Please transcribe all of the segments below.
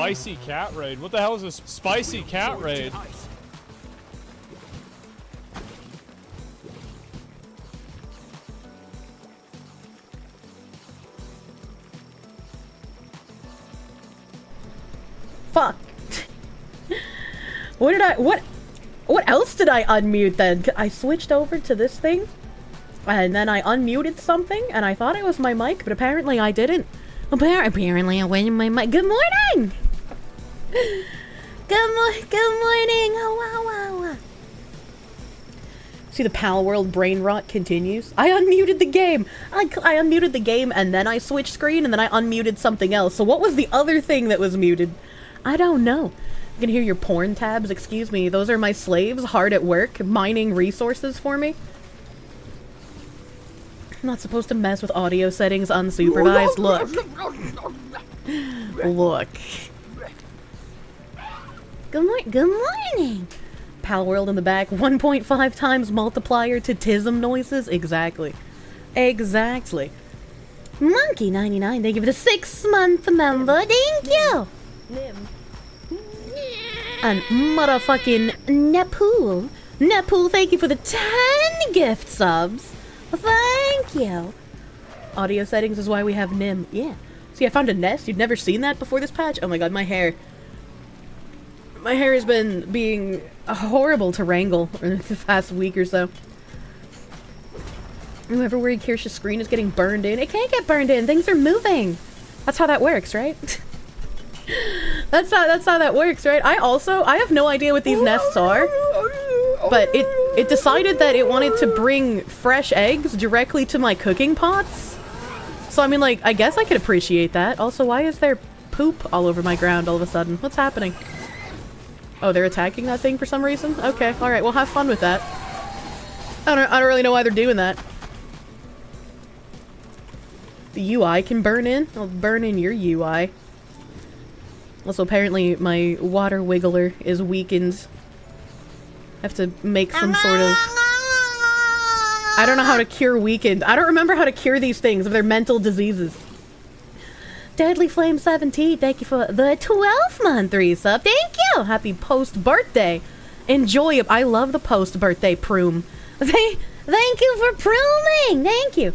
Spicy cat raid. What the hell is this spicy cat raid? Fuck. What else did I unmute then? I switched over to this thing, and then I unmuted something, and I thought it was my mic, but apparently I didn't. Apparently I went my mic. Good morning! Good morning! Oh, wow. See, the Pal World brain rot continues. I unmuted the game! I unmuted the game, and then I switched screen, and then I unmuted something else. So what was the other thing that was muted? I don't know. You can hear your porn tabs. Excuse me, those are my slaves, hard at work, mining resources for me. I'm not supposed to mess with audio settings unsupervised. Look. Look. Good morning! Pal World in the back. 1.5 times multiplier to TISM noises. Exactly. Exactly. Monkey99, thank you for the 6-month member. Thank you! And motherfucking Nepal, thank you for the 10 gift subs. Thank you. Audio settings is why we have Nim. Yeah. See, I found a nest. You'd never seen that before this patch? Oh my god, my hair. My hair has been being horrible to wrangle in the past week or so. Whoever worried Kirsche's screen is getting burned in. It can't get burned in. Things are moving. That's how that works, right? That's how that works, right? I have no idea what these nests are, but it decided that it wanted to bring fresh eggs directly to my cooking pots. So I mean, like, I guess I could appreciate that. Also, why is there poop all over my ground all of a sudden? What's happening? Oh, they're attacking that thing for some reason? Okay, alright, well have fun with that. I don't really know why they're doing that. The UI can burn in? I'll burn in your UI. Also, apparently my water wiggler is weakened. I have to make some sort of... I don't know how to cure weakened. I don't remember how to cure these things if they're mental diseases. Deadly Flame 17, thank you for the 12-month resub. Thank you! Happy post-birthday. Enjoy it. I love the post-birthday proom. Thank you for prooming! Thank you.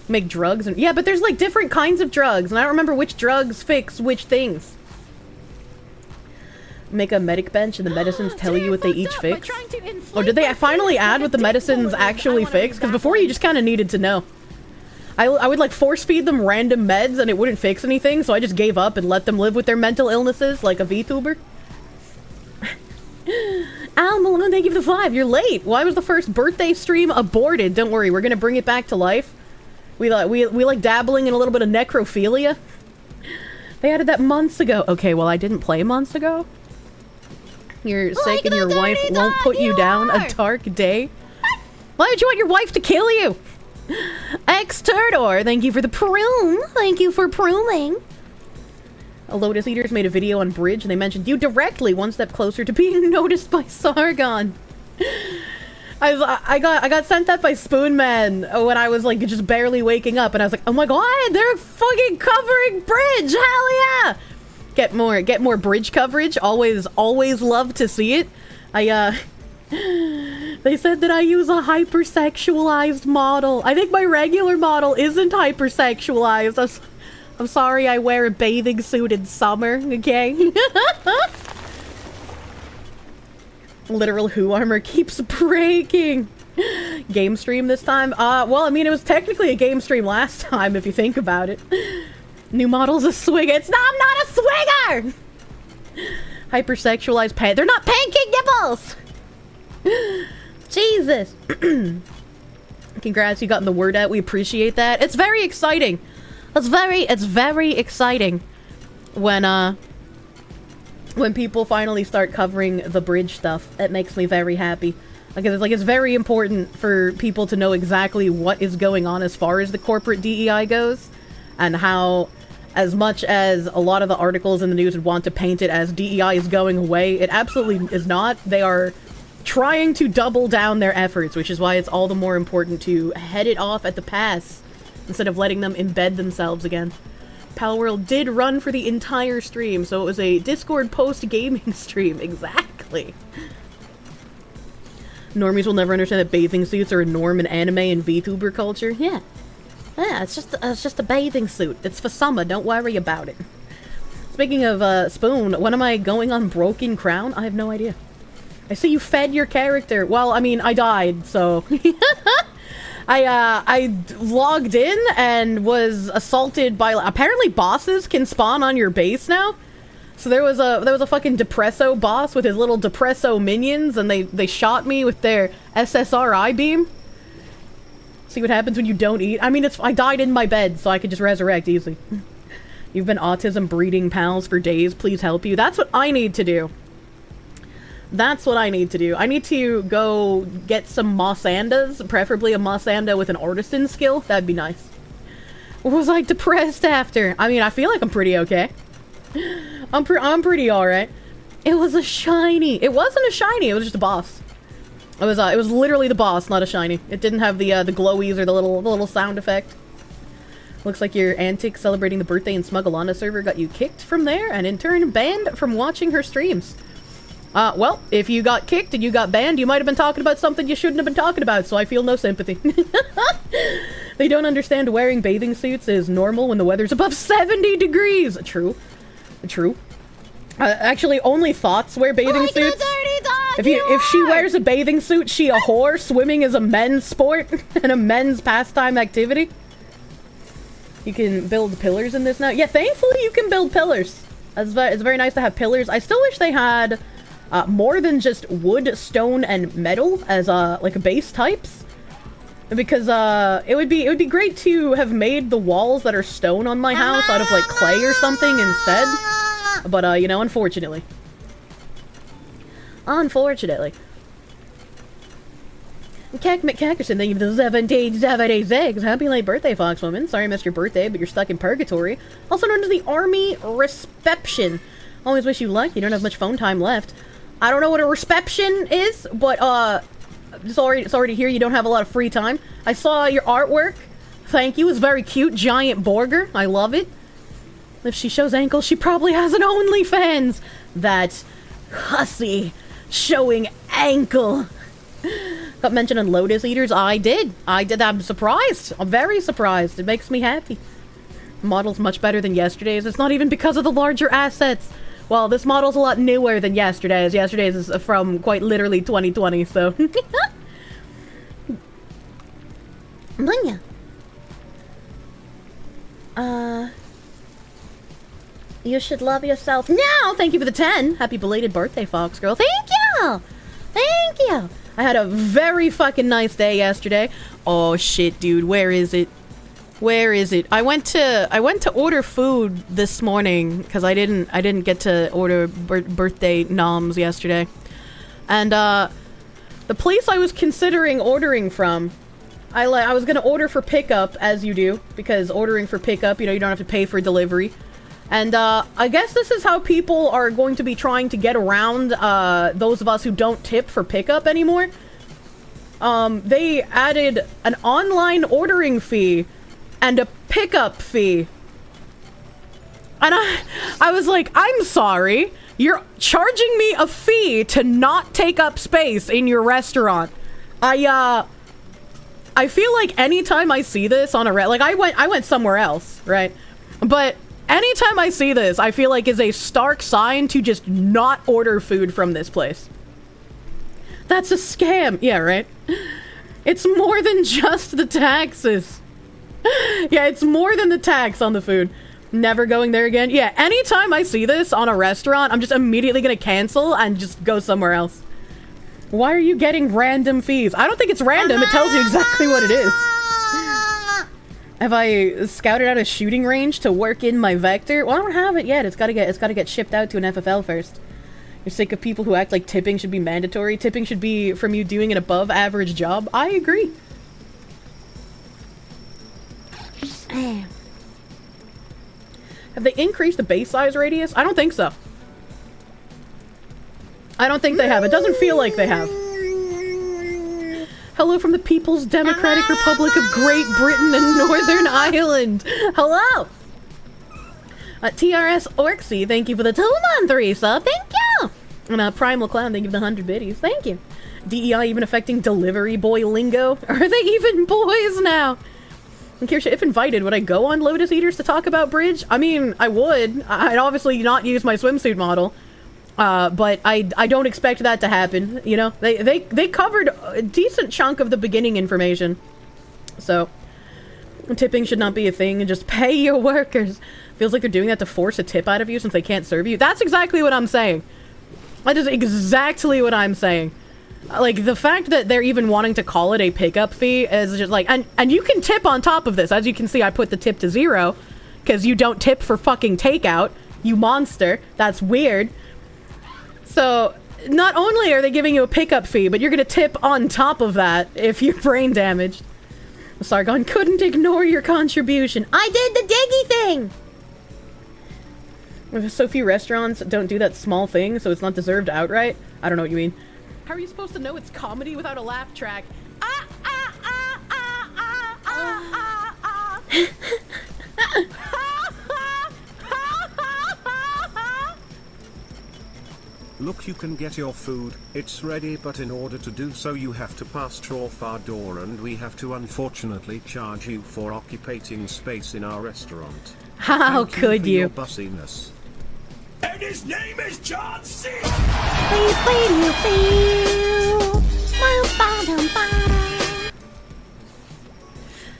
Make drugs and... Yeah, but there's like different kinds of drugs, and I don't remember which drugs fix which things. Make a medic bench and the medicines tell you what they each fix. Or did they finally add what the medicines actually fix? Because before you just kind of needed to know. I would like force feed them random meds and it wouldn't fix anything, so I just gave up and let them live with their mental illnesses like a VTuber. Al Malone, thank you for the 5. You're late. Why was the first birthday stream aborted? Don't worry, we're gonna bring it back to life. We like dabbling in a little bit of necrophilia. They added that months ago. Okay, well I didn't play months ago. You're sick and your wife won't put you down a dark day. Why would you want your wife to kill you? X-Turdor, thank you for the proom. Thank you for prooming. A Lotus Eaters made a video on Bridge and they mentioned you directly, one step closer to being noticed by Sargon. I got sent that by Spoonman when I was like just barely waking up and I was like, oh my god, they're fucking covering Bridge, hell yeah! Get more Bridge coverage, always love to see it. They said that I use a hypersexualized model. I think my regular model isn't hypersexualized. I'm sorry I wear a bathing suit in summer, okay? Literal Who armor keeps breaking. Game stream this time? Well, I mean, it was technically a game stream last time, if you think about it. New model's a swigger. I'm not a swigger! Hypersexualized they're not pancake nipples! Jesus. Congrats, you gotten the word out. We appreciate that. It's very exciting. It's very exciting when people finally start covering the Bridge stuff. It makes me very happy. Because it's very important for people to know exactly what is going on as far as the corporate DEI goes, and how, as much as a lot of the articles in the news would want to paint it as DEI is going away, it absolutely is not. They are trying to double down their efforts, which is why it's all the more important to head it off at the pass instead of letting them embed themselves again. Palworld did run for the entire stream, so it was a Discord post-gaming stream. Exactly. Normies will never understand that bathing suits are a norm in anime and VTuber culture. Yeah. Yeah, it's just a bathing suit. It's for summer, don't worry about it. Speaking of, Spoon, when am I going on Broken Crown? I have no idea. I see you fed your character. Well, I mean, I died, so... I logged in and was assaulted by... Apparently bosses can spawn on your base now. So there was a fucking Depresso boss with his little Depresso minions, and they shot me with their SSRI beam. See what happens when you don't eat? I mean, I died in my bed, so I could just resurrect easily. You've been autism breeding pals for days. Please help you. That's what I need to do. That's what I need to do. I need to go get some Mossandas, preferably a Mossanda with an artisan skill. That'd be nice. Was I depressed after? I mean, I feel like I'm pretty okay. I'm pretty alright. It was a shiny. It wasn't a shiny, it was just a boss. It was literally the boss, not a shiny. It didn't have the glowies or the little sound effect. Looks like your antics celebrating the birthday in Smuggalanda server got you kicked from there, and in turn banned from watching her streams. Well, if you got kicked and you got banned, you might have been talking about something you shouldn't have been talking about, so I feel no sympathy. They don't understand wearing bathing suits is normal when the weather's above 70 degrees! True. True. Actually, only thoughts wear bathing suits. If she wears a bathing suit, she a whore. Swimming is a men's sport and a men's pastime activity. You can build pillars in this now. Yeah, thankfully you can build pillars. It's very nice to have pillars. I still wish they had more than just wood, stone, and metal as like base types. Because it would be great to have made the walls that are stone on my house out of like clay or something instead. But you know, unfortunately. Unfortunately. Cackerson, thank you for the 1776. Happy late birthday, Foxwoman. Sorry I missed your birthday, but you're stuck in purgatory. Also known as the Army Reception. Always wish you luck. You don't have much phone time left. I don't know what a reception is, but sorry to hear you don't have a lot of free time. I saw your artwork. Thank you. It's very cute. Giant Borger. I love it. If she shows ankles, she probably has an OnlyFans. That hussy showing ankle. Got mentioned on Lotus Eaters. I did. I'm surprised. I'm very surprised. It makes me happy. Model's much better than yesterday's. It's not even because of the larger assets. Well, this model's a lot newer than yesterday's. Yesterday's is from quite literally 2020, so. Blinga. You should love yourself now. Thank you for the 10. Happy belated birthday, Fox Girl. Thank you. Thank you. I had a very fucking nice day yesterday. Oh shit, dude. Where is it? Where is it? I went to order food this morning because I didn't get to order birthday noms yesterday. And the place I was considering ordering from, I was gonna order for pickup, as you do, because ordering for pickup, you know, you don't have to pay for delivery. And I guess this is how people are going to be trying to get around those of us who don't tip for pickup anymore. They added an online ordering fee and a pickup fee. And I was like, I'm sorry, you're charging me a fee to not take up space in your restaurant. I feel like anytime I see this on a like I went somewhere else, right? But anytime I see this, I feel like is a stark sign to just not order food from this place. That's a scam. Yeah, right? It's more than just the taxes. Yeah, it's more than the tax on the food. Never going there again. Yeah, anytime I see this on a restaurant, I'm just immediately gonna cancel and just go somewhere else. Why are you getting random fees? I don't think it's random. It tells you exactly what it is. Have I scouted out a shooting range to work in my vector? Well, I don't have it yet. It's gotta get shipped out to an FFL first. You're sick of people who act like tipping should be mandatory. Tipping should be from you doing an above average job. I agree. Have they increased the base size radius? I don't think so. I don't think they have. It doesn't feel like they have. Hello from the People's Democratic Republic of Great Britain and Northern Ireland. Hello! TRS Orksy, thank you for the 2-month resub. Thank you! And Primal Clown, thank you for the 100 biddies. Thank you. DEI even affecting delivery boy lingo? Are they even boys now? And Kirsche, if invited, would I go on Lotus Eaters to talk about bridge? I mean, I would. I'd obviously not use my swimsuit model. But I don't expect that to happen, you know? They covered a decent chunk of the beginning information. So, tipping should not be a thing, and just pay your workers. Feels like they're doing that to force a tip out of you since they can't serve you. That's exactly what I'm saying. That is exactly what I'm saying. Like, the fact that they're even wanting to call it a pickup fee is just like, and you can tip on top of this. As you can see, I put the tip to 0, because you don't tip for fucking takeout, you monster. That's weird. So, not only are they giving you a pickup fee, but you're gonna tip on top of that if you're brain damaged. Sargon couldn't ignore your contribution. I did the diggy thing! So few restaurants don't do that small thing, so it's not deserved outright. I don't know what you mean. How are you supposed to know it's comedy without a laugh track? Look, you can get your food, it's ready, but in order to do so you have to pass through our door, and we have to unfortunately charge you for occupying space in our restaurant. How could you? Your bussiness. And his name is John C.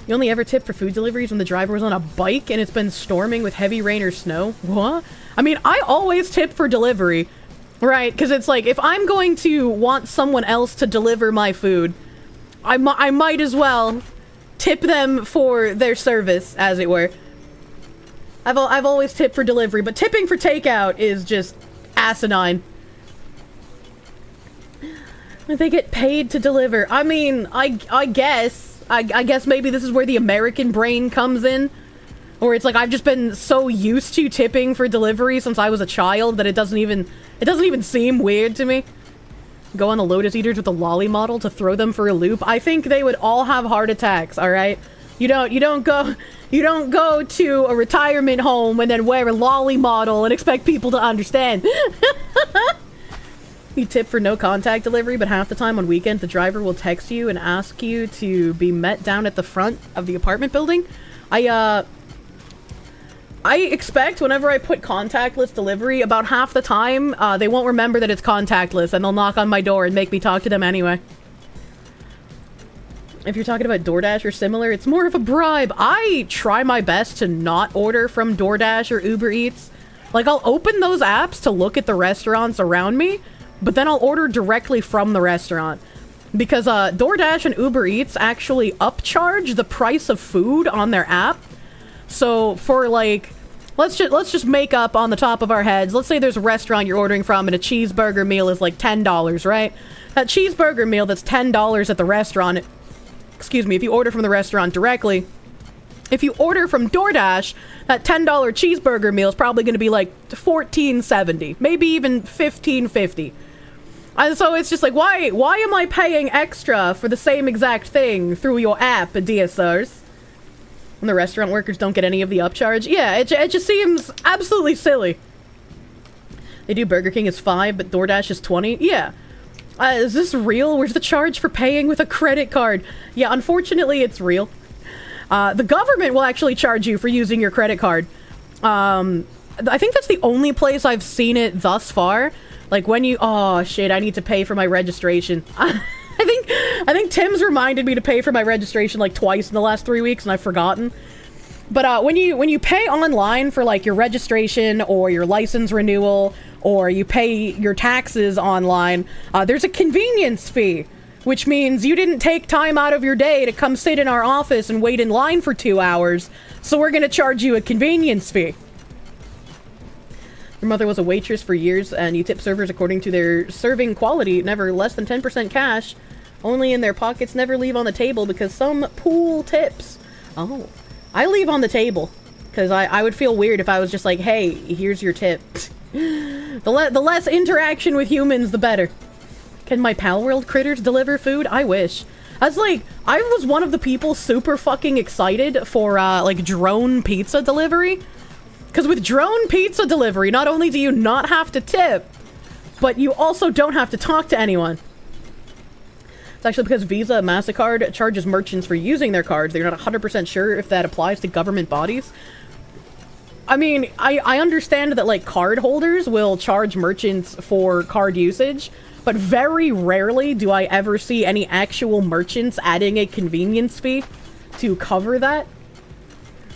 You only ever tip for food deliveries when the driver was on a bike and it's been storming with heavy rain or snow? What? I mean, I always tip for delivery. Right, because it's like, if I'm going to want someone else to deliver my food, I might as well tip them for their service, as it were. I've always tipped for delivery, but tipping for takeout is just asinine. They get paid to deliver. I mean, I guess maybe this is where the American brain comes in. Or it's like, I've just been so used to tipping for delivery since I was a child that it doesn't even seem weird to me. Go on the Lotus Eaters with the lolly model to throw them for a loop. I think they would all have heart attacks, alright? You don't go to a retirement home and then wear a lolly model and expect people to understand. You tip for no contact delivery, but half the time on weekends the driver will text you and ask you to be met down at the front of the apartment building. I expect whenever I put contactless delivery, about half the time, they won't remember that it's contactless and they'll knock on my door and make me talk to them anyway. If you're talking about DoorDash or similar, it's more of a bribe. I try my best to not order from DoorDash or Uber Eats. Like, I'll open those apps to look at the restaurants around me, but then I'll order directly from the restaurant. Because DoorDash and Uber Eats actually upcharge the price of food on their app. So for like, let's just make up on the top of our heads. Let's say there's a restaurant you're ordering from and a cheeseburger meal is like $10, right? That cheeseburger meal that's $10 at the restaurant, excuse me, if you order from the restaurant directly, if you order from DoorDash, that $10 cheeseburger meal is probably going to be like $14.70, maybe even $15.50. And so it's just like, why am I paying extra for the same exact thing through your app, DSRs? And the restaurant workers don't get any of the upcharge? Yeah, it just seems absolutely silly. They do Burger King is 5, but DoorDash is 20? Yeah. Is this real? Where's the charge for paying with a credit card? Yeah, unfortunately, it's real. The government will actually charge you for using your credit card. I think that's the only place I've seen it thus far. Like when you... Oh, shit, I need to pay for my registration. I think Tim's reminded me to pay for my registration like twice in the last 3 weeks and I've forgotten. But when you pay online for like your registration or your license renewal or you pay your taxes online, there's a convenience fee, which means you didn't take time out of your day to come sit in our office and wait in line for 2 hours, so we're gonna charge you a convenience fee. Your mother was a waitress for years and you tip servers according to their serving quality, never less than 10% cash. Only in their pockets, never leave on the table because some pool tips. Oh, I leave on the table because I would feel weird if I was just like, hey, here's your tip. The less interaction with humans, the better. Can my Pal World critters deliver food? I wish. I was one of the people super fucking excited for like drone pizza delivery. Because with drone pizza delivery, not only do you not have to tip, but you also don't have to talk to anyone. It's actually because Visa and MasterCard charges merchants for using their cards. They're not 100% sure if that applies to government bodies. I mean, I understand that, like, card holders will charge merchants for card usage, but very rarely do I ever see any actual merchants adding a convenience fee to cover that.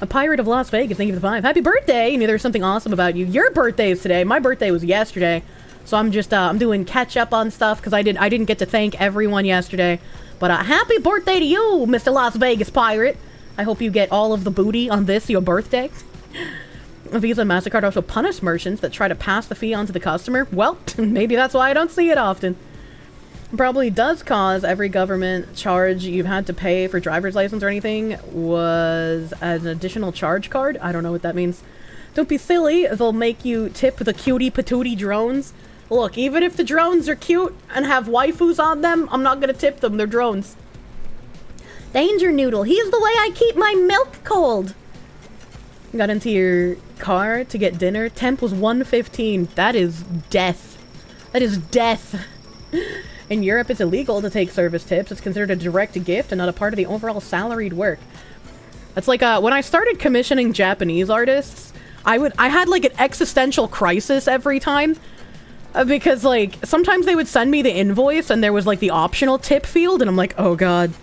A pirate of Las Vegas, thank you for the 5. Happy birthday! You knew there was something awesome about you. Your birthday is today. My birthday was yesterday. So I'm just, I'm doing catch up on stuff because I didn't get to thank everyone yesterday. But happy birthday to you, Mr. Las Vegas Pirate. I hope you get all of the booty on this, your birthday. Visa and MasterCard also punish merchants that try to pass the fee on to the customer. Well, maybe that's why I don't see it often. Probably does cause every government charge you've had to pay for driver's license or anything was an additional charge card. I don't know what that means. Don't be silly. They'll make you tip the cutie patootie drones. Look, even if the drones are cute and have waifus on them, I'm not gonna tip them. They're drones. Danger Noodle. He's the way I keep my milk cold. Got into your car to get dinner. Temp was 115. That is death. That is death. In Europe, it's illegal to take service tips. It's considered a direct gift and not a part of the overall salaried work. It's like when I started commissioning Japanese artists, I had like an existential crisis every time. Because like sometimes they would send me the invoice and there was like the optional tip field and I'm like, oh god.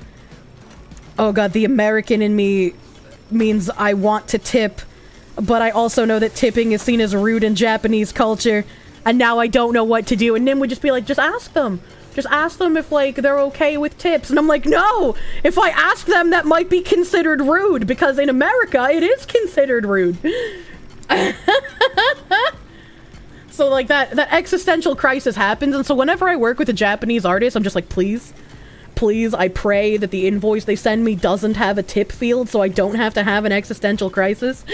Oh god, the American in me means I want to tip, but I also know that tipping is seen as rude in Japanese culture, and now I don't know what to do. And Nim would just be like, just ask them. Just ask them if, like, they're okay with tips. And I'm like, no! If I ask them, that might be considered rude, because in America, it is considered rude. So, like, that existential crisis happens, and so whenever I work with a Japanese artist, I'm just like, please, I pray that the invoice they send me doesn't have a tip field so I don't have to have an existential crisis.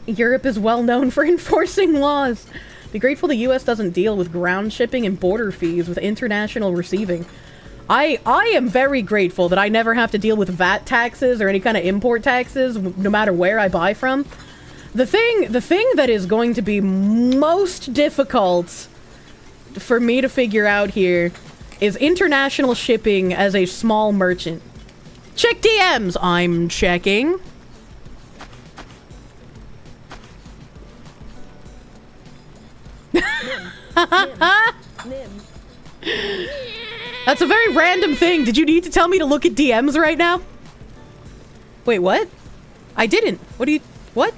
Europe is well known for enforcing laws. Be grateful the US doesn't deal with ground shipping and border fees with international receiving. I am very grateful that I never have to deal with VAT taxes or any kind of import taxes, no matter where I buy from. The thing that is going to be most difficult for me to figure out here is international shipping as a small merchant. Check DMs! I'm checking. That's a very random thing. Did you need to tell me to look at DMs right now? Wait, what? I didn't. What?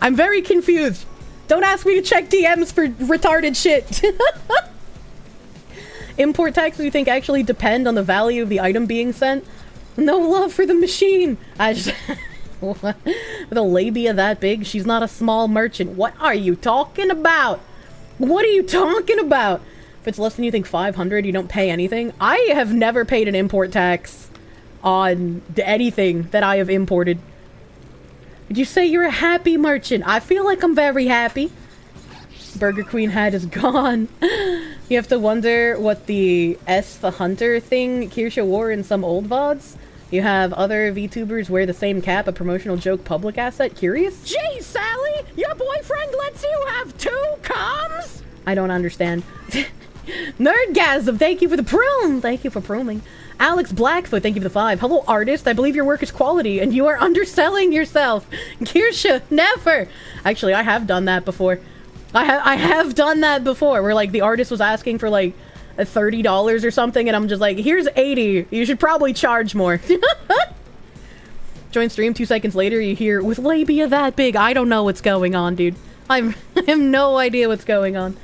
I'm very confused. Don't ask me to check DMs for retarded shit. Import taxes, you think, actually depend on the value of the item being sent? No love for the machine. I just... With a labia that big, she's not a small merchant. What are you talking about? What are you talking about? If it's less than you think 500, you don't pay anything. I have never paid an import tax on anything that I have imported. Did you say you're a happy merchant? I feel like I'm very happy. Burger Queen hat is gone. You have to wonder what the the Hunter thing Kirsche wore in some old VODs. You have other VTubers wear the same cap, a promotional joke public asset. Curious? Gee, Sally! Your boyfriend lets you have 2 comms? I don't understand. Nerdgasm, thank you for the prune! Thank you for pruning. Alex Blackfoot, thank you for the 5. Hello, artist. I believe your work is quality, and you are underselling yourself. Kirsche, never! Actually, I have done that before. I have done that before, where, like, the artist was asking for, like, $30 or something, and I'm just like, here's 80. You should probably charge more. Join stream, 2 seconds later, you hear, with labia that big. I don't know what's going on, dude. I have no idea what's going on.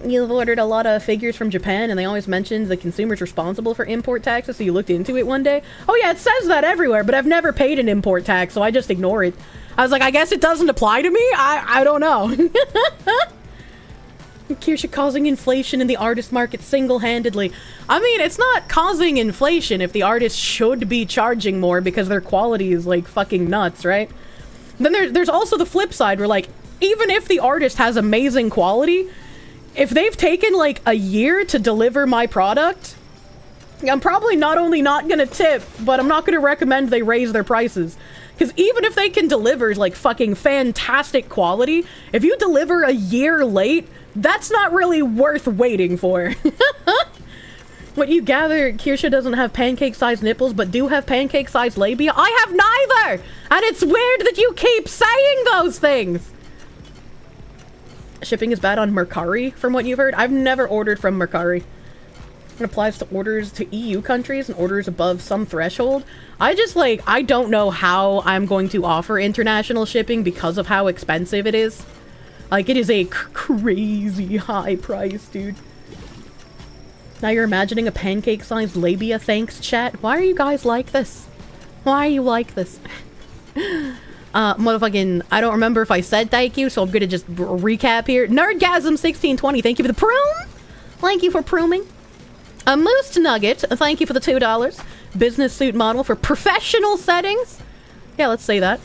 You've ordered a lot of figures from Japan, and they always mention the consumer's responsible for import taxes, so you looked into it one day? Oh yeah, it says that everywhere, but I've never paid an import tax, so I just ignore it. I was like, I guess it doesn't apply to me? I don't know. Kirsche causing inflation in the artist market single-handedly. I mean, it's not causing inflation if the artists should be charging more because their quality is, like, fucking nuts, right? Then there's also the flip side where, like, even if the artist has amazing quality, if they've taken, like, a year to deliver my product, I'm probably not only not gonna tip, but I'm not gonna recommend they raise their prices. Because even if they can deliver, like, fucking fantastic quality, if you deliver a year late, that's not really worth waiting for. What you gather, Kirsche doesn't have pancake-sized nipples, but do have pancake-sized labia? I have neither! And it's weird that you keep saying those things! Shipping is bad on Mercari, from what you've heard. I've never ordered from Mercari. It applies to orders to EU countries and orders above some threshold. I just, like, I don't know how I'm going to offer international shipping because of how expensive it is. Like, it is a crazy high price, dude. Now you're imagining a pancake-sized labia. Thanks, chat. Why are you guys like this? Why are you like this? Motherfucking, I don't remember if I said thank you, so I'm gonna just recap here. Nerdgasm1620, thank you for the prune. Thank you for pruning. A Moose Nugget, thank you for the $2. Business suit model for professional settings. Yeah, let's say that.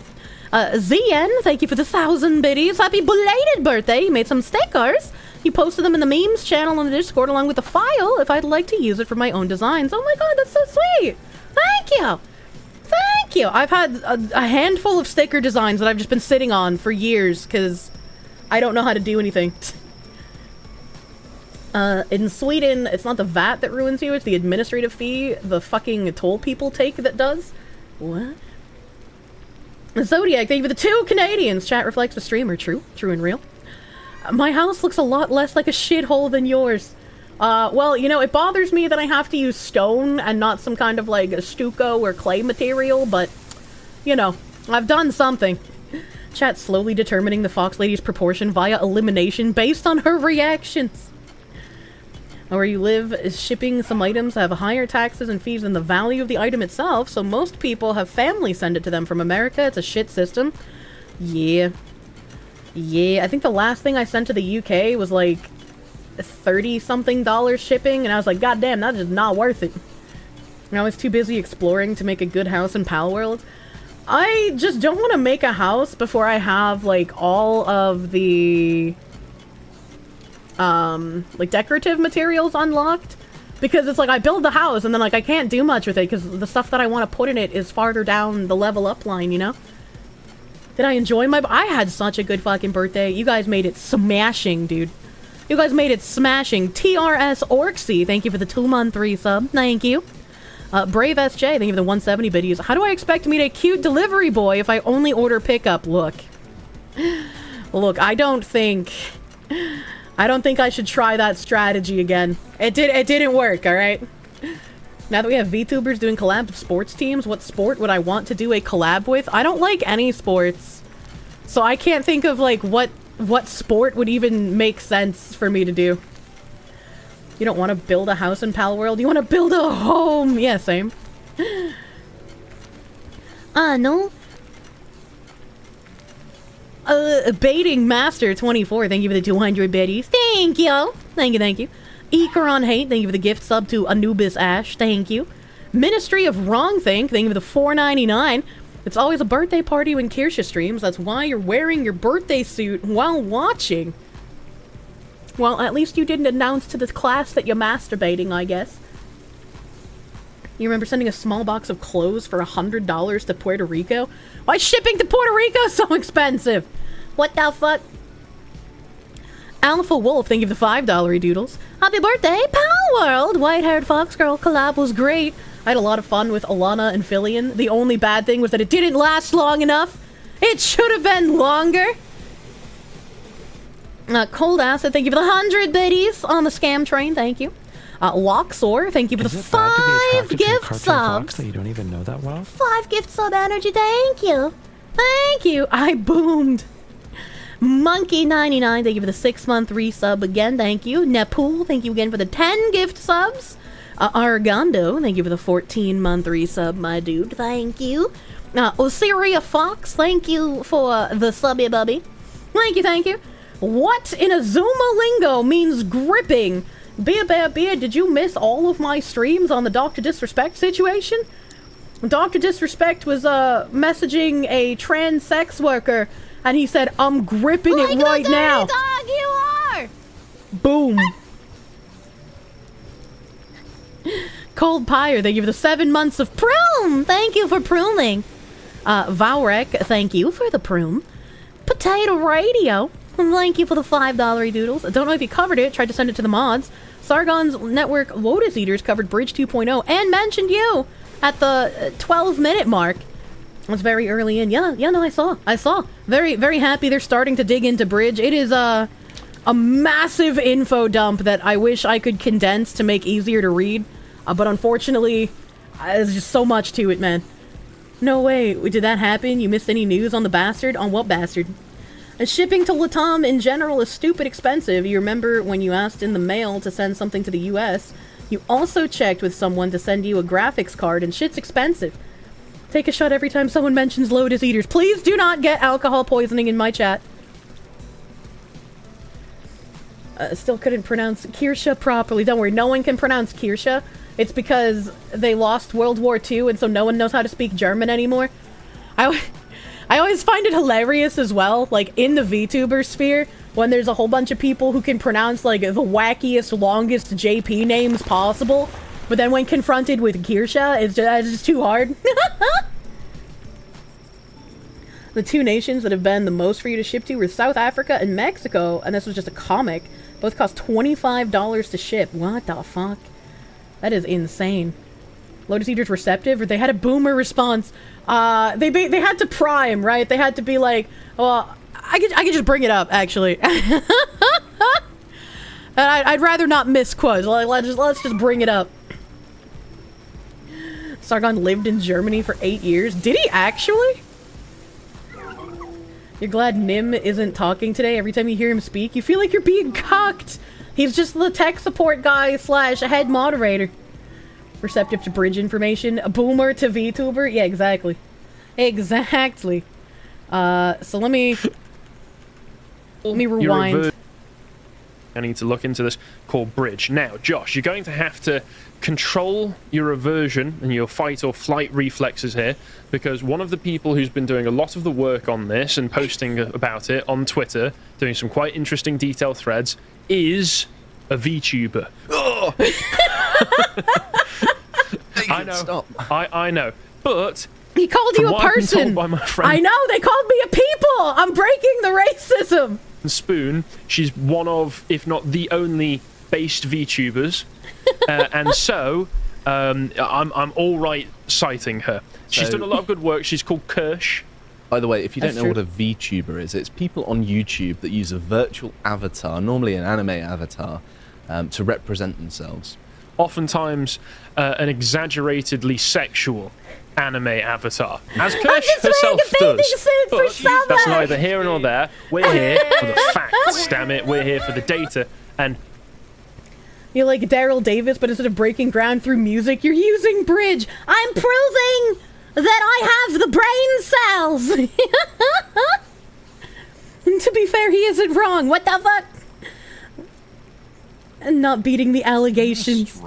ZN, thank you for the 1,000 biddies. Happy belated birthday. You made some stickers. You posted them in the memes channel on the Discord along with the file if I'd like to use it for my own designs. Oh my god, that's so sweet. Thank you. Thank you. I've had a handful of sticker designs that I've just been sitting on for years because I don't know how to do anything. In Sweden, it's not the VAT that ruins you, it's the administrative fee the fucking toll people take that does. What? Zodiac, thank you for the 2 Canadians. Chat reflects the streamer. True and real. My house looks a lot less like a shithole than yours. Well, you know, it bothers me that I have to use stone and not some kind of, like, a stucco or clay material, but, you know, I've done something. Chat slowly determining the Fox Lady's proportion via elimination based on her reactions. Where you live, shipping some items have higher taxes and fees than the value of the item itself, so most people have family send it to them from America. It's a shit system. Yeah. Yeah, I think the last thing I sent to the UK was like $30-something shipping, and I was like, god damn, that is not worth it. And I was too busy exploring to make a good house in Palworld. I just don't want to make a house before I have, like, all of the like, decorative materials unlocked. Because it's like, I build the house, and then, like, I can't do much with it, because the stuff that I want to put in it is farther down the level up line, you know? Did I enjoy my... I had such a good fucking birthday. You guys made it smashing, dude. You guys made it smashing. TRS Orksy, thank you for the 2-month resub. Thank you. Brave SJ, thank you for the 170 biddies. How do I expect to meet a cute delivery boy if I only order pickup? Look. Look, I don't think I should try that strategy again. It didn't work, alright? Now that we have VTubers doing collabs with sports teams, what sport would I want to do a collab with? I don't like any sports. So I can't think of, like, what sport would even make sense for me to do. You don't want to build a house in Palworld? You want to build a home? Yeah, same. No. Baiting Master 24, thank you for the 200 biddies. Thank you. Thank you, thank you. Ikaron Hate, thank you for the gift sub to Anubis Ash. Thank you. Ministry of Wrong Think, thank you for the $4.99. It's always a birthday party when Kirsche streams. That's why you're wearing your birthday suit while watching. Well, at least you didn't announce to the class that you're masturbating, I guess. You remember sending a small box of clothes for $100 to Puerto Rico? Why is shipping to Puerto Rico so expensive? What the fuck? Alpha Wolf, thank you for the $5 doodles. Happy birthday, Palworld! White-haired fox girl collab was great. I had a lot of fun with Alana and Filian. The only bad thing was that it didn't last long enough. It should have been longer. Cold Acid, thank you for the 100 biddies on the scam train. Thank you. Loxor, thank you for the 5 gift subs. That you don't even know that well? 5 gift sub energy, thank you. Thank you. I boomed. Monkey99, thank you for the 6-month resub again. Thank you. Nepal, thank you again for the 10 gift subs. Argando, thank you for the 14-month resub, my dude. Thank you. Osiria Fox, thank you for the subby bubby. Thank you, thank you. What in a Zuma lingo means gripping? Be a Bear Beard, did you miss all of my streams on the Dr. Disrespect situation? Dr. Disrespect was messaging a trans sex worker, and he said, I'm gripping it right now. Dog, you are! Boom. Cold Pyre, thank you for the 7 months of Prune! Thank you for pruning. Valrek, thank you for the prune. Potato Radio, thank you for the $5 doodles. I don't know if you covered it, tried to send it to the mods. Sargon's Network Lotus Eaters covered Bridge 2.0 and mentioned you at the 12-minute mark. It was very early in. Yeah, no, I saw. Very, very happy they're starting to dig into Bridge. It is a massive info dump that I wish I could condense to make easier to read. But unfortunately, there's just so much to it, man. No way. Did that happen? You missed any news on the bastard? On what bastard? Shipping to Latam in general is stupid expensive. You remember when you asked in the mail to send something to the US, you also checked with someone to send you a graphics card, and shit's expensive. Take a shot every time someone mentions Lotus Eaters. Please do not get alcohol poisoning in my chat. Still couldn't pronounce Kirsche properly. Don't worry, no one can pronounce Kirsche. It's because they lost World War II, and so no one knows how to speak German anymore. I always find it hilarious as well, like, in the VTuber sphere, when there's a whole bunch of people who can pronounce, like, the wackiest, longest JP names possible, but then when confronted with Kirsche, it's just too hard. The two nations that have been the most for you to ship to were South Africa and Mexico, and this was just a comic. Both cost $25 to ship. What the fuck? That is insane. Lotus Eaters receptive, or they had a boomer response. They had to prime, right? They had to be like, well, I could just bring it up, actually. I'd rather not misquote. Let's just bring it up. Sargon lived in Germany for 8 years. Did he actually? You're glad Nim isn't talking today? Every time you hear him speak, you feel like you're being cucked. He's just the tech support guy / head moderator. Receptive to bridge information. A boomer to VTuber? Yeah, exactly. Exactly. So let me rewind. I need to look into this called Bridge. Now, Josh, you're going to have to control your aversion and your fight or flight reflexes here, because one of the people who's been doing a lot of the work on this and posting about it on Twitter, doing some quite interesting detailed threads, is a VTuber. Oh! I know. Stop. I know. But he called you a person. By my friend, I know, they called me a people. I'm breaking the racism. Spoon, she's one of, if not the only, based VTubers, and so I'm all right citing her. She's done a lot of good work. She's called Kirsche. By the way, if you don't know what a VTuber is, it's people on YouTube that use a virtual avatar, normally an anime avatar, to represent themselves. Oftentimes, an exaggeratedly sexual anime avatar, as Kirsche herself does. But that's neither here nor there. We're here for the facts, damn it. We're here for the data. And you're like Daryl Davis, but instead of breaking ground through music, you're using Bridge. I'm proving that I have the brain cells. And to be fair, he isn't wrong. What the fuck? And not beating the allegations.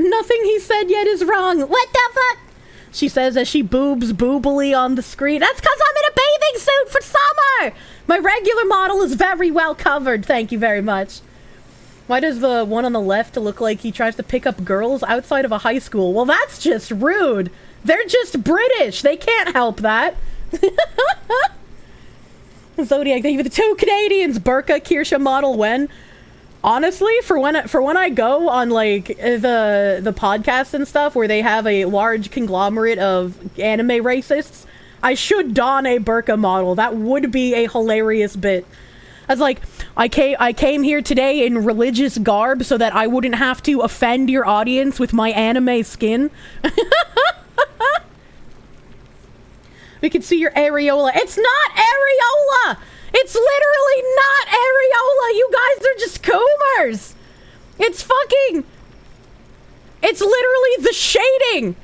Nothing he said yet is wrong. What the fuck? She says as she boobs boobily on the screen. That's because I'm in a bathing suit for summer. My regular model is very well covered. Thank you very much. Why does the one on the left look like he tries to pick up girls outside of a high school? Well, that's just rude. They're just British. They can't help that. Zodiac, thank you for the 2 Canadians. Burka, Kirsche model when? Honestly, for when I go on like the podcasts and stuff where they have a large conglomerate of anime racists, I should don a burqa model. That would be a hilarious bit. I was like, I came here today in religious garb so that I wouldn't have to offend your audience with my anime skin. We can see your areola. It's not areola! It's literally not areola! You guys are just coomers! It's literally the shading!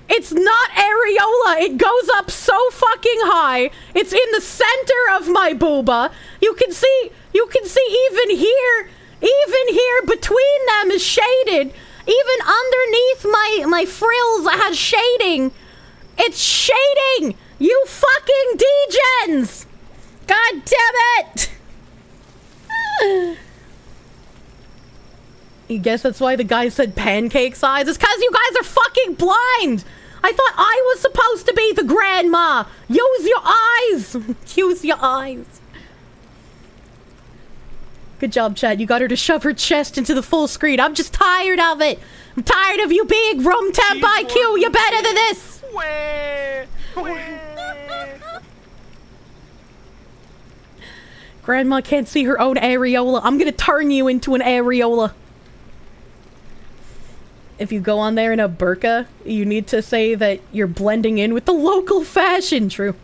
It's not areola! It goes up so fucking high! It's in the center of my booba! You can see even here between them is shaded! Even underneath my frills has shading! It's shading! You fucking degens! God damn it! You guess that's why the guy said pancake size? It's because you guys are fucking blind! I thought I was supposed to be the grandma! Use your eyes! Use your eyes. Good job, Chad. You got her to shove her chest into the full screen. I'm just tired of it. I'm tired of you being room temp IQ. You're better than this. Grandma can't see her own areola. I'm gonna turn you into an areola. If you go on there in a burqa, you need to say that you're blending in with the local fashion. True.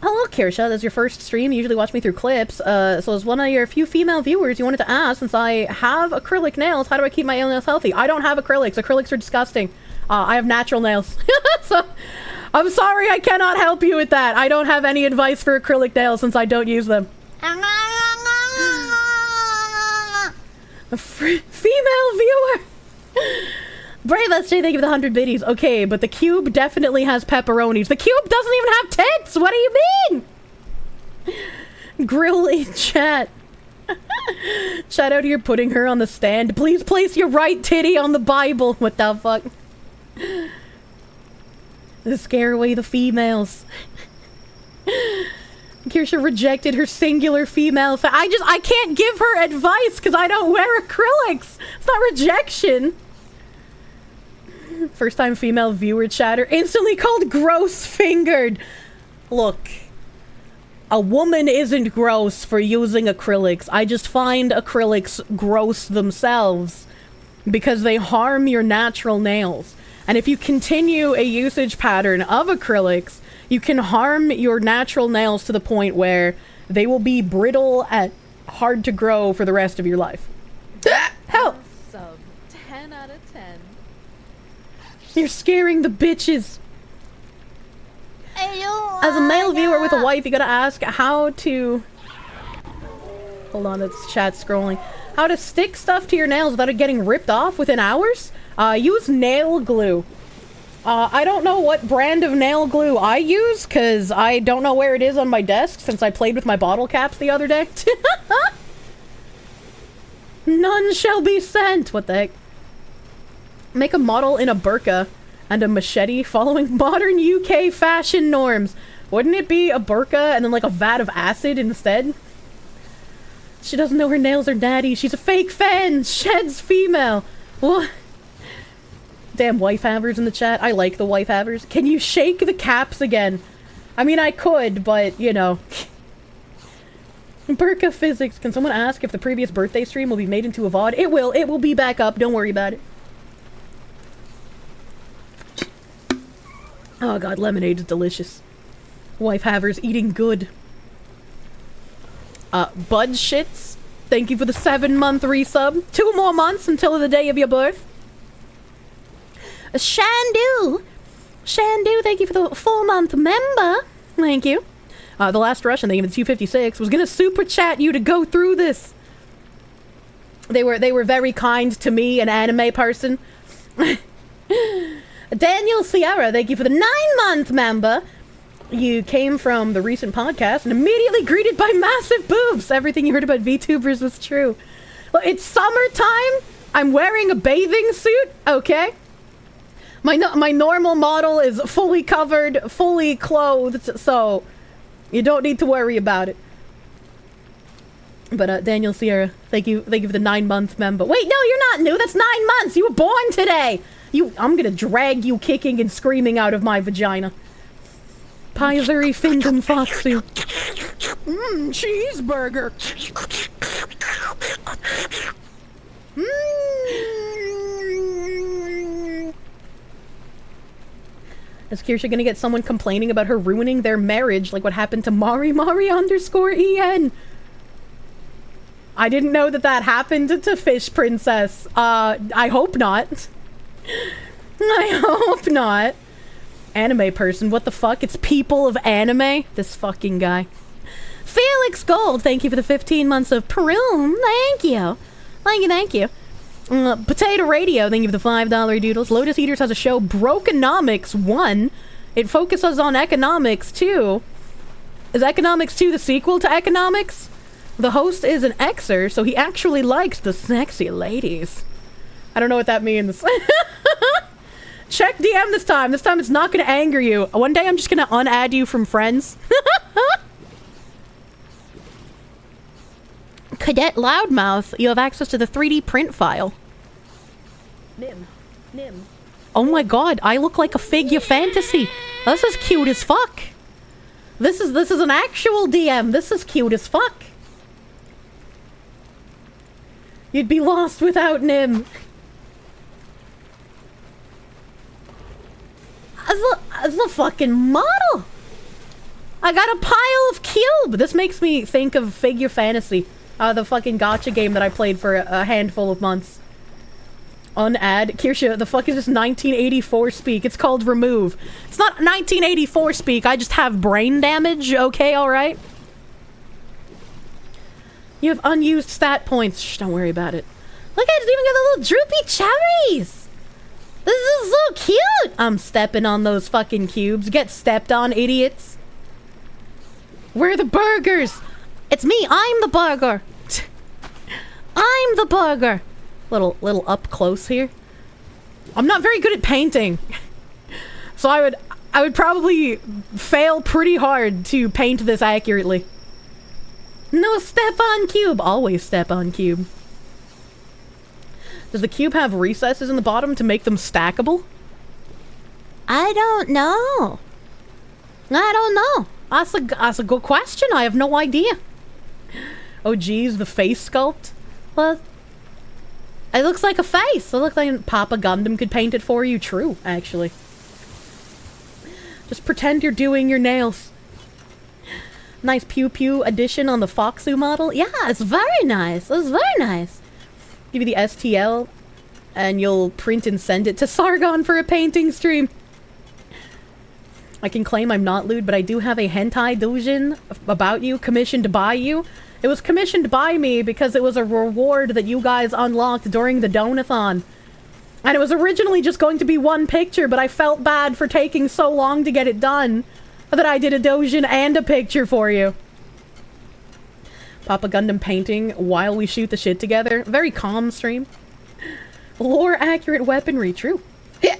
Hello, Kirsche. That's your first stream. You usually watch me through clips. So as one of your few female viewers, you wanted to ask, since I have acrylic nails, how do I keep my nails healthy? I don't have acrylics. Acrylics are disgusting. I have natural nails. So, I'm sorry I cannot help you with that. I don't have any advice for acrylic nails since I don't use them. A female viewer! Brave SJ, thank you for the 100 biddies. Okay, but the cube definitely has pepperonis. The cube doesn't even have tits! What do you mean? Grill in chat. Shout out here putting her on the stand. Please place your right titty on the Bible. What the fuck? To scare away the females. Kirsche rejected her singular female I can't give her advice because I don't wear acrylics. It's not rejection. First time female viewer chatter instantly called gross fingered. Look, a woman isn't gross for using acrylics. I just find acrylics gross themselves because they harm your natural nails. And if you continue a usage pattern of acrylics, you can harm your natural nails to the point where they will be brittle and hard to grow for the rest of your life. Hell! Sub 10 out of 10. You're scaring the bitches. As a male viewer with a wife, you gotta ask how to... Hold on, it's chat scrolling. How to stick stuff to your nails without it getting ripped off within hours? Use nail glue. I don't know what brand of nail glue I use, because I don't know where it is on my desk since I played with my bottle caps the other day. None shall be sent. What the heck? Make a model in a burqa and a machete following modern UK fashion norms. Wouldn't it be a burqa and then like a vat of acid instead? She doesn't know her nails are natty. She's a fake fan. Shed's female. What? Damn wife havers in the chat. I like the wife havers. Can you shake the caps again? I mean, I could, but, you know. Burqa physics. Can someone ask if the previous birthday stream will be made into a VoD? It will. It will be back up. Don't worry about it. Oh god, lemonade is delicious. Wife havers eating good. Bud Shits. Thank you for the 7-month resub. 2 more months until the day of your birth. Shandu, thank you for the 4-month member. Thank you. The Last Russian, thank you for the 256, was gonna super chat you to go through this. They were very kind to me, an anime person. Daniel Sierra, thank you for the 9-month member. You came from the recent podcast and immediately greeted by massive boobs. Everything you heard about VTubers was true. Well, it's summertime. I'm wearing a bathing suit, okay? My normal model is fully covered, fully clothed, so you don't need to worry about it. But Daniel Sierra, thank you for the 9-month member. Wait, no, you're not new. That's 9 months. You were born today. I'm gonna drag you kicking and screaming out of my vagina. Pizeri Findum Foxu. Cheeseburger. Is Kirsche gonna get someone complaining about her ruining their marriage like what happened to Mari_EN? I didn't know that happened to Fish Princess. I hope not. I hope not. Anime person, what the fuck? It's people of anime? This fucking guy. Felix Gold, thank you for the 15 months of Prune. Thank you. Thank you. Potato Radio, thank you for the $5 doodles. Lotus Eaters has a show, Brokenomics 1. It focuses on economics 2. Is economics 2 the sequel to economics? The host is an Xer, so he actually likes the sexy ladies. I don't know what that means. Check DM this time. This time it's not going to anger you. One day I'm just going to unadd you from friends. Cadet Loudmouth, you have access to the 3D print file. Nim. Oh my god, I look like a figure fantasy. This is cute as fuck. This is an actual DM. This is cute as fuck. You'd be lost without Nim. As a fucking model. I got a pile of cube. This makes me think of Figure Fantasy. The fucking gacha game that I played for a handful of months. Unadd. Kirsche, the fuck is this 1984 speak? It's called remove. It's not 1984 speak. I just have brain damage. Okay, alright? You have unused stat points. Shh, don't worry about it. Look, I just even got the little droopy cherries. This is so cute. I'm stepping on those fucking cubes. Get stepped on, idiots. Where are the burgers? It's me. I'm the burger. I'm the burger. Little up close here. I'm not very good at painting. So I would probably fail pretty hard to paint this accurately. No, step on cube. Always step on cube. Does the cube have recesses in the bottom to make them stackable? I don't know. That's a good question. I have no idea. Oh geez, the face sculpt? Well, it looks like a face. It looks like Papa Gundam could paint it for you. True, actually. Just pretend you're doing your nails. Nice pew pew addition on the Foxu model. Yeah, it's very nice. It's very nice. Give you the STL, and you'll print and send it to Sargon for a painting stream. I can claim I'm not lewd, but I do have a hentai doujin about you, commissioned by you. It was commissioned by me because it was a reward that you guys unlocked during the Donathon. And it was originally just going to be one picture, but I felt bad for taking so long to get it done that I did a doujin and a picture for you. Papa Gundam painting while we shoot the shit together. Very calm stream. Lore accurate weaponry. True. Yeah.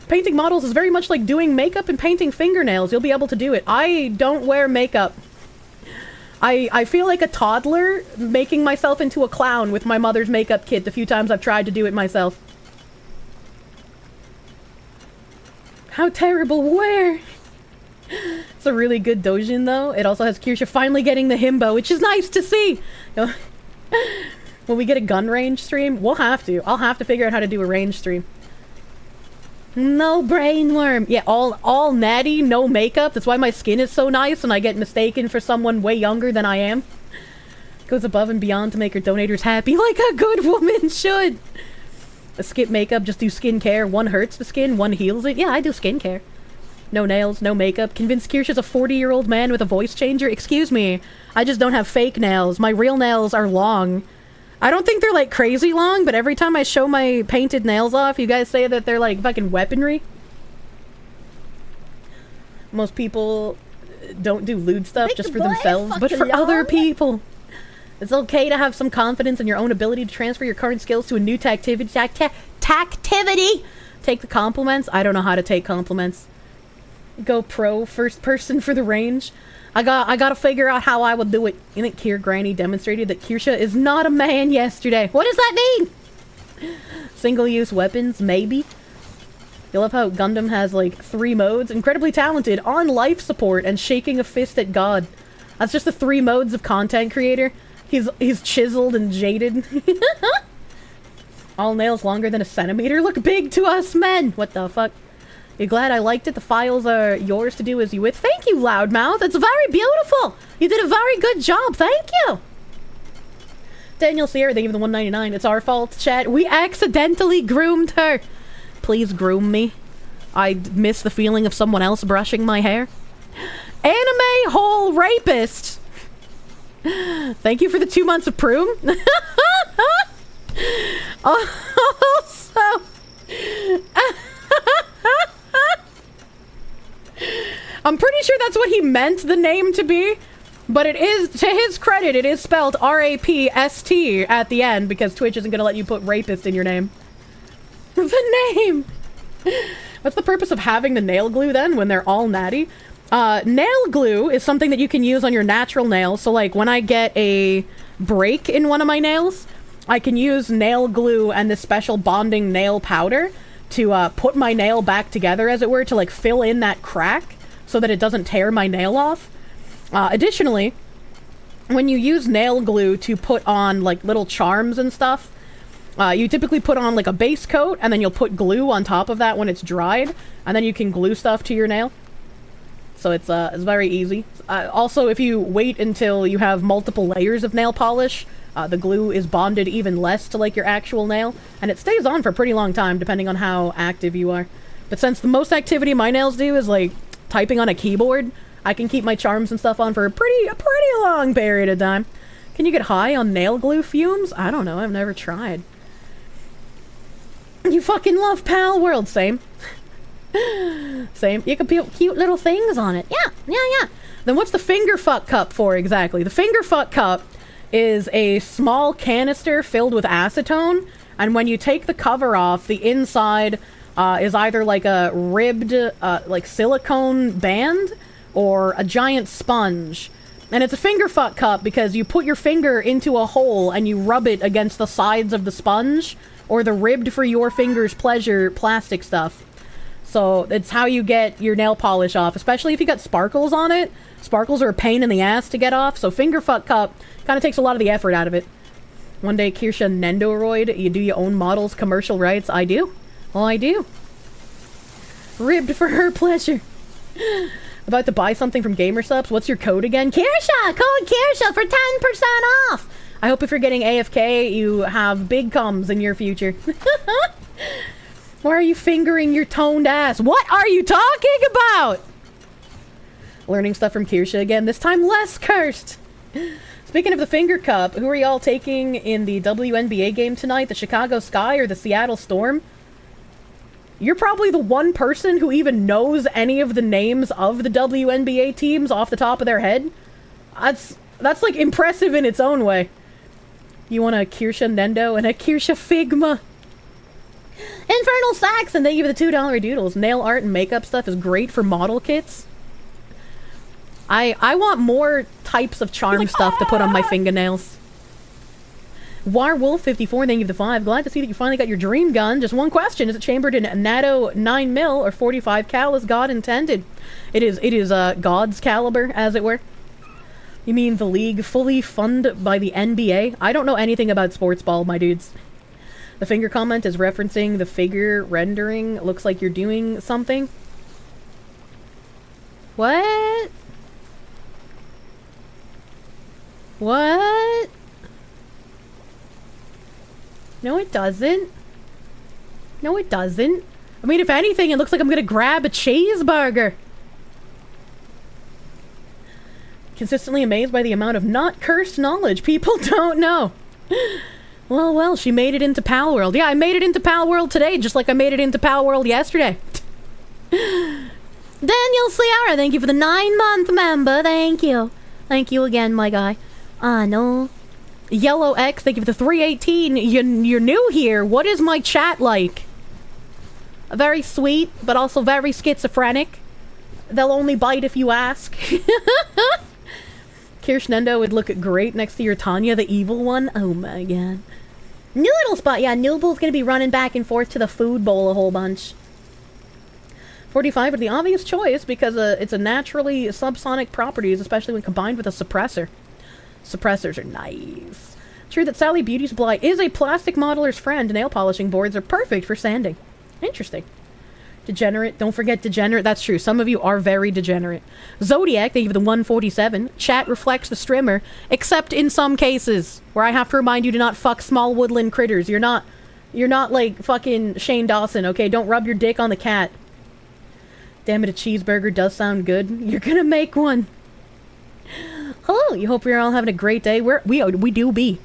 Painting models is very much like doing makeup and painting fingernails. You'll be able to do it. I don't wear makeup. I feel like a toddler making myself into a clown with my mother's makeup kit the few times I've tried to do it myself. How terrible. Where? It's a really good doujin though. It also has Kirsche finally getting the himbo, which is nice to see. When we get a gun range stream, we'll have to. I'll have to figure out how to do a range stream. No brain worm. Yeah, all natty, no makeup. That's why my skin is so nice and I get mistaken for someone way younger than I am. Goes above and beyond to make her donators happy like a good woman should. Skip makeup, just do skincare. One hurts the skin, one heals it. Yeah, I do skincare. No nails, no makeup. Convince Kirsche is a 40-year-old man with a voice changer. Excuse me, I just don't have fake nails. My real nails are long. I don't think they're like crazy long, but every time I show my painted nails off, you guys say that they're like fucking weaponry. Most people don't do lewd stuff just for themselves, but for other people. It's okay to have some confidence in your own ability to transfer your current skills to a new tactivity. Take the compliments. I don't know how to take compliments. Go pro, first person for the range. I gotta figure out how I would do it. You think Kier Granny demonstrated that Kirsche is not a man yesterday? What does that mean? Single-use weapons, maybe. You love how Gundam has like 3 modes. Incredibly talented, on life support, and shaking a fist at God. That's just the 3 modes of content creator. He's chiseled and jaded. All nails longer than a centimeter look big to us men. What the fuck? You glad I liked it? The files are yours to do as you with. Thank you, Loudmouth. It's very beautiful. You did a very good job. Thank you. Daniel Sierra, thank you for the $1.99. It's our fault, chat. We accidentally groomed her. Please groom me. I miss the feeling of someone else brushing my hair. Anime hole rapist. Thank you for the 2 months of Prune. Also... I'm pretty sure that's what he meant the name to be. But it is, to his credit, it is spelled R-A-P-S-T at the end because Twitch isn't gonna let you put rapist in your name. The name! What's the purpose of having the nail glue then when they're all natty? Nail glue is something that you can use on your natural nails. So like when I get a break in one of my nails, I can use nail glue and this special bonding nail powder to put my nail back together, as it were, to like fill in that crack so that it doesn't tear my nail off. Additionally, when you use nail glue to put on like little charms and stuff, you typically put on like a base coat and then you'll put glue on top of that when it's dried, and then you can glue stuff to your nail. So it's very easy. Also, if you wait until you have multiple layers of nail polish, the glue is bonded even less to like your actual nail, and it stays on for a pretty long time depending on how active you are. But since the most activity my nails do is like typing on a keyboard, I can keep my charms and stuff on for a pretty long period of time. Can you get high on nail glue fumes? I don't know, I've never tried. You fucking love Pal World, same. Same. You can put cute little things on it. Yeah. Then what's the finger fuck cup for exactly? The finger fuck cup is a small canister filled with acetone, and when you take the cover off, the inside is either like a ribbed like silicone band or a giant sponge. And it's a finger fuck cup because you put your finger into a hole and you rub it against the sides of the sponge or the ribbed for your finger's pleasure plastic stuff. So it's how you get your nail polish off, especially if you got sparkles on it. Sparkles are a pain in the ass to get off, so finger fuck cup kind of takes a lot of the effort out of it. One day, Kirsche Nendoroid, you do your own models, commercial rights. I do. Well, I do. Ribbed for her pleasure. About to buy something from GamerSups. What's your code again? Kirsche! Code Kirsche for 10% off! I hope if you're getting AFK, you have big comes in your future. Why are you fingering your toned ass? What are you talking about? Learning stuff from Kirsche again, this time less cursed. Speaking of the finger cup, who are y'all taking in the WNBA game tonight? The Chicago Sky or the Seattle Storm? You're probably the one person who even knows any of the names of the WNBA teams off the top of their head. That's like impressive in its own way. You want a Kirsche Nendo and a Kirsche Figma. Infernal Saxon, thank you for the $2 doodles. Nail art and makeup stuff is great for model kits. I want more types of charm stuff to put on my fingernails. Warwolf54, thank you for the 5. Glad to see that you finally got your dream gun. Just one question. Is it chambered in NATO 9mm or 45 cal as God intended? It is God's caliber, as it were. You mean the league fully funded by the NBA? I don't know anything about sports ball, my dudes. The finger comment is referencing the figure rendering. It looks like you're doing something. What? What? No, it doesn't. No, it doesn't. I mean, if anything, it looks like I'm gonna grab a cheeseburger. Consistently amazed by the amount of not cursed knowledge people don't know. Well, she made it into Pal World. Yeah, I made it into Pal World today, just like I made it into Pal World yesterday. Daniel Sierra, thank you for the 9-month member. Thank you. Thank you again, my guy. No. Yellow X, thank you for the 318. You're new here. What is my chat like? Very sweet, but also very schizophrenic. They'll only bite if you ask. Kirsche Nendo would look great next to your Tanya, the evil one. Oh my god. Noodle Spot, yeah, Noodle's gonna be running back and forth to the food bowl a whole bunch. 45 are the obvious choice because it's a naturally subsonic properties, especially when combined with a suppressor. Suppressors are nice. True that Sally Beauty's Blight is a plastic modeler's friend. Nail polishing boards are perfect for sanding. Interesting. Degenerate. Don't forget degenerate. That's true. Some of you are very degenerate. Zodiac, thank you for the 147. Chat reflects the strimmer, except in some cases where I have to remind you to not fuck small woodland critters. You're not like fucking Shane Dawson, okay? Don't rub your dick on the cat. Damn it, a cheeseburger does sound good. You're gonna make one. Hello, you hope you're all having a great day. We do be.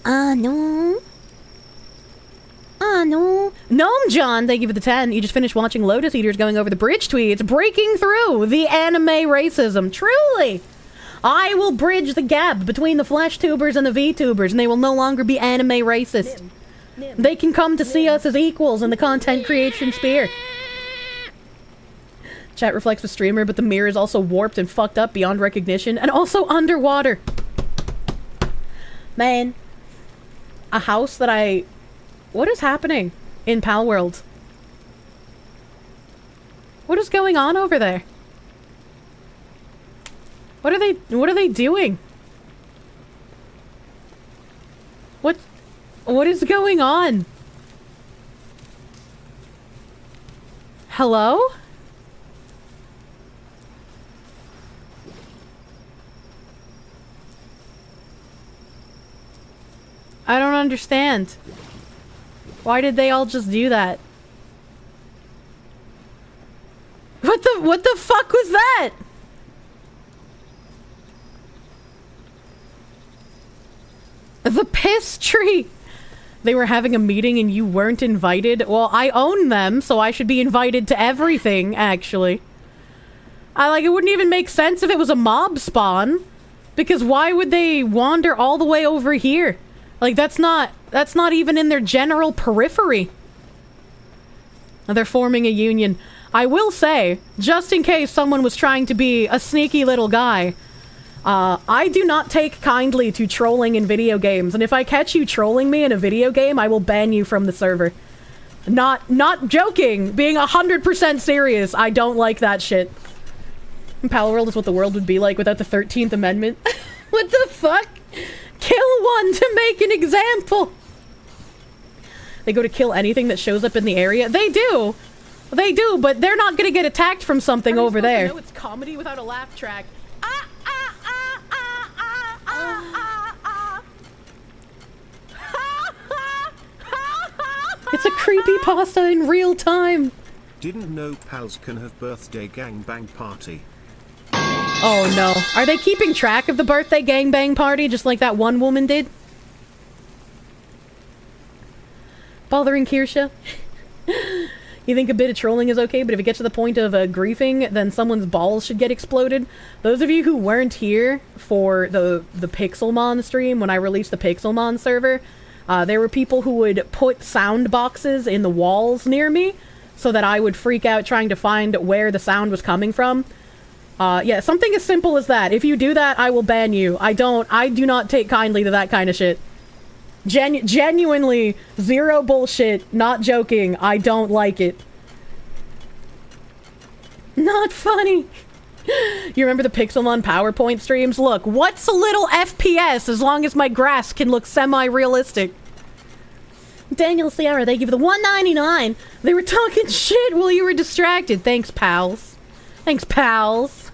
No. John, no. Gnome John, thank you for the 10. You just finished watching Lotus Eaters going over the bridge tweets, breaking through the anime racism. Truly! I will bridge the gap between the Flesh Tubers and the VTubers, and they will no longer be anime racist. They can come to see us as equals in the content creation sphere. Chat reflects the streamer, but the mirror is also warped and fucked up beyond recognition, and also underwater. Man. A house that I... What is happening in Pal World? What is going on over there? What are they doing? What is going on? Hello? I don't understand. Why did they all just do that? What the fuck was that? The Pastry! They were having a meeting and you weren't invited? Well, I own them, so I should be invited to everything, actually. It wouldn't even make sense if it was a mob spawn. Because why would they wander all the way over here? That's not even in their general periphery. They're forming a union. I will say, just in case someone was trying to be a sneaky little guy, I do not take kindly to trolling in video games, and if I catch you trolling me in a video game, I will ban you from the server. Not joking, being 100% serious, I don't like that shit. Pal World is what the world would be like without the 13th Amendment. What the fuck? Kill one to make an example! They go to kill anything that shows up in the area. They do! They do, but they're not gonna get attacked from something over there. To know it's comedy without a laugh track. It's a creepypasta in real time! Didn't know pals can have birthday gangbang party. Oh no. Are they keeping track of the birthday gangbang party just like that one woman did? Bothering Kirsche? You think a bit of trolling is okay, but if it gets to the point of griefing, then someone's balls should get exploded? Those of you who weren't here for the Pixelmon stream, when I released the Pixelmon server, there were people who would put sound boxes in the walls near me so that I would freak out trying to find where the sound was coming from. Yeah, something as simple as that. If you do that, I will ban you. I do not take kindly to that kind of shit. Genuinely, zero bullshit, not joking, I don't like it. Not funny. You remember the Pixelmon PowerPoint streams? Look, what's a little FPS as long as my grass can look semi-realistic? Daniel Sierra, thank you for the $1.99. They were talking shit while you were distracted. Thanks, pals. Thanks, pals.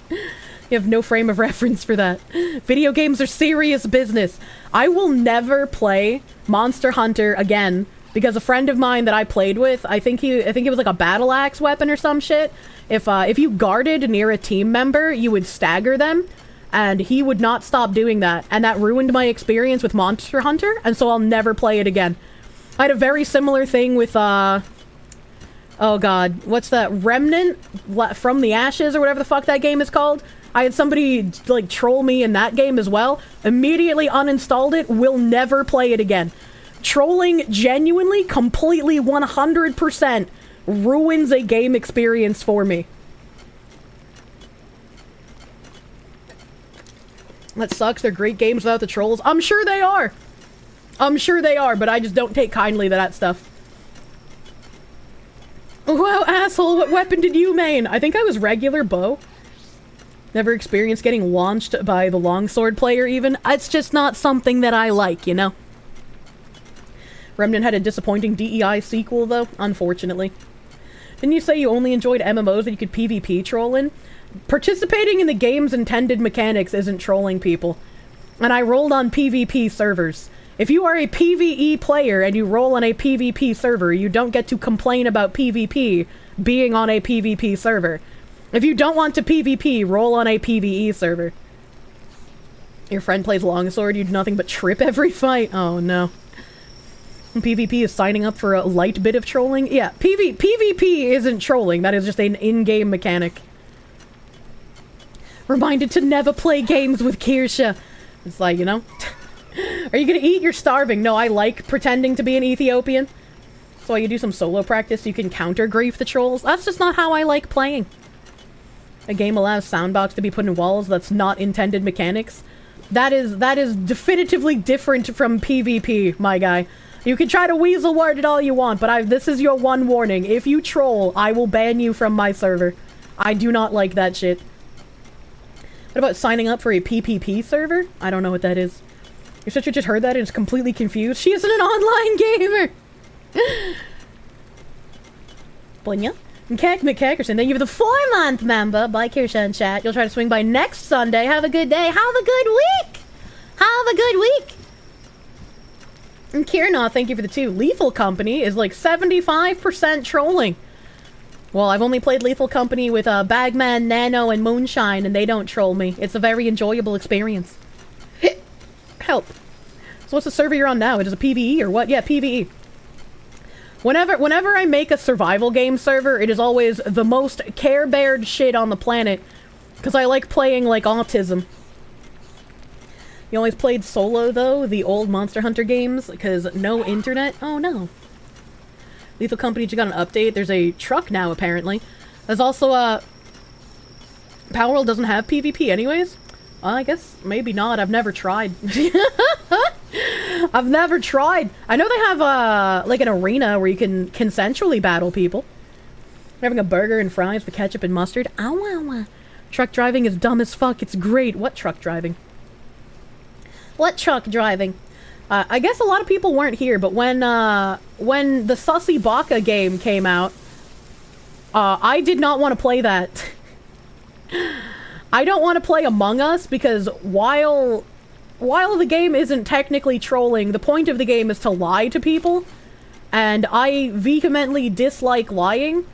You have no frame of reference for that. Video games are serious business. I will never play Monster Hunter again because a friend of mine that I played with, I think it was like a battle axe weapon or some shit. If you guarded near a team member, you would stagger them, and he would not stop doing that, and that ruined my experience with Monster Hunter, and so I'll never play it again. I had a very similar thing with oh god, what's that? Remnant from the Ashes or whatever the fuck that game is called. I had somebody like troll me in that game as well. Immediately uninstalled it, will never play it again. Trolling genuinely, completely, 100% ruins a game experience for me. That sucks, they're great games without the trolls. I'm sure they are! I'm sure they are, but I just don't take kindly to that stuff. Wow, asshole, what weapon did you main? I think I was regular bow. Never experienced getting launched by the longsword player even. It's just not something that I like, you know? Remnant had a disappointing DEI sequel, though, unfortunately. Didn't you say you only enjoyed MMOs that you could PvP troll in? Participating in the game's intended mechanics isn't trolling people. And I rolled on PvP servers. If you are a PvE player and you roll on a PvP server, you don't get to complain about PvP being on a PvP server. If you don't want to PvP, roll on a PvE server. Your friend plays longsword, you do nothing but trip every fight? Oh no. PvP is signing up for a light bit of trolling. Yeah, PvP isn't trolling. That is just an in-game mechanic. Reminded to never play games with Kirsche. It's like, you know... Are you gonna eat? You're starving. No, I like pretending to be an Ethiopian. So you do some solo practice so you can counter grief the trolls. That's just not how I like playing. A game allows soundbox to be put in walls. That's not intended mechanics. That is definitively different from PvP, my guy. You can try to weasel word it all you want, but this is your one warning. If you troll, I will ban you from my server. I do not like that shit. What about signing up for a PPP server? I don't know what that is. Your sister just heard that and is completely confused. She isn't an online gamer! Bunya. And Kek McKeckerson, thank you for the 4-month member by Kirsche and chat. You'll try to swing by next Sunday. Have a good day. Have a good week! Have a good week! And Kirna, thank you for the 2. Lethal Company is like 75% trolling. Well, I've only played Lethal Company with Bagman, Nano, and Moonshine, and they don't troll me. It's a very enjoyable experience. Help. So what's the server you're on now? It is a PvE or what? Yeah, PvE. Whenever I make a survival game server, it is always the most care-beared shit on the planet. Because I like playing like autism. You always played solo, though, the old Monster Hunter games, because no internet? Oh, no. Lethal Company just got an update. There's a truck now, apparently. There's also, Power World doesn't have PvP anyways? I guess maybe not. I've never tried. I've never tried. I know they have, like, an arena where you can consensually battle people. Having a burger and fries with ketchup and mustard. Ow, ow, ow. Truck driving is dumb as fuck. It's great. What truck driving? What truck driving? I guess a lot of people weren't here, but when the Sussy Baka game came out, I did not want to play that. I don't want to play Among Us because while the game isn't technically trolling, the point of the game is to lie to people, and I vehemently dislike lying,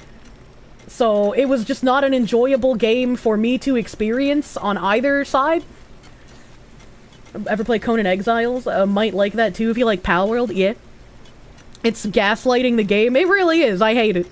so it was just not an enjoyable game for me to experience on either side. Ever play Conan Exiles? Might like that too if you like Pal World. Yeah. It's gaslighting the game. It really is. I hate it.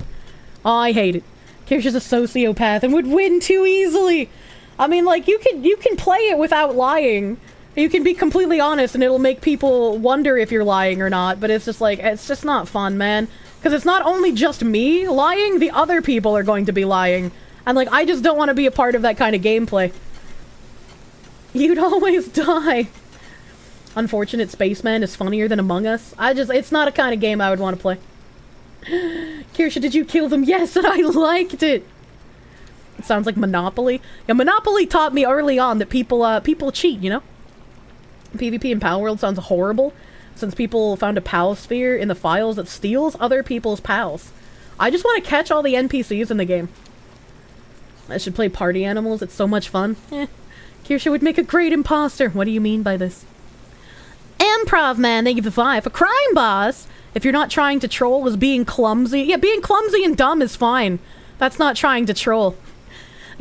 I hate it. Kirsch's a sociopath and would win too easily. I mean, like, you can play it without lying. You can be completely honest and it'll make people wonder if you're lying or not, but it's just like, it's just not fun, man. Because it's not only just me lying, the other people are going to be lying. And, like, I just don't want to be a part of that kind of gameplay. You'd always die. Unfortunate Spaceman is funnier than Among Us. It's not a kind of game I would want to play. Kirsche, did you kill them? Yes, and I liked it. It sounds like Monopoly. Yeah, Monopoly taught me early on that people cheat, you know? PvP in Pal World sounds horrible, since people found a pal sphere in the files that steals other people's pals. I just want to catch all the NPCs in the game. I should play Party Animals, it's so much fun. Kirsche would make a great imposter. What do you mean by this? Improv Man, thank you for 5. A Crime Boss, if you're not trying to troll, was being clumsy. Yeah, being clumsy and dumb is fine. That's not trying to troll.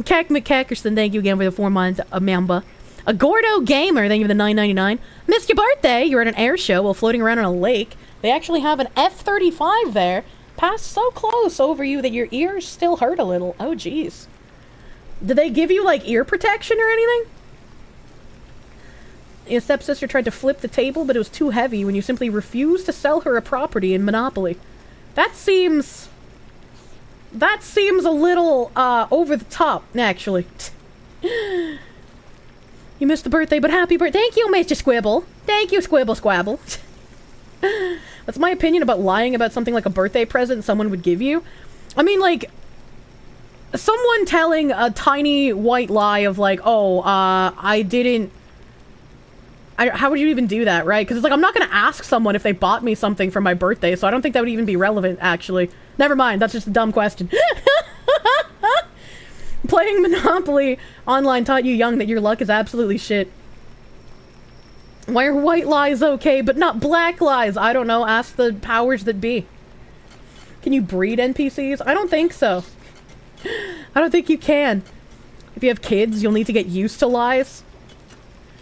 Kek McKeckerson, thank you again for the 4-month member. A Gordo Gamer, thank you for the $9.99. Missed your birthday. You're at an air show while floating around on a lake. They actually have an F-35 there. Passed so close over you that your ears still hurt a little. Oh, jeez. Did they give you, like, ear protection or anything? Your stepsister tried to flip the table, but it was too heavy when you simply refused to sell her a property in Monopoly. That seems a little, over the top, actually. You missed the birthday, but happy birthday. Thank you, Mr. Squibble. Thank you, Squibble Squabble. That's my opinion about lying about something like a birthday present someone would give you. I mean, like, someone telling a tiny white lie of, like, oh, how would you even do that, right? Because it's like, I'm not going to ask someone if they bought me something for my birthday, so I don't think that would even be relevant, actually. Never mind, that's just a dumb question. Playing Monopoly online taught you young that your luck is absolutely shit. Why are white lies okay, but not black lies? I don't know, ask the powers that be. Can you breed NPCs? I don't think so. I don't think you can. If you have kids, you'll need to get used to lies.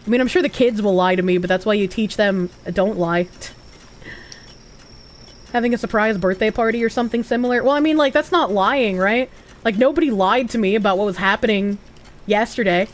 I mean, I'm sure the kids will lie to me, but that's why you teach them don't lie. having a surprise birthday party or something similar. Well, I mean, like, that's not lying, right? Like, nobody lied to me about what was happening yesterday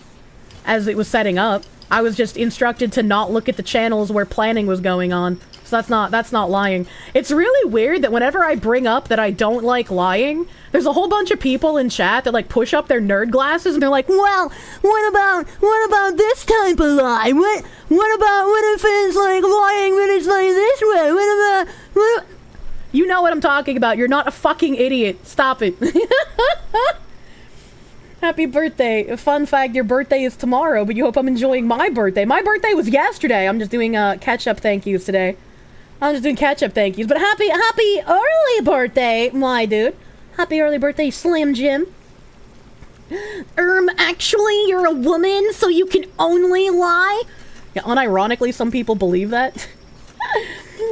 as it was setting up. I was just instructed to not look at the channels where planning was going on. So that's not lying. It's really weird that whenever I bring up that I don't like lying, there's a whole bunch of people in chat that like push up their nerd glasses and they're like, well, what about this type of lie? What if it's like lying when it's like this way? What? You know what I'm talking about. You're not a fucking idiot. Stop it. Happy birthday. Fun fact, your birthday is tomorrow, but you hope I'm enjoying my birthday. My birthday was yesterday. I'm just doing catch-up thank yous today. I'm just doing catch-up thank yous. But happy early birthday, my dude. Happy early birthday, Slim Jim. Actually, you're a woman, so you can only lie? Yeah, unironically, some people believe that.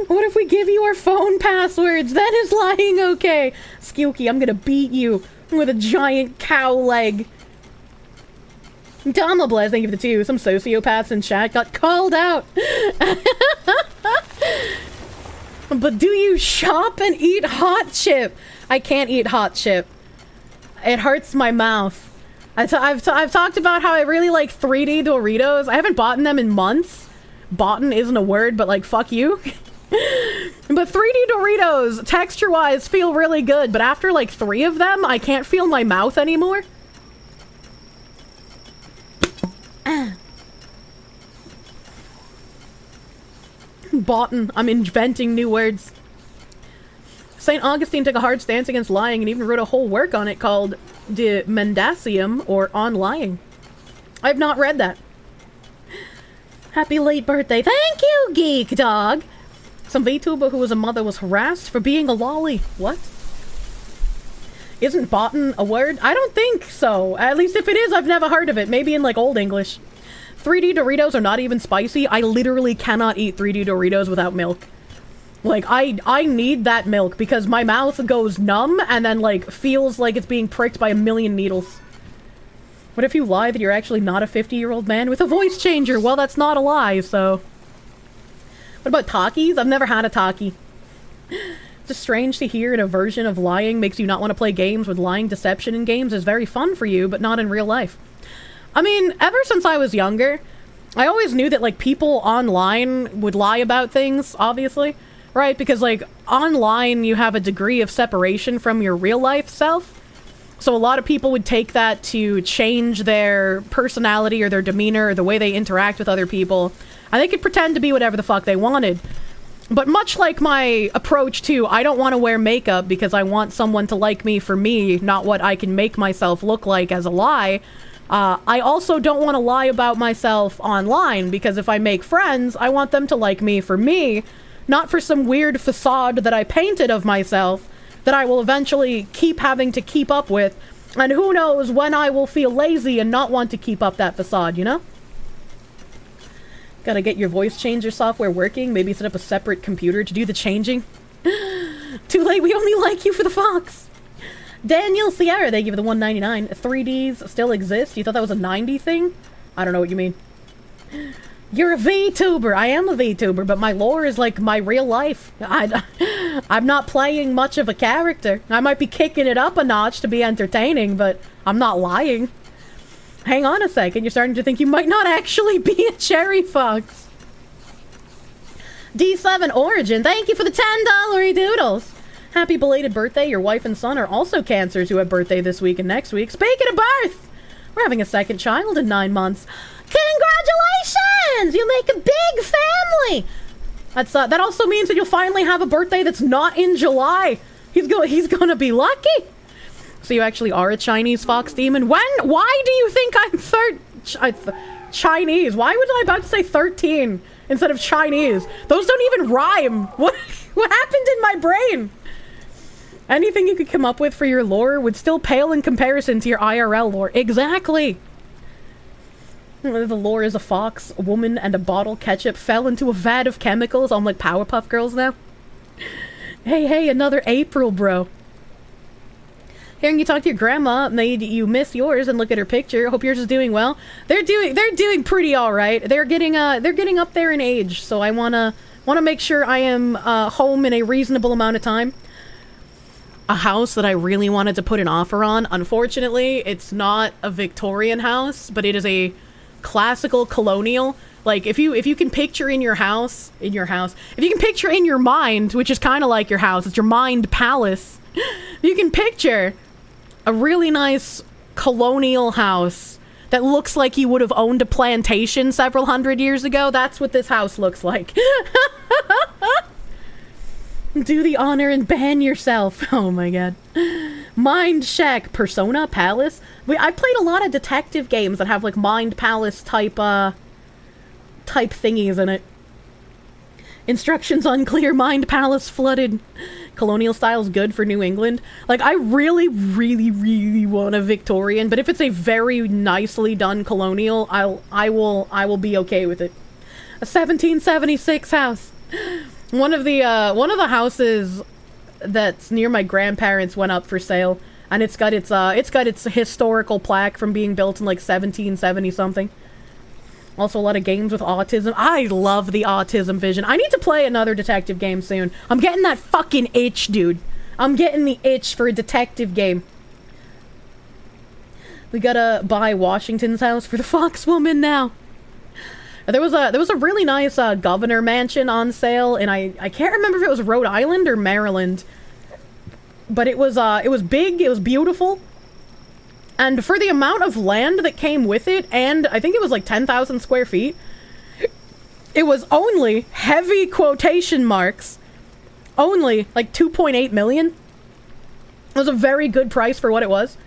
What if we give you our phone passwords? That is lying okay. Skewky, I'm gonna beat you with a giant cow leg. Dama Bless, thank you for the 2. Some sociopaths in chat got called out. But do you shop and eat hot chip? I can't eat hot chip. It hurts my mouth. I've talked about how I really like 3D Doritos. I haven't bought them in months. Boughten isn't a word, but like, fuck you. But 3D Doritos, texture-wise, feel really good. But after like 3 of them, I can't feel my mouth anymore. Boughten. I'm inventing new words. St. Augustine took a hard stance against lying and even wrote a whole work on it called De Mendacium, or On Lying. I've not read that. Happy late birthday. Thank you, Geek Dog. Some VTuber who was a mother was harassed for being a lolly. What? Isn't boughten a word? I don't think so. At least if it is, I've never heard of it. Maybe in like Old English. 3D Doritos are not even spicy. I literally cannot eat 3D Doritos without milk. Like, I need that milk because my mouth goes numb and then, like, feels like it's being pricked by a million needles. What if you lie that you're actually not a 50-year-old man with a voice changer? Well, that's not a lie, so... What about Takis? I've never had a Taki. It's just strange to hear in a version of lying makes you not want to play games with lying deception in games is very fun for you, but not in real life. I mean, ever since I was younger, I always knew that, like, people online would lie about things, obviously. Right? Because, like, online you have a degree of separation from your real life self. So a lot of people would take that to change their personality or their demeanor or the way they interact with other people. And they could pretend to be whatever the fuck they wanted. But much like my approach to, I don't want to wear makeup because I want someone to like me for me, not what I can make myself look like as a lie. I also don't want to lie about myself online because if I make friends, I want them to like me for me, not for some weird facade that I painted of myself that I will eventually keep having to keep up with. And who knows when I will feel lazy and not want to keep up that facade, you know? Gotta get your voice changer software working. Maybe set up a separate computer to do the changing. Too late, we only like you for the fox. Daniel Sierra, they give the $1.99. 3Ds still exist? You thought that was a 90 thing? I don't know what you mean. You're a VTuber. I am a VTuber, but my lore is like my real life. I'm not playing much of a character. I might be kicking it up a notch to be entertaining, but I'm not lying. Hang on a second. You're starting to think you might not actually be a cherry fox. D7 Origin, thank you for the $10 doodles. Happy belated birthday. Your wife and son are also cancers who have birthday this week and next week. Speaking of birth, we're having a second child in 9 months. Congratulations! You make a big family! That also means that you'll finally have a birthday that's not in July. He's gonna be lucky. So you actually are a Chinese fox demon? Why do you think I'm Chinese? Why was I about to say 13 instead of Chinese? Those don't even rhyme. What happened in my brain? Anything you could come up with for your lore would still pale in comparison to your IRL lore. Exactly. The lore is a fox, a woman, and a bottle ketchup fell into a vat of chemicals. I'm like Powerpuff Girls now. Hey, another April, bro. Hearing you talk to your grandma made you miss yours and look at her picture. Hope yours is doing well. They're doing pretty all right. They're getting up there in age, so I wanna Want to make sure I am home in a reasonable amount of time. A house that I really wanted to put an offer on. Unfortunately, it's not a Victorian house, but it is a classical colonial. Like, if you can picture in your house, if you can picture in your mind, which is kind of like your house, it's your mind palace. You can picture a really nice colonial house that looks like you would have owned a plantation several hundred years ago. That's what this house looks like. Do the honor and ban yourself. Oh my god. Mind Shack, Persona, Palace. I played a lot of detective games that have like Mind Palace type thingies in it. Instructions unclear, Mind Palace flooded. Colonial style's good for New England. Like, I really, really, really want a Victorian, but if it's a very nicely done colonial, I will be okay with it. A 1776 house. One of the houses that's near my grandparents went up for sale, and it's got its historical plaque from being built in like 1770 something. Also a lot of games with autism. I love the autism vision. I need to play another detective game soon. I'm getting that fucking itch, dude. I'm getting the itch for a detective game. We gotta buy Washington's house for the Fox woman now. There was a really nice governor mansion on sale, and I can't remember if it was Rhode Island or Maryland, but it was big, it was beautiful, and for the amount of land that came with it, and I think it was like 10,000 square feet, it was only, heavy quotation marks, only like 2.8 million. It was a very good price for what it was.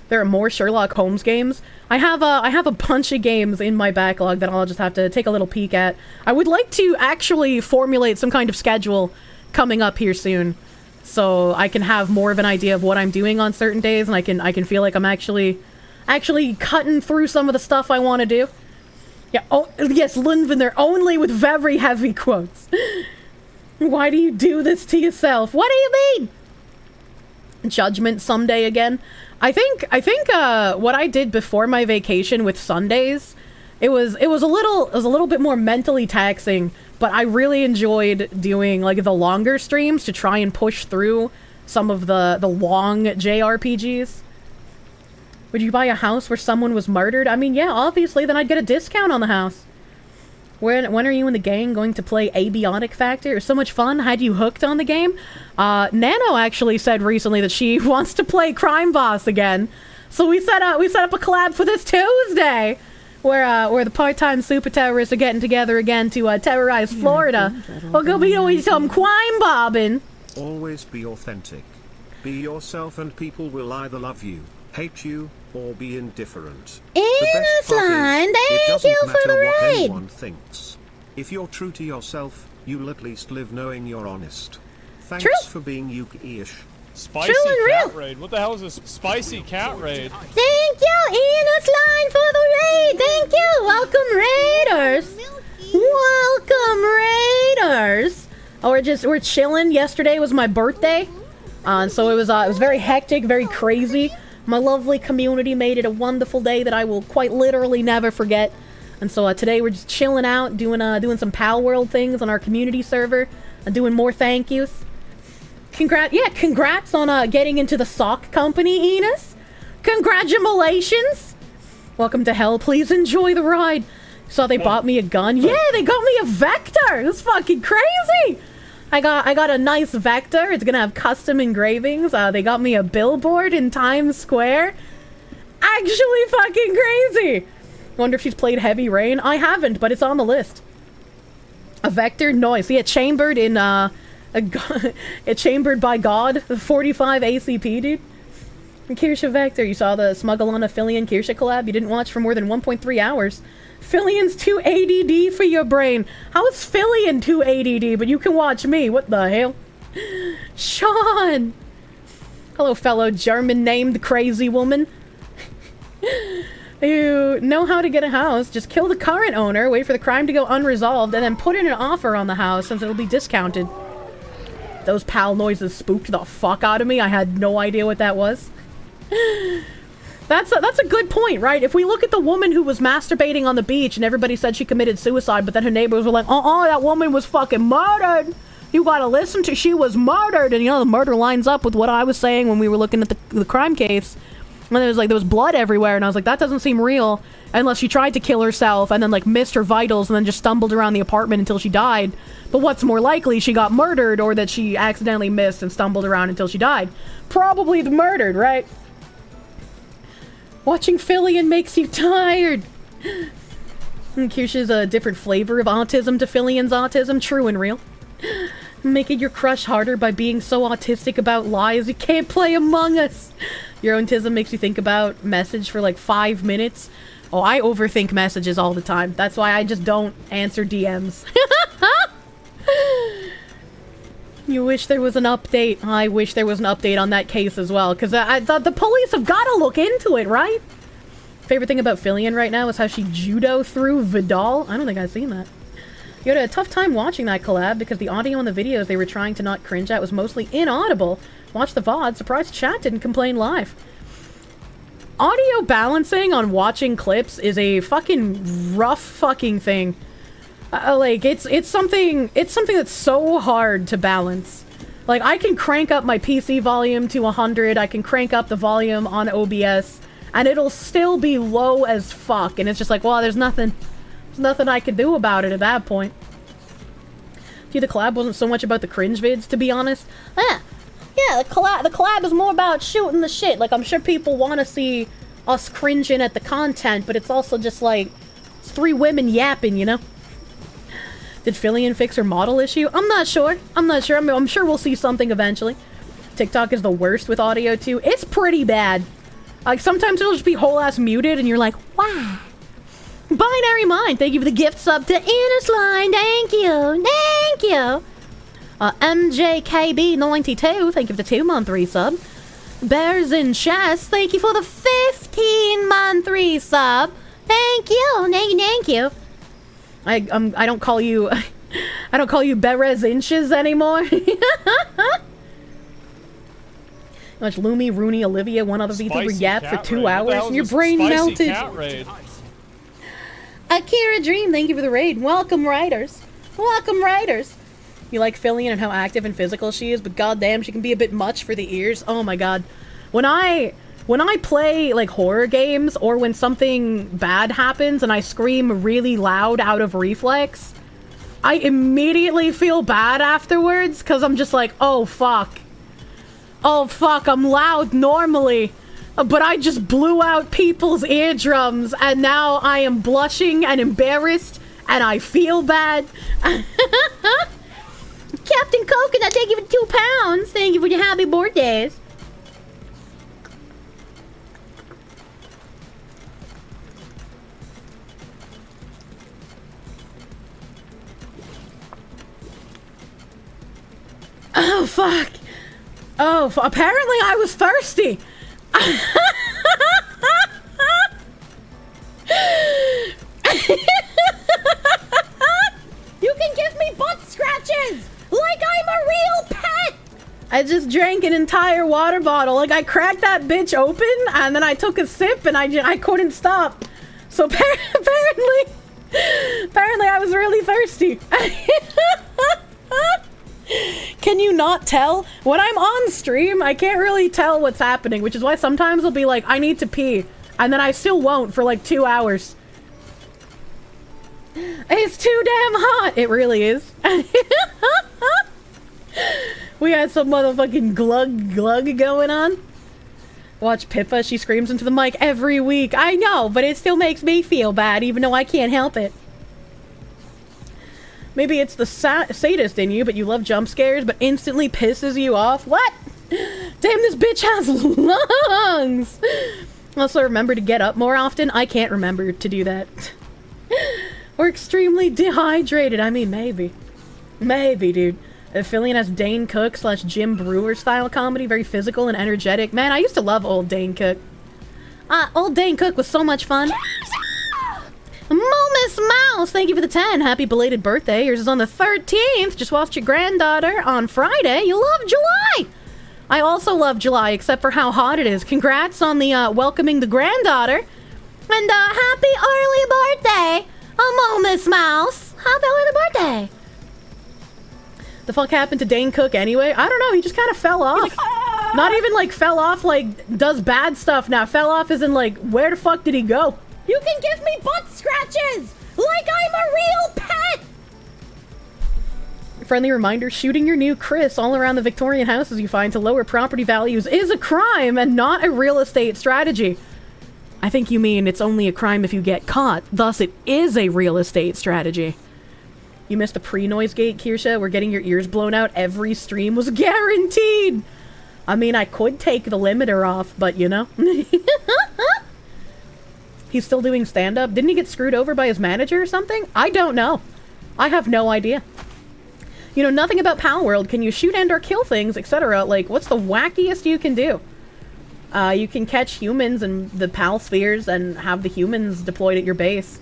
There are more Sherlock Holmes games. I have a bunch of games in my backlog that I'll just have to take a little peek at. I would like to actually formulate some kind of schedule coming up here soon, so I can have more of an idea of what I'm doing on certain days, and I can feel like I'm actually cutting through some of the stuff I want to do. Yeah. Oh yes, Lundvin. They're only with very heavy quotes. Why do you do this to yourself? What do you mean? Judgment someday again. I think what I did before my vacation with Sundays, it was a little bit more mentally taxing, but I really enjoyed doing like the longer streams to try and push through some of the long JRPGs. Would you buy a house where someone was murdered? I mean, yeah, obviously, then I'd get a discount on the house. When are you and the gang going to play Abiotic Factor? It was so much fun. Had you hooked on the game? Nano actually said recently that she wants to play Crime Boss again. So we set up a collab for this Tuesday, where the part-time super terrorists are getting together again to terrorize Florida. We'll go be doing some crime bobbing. Always be authentic. Be yourself, and people will either love you, hate you, or be indifferent. Innocent, thank you for the what raid. anyone thinks. If you're true to yourself, you'll at least live knowing you're honest. Thanks True. for being you-ish. Spicy True and cat real. raid. What the hell is this spicy cat raid? Thank you, Innocent, for the raid. Thank you. Welcome, Raiders. Welcome, Raiders. Oh, we're chilling. Yesterday was my birthday, so it was very hectic, very crazy. My lovely community made it a wonderful day that I will quite literally never forget. And so today we're just chilling out, doing some Pal World things on our community server, and doing more thank yous. Congrats on getting into the sock company, Enos. Congratulations. Welcome to hell. Please enjoy the ride. So they bought me a gun. Yeah, they got me a Vector. It's fucking crazy. I got a nice Vector. It's gonna have custom engravings. They got me a billboard in Times Square. Actually fucking crazy. Wonder if she's played Heavy Rain. I haven't, but it's on the list. A Vector, noise. Yeah, chambered in it's chambered by God. 45 ACP, dude. Kirsche Vector. You saw the Smuggle on a Fillion Kirsche collab you didn't watch for more than 1.3 hours. Fillion's too ADD for your brain. How is Fillion too ADD, but you can watch me? What the hell? Sean! Hello, fellow German-named crazy woman. You know how to get a house. Just kill the current owner, wait for the crime to go unresolved, and then put in an offer on the house since it'll be discounted. Those pal noises spooked the fuck out of me. I had no idea what that was. That's a good point, right? If we look at the woman who was masturbating on the beach and everybody said she committed suicide, but then her neighbors were like, that woman was fucking murdered. You gotta listen to, she was murdered. And, you know, the murder lines up with what I was saying when we were looking at the crime case. And there was blood everywhere, and I was like, that doesn't seem real. Unless she tried to kill herself and then, like, missed her vitals and then just stumbled around the apartment until she died. But what's more likely, she got murdered or that she accidentally missed and stumbled around until she died. Probably the murdered, right? Watching Fillion makes you tired. Kirsche's a different flavor of autism to Fillion's autism. True and real. Making your crush harder by being so autistic about lies. You can't play Among Us. Your autism makes you think about message for like 5 minutes. Oh, I overthink messages all the time. That's why I just don't answer DMs. You wish there was an update. I wish there was an update on that case as well, because the police have got to look into it, right? Favorite thing about Fillion right now is how she judo through Vidal. I don't think I've seen that. You had a tough time watching that collab because the audio and the videos they were trying to not cringe at was mostly inaudible. Watch the VoD. Surprised chat didn't complain live. Audio balancing on watching clips is a fucking rough fucking thing. Like, it's something that's so hard to balance. Like, I can crank up my PC volume to 100, I can crank up the volume on OBS, and it'll still be low as fuck, and it's just like, well, there's nothing I can do about it at that point. See, the collab wasn't so much about the cringe vids, to be honest. Yeah, the collab is more about shooting the shit. Like, I'm sure people want to see us cringing at the content, but it's also just like, it's 3 women yapping, you know? Did Fillion fix her model issue? I'm not sure. I'm sure we'll see something eventually. TikTok is the worst with audio too. It's pretty bad. Like, sometimes it'll just be whole-ass muted and you're like, wow. Binary Mind, thank you for the gift sub to Inner Line. Thank you. Thank you. MJKB92, thank you for the 2-month resub. Bears in Chess, thank you for the 15-month resub. Thank you. Thank you. I don't call you Berez Inches anymore. Much Lumi, Rooney, Olivia, one other people were yapped for 2 hours and your brain melted. Akira Dream, thank you for the raid. Welcome, Riders. Welcome, Riders. You like Fillion and how active and physical she is, but goddamn, she can be a bit much for the ears. Oh my god. When I play, like, horror games, or when something bad happens and I scream really loud out of reflex, I immediately feel bad afterwards, because I'm just like, oh fuck. Oh fuck, I'm loud normally, but I just blew out people's eardrums, and now I am blushing and embarrassed, and I feel bad. Captain Coconut, thank you for 2 pounds. Thank you for your happy birthdays. Oh, fuck. Oh, apparently I was thirsty. You can give me butt scratches like I'm a real pet. I just drank an entire water bottle. Like, I cracked that bitch open and then I took a sip and I couldn't stop. So apparently I was really thirsty. Can you not tell? When I'm on stream, I can't really tell what's happening, which is why sometimes I'll be like, I need to pee, and then I still won't for like 2 hours. It's too damn hot! It really is. We had some motherfucking glug going on. Watch Pippa, she screams into the mic every week. I know, but it still makes me feel bad, even though I can't help it. Maybe it's the sadist in you, but you love jump scares, but instantly pisses you off. What? Damn, this bitch has lungs! Also, remember to get up more often. I can't remember to do that. We're extremely dehydrated. I mean, maybe. Maybe, dude. Fillion has Dane Cook / Jim Brewer style comedy. Very physical and energetic. Man, I used to love old Dane Cook. Old Dane Cook was so much fun. Momus Mouse, thank you for the 10. Happy belated birthday. Yours is on the 13th. Just watched your granddaughter on Friday. You love July. I also love July, except for how hot it is. Congrats on the welcoming the granddaughter. And happy early birthday, Miss Mouse. Happy early birthday. The fuck happened to Dane Cook anyway? I don't know, he just kind of fell off. Not even like fell off like does bad stuff now. Fell off as in like, where the fuck did he go? You can give me butt scratches like I'm a real pet. Friendly reminder, shooting your new Chris all around the Victorian houses you find to lower property values is a crime and not a real estate strategy. I think you mean it's only a crime if you get caught, thus it is a real estate strategy. You missed the pre-noise gate, Kirsche, where getting your ears blown out every stream was guaranteed. I mean, I could take the limiter off, but you know. He's still doing stand-up? Didn't he get screwed over by his manager or something? I don't know. I have no idea. You know nothing about Pal World. Can you shoot and or kill things, etc.? Like, what's the wackiest you can do? You can catch humans in the Pal spheres and have the humans deployed at your base.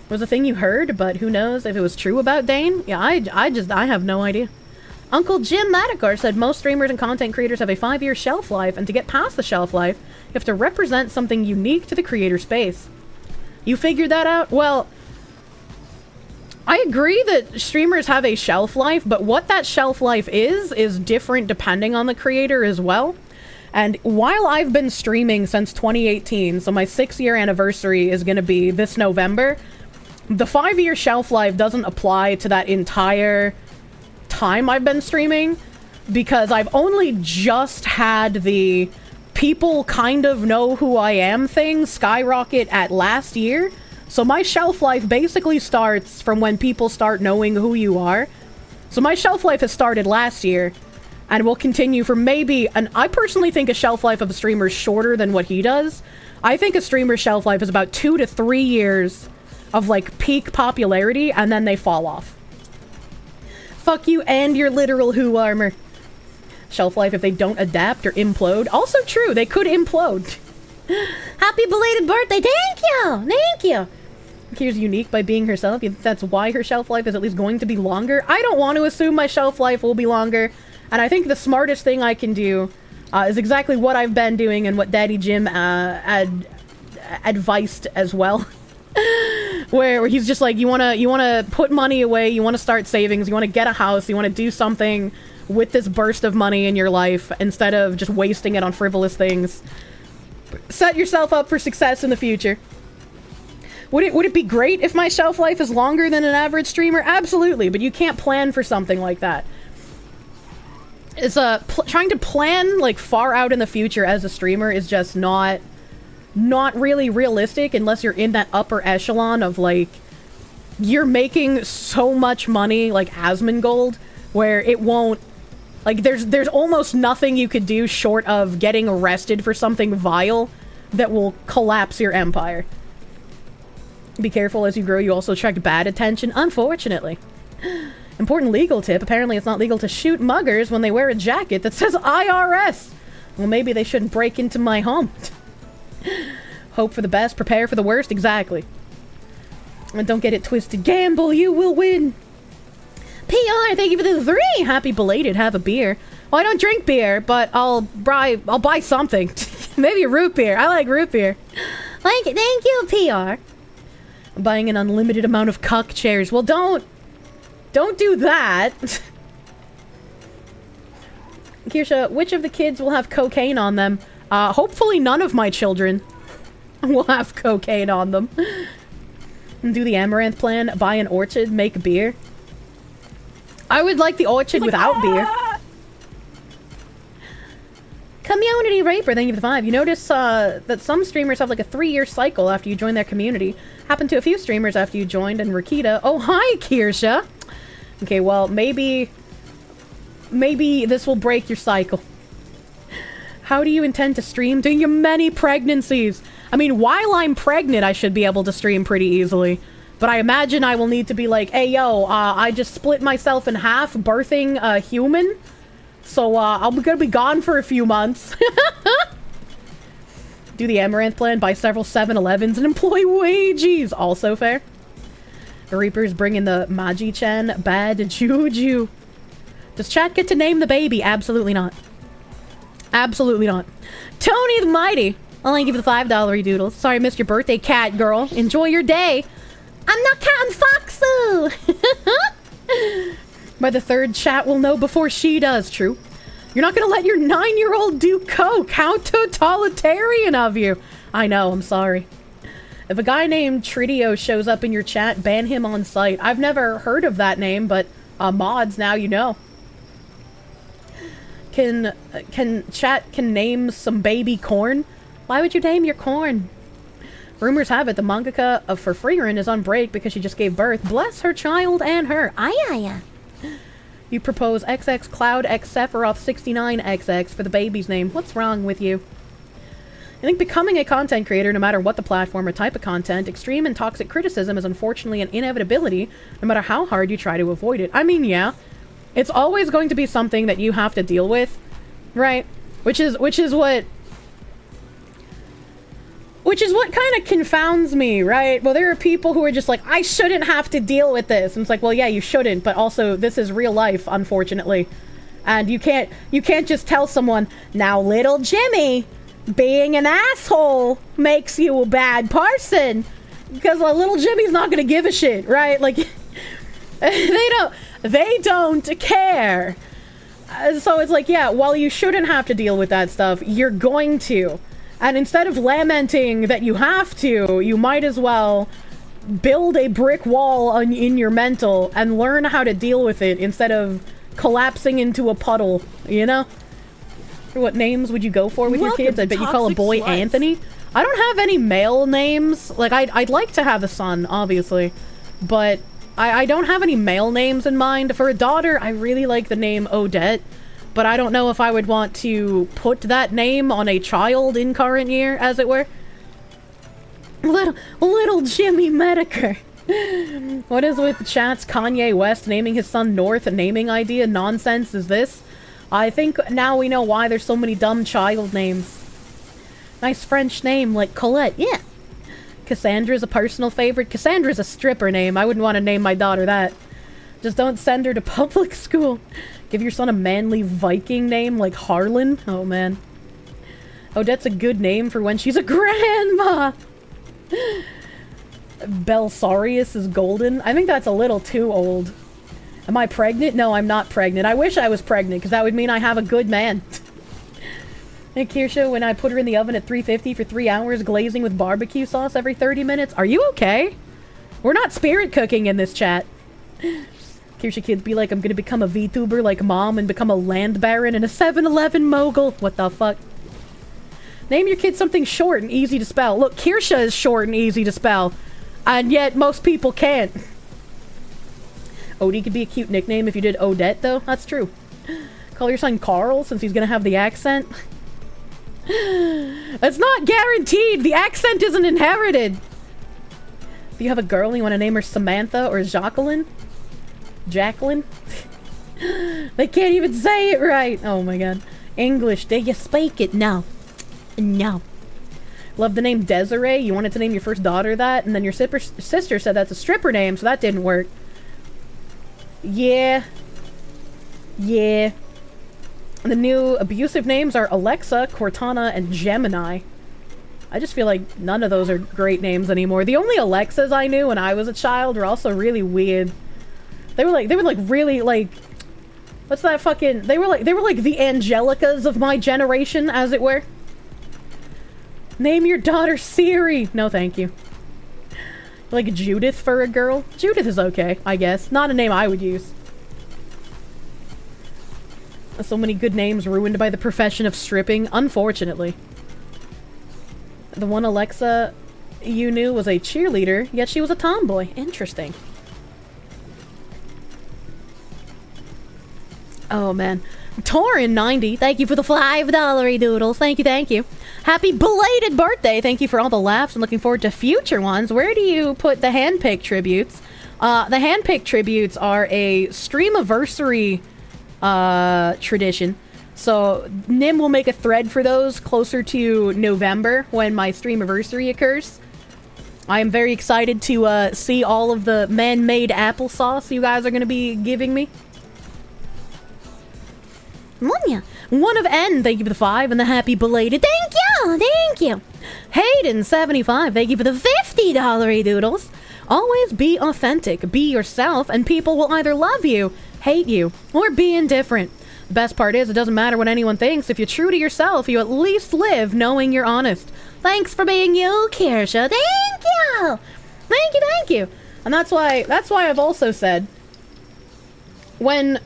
It was a thing you heard, but who knows if it was true about Dane? Yeah, I have no idea. Uncle Jim Madakar said most streamers and content creators have a 5-year shelf life, and to get past the shelf life, you have to represent something unique to the creator space. You figured that out? Well, I agree that streamers have a shelf life, but what that shelf life is different depending on the creator as well. And while I've been streaming since 2018, so my 6-year anniversary is going to be this November, the 5-year shelf life doesn't apply to that entire time I've been streaming, because I've only just had the people kind of know who I am thing skyrocket at last year. So my shelf life basically starts from when people start knowing who you are. So my shelf life has started last year and will continue for maybe, and I personally think a shelf life of a streamer is shorter than what he does. I think a streamer's shelf life is about 2 to 3 years of like peak popularity, and then they fall off. Fuck you and your literal Who armor. Shelf life if they don't adapt or implode. Also true, they could implode. Happy belated birthday, thank you! Thank you! Kira's unique by being herself. That's why her shelf life is at least going to be longer. I don't want to assume my shelf life will be longer. And I think the smartest thing I can do is exactly what I've been doing and what Daddy Jim advised as well. where he's just like, you wanna put money away, you wanna start savings, you wanna get a house, you wanna do something with this burst of money in your life instead of just wasting it on frivolous things. Set yourself up for success in the future. Would it be great if my shelf life is longer than an average streamer? Absolutely, but you can't plan for something like that. It's trying to plan like far out in the future as a streamer is just not really realistic unless you're in that upper echelon of like you're making so much money like Asmongold where it won't like there's almost nothing you could do short of getting arrested for something vile that will collapse your empire. Be careful as you grow, you also attract bad attention, unfortunately. Important legal tip, apparently it's not legal to shoot muggers when they wear a jacket that says IRS. Well, maybe they shouldn't break into my home. Hope for the best, prepare for the worst, exactly. And don't get it twisted, gamble, you will win. PR, thank you for the 3! Happy belated, have a beer. Well, I don't drink beer, but I'll buy something. Maybe a root beer, I like root beer. Thank you, PR. I'm buying an unlimited amount of cuck chairs. Well, don't do that. Kirsche, which of the kids will have cocaine on them? Hopefully none of my children will have cocaine on them. Do the Amaranth plan, buy an orchard, make beer. I would like the orchard without beer. Community Raper, thank you for the 5. You notice that some streamers have like a 3-year cycle after you join their community. Happened to a few streamers after you joined, and Rakita. Oh, hi, Kirsche. Okay, well, maybe this will break your cycle. How do you intend to stream during your many pregnancies? I mean, while I'm pregnant, I should be able to stream pretty easily. But I imagine I will need to be like, hey, yo, I just split myself in half birthing a human. So, I'm gonna be gone for a few months. Do the Amaranth plan, buy several 7-Elevens, and employ wages. Also fair. The Reapers bring in the Magi-chan bad juju. Does chat get to name the baby? Absolutely not. Absolutely not. Tony the Mighty. I'll thank you for the $5 doodles. Sorry I missed your birthday, cat girl. Enjoy your day. I'm not counting Foxu. By the third chat will know before she does. True. You're not gonna let your 9-year-old do coke. How totalitarian of you. I know, I'm sorry. If a guy named Tridio shows up in your chat, ban him on sight. I've never heard of that name, but mods, now you know. Chat can name some baby corn? Why would you name your corn? Rumors have it the mangaka of For Freerin is on break because she just gave birth. Bless her child and her. Ayaya. You propose XX Cloud X Sephiroth 69XX for the baby's name. What's wrong with you? I think becoming a content creator, no matter what the platform or type of content, extreme and toxic criticism is unfortunately an inevitability, no matter how hard you try to avoid it. I mean, yeah, it's always going to be something that you have to deal with, right? Which is what kind of confounds me, right? Well, there are people who are just like, I shouldn't have to deal with this. And it's like, well, yeah, you shouldn't, but also this is real life, unfortunately. And you can't just tell someone, now little Jimmy, being an asshole makes you a bad person. Because little Jimmy's not gonna give a shit, right? Like, they don't care. So it's like, yeah, while you shouldn't have to deal with that stuff, you're going to. And instead of lamenting that you have to, you might as well build a brick wall in your mental and learn how to deal with it instead of collapsing into a puddle, you know? What names would you go for with your kids? I bet you call a boy Anthony. I don't have any male names. Like, I'd like to have a son, obviously. But I don't have any male names in mind. For a daughter, I really like the name Odette. But I don't know if I would want to put that name on a child in current year, as it were. Little Jimmy Mediker. What is with chat's Kanye West naming his son North a naming idea? Nonsense is this? I think now we know why there's so many dumb child names. Nice French name like Colette, yeah. Cassandra's a personal favorite. Cassandra's a stripper name. I wouldn't want to name my daughter that. Just don't send her to public school. Give your son a manly Viking name like Harlan. Oh, man. Odette's a good name for when she's a grandma. Belsarius is golden. I think that's a little too old. Am I pregnant? No, I'm not pregnant. I wish I was pregnant, because that would mean I have a good man. Hey, Kirsche, when I put her in the oven at 350 for 3 hours, glazing with barbecue sauce every 30 minutes. Are you okay? We're not spirit cooking in this chat. Kirsche kids be like, I'm gonna become a VTuber like mom and become a land baron and a 7-Eleven mogul. What the fuck? Name your kid something short and easy to spell. Look, Kirsche is short and easy to spell. And yet, most people can't. Odie could be a cute nickname if you did Odette, though. That's true. Call your son Carl, since he's gonna have the accent. That's not guaranteed! The accent isn't inherited! If you have a girl and you want to name her Samantha or Jacqueline? Jacqueline? They can't even say it right! Oh my god. English, do you speak it? No. No. Love the name Desiree. You wanted to name your first daughter that, and then your sister said that's a stripper name, so that didn't work. Yeah. Yeah. The new abusive names are Alexa, Cortana, and Gemini. I just feel like none of those are great names anymore. The only Alexas I knew when I was a child were also really weird. They were like really like, what's that fucking, they were like the Angelicas of my generation, as it were. Name your daughter Siri. No, thank you. Like Judith for a girl? Judith is okay, I guess. Not a name I would use. So many good names ruined by the profession of stripping, unfortunately. The one Alexa you knew was a cheerleader, yet she was a tomboy. Interesting. Oh, man. Torin90, thank you for the $5 doodles. Thank you, thank you. Happy belated birthday. Thank you for all the laughs. I'm looking forward to future ones. Where do you put the handpicked tributes? The handpicked tributes are a streamiversary tradition. So Nim will make a thread for those closer to November when my streamiversary occurs. I am very excited to see all of the man-made applesauce you guys are going to be giving me. One of N, thank you for the 5 and the happy belated. Thank you. Hayden 75, thank you for the $50 doodles. Always be authentic, be yourself, and people will either love you, hate you, or be indifferent. The best part is, it doesn't matter what anyone thinks. If you're true to yourself, you at least live knowing you're honest. Thanks for being you, Kirsche. Thank you. And that's why I've also said, when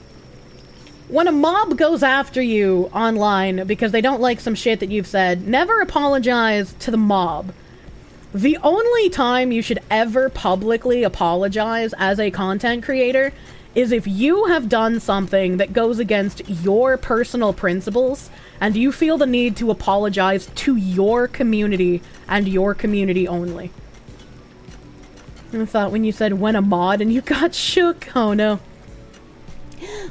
a mob goes after you online because they don't like some shit that you've said, never apologize to the mob. The only time you should ever publicly apologize as a content creator is if you have done something that goes against your personal principles and you feel the need to apologize to your community and your community only. I thought when you said when a mod and you got shook. Oh no.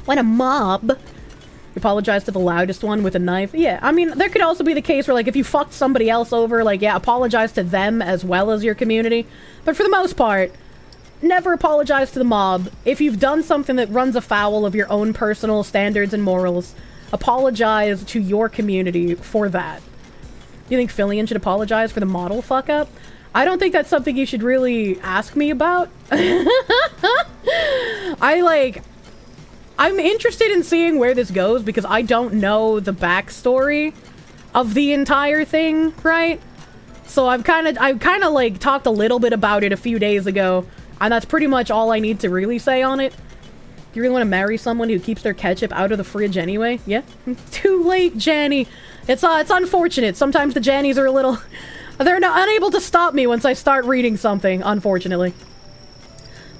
When a mob. You apologize to the loudest one with a knife. Yeah, I mean, there could also be the case where, like, if you fucked somebody else over, like, yeah, apologize to them as well as your community. But for the most part, never apologize to the mob. If you've done something that runs afoul of your own personal standards and morals, apologize to your community for that. You think Fillion should apologize for the model fuck up? I don't think that's something you should really ask me about. I'm interested in seeing where this goes because I don't know the backstory of the entire thing, right? So I've kind of like talked a little bit about it a few days ago, and that's pretty much all I need to really say on it. You really want to marry someone who keeps their ketchup out of the fridge anyway? Yeah? Too late, Janny. It's unfortunate. Sometimes the Jannies are a little... They're unable to stop me once I start reading something, unfortunately.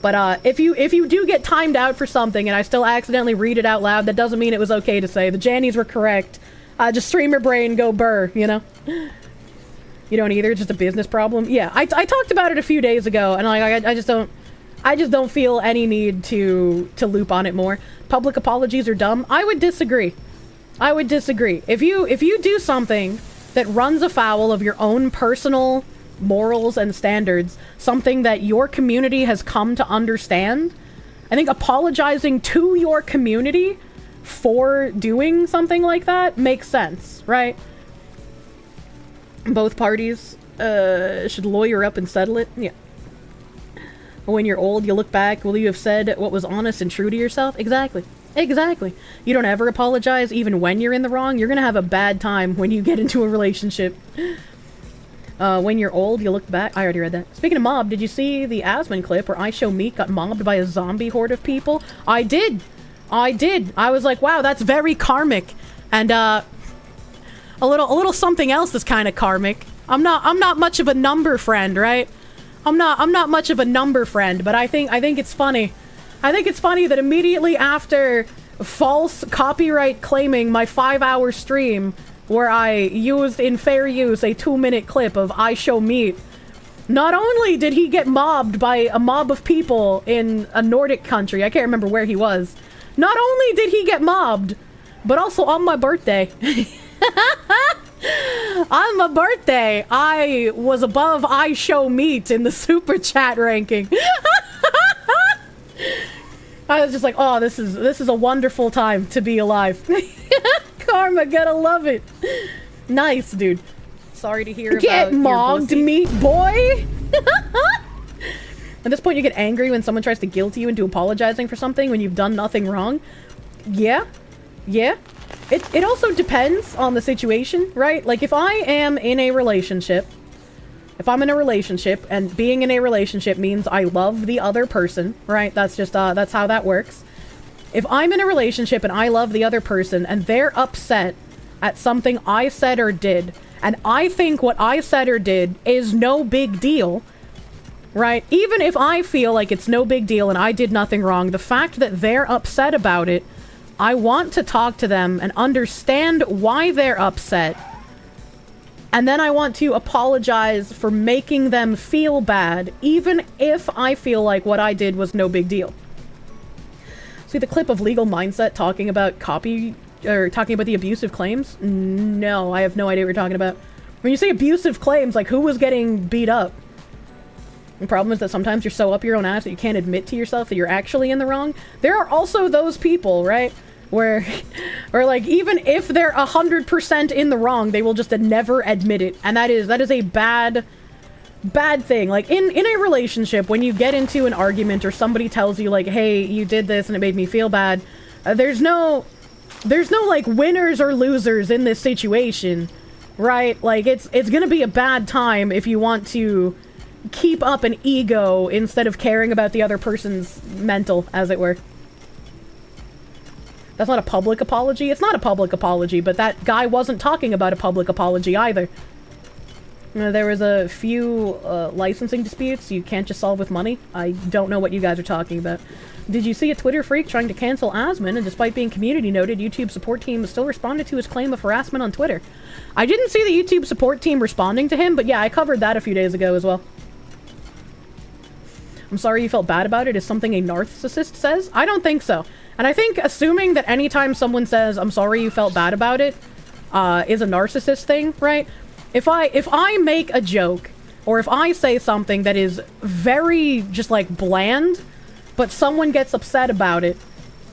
But if you do get timed out for something and I still accidentally read it out loud, that doesn't mean it was okay to say. The Jannies were correct. Just streamer brain, go burr, you know? You don't either, it's just a business problem. Yeah, I talked about it a few days ago, and I just don't feel any need to loop on it more. Public apologies are dumb. I would disagree. If you do something that runs afoul of your own personal morals and standards, something that your community has come to understand, I think apologizing to your community for doing something like that makes sense, right? Both parties should lawyer up and settle it. Yeah. When you're old, you look back, will you have said what was honest and true to yourself? Exactly. You don't ever apologize even when you're in the wrong. You're gonna have a bad time when you get into a relationship. When you're old, you look back. I already read that. Speaking of mob, did you see the Asmon clip where I Show Meat got mobbed by a zombie horde of people? I did. I was like, wow, that's very karmic. And, a little something else that's kind of karmic. I'm not much of a number friend, right? I'm not much of a number friend, but I think it's funny. I think it's funny that immediately after false copyright claiming my 5-hour stream, where I used in fair use a 2-minute clip of I Show Meat, not only did he get mobbed by a mob of people in a Nordic country, I can't remember where he was, not only did he get mobbed, but also on my birthday. On my birthday, I was above I Show Meat in the super chat ranking. I was just like, oh, this is a wonderful time to be alive. Karma, gotta love it. Nice, dude. Sorry to hear get about mogged, your meat boy. At this point, you get angry when someone tries to guilt you into apologizing for something when you've done nothing wrong. Yeah. It also depends on the situation, right? Like, if I am in a relationship, and being in a relationship means I love the other person, right? That's just, that's how that works. If I'm in a relationship and I love the other person and they're upset at something I said or did, and I think what I said or did is no big deal, right? Even if I feel like it's no big deal and I did nothing wrong, the fact that they're upset about it, I want to talk to them and understand why they're upset. And then I want to apologize for making them feel bad, even if I feel like what I did was no big deal. See the clip of Legal Mindset talking about talking about the abusive claims? No, I have no idea what you're talking about. When you say abusive claims, like, who was getting beat up? The problem is that sometimes you're so up your own ass that you can't admit to yourself that you're actually in the wrong. There are also those people, right? where like, even if they're 100% in the wrong, they will just never admit it. And that is a bad thing. Like, in a relationship, when you get into an argument or somebody tells you, like, hey, you did this and it made me feel bad, there's no, like, winners or losers in this situation, right? Like, it's gonna be a bad time if you want to keep up an ego instead of caring about the other person's mental, as it were. That's not a public apology. It's not a public apology, but that guy wasn't talking about a public apology either. There was a few licensing disputes you can't just solve with money. I don't know what you guys are talking about. Did you see a Twitter freak trying to cancel Asmon, and despite being community noted, YouTube support team still responded to his claim of harassment on Twitter? I didn't see the YouTube support team responding to him, but yeah, I covered that a few days ago as well. I'm sorry you felt bad about it is something a narcissist says? I don't think so. And I think assuming that anytime someone says, I'm sorry you felt bad about it, is a narcissist thing, right? If I make a joke, or if I say something that is very just like bland, but someone gets upset about it,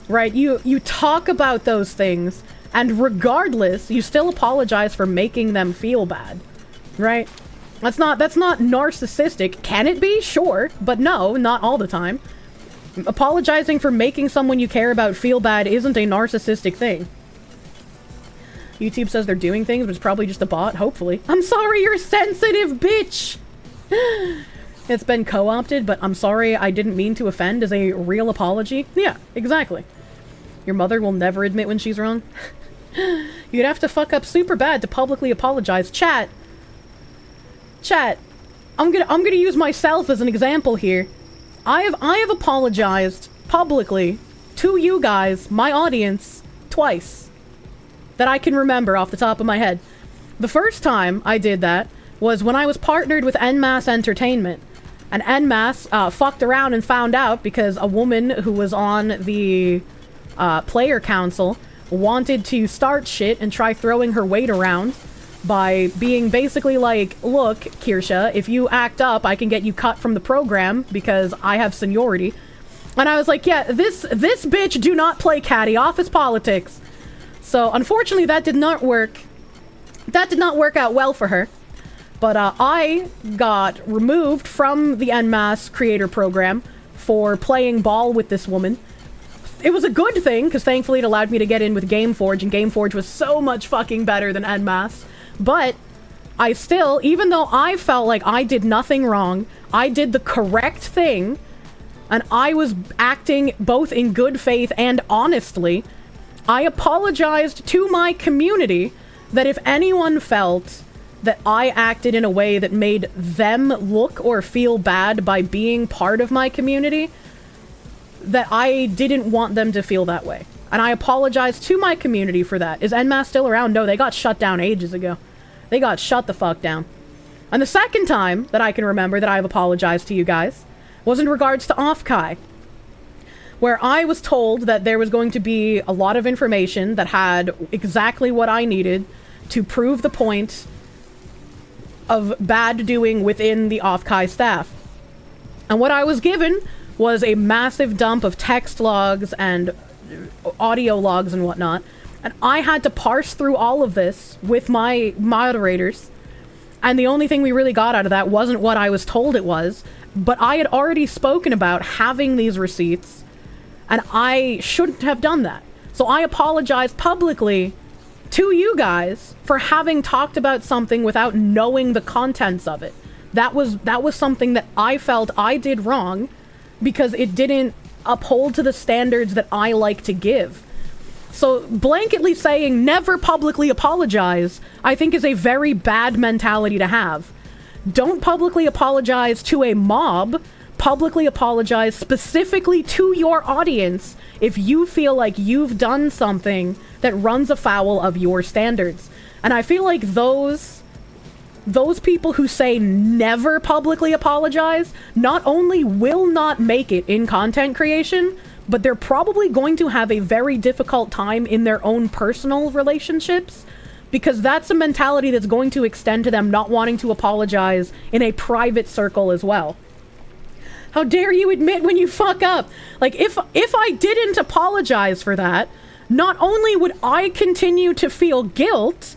right? You talk about those things, and regardless, you still apologize for making them feel bad, right? That's not narcissistic. Can it be? Sure, but no, not all the time. Apologizing for making someone you care about feel bad isn't a narcissistic thing. YouTube says they're doing things, but it's probably just a bot, hopefully. I'm sorry, you're sensitive, bitch! It's been co-opted, but I'm sorry, I didn't mean to offend is a real apology. Yeah, exactly. Your mother will never admit when she's wrong. You'd have to fuck up super bad to publicly apologize. Chat, I'm gonna use myself as an example here. I have apologized publicly to you guys, my audience, twice. That I can remember off the top of my head. The first time I did that was when I was partnered with NMass Entertainment. And NMass fucked around and found out because a woman who was on the player council wanted to start shit and try throwing her weight around by being basically like, look, Kirsche, if you act up, I can get you cut from the program because I have seniority. And I was like, yeah, this bitch do not play catty office politics. So, unfortunately, that did not work. That did not work out well for her. But I got removed from the NMass creator program for playing ball with this woman. It was a good thing, because thankfully it allowed me to get in with Gameforge, and Gameforge was so much fucking better than NMass. But I still, even though I felt like I did nothing wrong, I did the correct thing, and I was acting both in good faith and honestly, I apologized to my community that if anyone felt that I acted in a way that made them look or feel bad by being part of my community, that I didn't want them to feel that way. And I apologized to my community for that. Is NMass still around? No, they got shut down ages ago. They got shut the fuck down. And the second time that I can remember that I've apologized to you guys was in regards to Offkai, where I was told that there was going to be a lot of information that had exactly what I needed to prove the point of bad doing within the Offkai staff. And what I was given was a massive dump of text logs and audio logs and whatnot. And I had to parse through all of this with my moderators. And the only thing we really got out of that wasn't what I was told it was. But I had already spoken about having these receipts. And I shouldn't have done that. So I apologize publicly to you guys for having talked about something without knowing the contents of it. That was something that I felt I did wrong because it didn't uphold to the standards that I like to give. So blanketly saying never publicly apologize, I think is a very bad mentality to have. Don't publicly apologize to a mob. Publicly apologize specifically to your audience if you feel like you've done something that runs afoul of your standards. And I feel like those people who say never publicly apologize not only will not make it in content creation, but they're probably going to have a very difficult time in their own personal relationships, because that's a mentality that's going to extend to them not wanting to apologize in a private circle as well. How dare you admit when you fuck up? Like, if I didn't apologize for that, not only would I continue to feel guilt,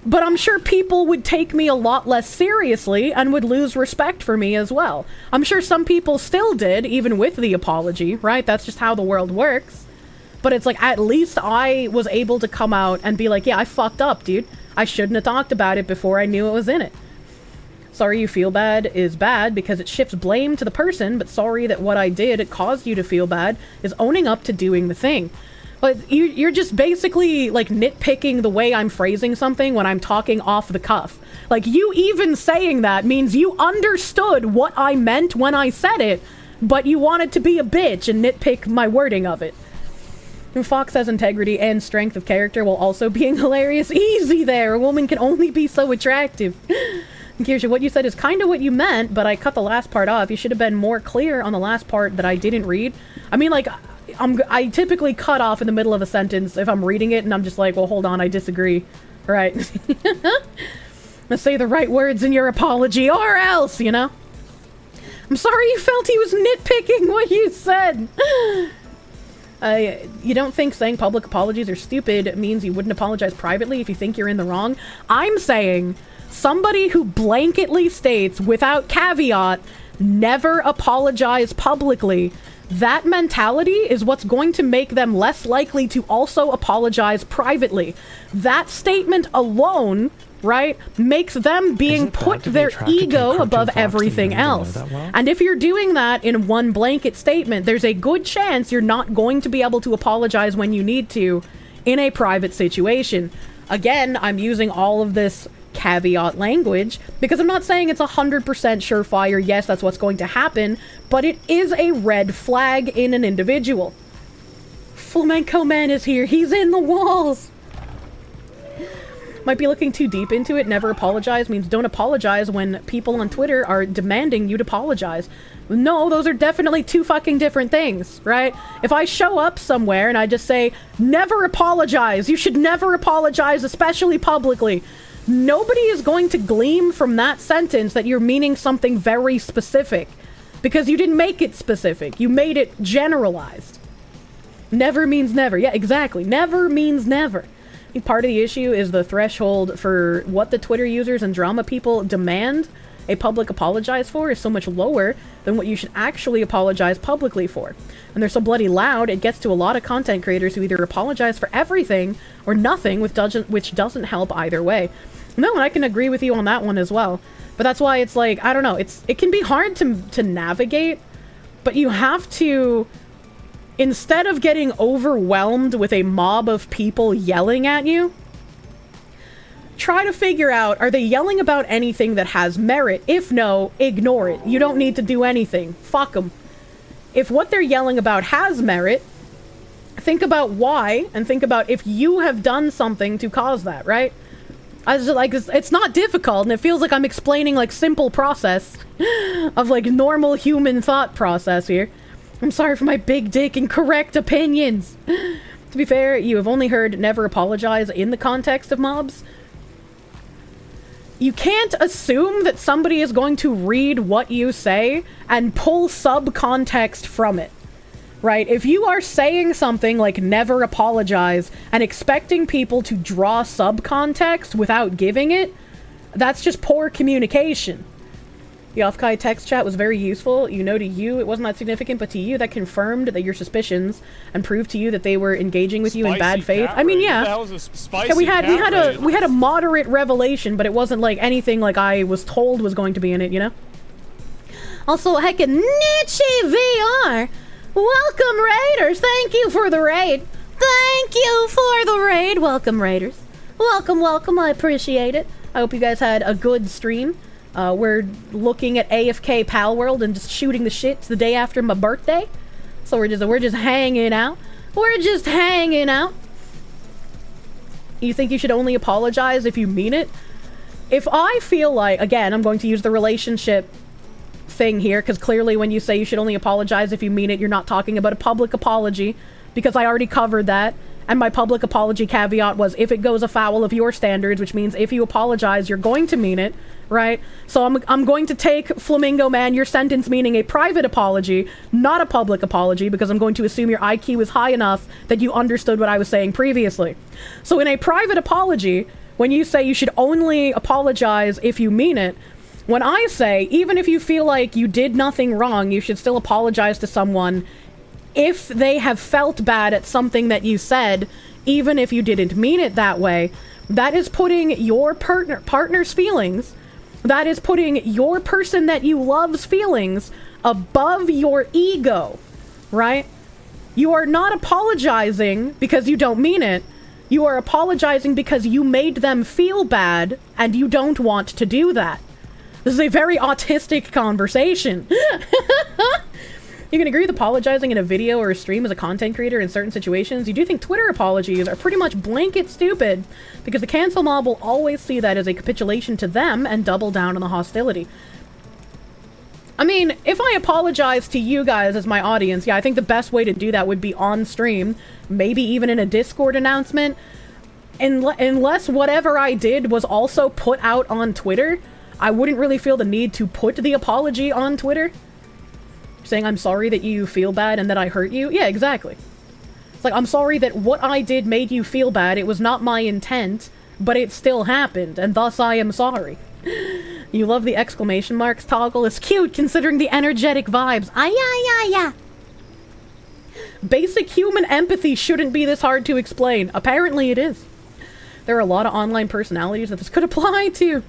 but I'm sure people would take me a lot less seriously and would lose respect for me as well. I'm sure some people still did, even with the apology, right? That's just how the world works. But it's like, at least I was able to come out and be like, yeah, I fucked up, dude. I shouldn't have talked about it before I knew it was in it. Sorry you feel bad is bad because it shifts blame to the person, but sorry that what I did, it caused you to feel bad, is owning up to doing the thing. But you're just basically, like, nitpicking the way I'm phrasing something when I'm talking off the cuff. Like, you even saying that means you understood what I meant when I said it, but you wanted to be a bitch and nitpick my wording of it. And Fox has integrity and strength of character while also being hilarious. Easy there! A woman can only be so attractive. Kirsche, what you said is kind of what you meant, but I cut the last part off. You should have been more clear on the last part that I didn't read. I mean, like... I typically cut off in the middle of a sentence if I'm reading it and I'm just like, well, hold on, I disagree. Right. Let's say the right words in your apology or else, you know? I'm sorry you felt he was nitpicking what you said. You don't think saying public apologies are stupid means you wouldn't apologize privately if you think you're in the wrong? I'm saying somebody who blanketly states without caveat, never apologize publicly, that mentality is what's going to make them less likely to also apologize privately. That statement alone, right, makes them being put their ego above everything else. And if you're doing that in one blanket statement, there's a good chance you're not going to be able to apologize when you need to in a private situation. Again, I'm using all of this caveat language because I'm not saying it's 100% surefire, yes, that's what's going to happen, but it is a red flag in an individual. Flamenco Man is here. He's in the walls. Might be looking too deep into it. Never apologize means don't apologize when people on Twitter are demanding you to apologize. No, those are definitely two fucking different things, right? If I show up somewhere and I just say, never apologize, you should never apologize, especially publicly, nobody is going to glean from that sentence that you're meaning something very specific. Because you didn't make it specific. You made it generalized. Never means never. Yeah, exactly. Never means never. I think part of the issue is the threshold for what the Twitter users and drama people demand a public apologize for is so much lower than what you should actually apologize publicly for. And they're so bloody loud, it gets to a lot of content creators who either apologize for everything or nothing, which doesn't help either way. No, and I can agree with you on that one as well. But that's why it's like, I don't know, it can be hard to navigate, but you have to, instead of getting overwhelmed with a mob of people yelling at you, try to figure out, are they yelling about anything that has merit? If no, ignore it. You don't need to do anything. Fuck them. If what they're yelling about has merit, think about why, and think about if you have done something to cause that, right? I was just like, it's not difficult, and it feels like I'm explaining, like, simple process of, like, normal human thought process here. I'm sorry for my big dick and correct opinions. To be fair, you have only heard never apologize in the context of mobs. You can't assume that somebody is going to read what you say and pull subcontext from it. Right? If you are saying something like never apologize and expecting people to draw subcontext without giving it, that's just poor communication. The off-Kai text chat was very useful. You know, to you it wasn't that significant, but to you that confirmed that your suspicions and proved to you that they were engaging with you in bad faith. I mean, yeah. That was a spicy we had a moderate revelation, but it wasn't like anything like I was told was going to be in it, you know? Also, heckin' Nietzsche VR! Welcome, Raiders! Thank you for the raid! Thank you for the raid! Welcome, Raiders. Welcome, welcome, I appreciate it. I hope you guys had a good stream. We're looking at AFK Pal World and just shooting the shit. It's the day after my birthday. So we're just hanging out. We're just hanging out. You think you should only apologize if you mean it? If I feel like, again, I'm going to use the relationship thing here, because clearly when you say you should only apologize if you mean it, you're not talking about a public apology, because I already covered that, And my public apology caveat was if it goes afoul of your standards, which means if you apologize, you're going to mean it, right? So I'm going to take, Flamingo Man, your sentence meaning a private apology, not a public apology, because I'm going to assume your IQ is high enough that you understood what I was saying previously. So in a private apology, when you say you should only apologize if you mean it, when I say, even if you feel like you did nothing wrong, you should still apologize to someone if they have felt bad at something that you said, even if you didn't mean it that way, that is putting your partner's feelings, that is putting your person that you love's feelings above your ego, right? You are not apologizing because you don't mean it. You are apologizing because you made them feel bad and you don't want to do that. This is a very autistic conversation. You can agree with apologizing in a video or a stream as a content creator in certain situations. You do think Twitter apologies are pretty much blanket stupid because the cancel mob will always see that as a capitulation to them and double down on the hostility. I mean, if I apologize to you guys as my audience, yeah, I think the best way to do that would be on stream, maybe even in a Discord announcement. Unless whatever I did was also put out on Twitter, I wouldn't really feel the need to put the apology on Twitter. Saying I'm sorry that you feel bad and that I hurt you. Yeah, exactly. It's like, I'm sorry that what I did made you feel bad. It was not my intent, but it still happened, and thus I am sorry. You love the exclamation marks toggle. It's cute considering the energetic vibes. Yeah. Basic human empathy shouldn't be this hard to explain. Apparently it is. There are a lot of online personalities that this could apply to.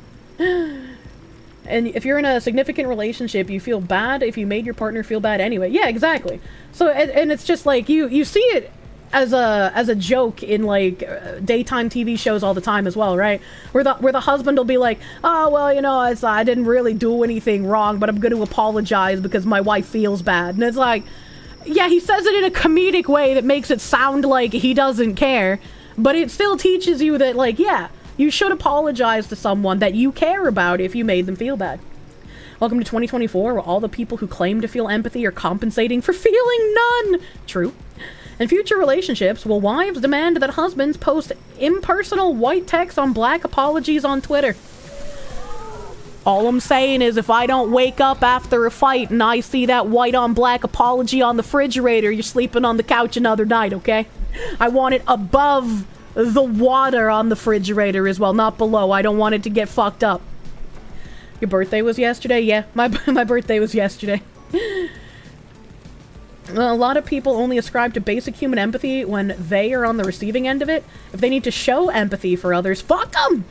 And if you're in a significant relationship, you feel bad if you made your partner feel bad anyway. Yeah, exactly. So, and it's just like, you see it as a joke in, like, daytime TV shows all the time as well, right? Where the husband will be like, oh, well, you know, I didn't really do anything wrong, but I'm going to apologize because my wife feels bad. And it's like, yeah, he says it in a comedic way that makes it sound like he doesn't care, but it still teaches you that, like, yeah, you should apologize to someone that you care about if you made them feel bad. Welcome to 2024, where all the people who claim to feel empathy are compensating for feeling none. True. In future relationships, will wives demand that husbands post impersonal white text on black apologies on Twitter? All I'm saying is if I don't wake up after a fight and I see that white on black apology on the refrigerator, you're sleeping on the couch another night, okay? I want it above the water on the refrigerator as well, not below. I don't want it to get fucked up. Your birthday was yesterday? Yeah, my birthday was yesterday. Well, a lot of people only ascribe to basic human empathy when they are on the receiving end of it. If they need to show empathy for others, fuck them!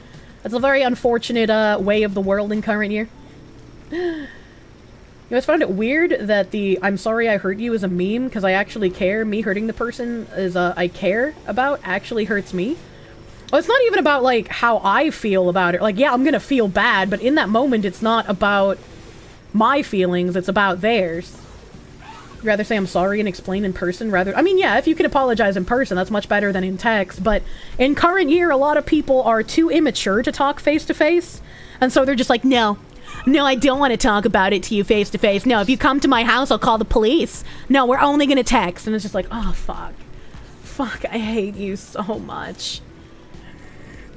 That's a very unfortunate way of the world in current year. You always found it weird that the I'm sorry I hurt you is a meme because I actually care. Me hurting the person is I care about actually hurts me. Well, it's not even about, like, how I feel about it. Like, yeah, I'm gonna feel bad, but in that moment, it's not about my feelings, it's about theirs. You'd rather say I'm sorry and explain in person rather... I mean, yeah, if you can apologize in person, that's much better than in text, but in current year, a lot of people are too immature to talk face-to-face, and so they're just like, no, I don't want to talk about it to you face-to-face. No, if you come to my house, I'll call the police. No, we're only gonna text. And it's just like, oh, fuck, I hate you so much.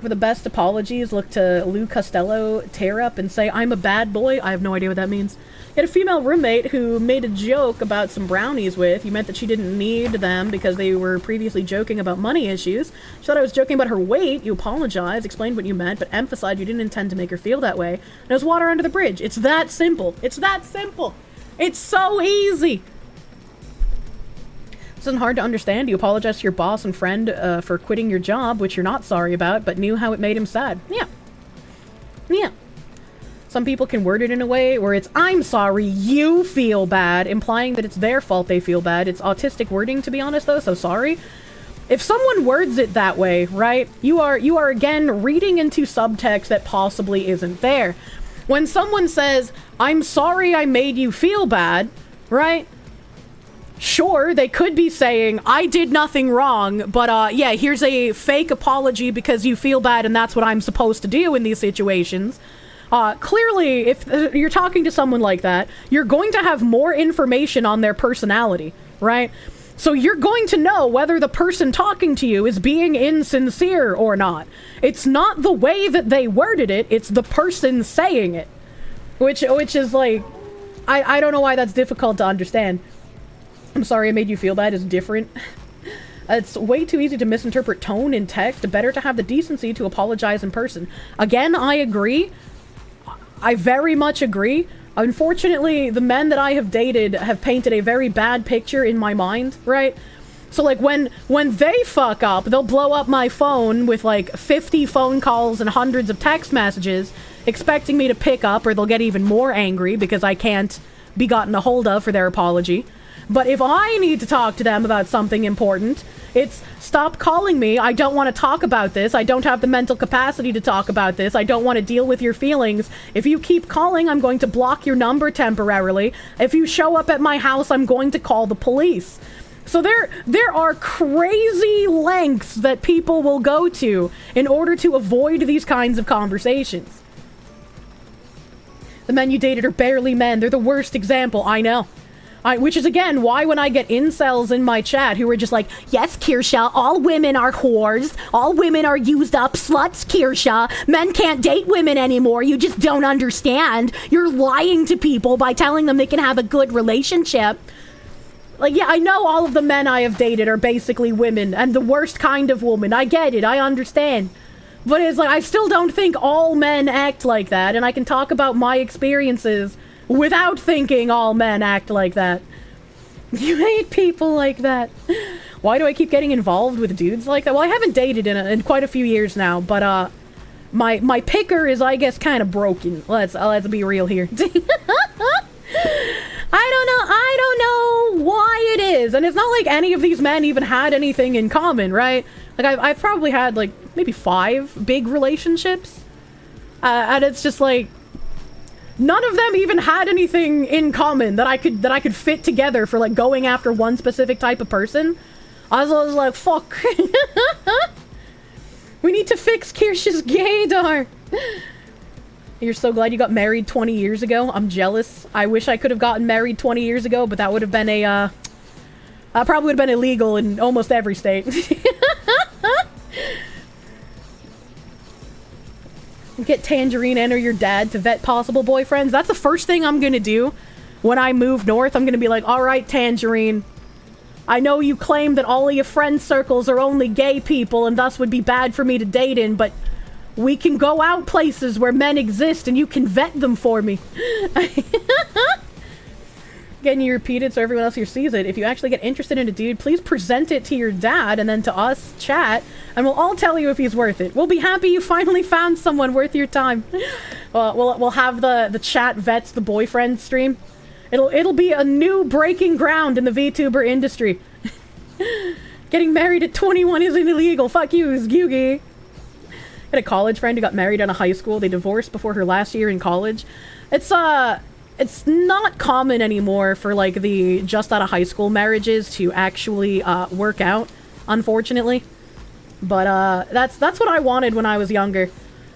For the best apologies, look to Lou Costello tear up and say, I'm a bad boy. I have no idea what that means. You had a female roommate who made a joke about some brownies with. You meant that she didn't need them because they were previously joking about money issues. She thought I was joking about her weight. You apologized, explained what you meant, but emphasized you didn't intend to make her feel that way. And it was water under the bridge. It's that simple. It's that simple. It's so easy. This isn't hard to understand. You apologized to your boss and friend for quitting your job, which you're not sorry about, but knew how it made him sad. Yeah. Some people can word it in a way where it's, I'm sorry, you feel bad, implying that it's their fault they feel bad. It's autistic wording, to be honest, though, so sorry. If someone words it that way, right, you are again reading into subtext that possibly isn't there. When someone says, I'm sorry I made you feel bad, right? Sure, they could be saying, I did nothing wrong, but yeah, here's a fake apology because you feel bad and that's what I'm supposed to do in these situations. Clearly, if you're talking to someone like that, you're going to have more information on their personality, right? So you're going to know whether the person talking to you is being insincere or not. It's not the way that they worded it, it's the person saying it. Which is like, I don't know why that's difficult to understand. I'm sorry I made you feel bad, it's different. It's way too easy to misinterpret tone in text. Better to have the decency to apologize in person. Again, I agree. I very much agree. Unfortunately, the men that I have dated have painted a very bad picture in my mind, right? So, like, when they fuck up, they'll blow up my phone with, like, 50 phone calls and hundreds of text messages, expecting me to pick up, or they'll get even more angry because I can't be gotten a hold of for their apology. But if I need to talk to them about something important, it's, stop calling me, I don't want to talk about this, I don't have the mental capacity to talk about this, I don't want to deal with your feelings. If you keep calling, I'm going to block your number temporarily. If you show up at my house, I'm going to call the police. So there are crazy lengths that people will go to in order to avoid these kinds of conversations. The men you dated are barely men, they're the worst example, I know. Which is, again, why when I get incels in my chat who are just like, yes, Kirsche, all women are whores. All women are used up sluts, Kirsche. Men can't date women anymore. You just don't understand. You're lying to people by telling them they can have a good relationship. Like, yeah, I know all of the men I have dated are basically women, and the worst kind of woman. I get it. I understand. But it's like, I still don't think all men act like that, and I can talk about my experiences without thinking all men act like that. You hate people like that. Why do I keep getting involved with dudes like that? Well, I haven't dated in quite a few years now, but my picker is, I guess, kind of broken. Let's be real here. I don't know why it is, and it's not like any of these men even had anything in common, right? Like I've probably had like maybe 5 big relationships, and it's just like, none of them even had anything in common that I could fit together for, like, going after one specific type of person. I was like, fuck. We need to fix Kirsch's gaydar. You're so glad you got married 20 years ago. I'm jealous. I wish I could have gotten married 20 years ago, but that would have been probably would have been illegal in almost every state. Get Tangerine and or your dad to vet possible boyfriends. That's the first thing I'm gonna do when I move north. I'm gonna be like, alright, Tangerine, I know you claim that all of your friend circles are only gay people and thus would be bad for me to date in, but we can go out places where men exist and you can vet them for me. Again, you repeat it so everyone else here sees it. If you actually get interested in a dude, please present it to your dad and then to us, chat, and we'll all tell you if he's worth it. We'll be happy you finally found someone worth your time. We'll have the chat vets the boyfriend stream. It'll be a new breaking ground in the VTuber industry. Getting married at 21 isn't illegal. Fuck you, Yugi. I had a college friend who got married out of high school. They divorced before her last year in college. It's not common anymore for, like, the just out of high school marriages to actually work out, unfortunately. But that's what I wanted when I was younger.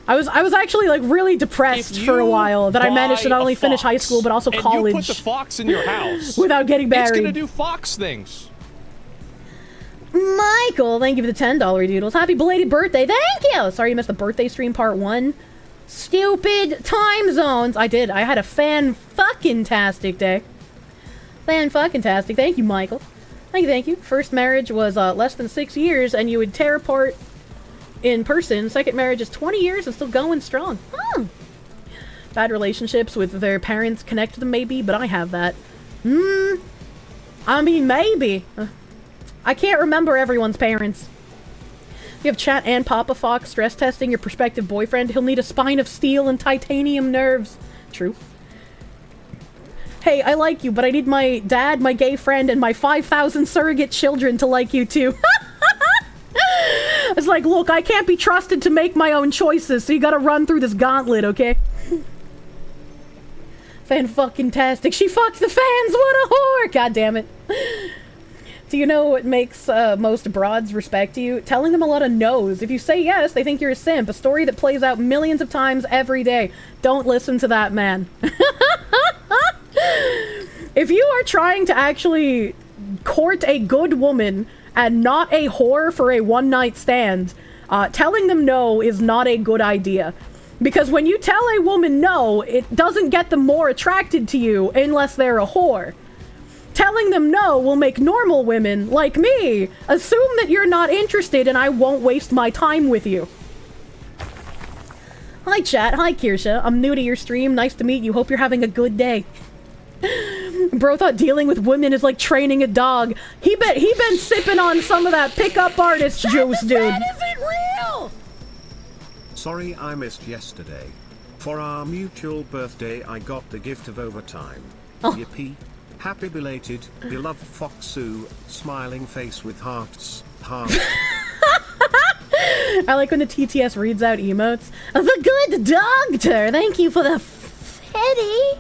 I was actually, like, really depressed for a while that I managed to not only finish high school but also college. And you put the fox in your house without getting married. It's gonna do fox things. Michael, thank you for the $10 doodles. Happy belated birthday. Thank you. Sorry you missed the birthday stream part 1. Stupid time zones. I did. I had a fan-fucking-tastic day. Fan-fucking-tastic. Thank you, Michael. Thank you. First marriage was less than 6 years, and you would tear apart in person. Second marriage is 20 years and still going strong. Bad relationships with their parents connect them, maybe, but I have that. I mean, maybe. I can't remember everyone's parents. You have chat and Papa Fox stress testing your prospective boyfriend. He'll need a spine of steel and titanium nerves. True. Hey, I like you, but I need my dad, my gay friend, and my 5,000 surrogate children to like you too. It's like, look, I can't be trusted to make my own choices, so you gotta run through this gauntlet, okay? Fan-fucking-tastic. She fucked the fans! What a whore! God damn it. Do you know what makes most broads respect you? Telling them a lot of no's. If you say yes, they think you're a simp. A story that plays out millions of times every day. Don't listen to that man. If you are trying to actually court a good woman and not a whore for a one-night stand, telling them no is not a good idea. Because when you tell a woman no, it doesn't get them more attracted to you unless they're a whore. Telling them no will make normal women, like me, assume that you're not interested and I won't waste my time with you. Hi chat, hi Kirsche. I'm new to your stream, nice to meet you, hope you're having a good day. Bro thought dealing with women is like training a dog. He been sipping on some of that pickup artist juice, dude. That isn't real! Sorry I missed yesterday. For our mutual birthday I got the gift of overtime. Oh. Yippee. Happy belated, beloved Foxu, smiling face with hearts, hearts. I like when the TTS reads out emotes. The good doctor, thank you for the fetty.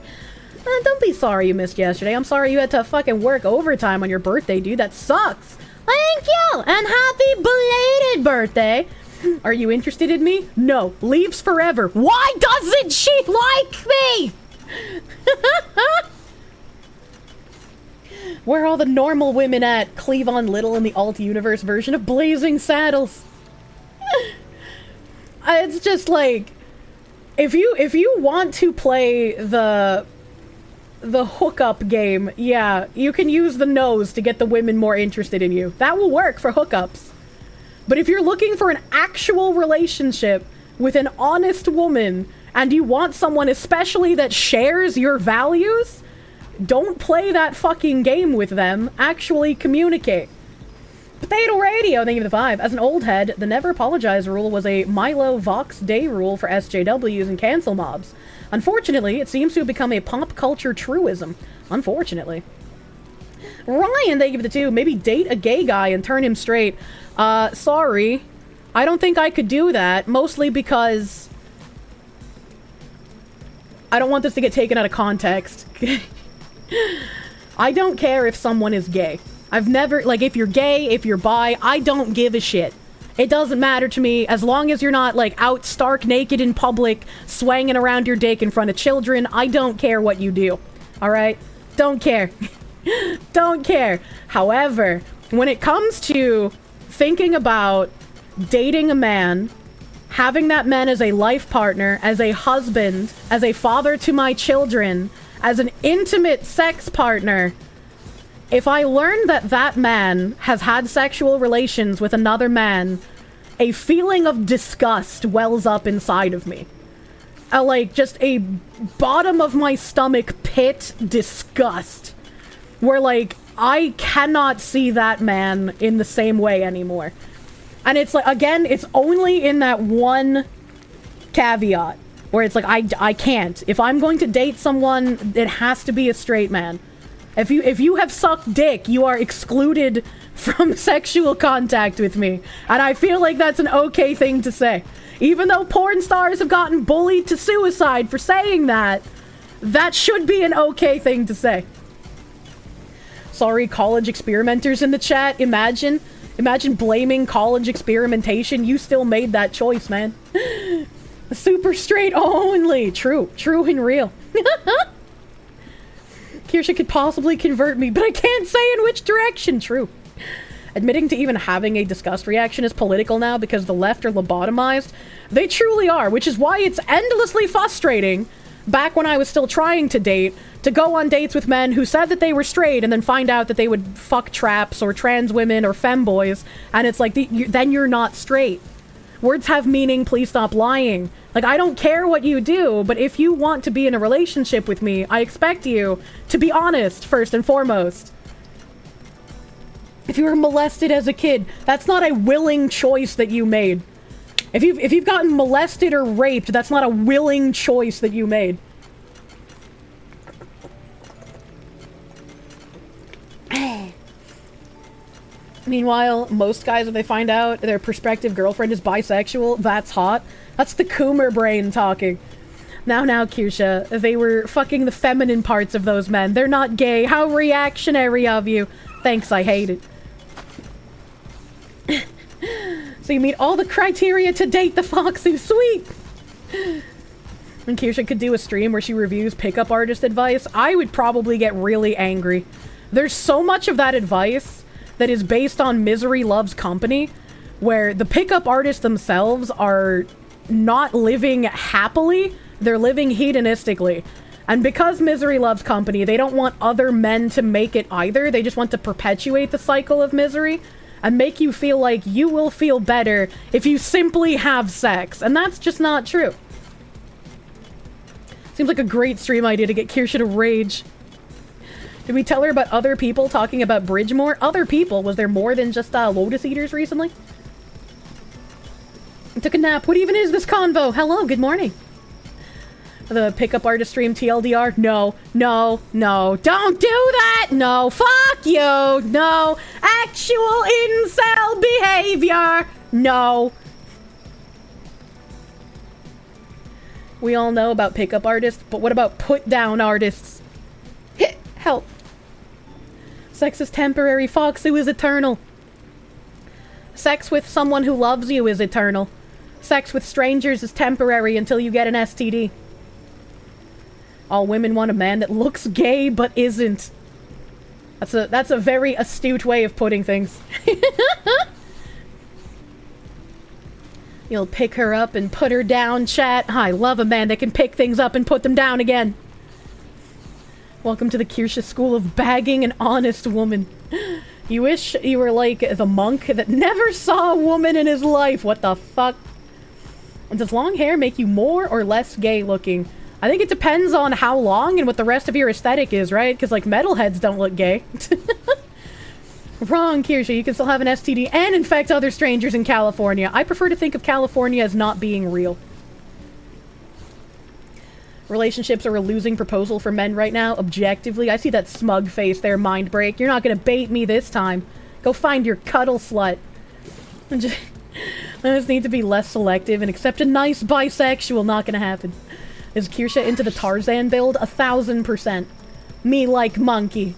Don't be sorry you missed yesterday. I'm sorry you had to fucking work overtime on your birthday, dude. That sucks. Thank you, and happy belated birthday. Are you interested in me? No. Leaves forever. Why doesn't she like me? Where are all the normal women at? Cleavon Little in the alt-universe version of Blazing Saddles. It's just like, if you want to play the hookup game, yeah, you can use the nose to get the women more interested in you. That will work for hookups. But if you're looking for an actual relationship with an honest woman, and you want someone especially that shares your values, don't play that fucking game with them. Actually communicate. Potato Radio, thank you for the 5. As an old head, the never apologize rule was a Milo Vox Day rule for SJWs and cancel mobs. Unfortunately, it seems to have become a pop culture truism. Unfortunately. Ryan, thank you for the 2. Maybe date a gay guy and turn him straight. Sorry. I don't think I could do that, mostly because I don't want this to get taken out of context. I don't care if someone is gay. I've never, like, if you're gay, if you're bi, I don't give a shit. It doesn't matter to me, as long as you're not, like, out stark naked in public, swanging around your dick in front of children. I don't care what you do. Alright? Don't care. Don't care. However, when it comes to thinking about dating a man, having that man as a life partner, as a husband, as a father to my children, as an intimate sex partner, if I learn that that man has had sexual relations with another man, a feeling of disgust wells up inside of me. Like, just a bottom of my stomach pit disgust. Where, like, I cannot see that man in the same way anymore. And it's like, again, it's only in that one caveat. Where it's like, I can't. If I'm going to date someone, it has to be a straight man. If you have sucked dick, you are excluded from sexual contact with me. And I feel like that's an okay thing to say. Even though porn stars have gotten bullied to suicide for saying that, that should be an okay thing to say. Sorry, college experimenters in the chat. Imagine blaming college experimentation. You still made that choice, man. Super straight only. True and real. Kirsche could possibly convert me, but I can't say in which direction. True. Admitting to even having a disgust reaction is political now because the left are lobotomized. They truly are, which is why it's endlessly frustrating, back when I was still trying to date, to go on dates with men who said that they were straight and then find out that they would fuck traps or trans women or femboys, and it's like, then you're not straight. Words have meaning, please stop lying. Like, I don't care what you do, but if you want to be in a relationship with me, I expect you to be honest, first and foremost. If you were molested as a kid, that's not a willing choice that you made. If you've gotten molested or raped, that's not a willing choice that you made. Meanwhile, most guys, if they find out their prospective girlfriend is bisexual, that's hot. That's the Coomer brain talking. Now, Kirsche, they were fucking the feminine parts of those men. They're not gay. How reactionary of you. Thanks, I hate it. So you meet all the criteria to date the Foxy. Sweet! And Kirsche could do a stream where she reviews pickup artist advice. I would probably get really angry. There's so much of that advice that is based on misery loves company, where the pickup artists themselves are not living happily, they're living hedonistically. And because misery loves company, they don't want other men to make it either. They just want to perpetuate the cycle of misery and make you feel like you will feel better if you simply have sex. And that's just not true. Seems like a great stream idea to get Kirsche to rage. Did we tell her about other people talking about bridge more? Other people? Was there more than just Lotus Eaters recently? I took a nap. What even is this convo? Hello, good morning. The pickup artist stream TLDR? No, no, no. Don't do that! No, fuck you! No. Actual incel behavior! No. We all know about pickup artists, but what about put down artists? Help. Sex is temporary, Foxu is eternal. Sex with someone who loves you is eternal. Sex with strangers is temporary until you get an STD. All women want a man that looks gay but isn't. That's a very astute way of putting things. You'll pick her up and put her down, chat. I love a man that can pick things up and put them down again. Welcome to the Kirsche School of Bagging an Honest Woman. You wish you were like the monk that never saw a woman in his life. What the fuck? Does long hair make you more or less gay looking? I think it depends on how long and what the rest of your aesthetic is, right? Because, like, metalheads don't look gay. Wrong, Kirsche. You can still have an STD and infect other strangers in California. I prefer to think of California as not being real. Relationships are a losing proposal for men right now, objectively. I see that smug face there, mind break. You're not gonna bait me this time. Go find your cuddle slut. I just need to be less selective and accept a nice bisexual. Not gonna happen. Is Kirsche into the Tarzan build? 1000%. Me like monkey.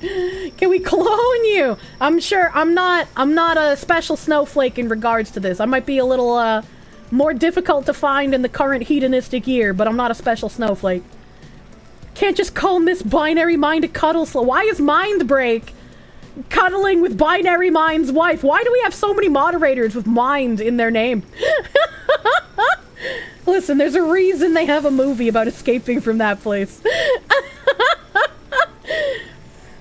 Can we clone you? I'm sure I'm not a special snowflake in regards to this. I might be a little more difficult to find in the current hedonistic year, but I'm not a special snowflake. Can't just call Miss Binary Mind a cuddle slut. Why is Mind Break cuddling with Binary Mind's wife? Why do we have so many moderators with Mind in their name? Listen, there's a reason they have a movie about escaping from that place.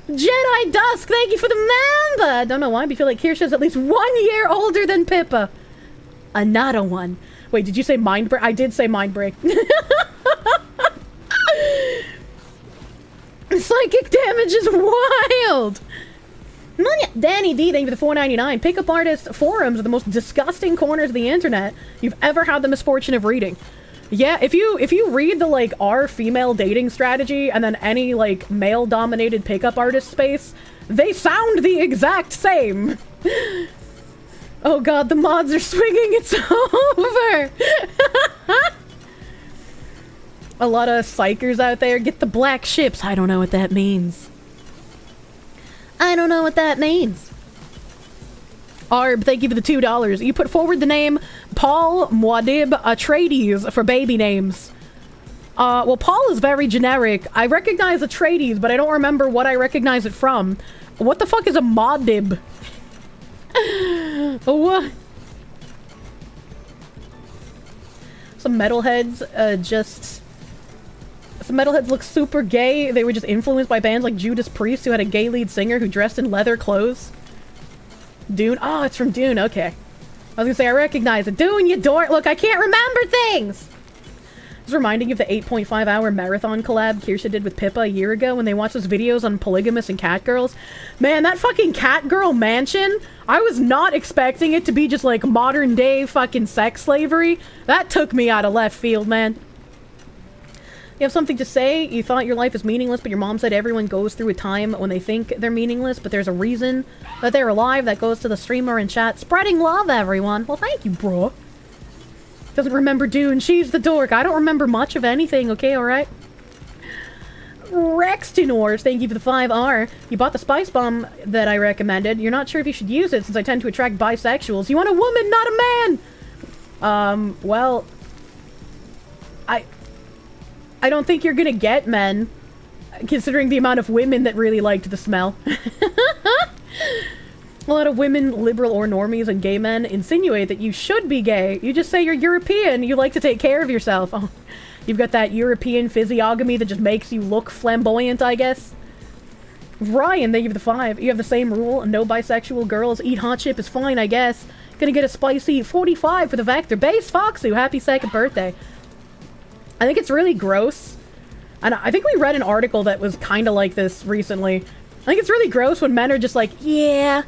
Jedi Dusk, thank you for the member! I don't know why, but I feel like Kirsche is at least 1 year older than Pippa. Another one. Wait, did you say Mind Break? I did say Mind Break. Psychic damage is wild! Danny D, thank you for the $4.99. Pickup artist forums are the most disgusting corners of the internet you've ever had the misfortune of reading. Yeah, if you read the, like, our female dating strategy and then any, like, male-dominated pickup artist space, they sound the exact same. Oh god, the mods are swinging, it's over! A lot of psychers out there, get the black ships. I don't know what that means. I don't know what that means. Arb, thank you for the $2. You put forward the name Paul Muad'Dib Atreides for baby names. Well, Paul is very generic. I recognize Atreides, but I don't remember what I recognize it from. What the fuck is a Muad'Dib? What? Some metalheads, Some metalheads look super gay. They were just influenced by bands like Judas Priest, who had a gay lead singer who dressed in leather clothes. Dune? Oh, it's from Dune. Okay. I was gonna say, I recognize it. Dune, you dork! Look, I can't remember things! Just reminding you of the 8.5-hour marathon collab Kirsche did with Pippa a year ago when they watched those videos on polygamous and catgirls. Man, that fucking catgirl mansion, I was not expecting it to be just like modern day fucking sex slavery. That took me out of left field, man. You have something to say? You thought your life is meaningless, but your mom said everyone goes through a time when they think they're meaningless, but there's a reason that they're alive. That goes to the streamer in chat. Spreading love, everyone. Well, thank you, bro. Doesn't remember Dune. She's the dork. I don't remember much of anything, okay, alright? Rextinors, thank you for the 5R. You bought the spice bomb that I recommended. You're not sure if you should use it since I tend to attract bisexuals. You want a woman, not a man! Well... I don't think you're gonna get men. Considering the amount of women that really liked the smell. A lot of women, liberal or normies, and gay men insinuate that you should be gay. You just say you're European, you like to take care of yourself. Oh, you've got that European physiognomy that just makes you look flamboyant, I guess. Ryan, they give the 5. You have the same rule. No bisexual girls eat hot chip is fine, I guess. Gonna get a spicy 45 for the Vector. Base Foxu, happy 2nd birthday. I think it's really gross. And I think we read an article that was kind of like this recently. I think it's really gross when men are just like, yeah,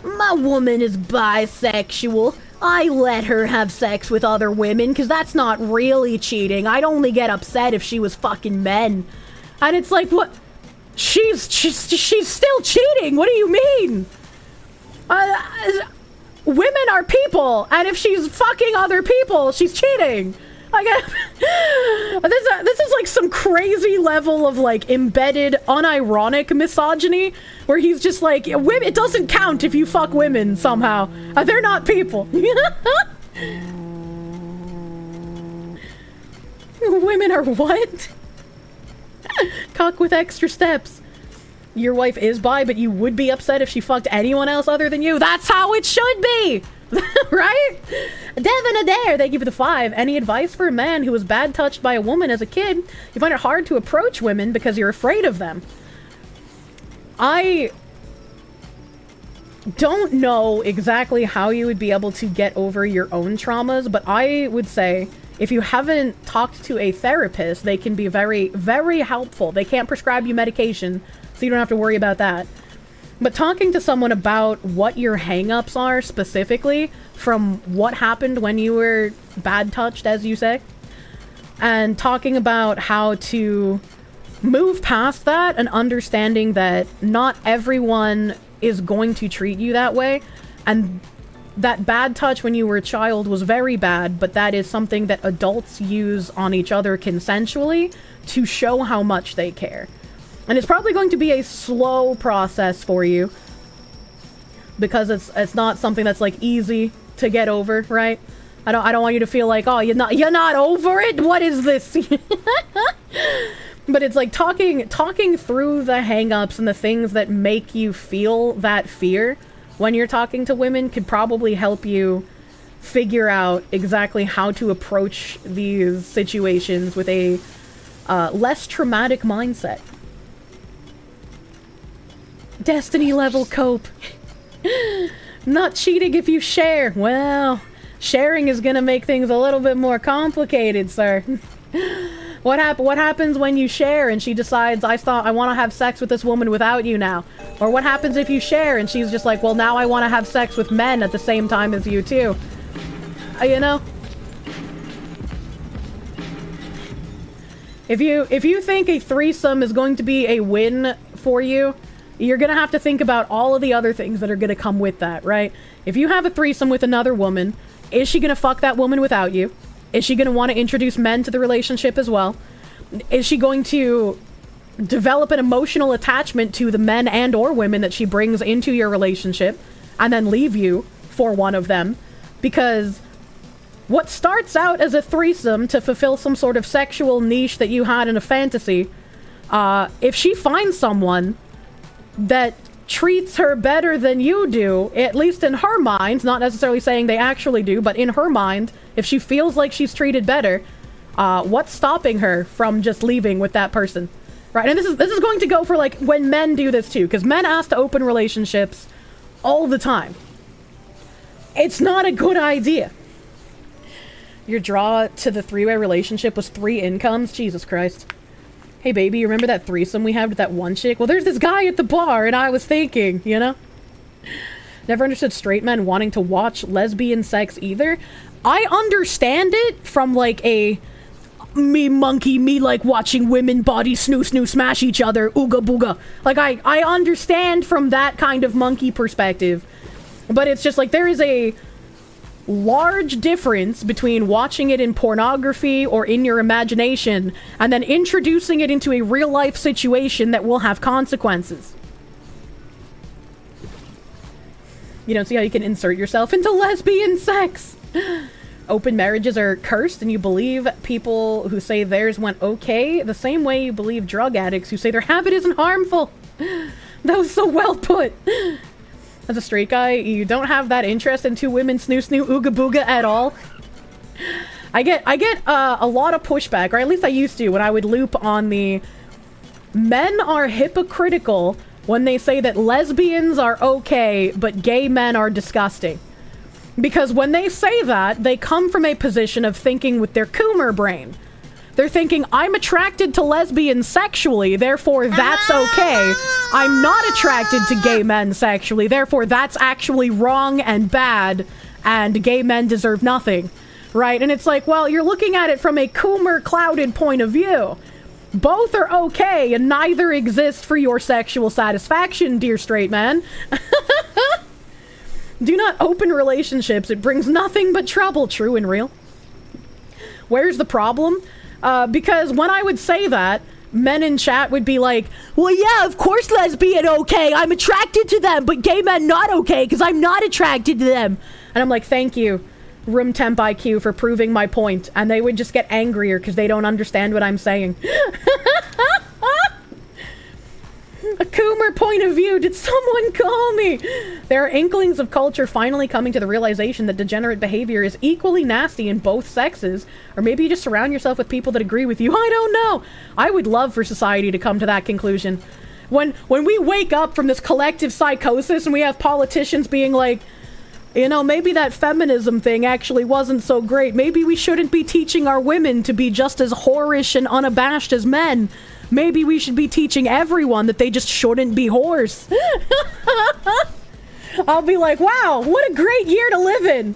my woman is bisexual. I let her have sex with other women because that's not really cheating. I'd only get upset if she was fucking men. And it's like, what? She's still cheating. What do you mean? Women are people, and if she's fucking other people, she's cheating. Like, this is like some crazy level of like embedded, unironic misogyny, where he's just like, women, it doesn't count if you fuck women somehow. They're not people. Women are what? Cock with extra steps. Your wife is bi, but you would be upset if she fucked anyone else other than you. That's how it should be! Right? Devin Adair, thank you for the 5. Any advice for a man who was bad touched by a woman as a kid? You find it hard to approach women because you're afraid of them. I don't know exactly how you would be able to get over your own traumas, but I would say if you haven't talked to a therapist, they can be very, very helpful. They can't prescribe you medication, so you don't have to worry about that. But talking to someone about what your hang-ups are specifically from what happened when you were bad touched, as you say, and talking about how to move past that and understanding that not everyone is going to treat you that way, and that bad touch when you were a child was very bad, but that is something that adults use on each other consensually to show how much they care. And it's probably going to be a slow process for you because it's not something that's like easy to get over, right? I don't want you to feel like, oh, you're not over it. What is this? But it's like talking through the hang-ups and the things that make you feel that fear when you're talking to women could probably help you figure out exactly how to approach these situations with a less traumatic mindset. Destiny level cope. Not cheating if you share. Well, sharing is gonna make things a little bit more complicated, sir. What happens when you share and she decides, I want to have sex with this woman without you now? Or what happens if you share and she's just like, well, now I want to have sex with men at the same time as you too? You know? If you think a threesome is going to be a win for you, you're gonna have to think about all of the other things that are gonna come with that, right? If you have a threesome with another woman, is she gonna fuck that woman without you? Is she gonna want to introduce men to the relationship as well? Is she going to develop an emotional attachment to the men and or women that she brings into your relationship and then leave you for one of them? Because what starts out as a threesome to fulfill some sort of sexual niche that you had in a fantasy, if she finds someone that treats her better than you do, at least in her mind, not necessarily saying they actually do, but in her mind, if she feels like she's treated better, what's stopping her from just leaving with that person? Right? And this is going to go for like when men do this too, because men ask to open relationships all the time. It's not a good idea. Your draw to the three-way relationship was 3 incomes? Jesus Christ. Hey baby, you remember that threesome we had with that one chick? Well, there's this guy at the bar and I was thinking, you know? Never understood straight men wanting to watch lesbian sex either. I understand it from like a me monkey, me like watching women body snoo smash each other, ooga booga. Like I understand from that kind of monkey perspective. But it's just like there is a large difference between watching it in pornography or in your imagination and then introducing it into a real life situation that will have consequences. You don't see how you can insert yourself into lesbian sex. open marriages are cursed and you believe people who say theirs went okay the same way you believe drug addicts who say their habit isn't harmful. That was so well put. As a straight guy, you don't have that interest in two women snoo snoo ooga booga at all. I get a lot of pushback, or at least I used to, when I would loop on the men are hypocritical when they say that lesbians are okay, but gay men are disgusting. Because when they say that, they come from a position of thinking with their Coomer brain. They're thinking, I'm attracted to lesbians sexually, therefore that's okay. I'm not attracted to gay men sexually, therefore that's actually wrong and bad, and gay men deserve nothing. Right? And it's like, well, you're looking at it from a Coomer clouded point of view. Both are okay, and neither exist for your sexual satisfaction, dear straight man. Do not open relationships. It brings nothing but trouble, true and real. Where's the problem? Because when I would say that, men in chat would be like, well, yeah, of course lesbian okay. I'm attracted to them, but gay men not okay because I'm not attracted to them. And I'm like, thank you, Room Temp IQ, for proving my point. And they would just get angrier because they don't understand what I'm saying. A Coomer point of view, did someone call me? There are inklings of culture finally coming to the realization that degenerate behavior is equally nasty in both sexes. Or maybe you just surround yourself with people that agree with you. I don't know. I would love for society to come to that conclusion. When we wake up from this collective psychosis and we have politicians being like, you know, maybe that feminism thing actually wasn't so great. Maybe we shouldn't be teaching our women to be just as whorish and unabashed as men. Maybe we should be teaching everyone that they just shouldn't be whores. I'll be like, wow, what a great year to live in. You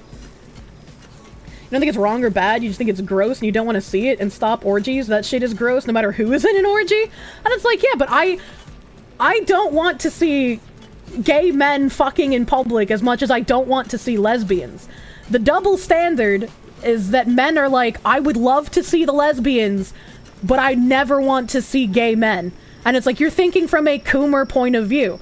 don't think it's wrong or bad, you just think it's gross and you don't want to see it, and stop orgies. That shit is gross no matter who is in an orgy. And it's like, yeah, but I don't want to see gay men fucking in public as much as I don't want to see lesbians. The double standard is that men are like, I would love to see the lesbians, but I never want to see gay men. And it's like, you're thinking from a Coomer point of view.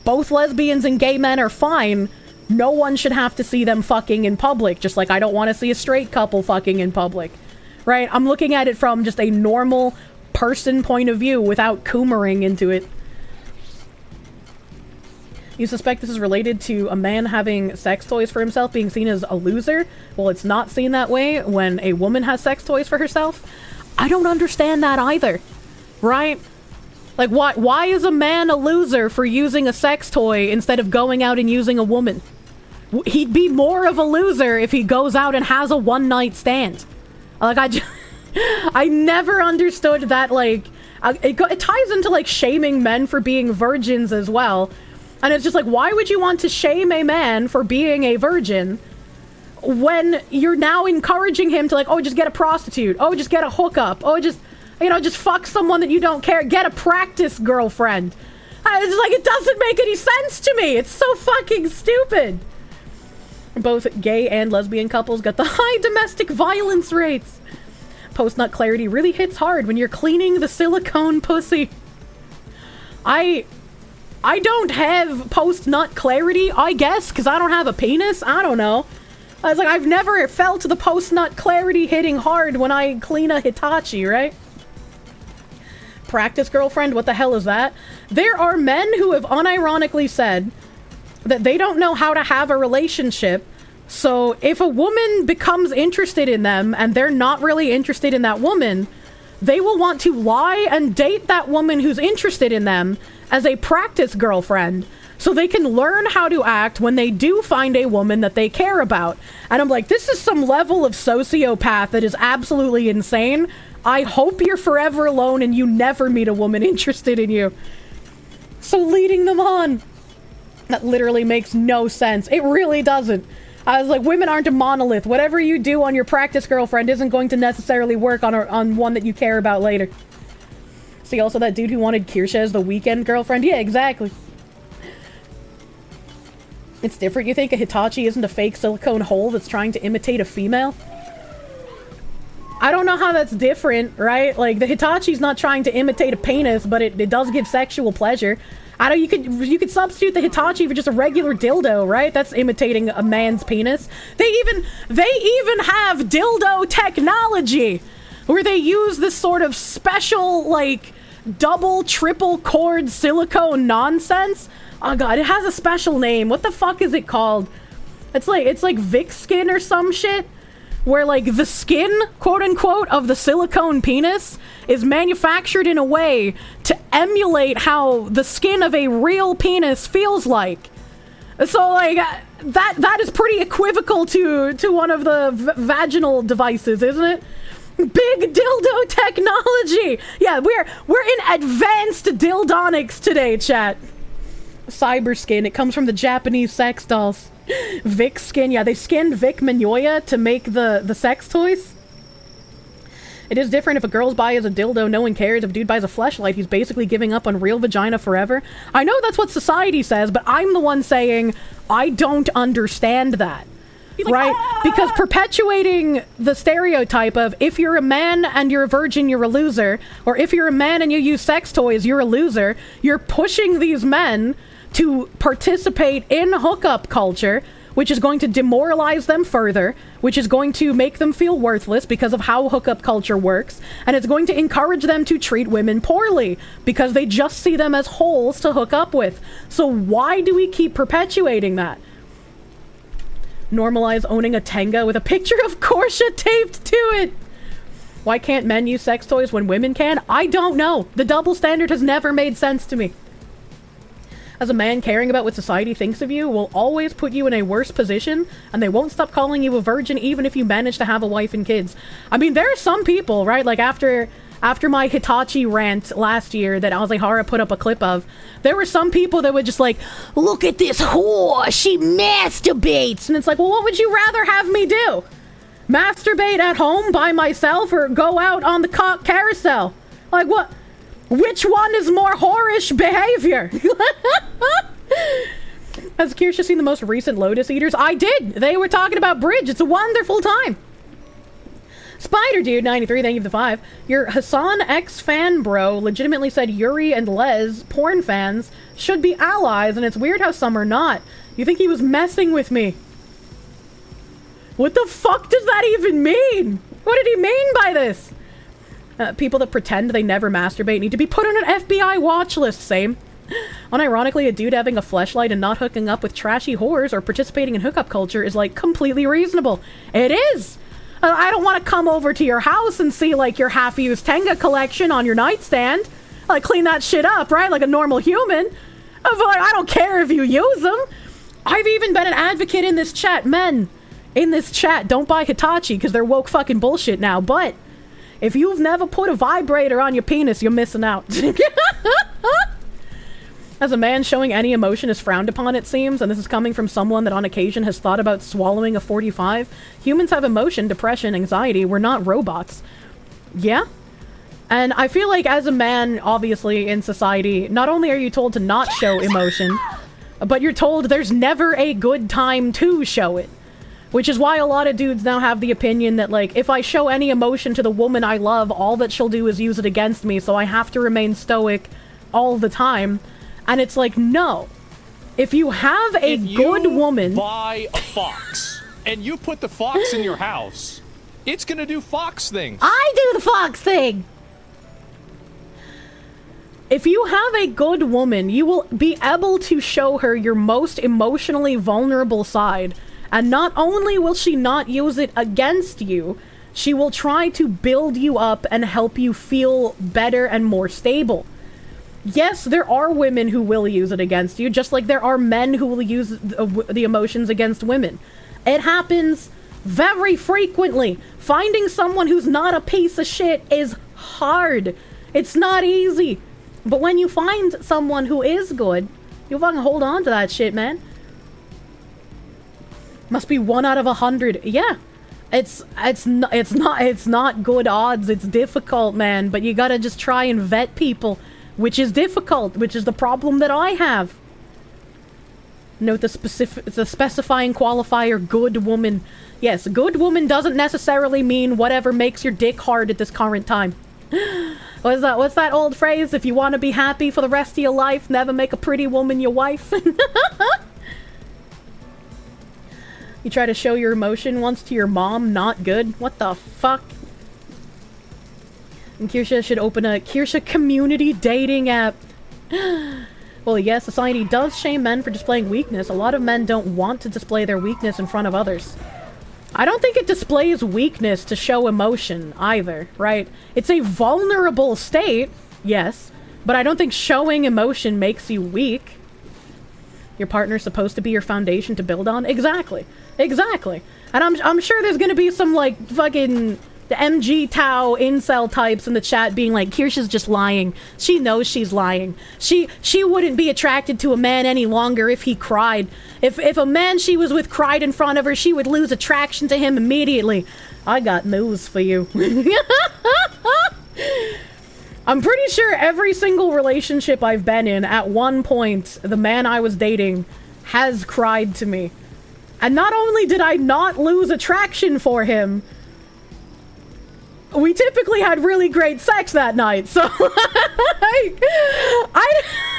Both lesbians and gay men are fine. No one should have to see them fucking in public, just like I don't want to see a straight couple fucking in public. Right? I'm looking at it from just a normal person point of view without Coomering into it. You suspect this is related to a man having sex toys for himself being seen as a loser? Well, it's not seen that way when a woman has sex toys for herself. I don't understand that either, right? Like, why is a man a loser for using a sex toy instead of going out and using a woman? He'd be more of a loser if he goes out and has a one-night stand. Like, I never understood that, like, it ties into, like, shaming men for being virgins as well. And it's just like, why would you want to shame a man for being a virgin when you're now encouraging him to, like, oh, just get a prostitute, oh, just get a hookup, oh, just, you know, just fuck someone that you don't care, get a practice girlfriend. It's like, it doesn't make any sense to me. It's so fucking stupid. Both gay and lesbian couples got the high domestic violence rates. Post-nut clarity really hits hard when you're cleaning the silicone pussy. I don't have post-nut clarity, I guess, because I don't have a penis. I don't know. I was like, I've never felt the post-nut clarity hitting hard when I clean a Hitachi, right? Practice girlfriend, what the hell is that? There are men who have unironically said that they don't know how to have a relationship, so if a woman becomes interested in them and they're not really interested in that woman, they will want to lie and date that woman who's interested in them as a practice girlfriend, so they can learn how to act when they do find a woman that they care about. And I'm like, this is some level of sociopath that is absolutely insane. I hope you're forever alone and you never meet a woman interested in you. So leading them on. That literally makes no sense. It really doesn't. I was like, women aren't a monolith. Whatever you do on your practice girlfriend isn't going to necessarily work on one that you care about later. See, also that dude who wanted Kirsche as the weekend girlfriend? Yeah, exactly. It's different. You think a Hitachi isn't a fake silicone hole that's trying to imitate a female? I don't know how that's different, right? Like, the Hitachi's not trying to imitate a penis, but it does give sexual pleasure. I know you could substitute the Hitachi for just a regular dildo, right? That's imitating a man's penis. They even have dildo technology where they use this sort of special, like, double, triple cord silicone nonsense. Oh god, it has a special name. What the fuck is it called? It's like Vic skin or some shit, where like the skin, quote unquote, of the silicone penis is manufactured in a way to emulate how the skin of a real penis feels like. So like that is pretty equivocal to one of the vaginal devices, isn't it? Big dildo technology. Yeah, we're in advanced dildonics today, chat. Cyber skin. It comes from the Japanese sex dolls. Vic skin. Yeah, they skinned Vic Mignogna to make the sex toys. It is different if a girl's buys a dildo, no one cares. If a dude buys a fleshlight, he's basically giving up on real vagina forever. I know that's what society says, but I'm the one saying I don't understand that. Right? Because perpetuating the stereotype of if you're a man and you're a virgin, you're a loser, or if you're a man and you use sex toys, you're a loser, you're pushing these men to participate in hookup culture, which is going to demoralize them further, which is going to make them feel worthless because of how hookup culture works, and it's going to encourage them to treat women poorly because they just see them as holes to hook up with. So why do we keep perpetuating that? Normalize owning a Tenga with a picture of Kirsche taped to it. Why can't men use sex toys when women can? I don't know. The double standard has never made sense to me. As a man, caring about what society thinks of you will always put you in a worse position, and they won't stop calling you a virgin even if you manage to have a wife and kids. I mean, there are some people, right? Like after my Hitachi rant last year that Azehara put up a clip of, there were some people that would just like, look at this whore, she masturbates. And it's like, well, what would you rather have me do? Masturbate at home by myself or go out on the cock carousel? Like what? Which one is more whorish behavior? Has Kirsche seen the most recent Lotus Eaters? I did. They were talking about Bridge. It's a wonderful time. Spider Dude 93, thank you for the 5. Your Hassan X fan bro legitimately said Yuri and Les, porn fans, should be allies, and it's weird how some are not. You think he was messing with me? What the fuck does that even mean? What did he mean by this? People that pretend they never masturbate need to be put on an FBI watch list, same. Unironically, a dude having a fleshlight and not hooking up with trashy whores or participating in hookup culture is, like, completely reasonable. It is! I don't want to come over to your house and see, like, your half-used Tenga collection on your nightstand. Like, clean that shit up, right? Like a normal human. But I don't care if you use them. I've even been an advocate in this chat. Men, in this chat, don't buy Hitachi because they're woke fucking bullshit now. But if you've never put a vibrator on your penis, you're missing out. As a man, showing any emotion is frowned upon, it seems, and this is coming from someone that on occasion has thought about swallowing a 45. Humans have emotion, depression, anxiety. We're not robots. Yeah? And I feel like as a man, obviously, in society, not only are you told to not show emotion, but you're told there's never a good time to show it. Which is why a lot of dudes now have the opinion that, like, if I show any emotion to the woman I love, all that she'll do is use it against me, so I have to remain stoic all the time. And it's like, no. If you have a good woman... buy a fox, and you put the fox in your house, it's gonna do fox things. I do the fox thing! If you have a good woman, you will be able to show her your most emotionally vulnerable side. And not only will she not use it against you, she will try to build you up and help you feel better and more stable. Yes, there are women who will use it against you, just like there are men who will use the emotions against women. It happens very frequently. Finding someone who's not a piece of shit is hard. It's not easy. But when you find someone who is good, you fucking hold on to that shit, man. Must be 1 out of 100. Yeah. It's not good odds. It's difficult, man. But you gotta just try and vet people. Which is difficult, which is the problem that I have. Note the specifying qualifier, good woman. Yes, good woman doesn't necessarily mean whatever makes your dick hard at this current time. What's that old phrase? If you want to be happy for the rest of your life, never make a pretty woman your wife. You try to show your emotion once to your mom, not good. What the fuck? And Kirsche should open a Kirsche community dating app. Well, yes, society does shame men for displaying weakness. A lot of men don't want to display their weakness in front of others. I don't think it displays weakness to show emotion either, right? It's a vulnerable state, yes, but I don't think showing emotion makes you weak. Your partner's supposed to be your foundation to build on? Exactly. Exactly. And I'm sure there's gonna be some, like, fucking the MG Tau incel types in the chat being like, Kirsche's just lying. She knows she's lying. She wouldn't be attracted to a man any longer if he cried. If a man she was with cried in front of her, she would lose attraction to him immediately. I got news for you. I'm pretty sure every single relationship I've been in, at one point, the man I was dating has cried to me. And not only did I not lose attraction for him, we typically had really great sex that night, so I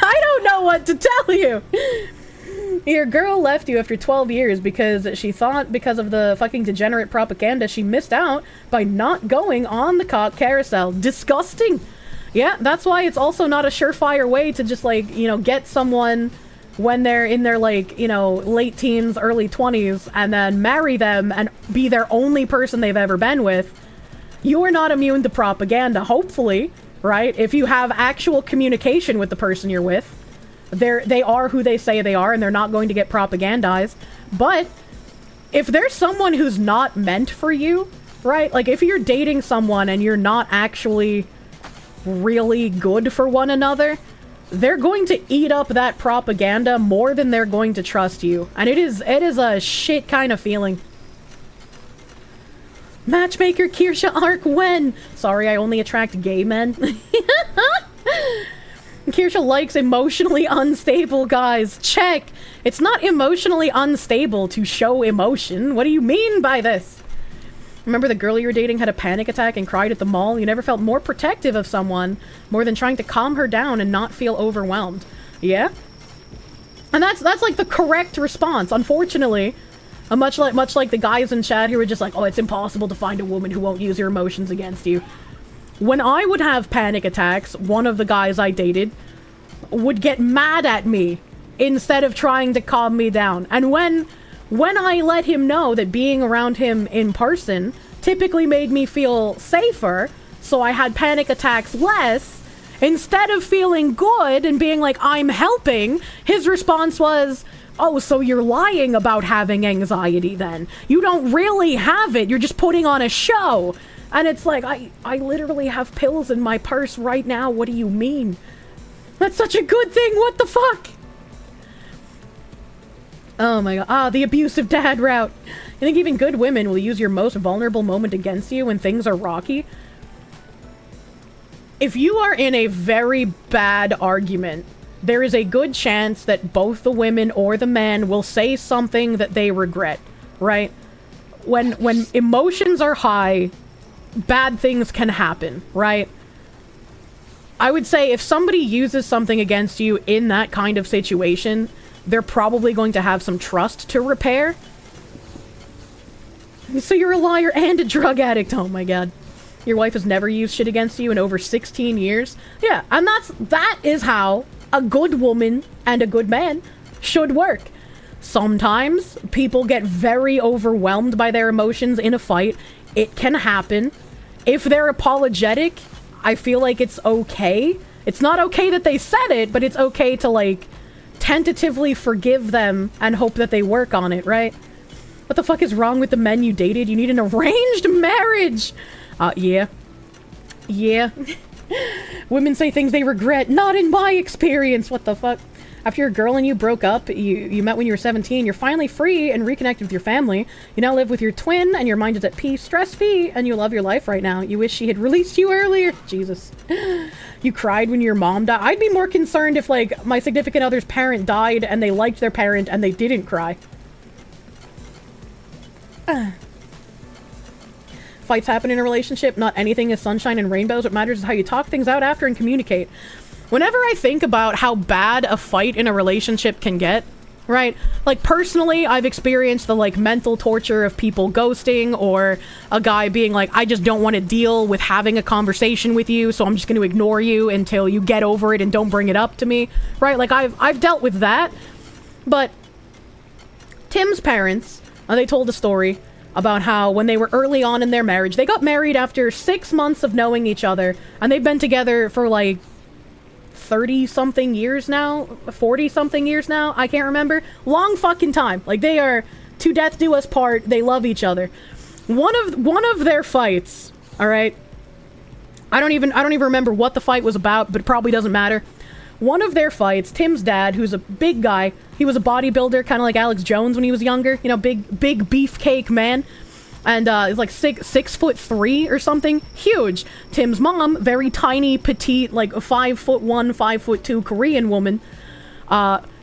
don't know what to tell you. Your girl left you after 12 years because she thought because of the fucking degenerate propaganda she missed out by not going on the cock carousel. Disgusting. Yeah, that's why it's also not a surefire way to just, like, you know, get someone when they're in their, like, you know, late teens, early 20s, and then marry them and be their only person they've ever been with. You are not immune to propaganda, hopefully, right? If you have actual communication with the person you're with, they are who they say they are, and they're not going to get propagandized. But if there's someone who's not meant for you, right? Like, if you're dating someone and you're not actually really good for one another, they're going to eat up that propaganda more than they're going to trust you. And it is a shit kind of feeling. Matchmaker Kirsche arc when? Sorry, I only attract gay men. Kirsche likes emotionally unstable guys. Check. It's not emotionally unstable to show emotion. What do you mean by this? Remember the girl you were dating had a panic attack and cried at the mall? You never felt more protective of someone more than trying to calm her down and not feel overwhelmed. Yeah? And that's like the correct response. Unfortunately, much like the guys in chat who were just like, oh, it's impossible to find a woman who won't use your emotions against you. When I would have panic attacks, one of the guys I dated would get mad at me instead of trying to calm me down. And when I let him know that being around him in person typically made me feel safer, so I had panic attacks less, instead of feeling good and being like, I'm helping, his response was, oh, so you're lying about having anxiety then. You don't really have it, you're just putting on a show. And it's like, I literally have pills in my purse right now, what do you mean? That's such a good thing, what the fuck? Oh my god. Ah, the abusive dad route. You think even good women will use your most vulnerable moment against you when things are rocky? If you are in a very bad argument, there is a good chance that both the women or the man will say something that they regret, right? When emotions are high, bad things can happen, right? I would say if somebody uses something against you in that kind of situation, they're probably going to have some trust to repair. So you're a liar and a drug addict. Oh my god. Your wife has never used shit against you in over 16 years. Yeah, and that is how a good woman and a good man should work. Sometimes people get very overwhelmed by their emotions in a fight. It can happen. If they're apologetic, I feel like it's okay. It's not okay that they said it, but it's okay to, like, tentatively forgive them and hope that they work on it, right? What the fuck is wrong with the men you dated? You need an arranged marriage! Yeah. Yeah. Women say things they regret. Not in my experience! What the fuck? After your girl and you broke up, you met when you were 17, you're finally free and reconnected with your family. You now live with your twin, and your mind is at peace, stress-free, and you love your life right now. You wish she had released you earlier. Jesus. You cried when your mom died. I'd be more concerned if, like, my significant other's parent died and they liked their parent and they didn't cry. fights happen in a relationship. Not anything is sunshine and rainbows. What matters is how you talk things out after and communicate. Whenever I think about how bad a fight in a relationship can get, right? Like, personally, I've experienced the, like, mental torture of people ghosting, or a guy being like, I just don't want to deal with having a conversation with you, so I'm just going to ignore you until you get over it and don't bring it up to me, right? Like, I've dealt with that. But Tim's parents, they told a story about how when they were early on in their marriage, they got married after 6 months of knowing each other, and they've been together for, like, 30-something years now, 40-something years now, I can't remember. Long fucking time. Like, they are to death do us part. They love each other. One of their fights, all right? I don't even remember what the fight was about, but it probably doesn't matter. One of their fights, Tim's dad, who's a big guy, he was a bodybuilder, kind of like Alex Jones when he was younger, you know, big beefcake man. And he's like 6'3" or something. Huge. Tim's mom, very tiny, petite, like a 5'1", 5'2" Korean woman.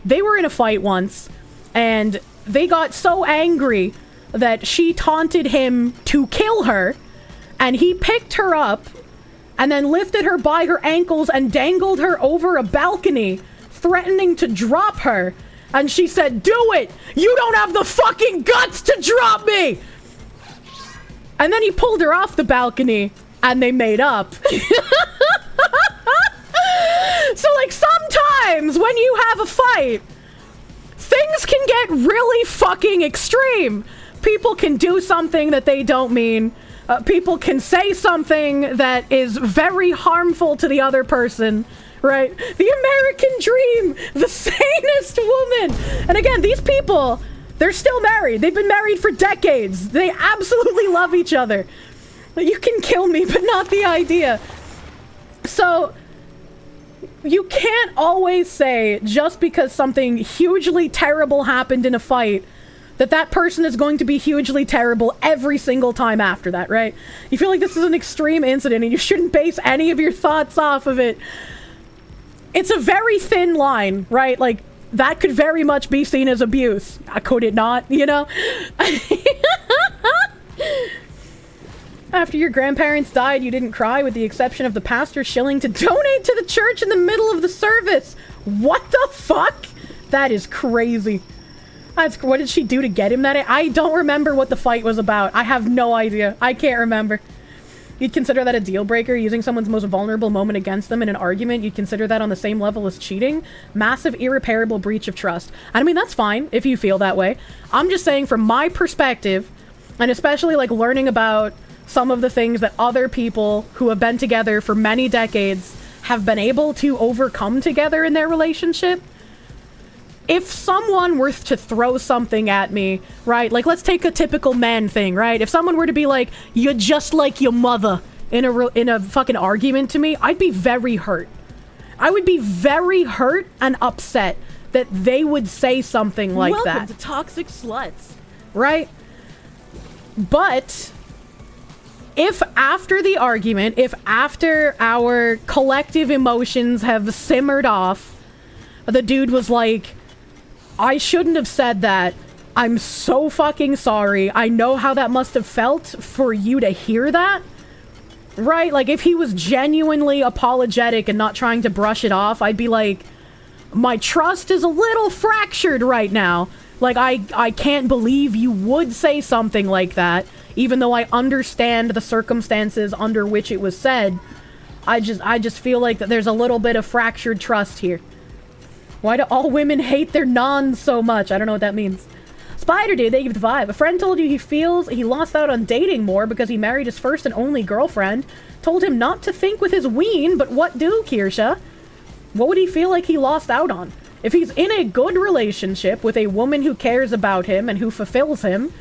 They were in a fight once, and they got so angry that she taunted him to kill her, and he picked her up and then lifted her by her ankles and dangled her over a balcony, threatening to drop her. And she said, "Do it! You don't have the fucking guts to drop me!" And then he pulled her off the balcony, and they made up. So, like, sometimes when you have a fight, things can get really fucking extreme. People can do something that they don't mean. People can say something that is very harmful to the other person, right? The American dream, the sanest woman. And again, these people, they're still married. They've been married for decades. They absolutely love each other. You can kill me, but not the idea. So, you can't always say, just because something hugely terrible happened in a fight, that person is going to be hugely terrible every single time after that, right? You feel like this is an extreme incident, and you shouldn't base any of your thoughts off of it. It's a very thin line, right? Like, that could very much be seen as abuse. Could it not, you know? After your grandparents died, you didn't cry, with the exception of the pastor shilling to donate to the church in the middle of the service. What the fuck? That is crazy. What did she do to get him that? I don't remember what the fight was about. I have no idea. I can't remember. You'd consider that a deal breaker, using someone's most vulnerable moment against them in an argument? You'd consider that on the same level as cheating? Massive, irreparable breach of trust. I mean, that's fine if you feel that way. I'm just saying, from my perspective, and especially like learning about some of the things that other people who have been together for many decades have been able to overcome together in their relationship, if someone were to throw something at me, right? Like, let's take a typical man thing, right? If someone were to be like, "You're just like your mother," in a fucking argument to me, I'd be very hurt. I would be very hurt and upset that they would say something like that. Welcome to Toxic Sluts. Right? But if after the argument, if after our collective emotions have simmered off, the dude was like, "I shouldn't have said that. I'm so fucking sorry. I know how that must have felt for you to hear that." Right? Like, if he was genuinely apologetic and not trying to brush it off, I'd be like, my trust is a little fractured right now. Like, I can't believe you would say something like that, even though I understand the circumstances under which it was said. I just feel like that there's a little bit of fractured trust here. Why do all women hate their nons so much? I don't know what that means. Spider Dude, they give the vibe. A friend told you he feels he lost out on dating more because he married his first and only girlfriend. Told him not to think with his ween, but what do, Kirsche? What would he feel like he lost out on? If he's in a good relationship with a woman who cares about him and who fulfills him,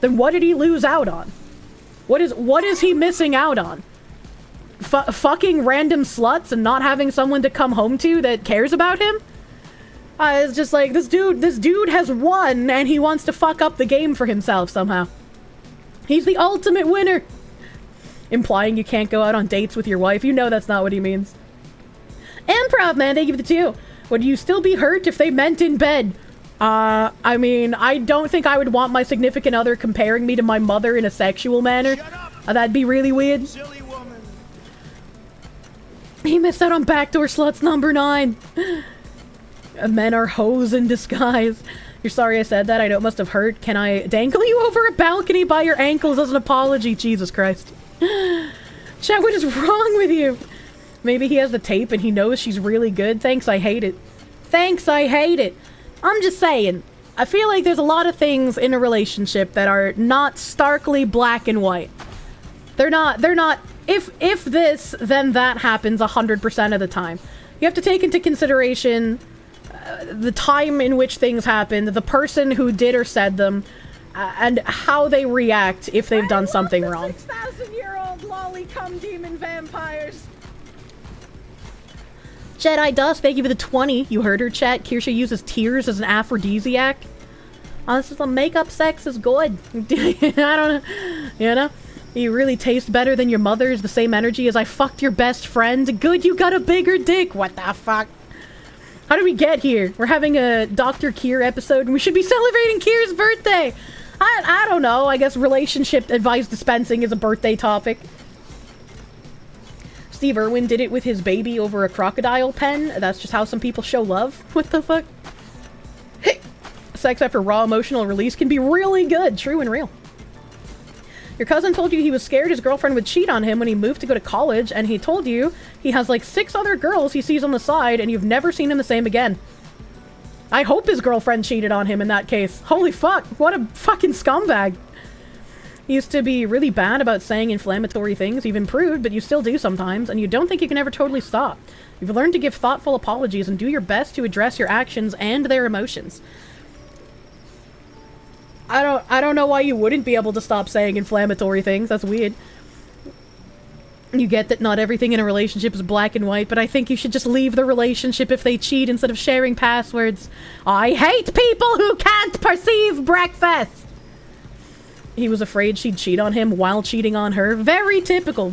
then what did he lose out on? What is he missing out on? Fucking random sluts and not having someone to come home to that cares about him? It's just like, this dude has won, and he wants to fuck up the game for himself somehow. He's the ultimate winner. Implying you can't go out on dates with your wife. You know that's not what he means. Improv, man, they give the 2. Would you still be hurt if they meant in bed? I mean, I don't think I would want my significant other comparing me to my mother in a sexual manner. That'd be really weird. Silly woman. He missed out on backdoor sluts number 9. Men are hoes in disguise. You're sorry I said that. I know it must have hurt. Can I dangle you over a balcony by your ankles as an apology? Jesus Christ. Chat, what is wrong with you? Maybe he has the tape and he knows she's really good. Thanks, I hate it. Thanks, I hate it. I'm just saying. I feel like there's a lot of things in a relationship that are not starkly black and white. They're not, if this, then that happens 100% of the time. You have to take into consideration the time in which things happened, the person who did or said them, and how they react if they've done something wrong. 6,000-year-old lolly cum demon vampires. Jedi Dust, thank you for the 20. You heard her, chat. Kirsche uses tears as an aphrodisiac. This is the makeup sex is good. I don't know. You know? You really taste better than your mother's. The same energy as I fucked your best friend. Good, you got a bigger dick. What the fuck? How did we get here? We're having a Dr. Kier episode and we should be celebrating Kier's birthday. I don't know. I guess relationship advice dispensing is a birthday topic. Steve Irwin did it with his baby over a crocodile pen. That's just how some people show love. What the fuck? Sex after raw emotional release can be really good. True and real. Your cousin told you he was scared his girlfriend would cheat on him when he moved to go to college, and he told you he has like 6 other girls he sees on the side, and you've never seen him the same again. I hope his girlfriend cheated on him in that case. Holy fuck, what a fucking scumbag. He used to be really bad about saying inflammatory things. You've improved, but you still do sometimes, and you don't think you can ever totally stop. You've learned to give thoughtful apologies and do your best to address your actions and their emotions. I don't know why you wouldn't be able to stop saying inflammatory things. That's weird. You get that not everything in a relationship is black and white, but I think you should just leave the relationship if they cheat instead of sharing passwords. I hate people who can't perceive breakfast! He was afraid she'd cheat on him while cheating on her. Very typical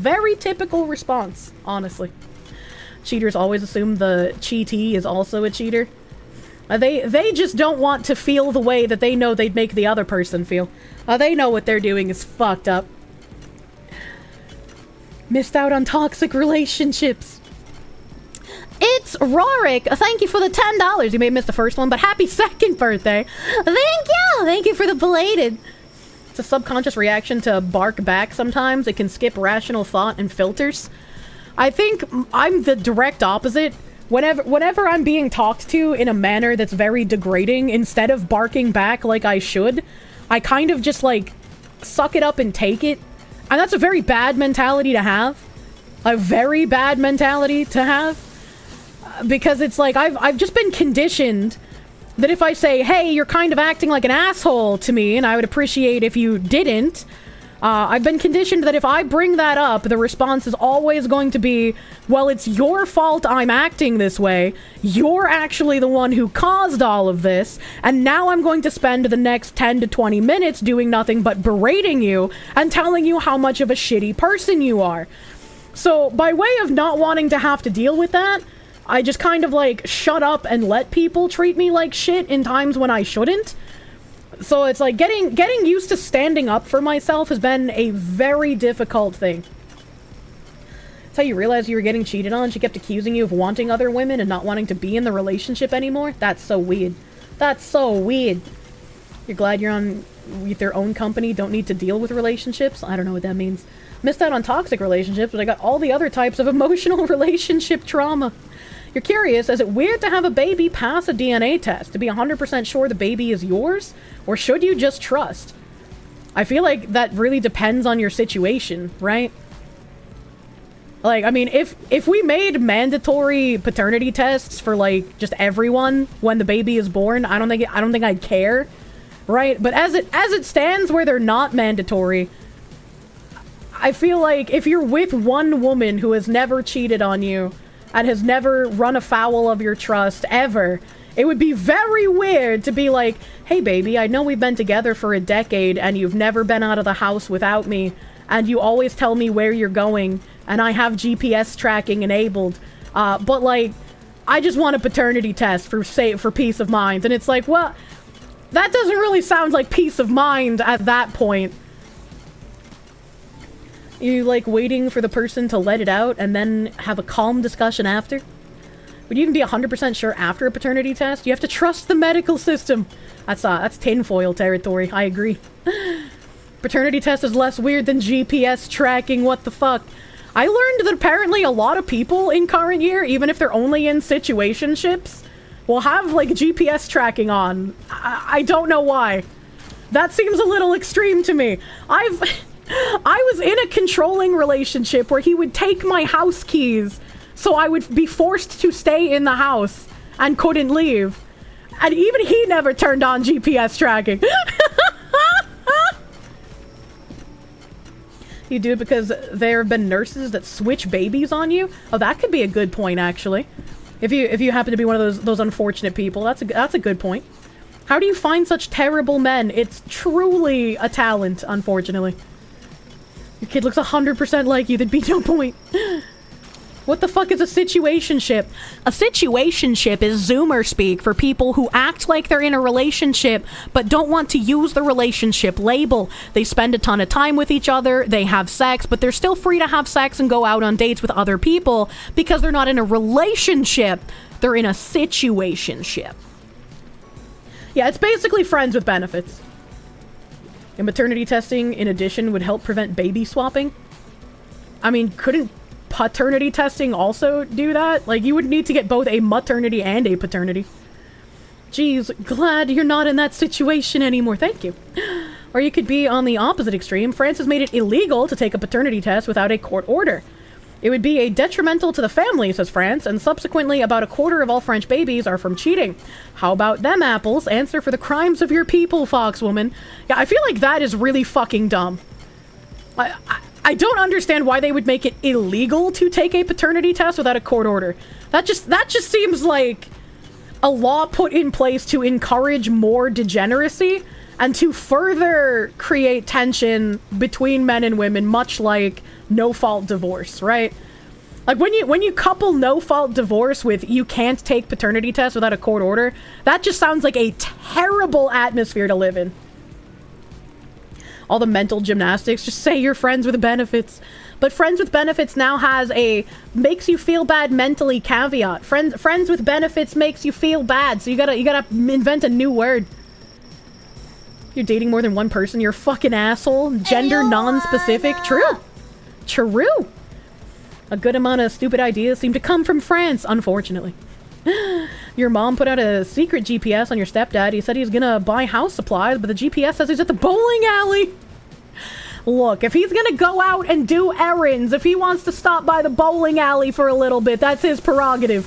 response, honestly. Cheaters always assume the cheatee is also a cheater. They just don't want to feel the way that they know they'd make the other person feel. They know what they're doing is fucked up. Missed out on toxic relationships. It's Rorik. Thank you for the $10. You may have missed the first one, but happy 2nd birthday. Thank you. Thank you for the belated. It's a subconscious reaction to bark back sometimes. It can skip rational thought and filters. I think I'm the direct opposite. Whenever I'm being talked to in a manner that's very degrading, instead of barking back like I should, I kind of just, like, suck it up and take it. And that's a very bad mentality to have. A very bad mentality to have. Because it's like, I've just been conditioned that if I say, hey, you're kind of acting like an asshole to me, and I would appreciate if you didn't, I've been conditioned that if I bring that up, the response is always going to be, well, it's your fault I'm acting this way. You're actually the one who caused all of this. And now I'm going to spend the next 10 to 20 minutes doing nothing but berating you and telling you how much of a shitty person you are. So by way of not wanting to have to deal with that, I just kind of like shut up and let people treat me like shit in times when I shouldn't. So it's like getting used to standing up for myself has been a very difficult thing. That's how you realize you were getting cheated on. She kept accusing you of wanting other women and not wanting to be in the relationship anymore. That's so weird. That's so weird. You're glad you're on with your own company, don't need to deal with relationships? I don't know what that means. Missed out on toxic relationships, but I got all the other types of emotional relationship trauma. You're curious, is it weird to have a baby pass a DNA test to be 100% sure the baby is yours? Or should you just trust? I feel like that really depends on your situation, right? Like, I mean, if we made mandatory paternity tests for, like, just everyone when the baby is born, I don't think I'd care, right? But as it stands where they're not mandatory, I feel like if you're with one woman who has never cheated on you, and has never run afoul of your trust, ever, it would be very weird to be like, hey baby, I know we've been together for a decade and you've never been out of the house without me, and you always tell me where you're going, and I have GPS tracking enabled, but like, I just want a paternity test for peace of mind. And it's like, well, that doesn't really sound like peace of mind at that point. You like waiting for the person to let it out and then have a calm discussion after? Would you even be 100% sure after a paternity test? You have to trust the medical system. That's tinfoil territory, I agree. Paternity test is less weird than GPS tracking, what the fuck? I learned that apparently a lot of people in current year, even if they're only in situationships, will have, like, GPS tracking on. I don't know why. That seems a little extreme to me. I was in a controlling relationship where he would take my house keys, so I would be forced to stay in the house and couldn't leave. And even he never turned on GPS tracking. You do it because there have been nurses that switch babies on you? Oh, that could be a good point, actually. If you happen to be one of those unfortunate people, that's a good point. How do you find such terrible men? It's truly a talent, unfortunately. Your kid looks 100% like you, there'd be no point. What the fuck is a situationship? A situationship is Zoomer speak for people who act like they're in a relationship but don't want to use the relationship label. They spend a ton of time with each other, they have sex, but they're still free to have sex and go out on dates with other people because they're not in a relationship. They're in a situationship. Yeah, it's basically friends with benefits. And maternity testing, in addition, would help prevent baby swapping. I mean, couldn't paternity testing also do that? Like, you would need to get both a maternity and a paternity. Geez, glad you're not in that situation anymore. Thank you. Or you could be on the opposite extreme. France has made it illegal to take a paternity test without a court order. It would be a detrimental to the family, says France, and subsequently about a quarter of all French babies are from cheating. How about them apples? Answer for the crimes of your people, Foxwoman. Yeah, I feel like that is really fucking dumb. I don't understand why they would make it illegal to take a paternity test without a court order. That just seems like a law put in place to encourage more degeneracy and to further create tension between men and women, much like no-fault divorce, right? Like, when you couple no-fault divorce with you can't take paternity tests without a court order, that just sounds like a terrible atmosphere to live in. All the mental gymnastics, just say you're friends with benefits. But friends with benefits now has a makes you feel bad mentally caveat. Friends with benefits makes you feel bad, so you gotta invent a new word. You're dating more than one person, you're a fucking asshole. Gender non-specific. True. A good amount of stupid ideas seem to come from France, unfortunately. Your mom put out a secret GPS on your stepdad. He said he's gonna buy house supplies, but the GPS says he's at the bowling alley. Look, if he's gonna go out and do errands, if he wants to stop by the bowling alley for a little bit, that's his prerogative.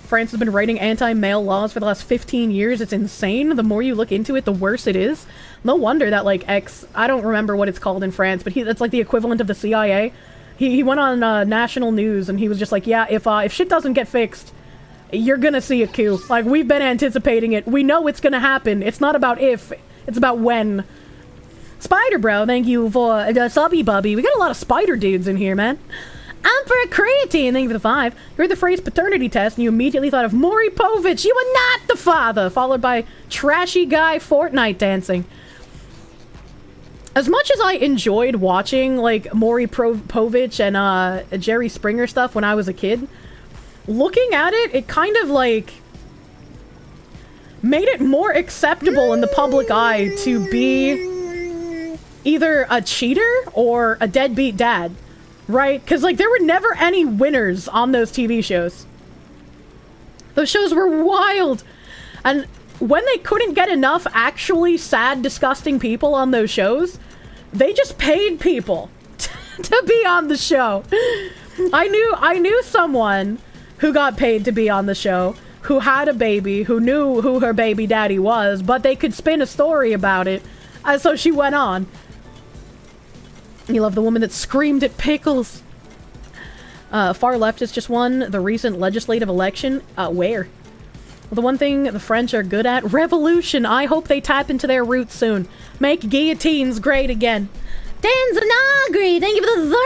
France has been writing anti-male laws for the last 15 years. It's insane. The more you look into it, the worse it is. No wonder that, like, I don't remember what it's called in France, but that's like the equivalent of the CIA. He went on national news and he was just like, yeah, if shit doesn't get fixed, you're gonna see a coup. Like, we've been anticipating it. We know it's gonna happen. It's not about if, it's about when. Spider Bro, thank you for the subby bubby. We got a lot of spider dudes in here, man. Emperor Creatine, thank you for the 5. You heard the phrase paternity test and you immediately thought of Maury Povich. You are not the father. Followed by trashy guy Fortnite dancing. As much as I enjoyed watching, like, Maury Povich and Jerry Springer stuff when I was a kid, looking at it, it kind of, like, made it more acceptable in the public eye to be either a cheater or a deadbeat dad, right? Because, like, there were never any winners on those TV shows. Those shows were wild. And when they couldn't get enough actually sad, disgusting people on those shows, they just paid people to be on the show. I knew someone who got paid to be on the show, who had a baby, who knew who her baby daddy was, but they could spin a story about it, and so she went on. You love the woman that screamed at pickles. Far leftist just won the recent legislative election. Where? Well, the one thing the French are good at, revolution. I hope they tap into their roots soon. Make guillotines great again. Dan Zanagri, thank you for the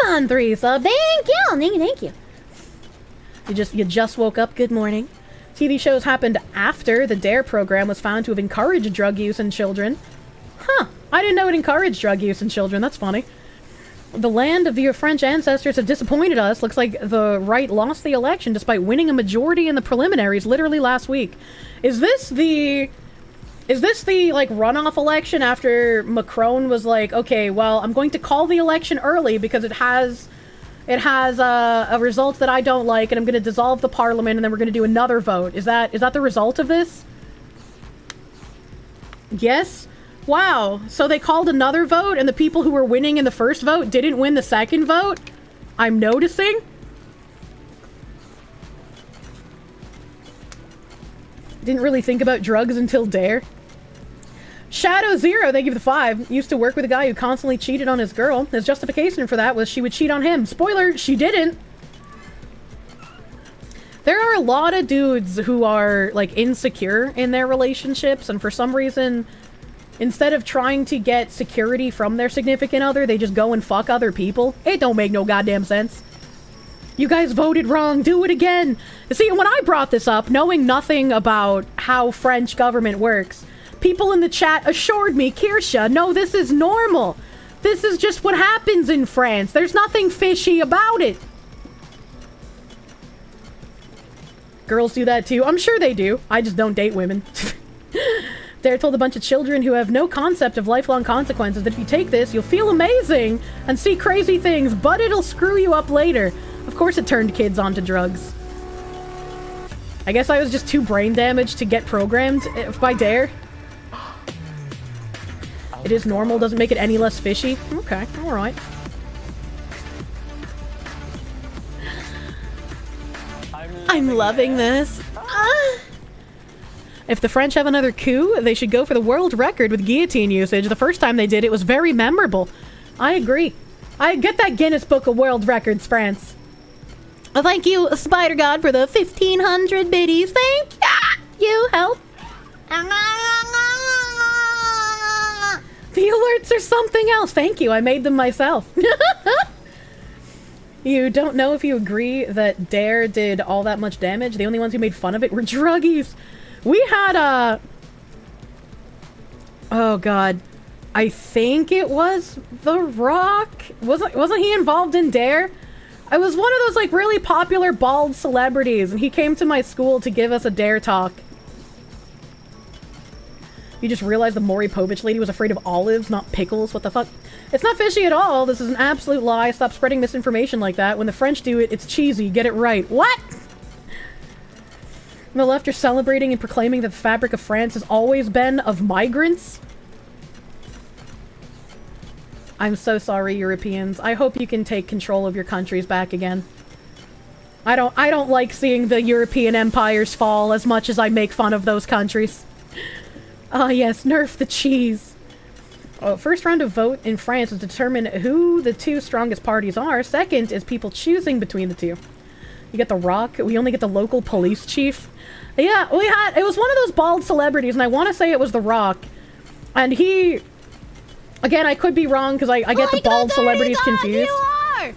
13-month resub. Thank you. You just woke up. Good morning. TV shows happened after the DARE program was found to have encouraged drug use in children. Huh. I didn't know it encouraged drug use in children. That's funny. The land of your French ancestors have disappointed us. Looks like the right lost the election despite winning a majority in the preliminaries literally last week. Is this the like runoff election after Macron was like, okay, well, I'm going to call the election early because it has a result that I don't like, and I'm going to dissolve the parliament, and then we're going to do another vote. Is that the result of this? Yes? Wow. So they called another vote, and the people who were winning in the first vote didn't win the second vote? I'm noticing. Didn't really think about drugs until Dare. Shadow Zero, thank you for the 5. Used to work with a guy who constantly cheated on his girl. His justification for that was she would cheat on him. Spoiler, she didn't. There are a lot of dudes who are, like, insecure in their relationships, and for some reason, instead of trying to get security from their significant other, they just go and fuck other people. It don't make no goddamn sense. You guys voted wrong, do it again. See, when I brought this up, knowing nothing about how French government works, people in the chat assured me, Kirsche, no, this is normal. This is just what happens in France. There's nothing fishy about it. Girls do that too. I'm sure they do. I just don't date women. Dare told a bunch of children who have no concept of lifelong consequences that if you take this, you'll feel amazing and see crazy things, but it'll screw you up later. Of course it turned kids onto drugs. I guess I was just too brain damaged to get programmed by Dare. It is normal, doesn't make it any less fishy. Okay, alright. I'm loving this. If the French have another coup, they should go for the world record with guillotine usage. The first time they did it was very memorable. I agree. I get that Guinness Book of World Records, France. Thank you, Spider God, for the 1,500 biddies. Thank you. Help. The alerts are something else. Thank you. I made them myself. You don't know if you agree that Dare did all that much damage. The only ones who made fun of it were druggies. We had oh god, I think it was The Rock. Wasn't he involved in Dare? I was one of those like really popular bald celebrities, and he came to my school to give us a Dare talk. You just realized the Maury Povich lady was afraid of olives, not pickles. What the fuck? It's not fishy at all. This is an absolute lie. Stop spreading misinformation like that. When the French do it, it's cheesy. Get it right. What? The left are celebrating and proclaiming that the fabric of France has always been of migrants. I'm so sorry, Europeans. I hope you can take control of your countries back again. I don't like seeing the European empires fall as much as I make fun of those countries. Ah, yes, nerf the cheese. First round of vote in France is to determine who the two strongest parties are. Second is people choosing between the two. You get The Rock. We only get the local police chief. Yeah, it was one of those bald celebrities, and I want to say it was The Rock. And he... Again, I could be wrong, because I get the bald celebrities confused.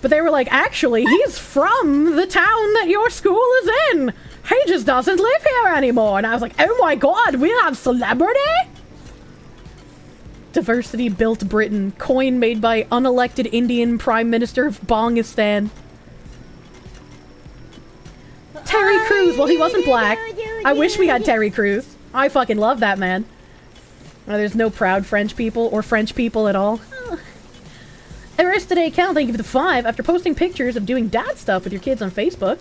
But they were like, actually, he's from the town that your school is in. He just doesn't live here anymore. And I was like, oh my god, we have celebrity? Diversity built Britain. Coin made by unelected Indian Prime Minister of Bongistan. Terry Crews. Well, he wasn't black. I wish we had Terry Crews. I fucking love that man. There's no proud French people or French people at all. Aristoday Cal, thank you for the 5. After posting pictures of doing dad stuff with your kids on Facebook,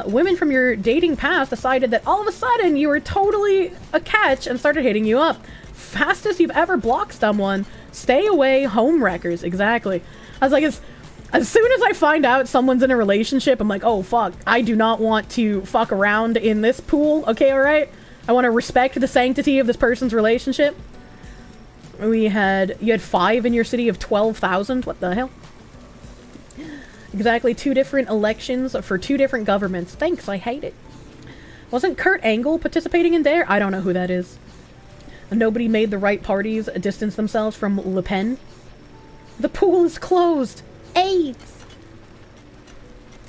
women from your dating past decided that all of a sudden you were totally a catch and started hitting you up. Fastest you've ever blocked someone. Stay away, homewreckers. Exactly. I was like, as soon as I find out someone's in a relationship, I'm like, oh fuck, I do not want to fuck around in this pool. Okay, alright? I want to respect the sanctity of this person's relationship. You had 5 in your city of 12,000. What the hell? Exactly 2 different elections for 2 different governments. Thanks, I hate it. Wasn't Kurt Angle participating in Dare? I don't know who that is. Nobody made the right parties distance themselves from Le Pen. The pool is closed. AIDS.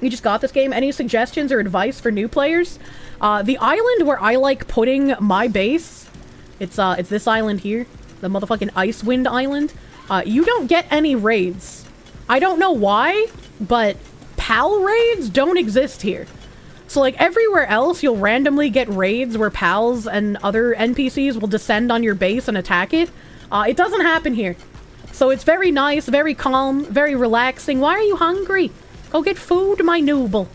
You just got this game. Any suggestions or advice for new players? The island where I like putting my base, it's this island here. The motherfucking Icewind Island. You don't get any raids. I don't know why, but PAL raids don't exist here. So, like, everywhere else, you'll randomly get raids where PALs and other NPCs will descend on your base and attack it. It doesn't happen here. So it's very nice, very calm, very relaxing. Why are you hungry? Go get food, my nooble.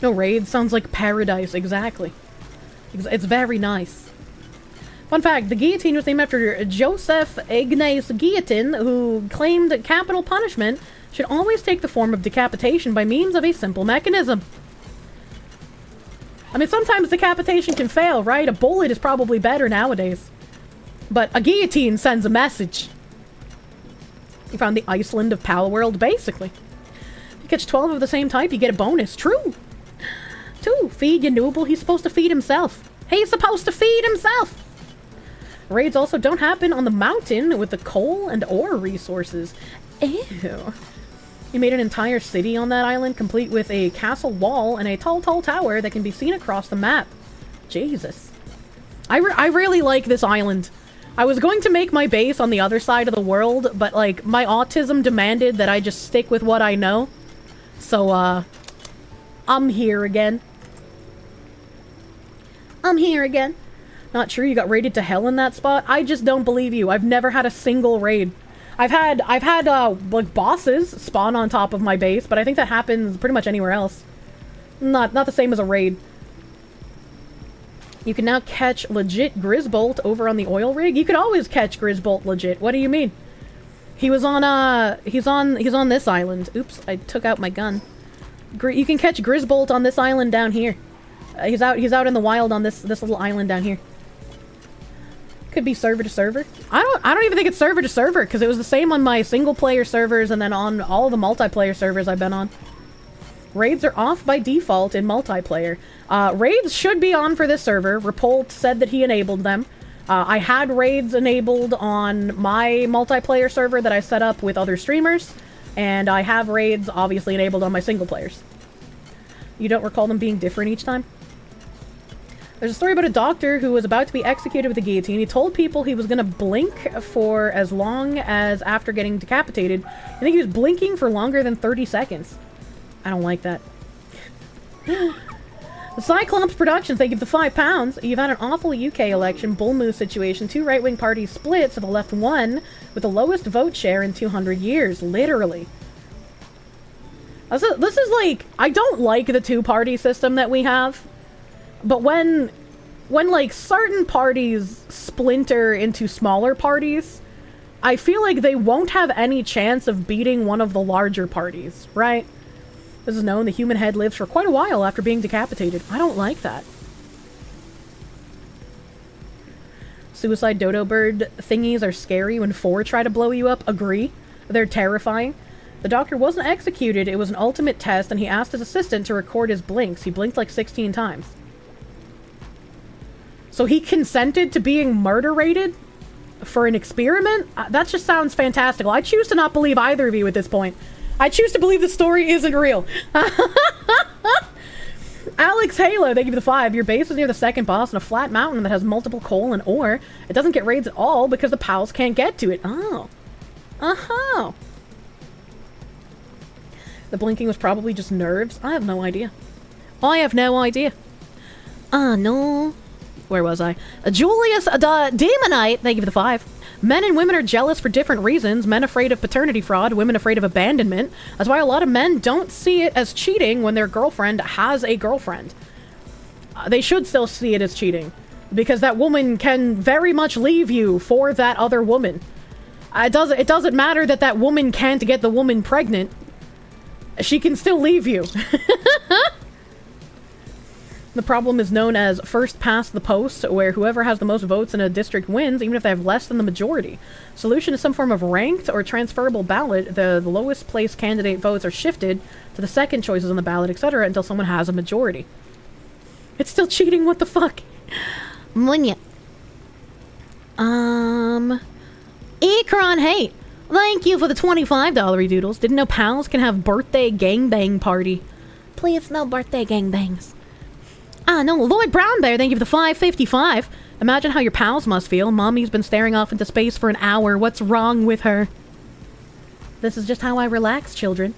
No raids, sounds like paradise, exactly. It's very nice. Fun fact, the guillotine was named after Joseph Ignace Guillotin, who claimed capital punishment should always take the form of decapitation by means of a simple mechanism. I mean, sometimes decapitation can fail, right? A bullet is probably better nowadays. But a guillotine sends a message. You found the Iceland of Pal World, basically. You catch 12 of the same type, you get a bonus. True. 2. Feed your nooble. He's supposed to feed himself. He's supposed to feed himself. Raids also don't happen on the mountain with the coal and ore resources. Ew. You made an entire city on that island, complete with a castle wall and a tall tower that can be seen across the map. Jesus. I really like this island. I was going to make my base on the other side of the world, but, like, my autism demanded that I just stick with what I know. So, I'm here again. I'm here again. Not true, you got raided to hell in that spot? I just don't believe you. I've never had a single raid. I've had, like, bosses spawn on top of my base, but I think that happens pretty much anywhere else. Not the same as a raid. You can now catch legit Grisbolt over on the oil rig. You could always catch Grisbolt legit. What do you mean? He was on, he's on this island. Oops, I took out my gun. You can catch Grisbolt on this island down here. He's out in the wild on this little island down here. Could be server to server. I don't even think it's server to server, because it was the same on my single player servers and then on all the multiplayer servers I've been on. Raids are off by default in multiplayer. Raids should be on for this server. Rapolt said that he enabled them. I had raids enabled on my multiplayer server that I set up with other streamers, and I have raids obviously enabled on my single players. You don't recall them being different each time? There's a story about a doctor who was about to be executed with a guillotine. He told people he was going to blink for as long as after getting decapitated. I think he was blinking for longer than 30 seconds. I don't like that. The Cyclops Productions, they give the £5. You've had an awful UK election, bull moose situation, 2 right-wing parties split, so the left won, with the lowest vote share in 200 years, literally. This is like, I don't like the 2-party system that we have, but when like certain parties splinter into smaller parties, I feel like they won't have any chance of beating one of the larger parties, right? This is known, the human head lives for quite a while after being decapitated. I don't like that. Suicide dodo bird thingies are scary when 4 try to blow you up. Agree. They're terrifying. The doctor wasn't executed, it was an ultimate test, and he asked his assistant to record his blinks. He blinked like 16 times. So he consented to being murder-rated for an experiment? That just sounds fantastical. I choose to not believe either of you at this point. I choose to believe the story isn't real. Alex Halo, they give you the 5. Your base is near the second boss on a flat mountain that has multiple coal and ore. It doesn't get raids at all because the pals can't get to it. Oh. Uh-huh. The blinking was probably just nerves. I have no idea. I have no idea. No. Where was I? Julius Demonite, they give you the 5. Men and women are jealous for different reasons. Men afraid of paternity fraud, women afraid of abandonment. That's why a lot of men don't see it as cheating when their girlfriend has a girlfriend. They should still see it as cheating, because that woman can very much leave you for that other woman. It doesn't matter that that woman can't get the woman pregnant. She can still leave you. The problem is known as first past the post, where whoever has the most votes in a district wins, even if they have less than the majority. Solution is some form of ranked or transferable ballot. The lowest place candidate votes are shifted to the second choices on the ballot, etc., until someone has a majority. It's still cheating, what the fuck? Munya. Ekron Hate. Thank you for the $25 doodles. Didn't know pals can have birthday gangbang party. Please, no birthday gangbangs. No, Lloyd Brown Bear, thank you for the $5.55. Imagine how your pals must feel. Mommy's been staring off into space for an hour. What's wrong with her? This is just how I relax, children.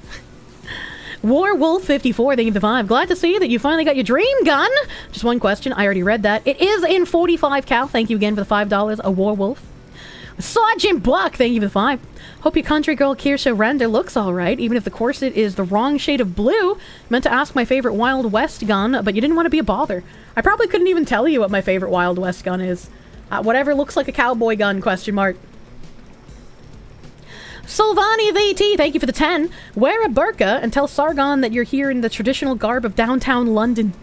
Warwolf54, thank you for the 5. Glad to see that you finally got your dream gun. Just one question. I already read that. It is in 45 cal. Thank you again for the $5. A Warwolf. Sergeant Buck, thank you for the 5. Hope your country girl Kirsche render looks alright, even if the corset is the wrong shade of blue. Meant to ask my favorite Wild West gun, but you didn't want to be a bother. I probably couldn't even tell you what my favorite Wild West gun is. Whatever looks like a cowboy gun, question mark. Silvani VT, thank you for the 10. Wear a burqa and tell Sargon that you're here in the traditional garb of downtown London.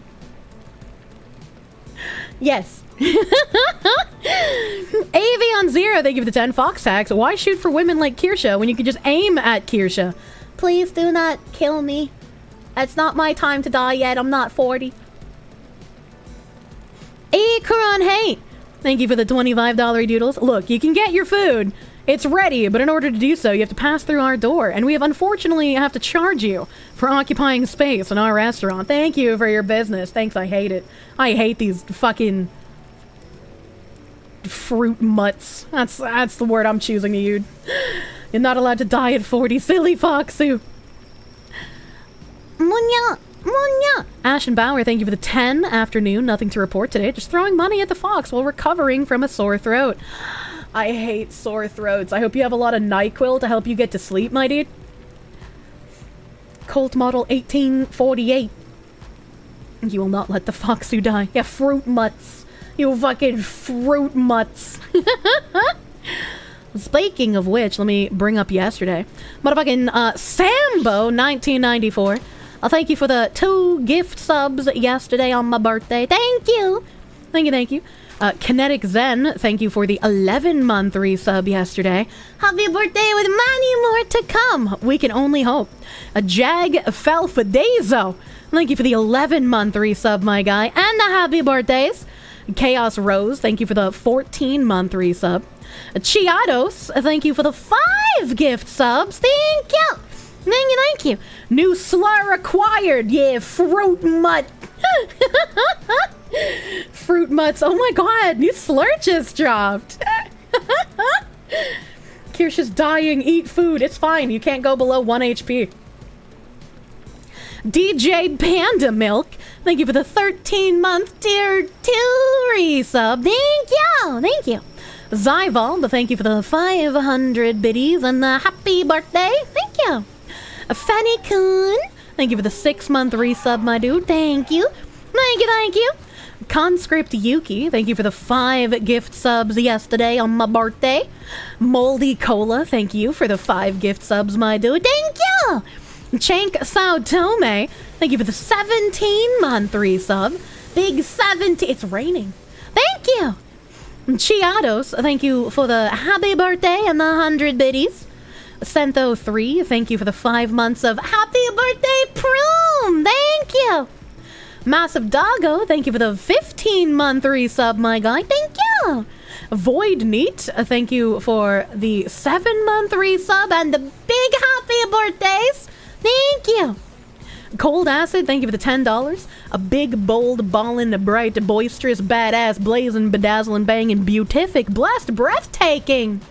Yes. Avion Zero, thank you for the 10. Fox Tax, why shoot for women like Kirsche when you could just aim at Kirsche? Please do not kill me. It's not my time to die yet. I'm not 40. Kuran Hate, thank you for the $25 doodles. Look, you can get your food. It's ready, but in order to do so, you have to pass through our door, and we have unfortunately have to charge you for occupying space in our restaurant. Thank you for your business. Thanks, I hate it. I hate these fucking fruit mutts. That's the word I'm choosing to use. You're not allowed to die at 40, silly Foxu. Munya, munya. Ashen Bauer, thank you for the 10. Afternoon, nothing to report today. Just throwing money at the fox while recovering from a sore throat. I hate sore throats. I hope you have a lot of NyQuil to help you get to sleep, my dude. Colt Model 1848. You will not let the Foxu die. Yeah, fruit mutts. You fucking fruit mutts. Speaking of which, let me bring up yesterday. Motherfucking Sambo 1994. Thank you for the 2 gift subs yesterday on my birthday. Thank you. Thank you, thank you. Kinetic Zen, thank you for the 11-month resub yesterday. Happy birthday with many more to come. We can only hope. Jag Falfadezo, thank you for the 11-month resub, my guy. And the happy birthdays. Chaos Rose, thank you for the 14-month resub. Chiados, thank you for the 5 gift subs. Thank you. Thank you, thank you. New slur acquired. Yeah, fruit mutt. Fruit mutts. Oh my god, new slur just dropped. Kirsch's dying. Eat food. It's fine. You can't go below 1 HP. DJ Panda Milk, thank you for the 13-month tier 2 resub. Thank you. Thank you. Zyval, thank you for the 500 biddies and the happy birthday. Thank you. Fanny Kun, thank you for the 6-month resub, my dude. Thank you. Thank you, thank you. Conscript Yuki, thank you for the 5 gift subs yesterday on my birthday. Moldy Cola, thank you for the 5 gift subs, my dude. Thank you. Chank Sao Tome, thank you for the 17-month resub. Big 17. It's raining. Thank you. Chiados, thank you for the happy birthday and the 100 biddies. Sentho 3, thank you for the 5 months of happy birthday Prune. Thank you. Massive Doggo, thank you for the 15-month resub, my guy. Thank you. Void Neat, thank you for the 7-month resub and the big happy birthdays. Thank you. Cold Acid, thank you for the $10. A big, bold, ballin', bright, boisterous, badass, blazing, bedazzling, banging, beatific, blessed, breathtaking.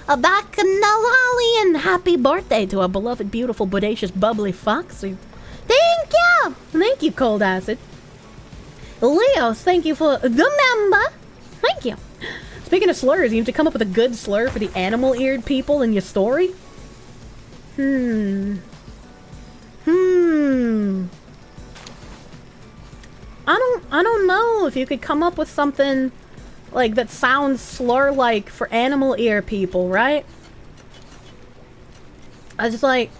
A bacchanalian happy birthday to our beloved, beautiful, bodacious, bubbly Foxy. Thank you! Thank you, Cold Acid. Leos, thank you for the member. Thank you. Speaking of slurs, you have to come up with a good slur for the animal-eared people in your story? I don't know if you could come up with something like that sounds slur-like for animal ear people, right? I just like,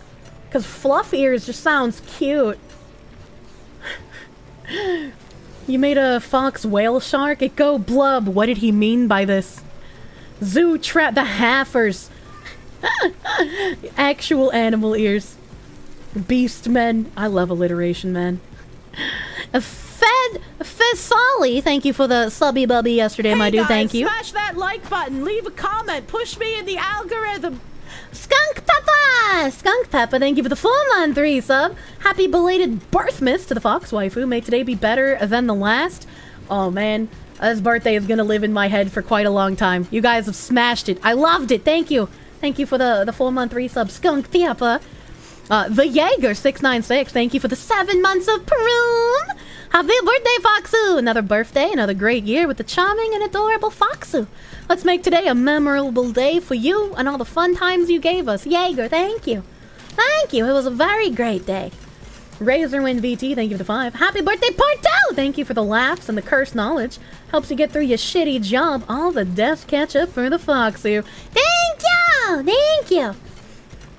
because fluff ears just sounds cute. You made a fox whale shark? It go blub. What did he mean by this? Zoo trap the halfers. Actual animal ears. Beast men. I love alliteration, man. Fesali, thank you for the subby bubby yesterday, my dude. Guys, thank you. Smash that like button. Leave a comment. Push me in the algorithm. Skunk Peppa, thank you for the 4-month resub. Happy belated birthmas to the fox waifu. May today be better than the last. Oh man, this birthday is gonna live in my head for quite a long time. You guys have smashed it. I loved it. Thank you Thank you for the 4-month resub. Skunk Tiapa. The Jaeger 696. Thank you for the 7 months of Prune. Happy birthday, Foxu! Another birthday, another great year with the charming and adorable Foxu. Let's make today a memorable day for you and all the fun times you gave us. Jaeger, thank you. Thank you. It was a very great day. Razorwind VT, thank you for the 5. Happy birthday, part 2! Thank you for the laughs and the cursed knowledge. Helps you get through your shitty job. All the deaths catch up for the Foxu. Thank you! Thank you!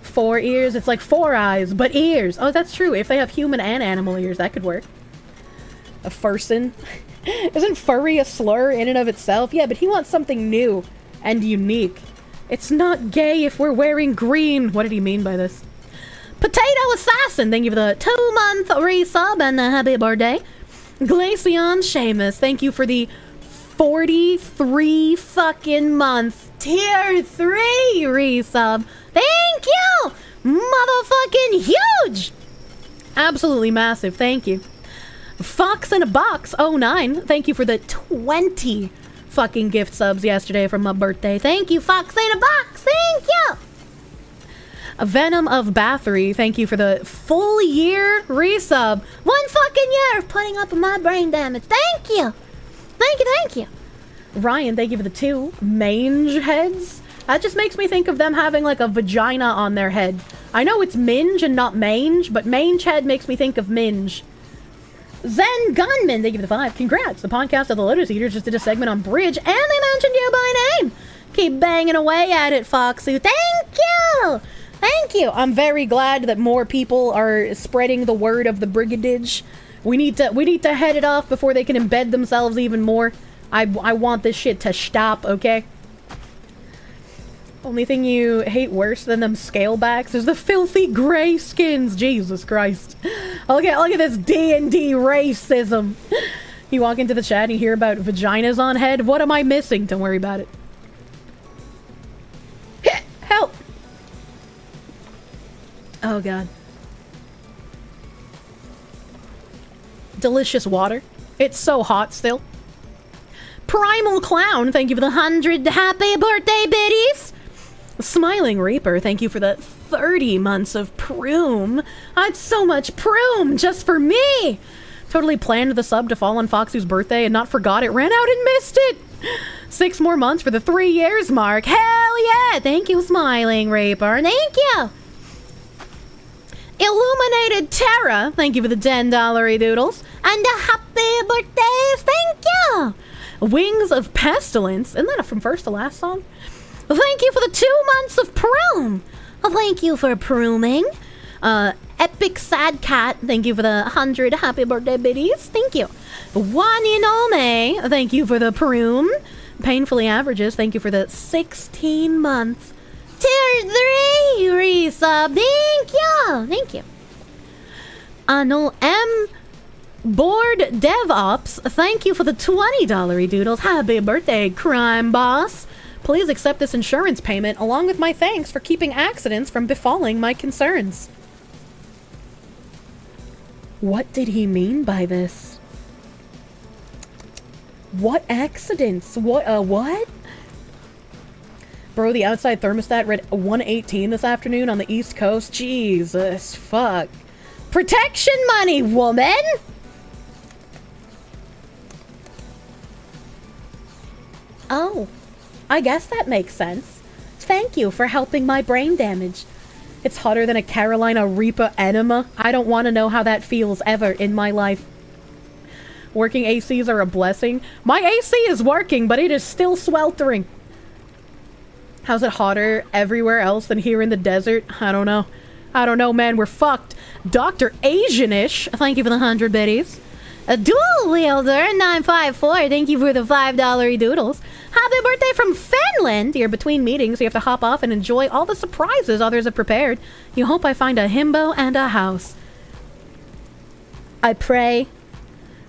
4 ears, it's like 4 eyes, but ears. Oh, that's true. If they have human and animal ears, that could work. A furson. Isn't furry a slur in and of itself? Yeah, but he wants something new and unique. It's not gay if we're wearing green. What did he mean by this? Potato Assassin, thank you for the 2-month resub and a happy birthday. Glaceon Seamus, thank you for the 43 fucking month tier 3 resub. Thank you! Motherfucking huge! Absolutely massive, thank you. Fox in a Box 09, thank you for the 20 fucking gift subs yesterday for my birthday. Thank you, Fox in a Box, thank you! A Venom of Bathory, thank you for the full year resub. 1 fucking year of putting up with my brain damage. Thank you! Thank you, thank you! Ryan, thank you for the 2 mange heads. That just makes me think of them having like a vagina on their head. I know it's minge and not mange, but mange head makes me think of minge. Zen Gunman, thank you for the 5. Congrats, the podcast of the Lotus Eaters just did a segment on Bridge, and they mentioned you by name. Keep banging away at it, Foxu. Thank you! Thank you! I'm very glad that more people are spreading the word of the Brigadage. We need to head it off before they can embed themselves even more. I want this shit to stop, okay? Only thing you hate worse than them scalebacks is the filthy gray skins. Jesus Christ. Look at this D&D racism. You walk into the chat and you hear about vaginas on head. What am I missing? Don't worry about it. Help! Oh god. Delicious water. It's so hot still. Primal Clown, thank you for the 100 happy birthday biddies. Smiling Reaper, thank you for the 30 months of Proom. That's so much Proom just for me. Totally planned the sub to fall on Foxy's birthday and not forgot it. Ran out and missed it. 6 more months for the 3 years mark. Hell yeah. Thank you, Smiling Reaper. Thank you. Illuminated Terra, thank you for the $10 doodles. And a happy birthdays. Thank you. Wings of Pestilence. Isn't that a from first to last song? Thank you for the 2 months of Proom. Thank you for Prooming. Epic Sad Cat, thank you for the 100 happy birthday biddies. Thank you. One Inome, thank you for the Proom. Painfully Averages, thank you for the 16 months. Tier 3 resub. Thank you. Thank you. Anil M. Board DevOps, thank you for the $20 doodles. Happy birthday, Crime Boss. Please accept this insurance payment along with my thanks for keeping accidents from befalling my concerns. What did he mean by this? What accidents? What? Bro, the outside thermostat read 118 this afternoon on the East Coast. Jesus, fuck. Protection money, woman! Oh. I guess that makes sense. Thank you for helping my brain damage. It's hotter than a Carolina Reaper enema. I don't want to know how that feels ever in my life. Working ACs are a blessing. My AC is working, but it is still sweltering. How's it hotter everywhere else than here in the desert? I don't know. I don't know, man. We're fucked. Dr. Asianish, thank you for the 100 biddies. A dual wielder 954, thank you for the $5 doodles. Happy birthday from Finland! You're between meetings, so you have to hop off and enjoy all the surprises others have prepared. You hope I find a himbo and a house. I pray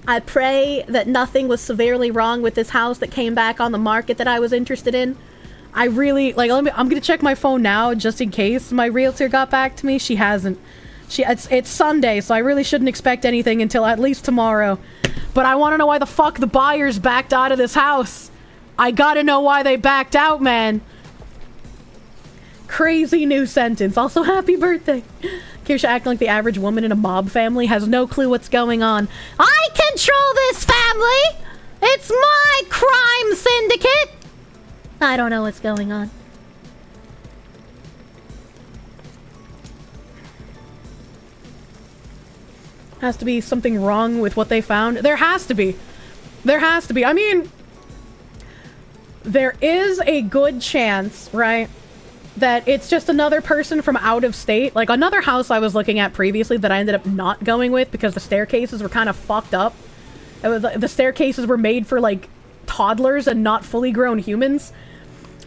that nothing was severely wrong with this house that came back on the market that I was interested in. I really, I'm gonna check my phone now just in case my realtor got back to me. She hasn't. It's Sunday, so I really shouldn't expect anything until at least tomorrow. But I want to know why the fuck the buyers backed out of this house. I gotta know why they backed out, man. Crazy new sentence. Also, happy birthday. Kirsche acting like the average woman in a mob family has no clue what's going on. I control this family! It's my crime syndicate! I don't know what's going on. Has to be something wrong with what they found. There has to be. There has to be. I mean, there is a good chance, right, that it's just another person from out of state. Like another house I was looking at previously that I ended up not going with because the staircases were kind of fucked up. The staircases were made for like toddlers and not fully grown humans.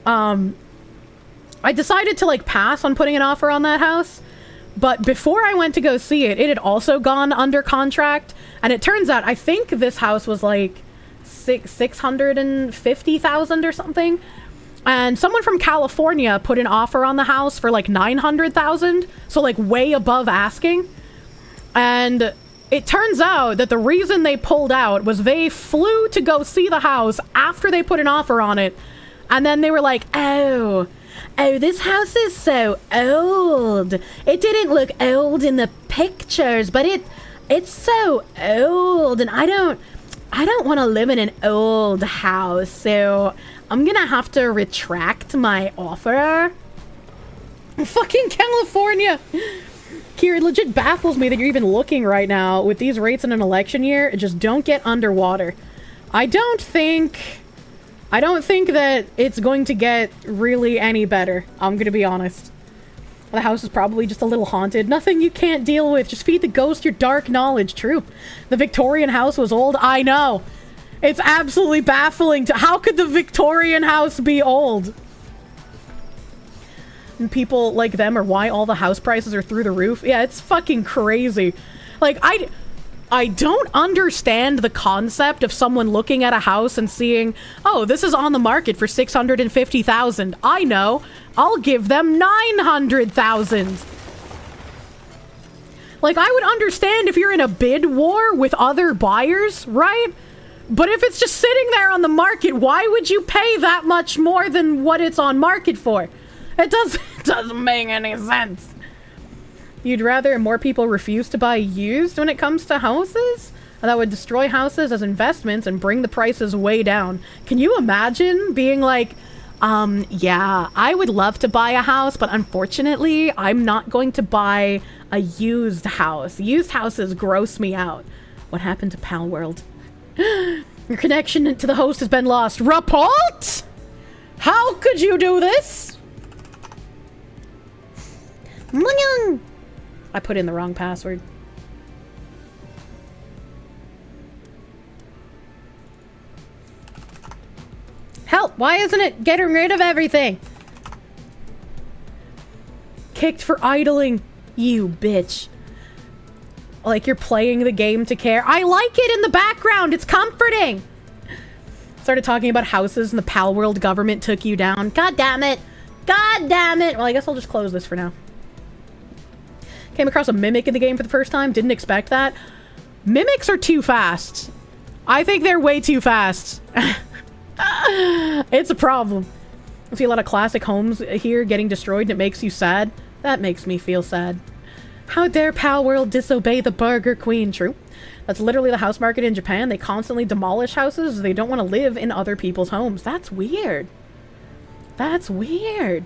I decided to like pass on putting an offer on that house. But before I went to go see it, it had also gone under contract. And it turns out, I think this house was like 650,000 or something. And someone from California put an offer on the house for like 900,000. So like way above asking. And it turns out that the reason they pulled out was they flew to go see the house after they put an offer on it. And then they were like, oh, this house is so old. It didn't look old in the pictures, but it's so old, and I don't want to live in an old house, so I'm gonna have to retract my offer. Fucking California! Kier, it legit baffles me that you're even looking right now with these rates in an election year. Just don't get underwater. I don't think that it's going to get really any better. I'm gonna be honest. The house is probably just a little haunted. Nothing you can't deal with. Just feed the ghost your dark knowledge. True. The Victorian house was old. I know. It's absolutely baffling. How could the Victorian house be old? And people like them are why all the house prices are through the roof. Yeah, it's fucking crazy. Like, I don't understand the concept of someone looking at a house and seeing, oh, this is on the market for 650,000. I know. I'll give them 900,000. Like, I would understand if you're in a bid war with other buyers, right? But if it's just sitting there on the market, why would you pay that much more than what it's on market for? It doesn't make any sense. You'd rather more people refuse to buy used when it comes to houses? That would destroy houses as investments and bring the prices way down. Can you imagine being like, yeah, I would love to buy a house, but unfortunately, I'm not going to buy a used house. Used houses gross me out. What happened to Pal World? Your connection to the host has been lost. Report? How could you do this? I put in the wrong password. Help! Why isn't it getting rid of everything? Kicked for idling. You bitch. Like you're playing the game to care. I like it in the background. It's comforting. Started talking about houses and the Pal World government took you down. God damn it. God damn it. Well, I guess I'll just close this for now. Came across a mimic in the game for the first time. Didn't expect that. Mimics are too fast. I think they're way too fast. It's a problem. I see a lot of classic homes here getting destroyed and it makes you sad. That makes me feel sad. How dare Pal World disobey the Burger Queen? True. That's literally the house market in Japan. They constantly demolish houses. They don't want to live in other people's homes. That's weird. That's weird.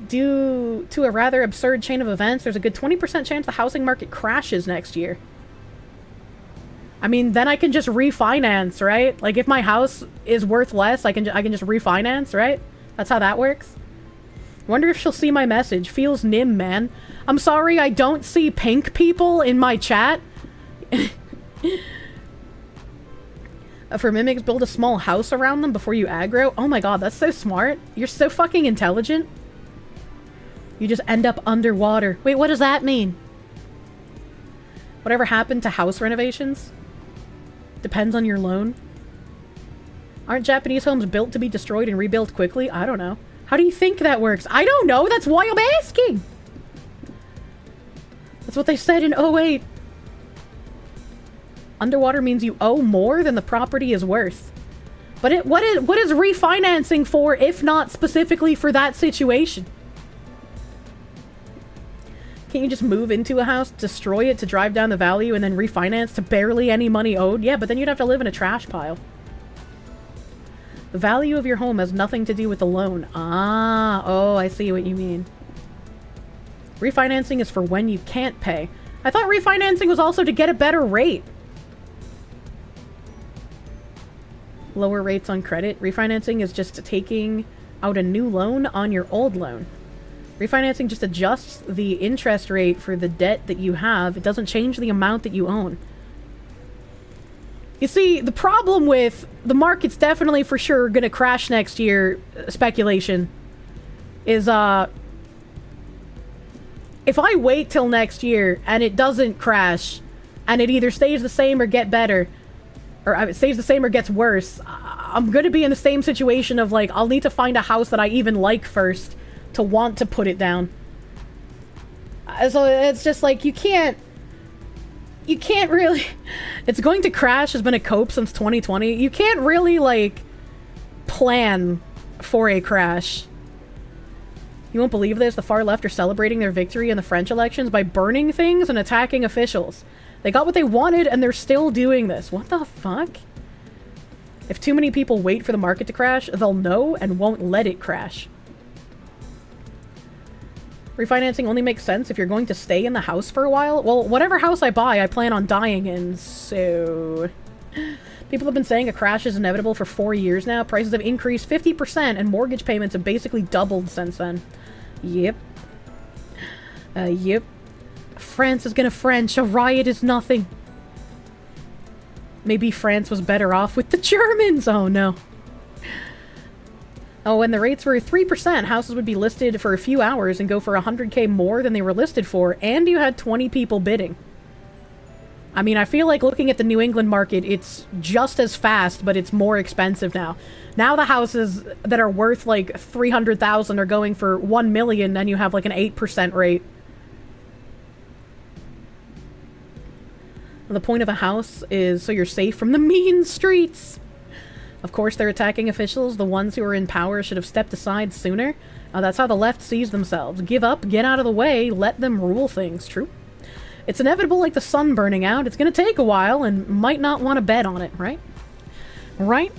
Due to a rather absurd chain of events, there's a good 20% chance the housing market crashes next year. I mean, then I can just refinance, right? Like, if my house is worth less, I can just refinance, right? That's how that works. Wonder if she'll see my message. Feels nim, man. I'm sorry I don't see pink people in my chat. For mimics, build a small house around them before you aggro. Oh my god, that's so smart. You're so fucking intelligent. You just end up underwater. Wait, what does that mean? Whatever happened to house renovations? Depends on your loan. Aren't Japanese homes built to be destroyed and rebuilt quickly? I don't know. How do you think that works? I don't know. That's why I'm asking. That's what they said in 08. Underwater means you owe more than the property is worth. But what is refinancing for if not specifically for that situation? Can't you just move into a house, destroy it to drive down the value, and then refinance to barely any money owed? Yeah, but then you'd have to live in a trash pile. The value of your home has nothing to do with the loan. Ah, oh, I see what you mean. Refinancing is for when you can't pay. I thought refinancing was also to get a better rate. Lower rates on credit. Refinancing is just taking out a new loan on your old loan. Refinancing just adjusts the interest rate for the debt that you have. It doesn't change the amount that you own. You see, the problem with the market's definitely for sure gonna crash next year, speculation, is, if I wait till next year and it doesn't crash, and it either stays the same or get better, or it stays the same or gets worse, I'm gonna be in the same situation of, like, I'll need to find a house that I even like first to want to put it down. So it's just like, you can't really... It's going to crash has been a cope since 2020. You can't really, like, plan for a crash. You won't believe this, the far left are celebrating their victory in the French elections by burning things and attacking officials. They got what they wanted and they're still doing this. What the fuck? If too many people wait for the market to crash, they'll know and won't let it crash. Refinancing only makes sense if you're going to stay in the house for a while. Well, whatever house I buy, I plan on dying in, so... People have been saying a crash is inevitable for 4 years now. Prices have increased 50% and mortgage payments have basically doubled since then. Yep. Yep. France is gonna French. A riot is nothing. Maybe France was better off with the Germans. Oh, no. Oh, when the rates were 3%, houses would be listed for a few hours and go for 100K more than they were listed for, and you had 20 people bidding. I mean, I feel like looking at the New England market, it's just as fast, but it's more expensive now. Now the houses that are worth like 300,000 are going for 1 million, and you have like an 8% rate. The point of a house is so you're safe from the mean streets. Of course, they're attacking officials. The ones who are in power should have stepped aside sooner. That's how the left sees themselves. Give up, get out of the way, let them rule things. True. It's inevitable like the sun burning out. It's gonna take a while and might not want to bet on it, right? Right?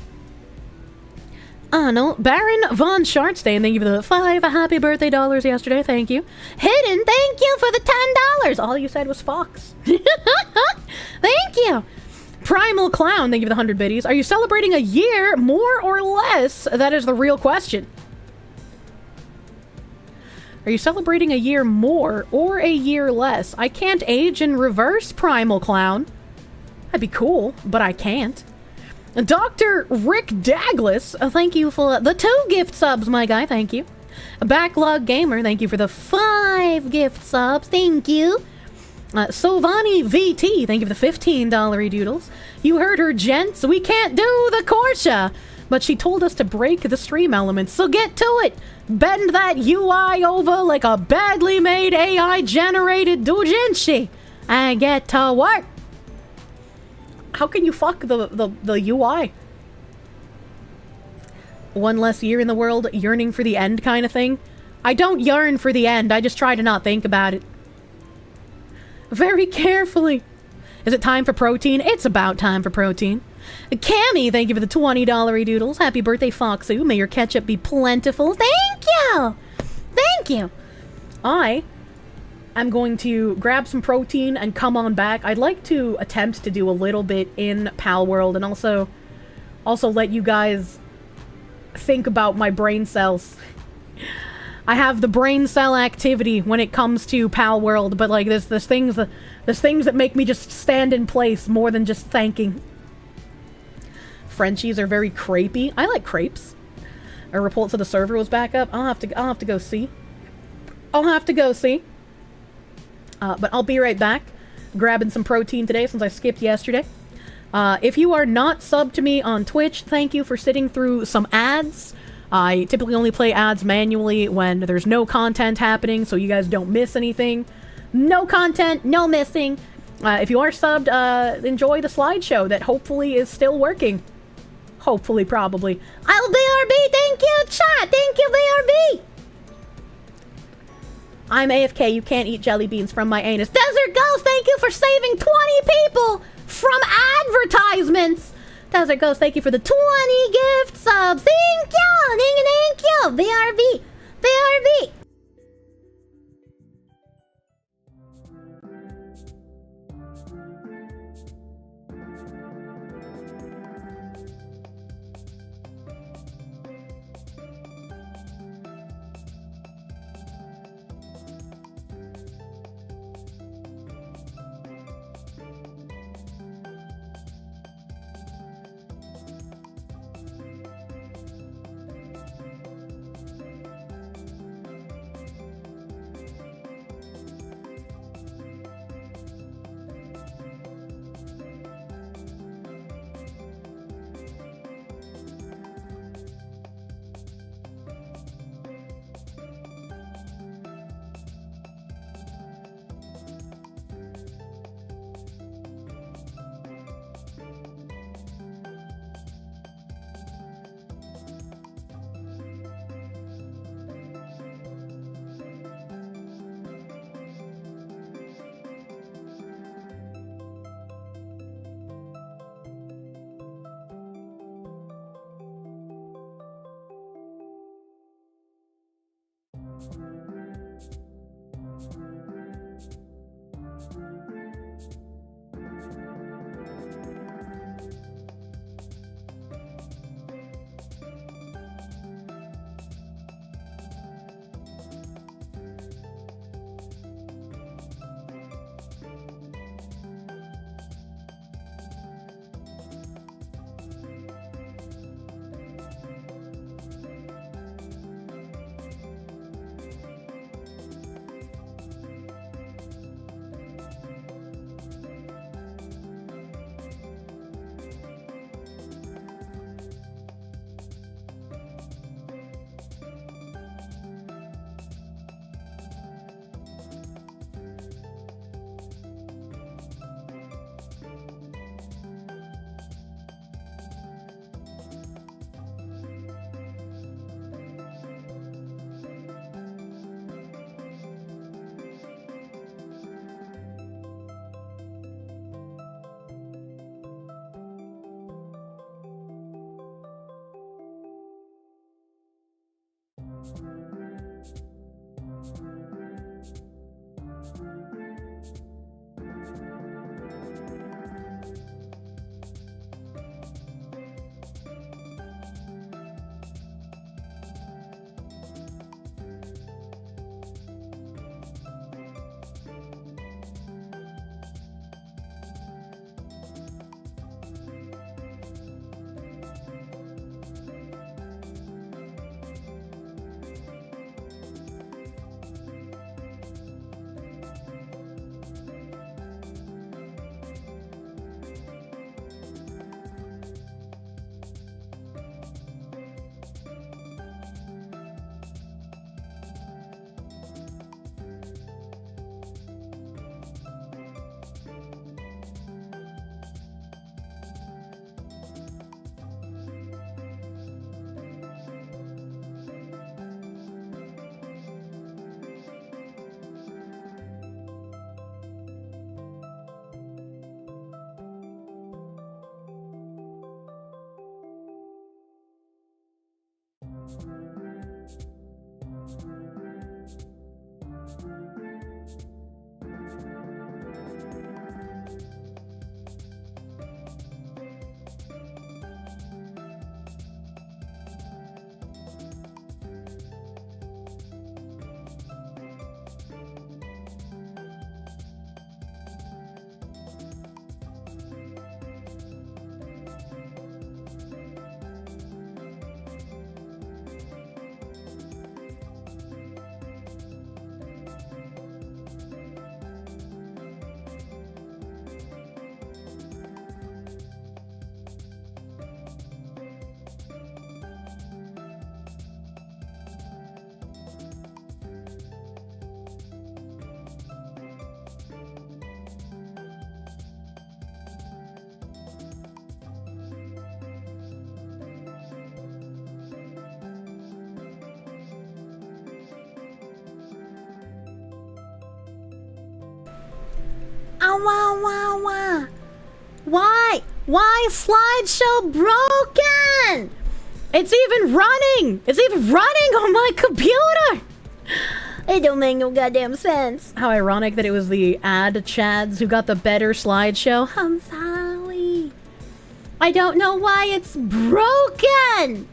No. Baron von Schartstein, thank you for the 5 happy birthday dollars yesterday. Thank you. Hidden, thank you for the $10. All you said was Fox. Thank you. Primal Clown, thank you for the 100 biddies. Are you celebrating a year, more or less? That is the real question. Are you celebrating a year more or a year less? I can't age in reverse, Primal Clown. That'd be cool, but I can't. Dr. Rick Douglas, thank you for the 2 gift subs, my guy, thank you. Backlog Gamer, thank you for the 5 gift subs, thank you. Sovani VT, thank you for the $15 doodles. You heard her, gents. We can't do the Kirsche, but she told us to break the stream elements, so get to it. Bend that UI over like a badly made AI-generated doujinshi and get to work. How can you fuck the UI? 1 less year in the world, yearning for the end kind of thing? I don't yearn for the end, I just try to not think about it. Very carefully. Is it time for protein? It's about time for protein. Cammy, thank you for the $20 doodles. Happy birthday, Foxu. May your ketchup be plentiful. Thank you! Thank you! I am going to grab some protein and come on back. I'd like to attempt to do a little bit in Pal World and also let you guys think about my brain cells. I have the brain cell activity when it comes to Pal World, but like there's things that make me just stand in place more than just thanking. Frenchies are very crepey. I like crepes. A report to the server was back up. I'll have to go see. But I'll be right back. Grabbing some protein today since I skipped yesterday. If you are not subbed to me on Twitch, thank you for sitting through some ads. I typically only play ads manually when there's no content happening, so you guys don't miss anything. No content, no missing. If you are subbed, enjoy the slideshow that hopefully is still working. Hopefully, probably. I'll BRB, thank you, chat! Thank you, BRB! I'm AFK, you can't eat jelly beans from my anus. Desert Ghost, thank you for saving 20 people from advertisements! Desert Ghost, thank you for the 20 gift subs. Thank you! Thank you! BRB! BRB! Why? Why is slideshow broken? It's even running! It's even running on my computer! It don't make no goddamn sense. How ironic that it was the ad chads who got the better slideshow. I'm sorry. I don't know why it's broken!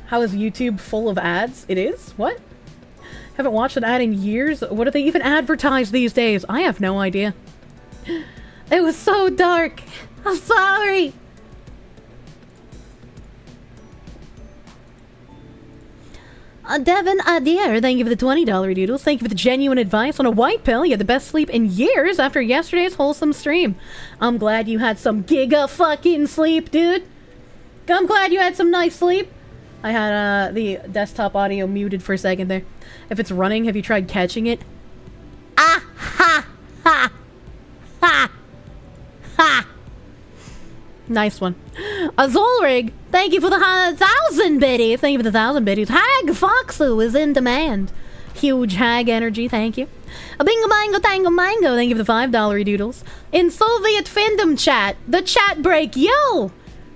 How is YouTube full of ads? It is? What? Haven't watched an ad in years? What do they even advertise these days? I have no idea. It was so dark. I'm sorry. Devin Adair, thank you for the $20 doodles. Thank you for the genuine advice on a white pill. You had the best sleep in years after yesterday's wholesome stream. I'm glad you had some giga fucking sleep, dude. I'm glad you had some nice sleep. I had the desktop audio muted for a second there. If it's running, have you tried catching it? Ah ha ha ha ha. Nice one. Azolrig, thank you for the 1,000 biddies. Thank you for the 1,000 biddies. Hag Foxu is in demand. Huge hag energy, thank you. A bingo mango tango mango, thank you for the $5 doodles. In Soviet fandom chat, the chat break, yo!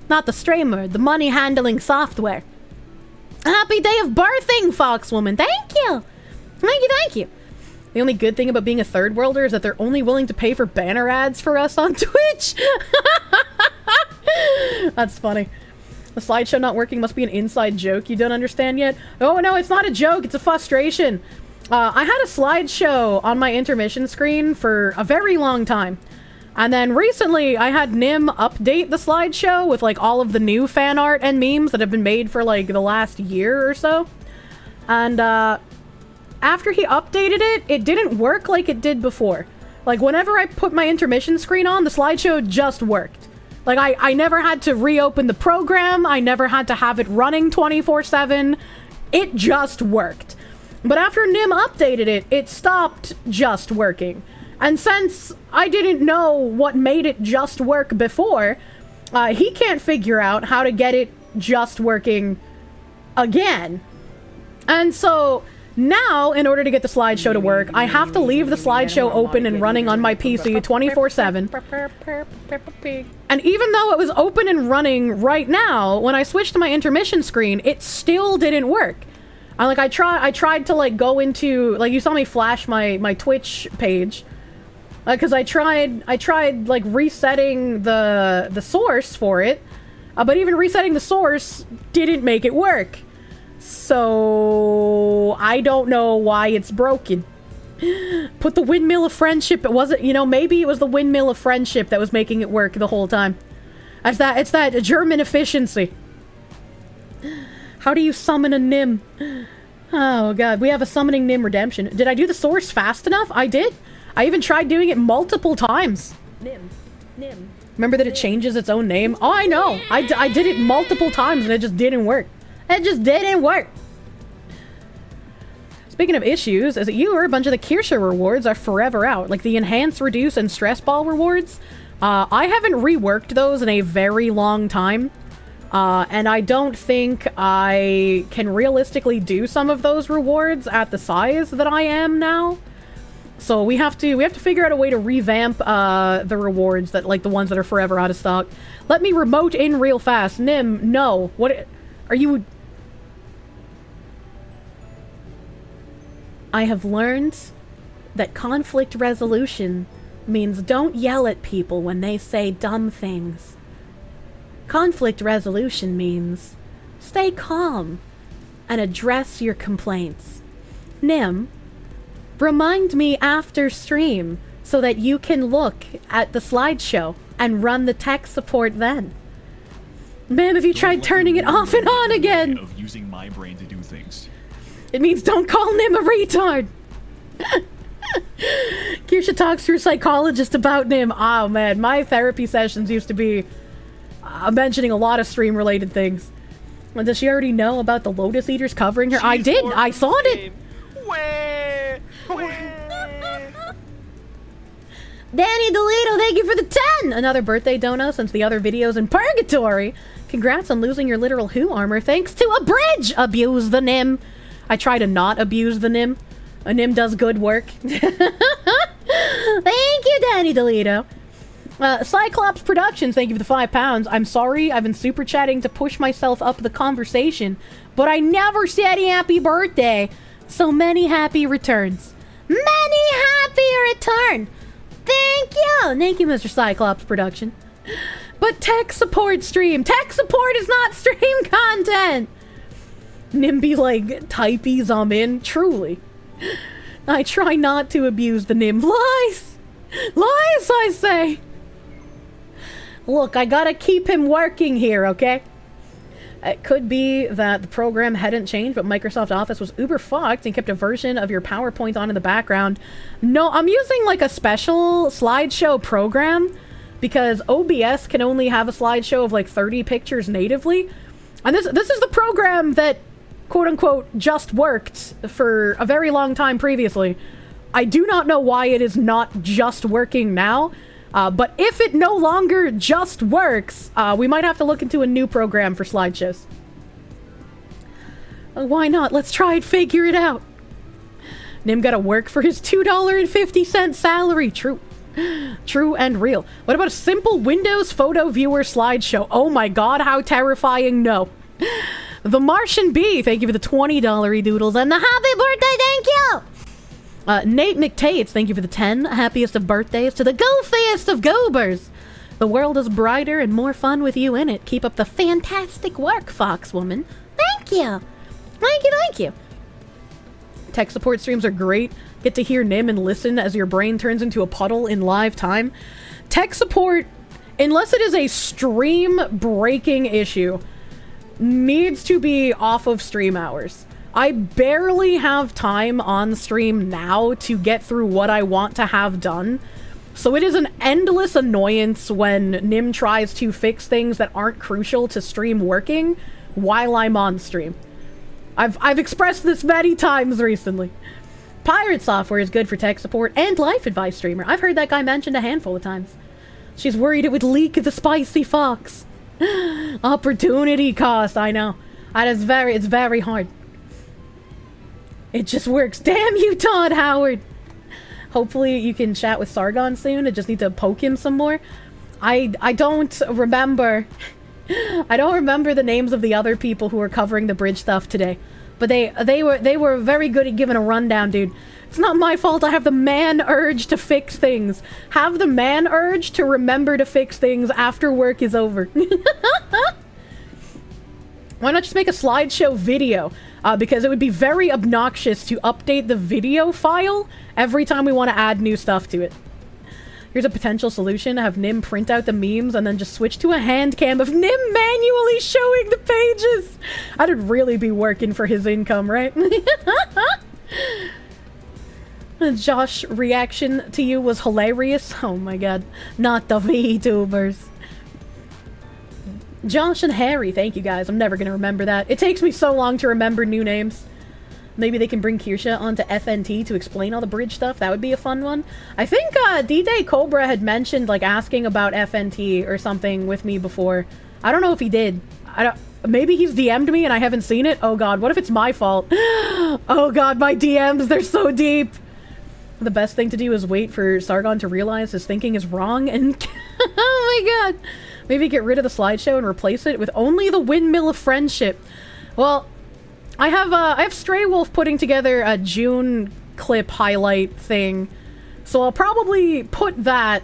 Not the streamer, the money handling software. Happy day of birthing, Foxwoman. Thank you. Thank you, thank you. The only good thing about being a third worlder is that they're only willing to pay for banner ads for us on Twitch. That's funny. The slideshow not working must be an inside joke you don't understand yet. Oh no, it's not a joke, it's a frustration. I had a slideshow on my intermission screen for a very long time. And then recently I had Nim update the slideshow with like all of the new fan art and memes that have been made for like the last year or so. And after he updated it, it didn't work like it did before. Like whenever I put my intermission screen on, the slideshow just worked. Like, I never had to reopen the program. I never had to have it running 24/7. It just worked. But after Nim updated it, it stopped just working. And since I didn't know what made it just work before, he can't figure out how to get it just working again. And so now, in order to get the slideshow to work, I have to leave the slideshow open and running on my PC 24/7. And even though it was open and running right now, when I switched to my intermission screen, it still didn't work. I tried to like go into, like you saw me flash my Twitch page, because I tried like resetting the source for it, but even resetting the source didn't make it work. So I don't know why it's broken. Put the windmill of friendship. It wasn't, you know, maybe it was the windmill of friendship that was making it work the whole time. It's that German efficiency. How do you summon a Nim? Oh god, we have a summoning Nim redemption. Did I do the source fast enough? I did. I even tried doing it multiple times. Nim. Remember that it changes its own name? Oh, I know. I did it multiple times and it just didn't work. It just didn't work. Speaking of issues, is it you or a bunch of the Kirsche rewards are forever out? Like the enhance, reduce, and stress ball rewards? I haven't reworked those in a very long time. And I don't think I can realistically do some of those rewards at the size that I am now. So we have to figure out a way to revamp the rewards, that like the ones that are forever out of stock. Let me remote in real fast. Nim, no. What are you? I have learned that conflict resolution means don't yell at people when they say dumb things. Conflict resolution means stay calm and address your complaints. Nim, remind me after stream so that you can look at the slideshow and run the tech support then. Ma'am, have you tried turning it off and on again? Of using my brain to do things. It means don't call Nim a retard. Kirsche talks to her psychologist about Nim. Oh man, my therapy sessions used to be mentioning a lot of stream-related things. And does she already know about the Lotus Eaters covering her? I did. I saw it. Danny DeLito, thank you for the 10! Another birthday dono since the other videos in purgatory. Congrats on losing your literal Who armor thanks to a bridge! Abuse the Nim. I try to not abuse the Nim. Nim does good work. Thank you, Danny DeLito. Cyclops Productions, thank you for the £5. I'm sorry, I've been super chatting to push myself up the conversation, but I never said happy birthday. So many happy returns. Many happy return. Thank you. Thank you, Mr. Cyclops Production. But tech support stream. Tech support is not stream content. Nimby like typies I'm in. Truly. I try not to abuse the Nim. Lies. Lies, I say. Look, I gotta keep him working here, okay? It could be that the program hadn't changed, but Microsoft Office was uber fucked and kept a version of your PowerPoint on in the background. No, I'm using like a special slideshow program because OBS can only have a slideshow of like 30 pictures natively. And this is the program that, quote unquote, just worked for a very long time previously. I do not know why it is not just working now. But if it no longer just works, we might have to look into a new program for slideshows. Why not? Let's try and figure it out. Nim gotta work for his $2.50 salary. True. True and real. What about a simple Windows photo viewer slideshow? Oh my god, how terrifying. No. The Martian Bee, thank you for the $20 doodles and the happy birthday, thank you! Nate McTates, thank you for the 10. Happiest of birthdays to the goofiest of goobers. The world is brighter and more fun with you in it. Keep up the fantastic work, Foxwoman. Thank you. Thank you, thank you. Tech support streams are great. Get to hear Nim and listen as your brain turns into a puddle in live time. Tech support, unless it is a stream-breaking issue, needs to be off of stream hours. I barely have time on stream now to get through what I want to have done. So it is an endless annoyance when Nim tries to fix things that aren't crucial to stream working while I'm on stream. I've expressed this many times recently. Pirate Software is good for tech support and life advice streamer. I've heard that guy mentioned a handful of times. She's worried it would leak the spicy fox. Opportunity cost, I know. It's very hard. It just works. Damn you, Todd Howard. Hopefully you can chat with Sargon soon. I just need to poke him some more. I don't remember. I don't remember the names of the other people who were covering the bridge stuff today. But they were very good at giving a rundown, dude. It's not my fault I have the man urge to fix things. Have the man urge to remember to fix things after work is over. Why not just make a slideshow video? Because it would be very obnoxious to update the video file every time we want to add new stuff to it. Here's a potential solution. Have Nim print out the memes and then just switch to a hand cam of Nim manually showing the pages. That'd really be working for his income, right? Josh's reaction to you was hilarious. Oh my god. Not the VTubers. Josh and Harry, thank you guys. I'm never gonna remember that. It takes me so long to remember new names. Maybe they can bring Kirsche onto FNT to explain all the bridge stuff. That would be a fun one. I think D-Day Cobra had mentioned like asking about FNT or something with me before. I don't know if he did. Maybe he's DM'd me and I haven't seen it. Oh god, what if it's my fault? Oh god, my DMs, they're so deep. The best thing to do is wait for Sargon to realize his thinking is wrong and... Oh my god. Maybe get rid of the slideshow and replace it with only the Windmill of Friendship. Well, I have Stray Wolf putting together a June clip highlight thing, so I'll probably put that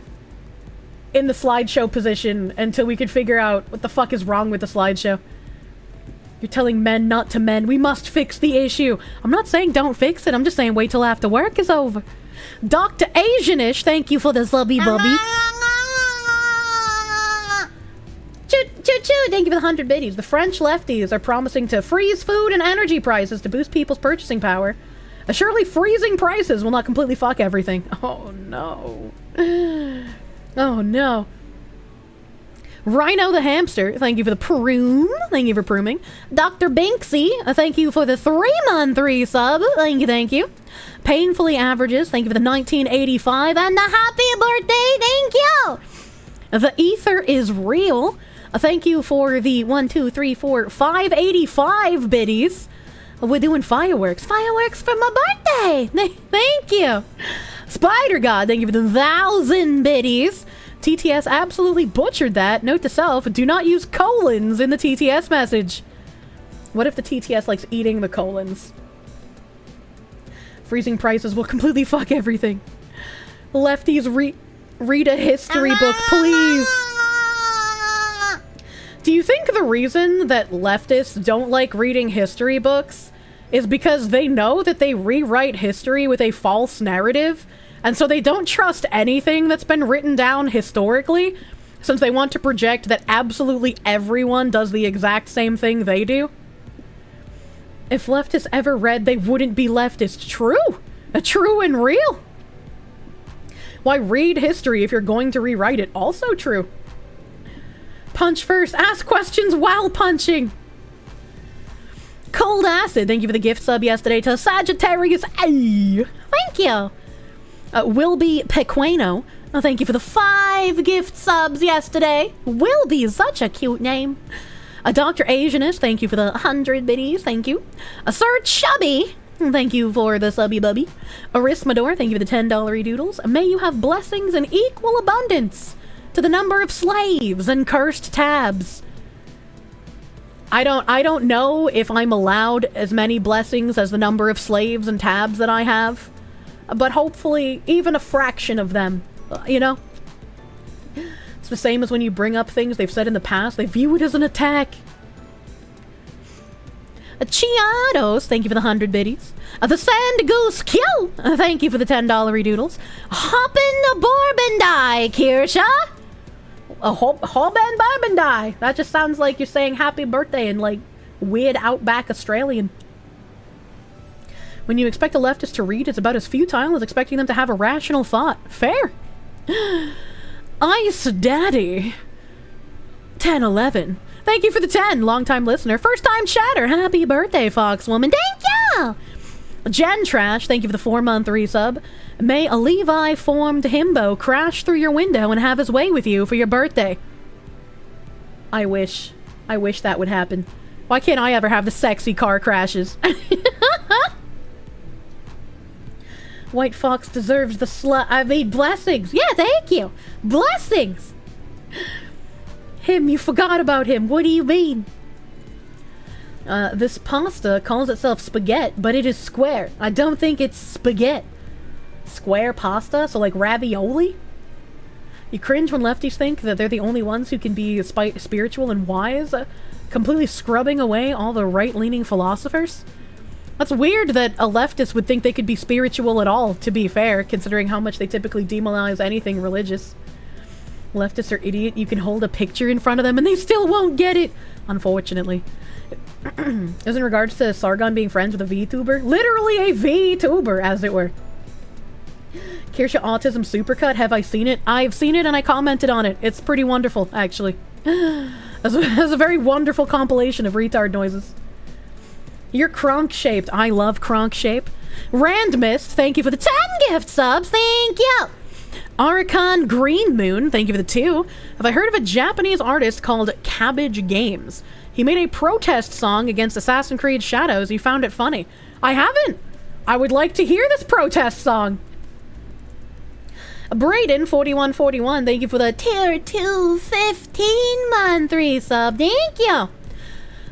in the slideshow position until we can figure out what the fuck is wrong with the slideshow. You're telling men not to men. We must fix the issue. I'm not saying don't fix it. I'm just saying wait till after work is over. Dr. Asianish, thank you for the subby bubby. Choo-choo, thank you for the 100 biddies. The French lefties are promising to freeze food and energy prices to boost people's purchasing power. Surely freezing prices will not completely fuck everything. Oh no. Oh no. Rhino the Hamster, thank you for the prune. Thank you for pruning. Dr. Binksy, thank you for the 3-month resub. Thank you. Painfully Averages, thank you for the 1985 and the happy birthday. Thank you. The Ether is Real. Thank you for the 585 biddies. We're doing fireworks. Fireworks for my birthday! Thank you! Spider God, thank you for the 1,000 biddies. TTS absolutely butchered that. Note to self, do not use colons in the TTS message. What if the TTS likes eating the colons? Freezing prices will completely fuck everything. Lefties, read a history book, please. Do you think the reason that leftists don't like reading history books is because they know that they rewrite history with a false narrative, and so they don't trust anything that's been written down historically, since they want to project that absolutely everyone does the exact same thing they do? If leftists ever read, they wouldn't be leftist. True! True and real! Why read history if you're going to rewrite it? Also true. Punch first, ask questions while punching! Cold Acid, thank you for the gift sub yesterday to Sagittarius. Ay, thank you. Wilby Pequeno, thank you for the 5 gift subs yesterday. Wilby is such a cute name. Dr. Asianist, thank you for the 100 biddies, thank you. Sir Chubby, thank you for the subby bubby. Arismador, thank you for the $10 doodles. May you have blessings in equal abundance to the number of slaves and cursed tabs. I don't know if I'm allowed as many blessings as the number of slaves and tabs that I have, but hopefully even a fraction of them, you know? It's the same as when you bring up things they've said in the past, they view it as an attack. Chiados, thank you for the 100 biddies. The Sand Goose Q, thank you for the $10 doodles. Hoppin' Borbendie, Kirsche. Hoben Borbendie. That just sounds like you're saying happy birthday in, like, weird outback Australian. When you expect a leftist to read, it's about as futile as expecting them to have a rational thought. Fair. Ice Daddy. 1011. Thank you for the 10, long-time listener. First-time chatter. Happy birthday, Foxwoman. Thank you! Jen Trash, thank you for the 4-month resub. May a Levi-formed himbo crash through your window and have his way with you for your birthday. I wish that would happen. Why can't I ever have the sexy car crashes? White Fox deserves the slut. I mean, blessings. Yeah, thank you. Blessings. Him, you forgot about him. What do you mean? This pasta calls itself spaghetti, but it is square. I don't think it's spaghetti. Square pasta? So like ravioli? You cringe when lefties think that they're the only ones who can be spiritual and wise, completely scrubbing away all the right-leaning philosophers? That's weird that a leftist would think they could be spiritual at all, to be fair, considering how much they typically demonize anything religious. Leftists are idiot. You can hold a picture in front of them and they still won't get it, unfortunately. As in regards to Sargon being friends with a VTuber? Literally a VTuber, as it were. Kirsche Autism Supercut, have I seen it? I've seen it and I commented on it. It's pretty wonderful, actually. It's a very wonderful compilation of retard noises. You're Kronk-shaped. I love Kronk-shape. Randmist, thank you for the 10 gift subs. Thank you. Archon Green Moon, thank you for the 2. Have I heard of a Japanese artist called Cabbage Games? He made a protest song against Assassin's Creed Shadows. He found it funny. I haven't. I would like to hear this protest song. Brayden4141, thank you for the tier 2 15-month resub. Thank you.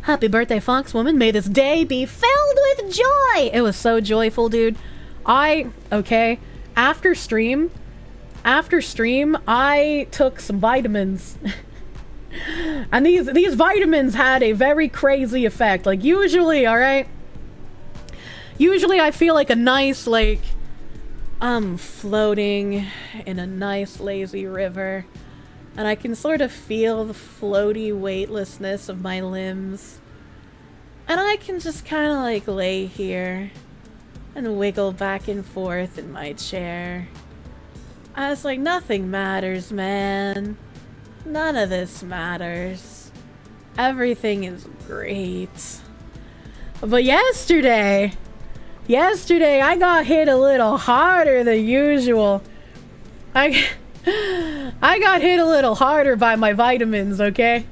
Happy birthday, Foxwoman. May this day be filled with joy. It was so joyful, dude. After stream, I took some vitamins. And these vitamins had a very crazy effect. Like, usually, alright? Usually I feel like a nice, like, I'm floating in a nice lazy river. And I can sort of feel the floaty weightlessness of my limbs. And I can just kind of like lay here and wiggle back and forth in my chair. I was like, nothing matters, man. None of this matters. Everything is great. But yesterday I got hit a little harder than usual. I got hit a little harder by my vitamins, okay?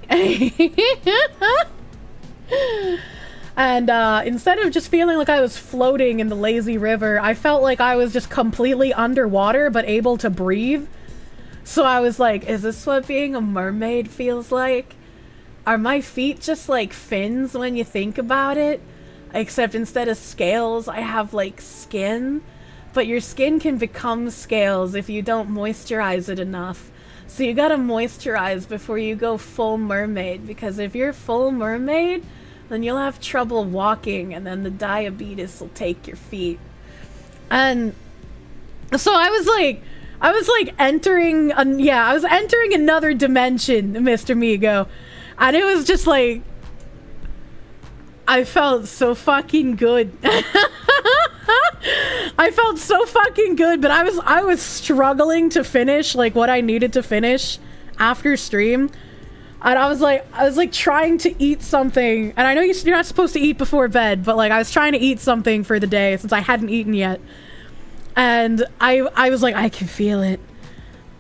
And instead of just feeling like I was floating in the lazy river, I felt like I was just completely underwater but able to breathe. So I was like, is this what being a mermaid feels like? Are my feet just like fins when you think about it? Except instead of scales, I have like skin. But your skin can become scales if you don't moisturize it enough. So you gotta moisturize before you go full mermaid, because if you're full mermaid, then you'll have trouble walking, and then the diabetes will take your feet. And so I was entering another dimension, Mr. Migo. And it was just like, I felt so fucking good. I felt so fucking good, but I was struggling to finish like what I needed to finish after stream. And I was like trying to eat something, and I know you're not supposed to eat before bed, but like I was trying to eat something for the day since I hadn't eaten yet. And I was like, I can feel it.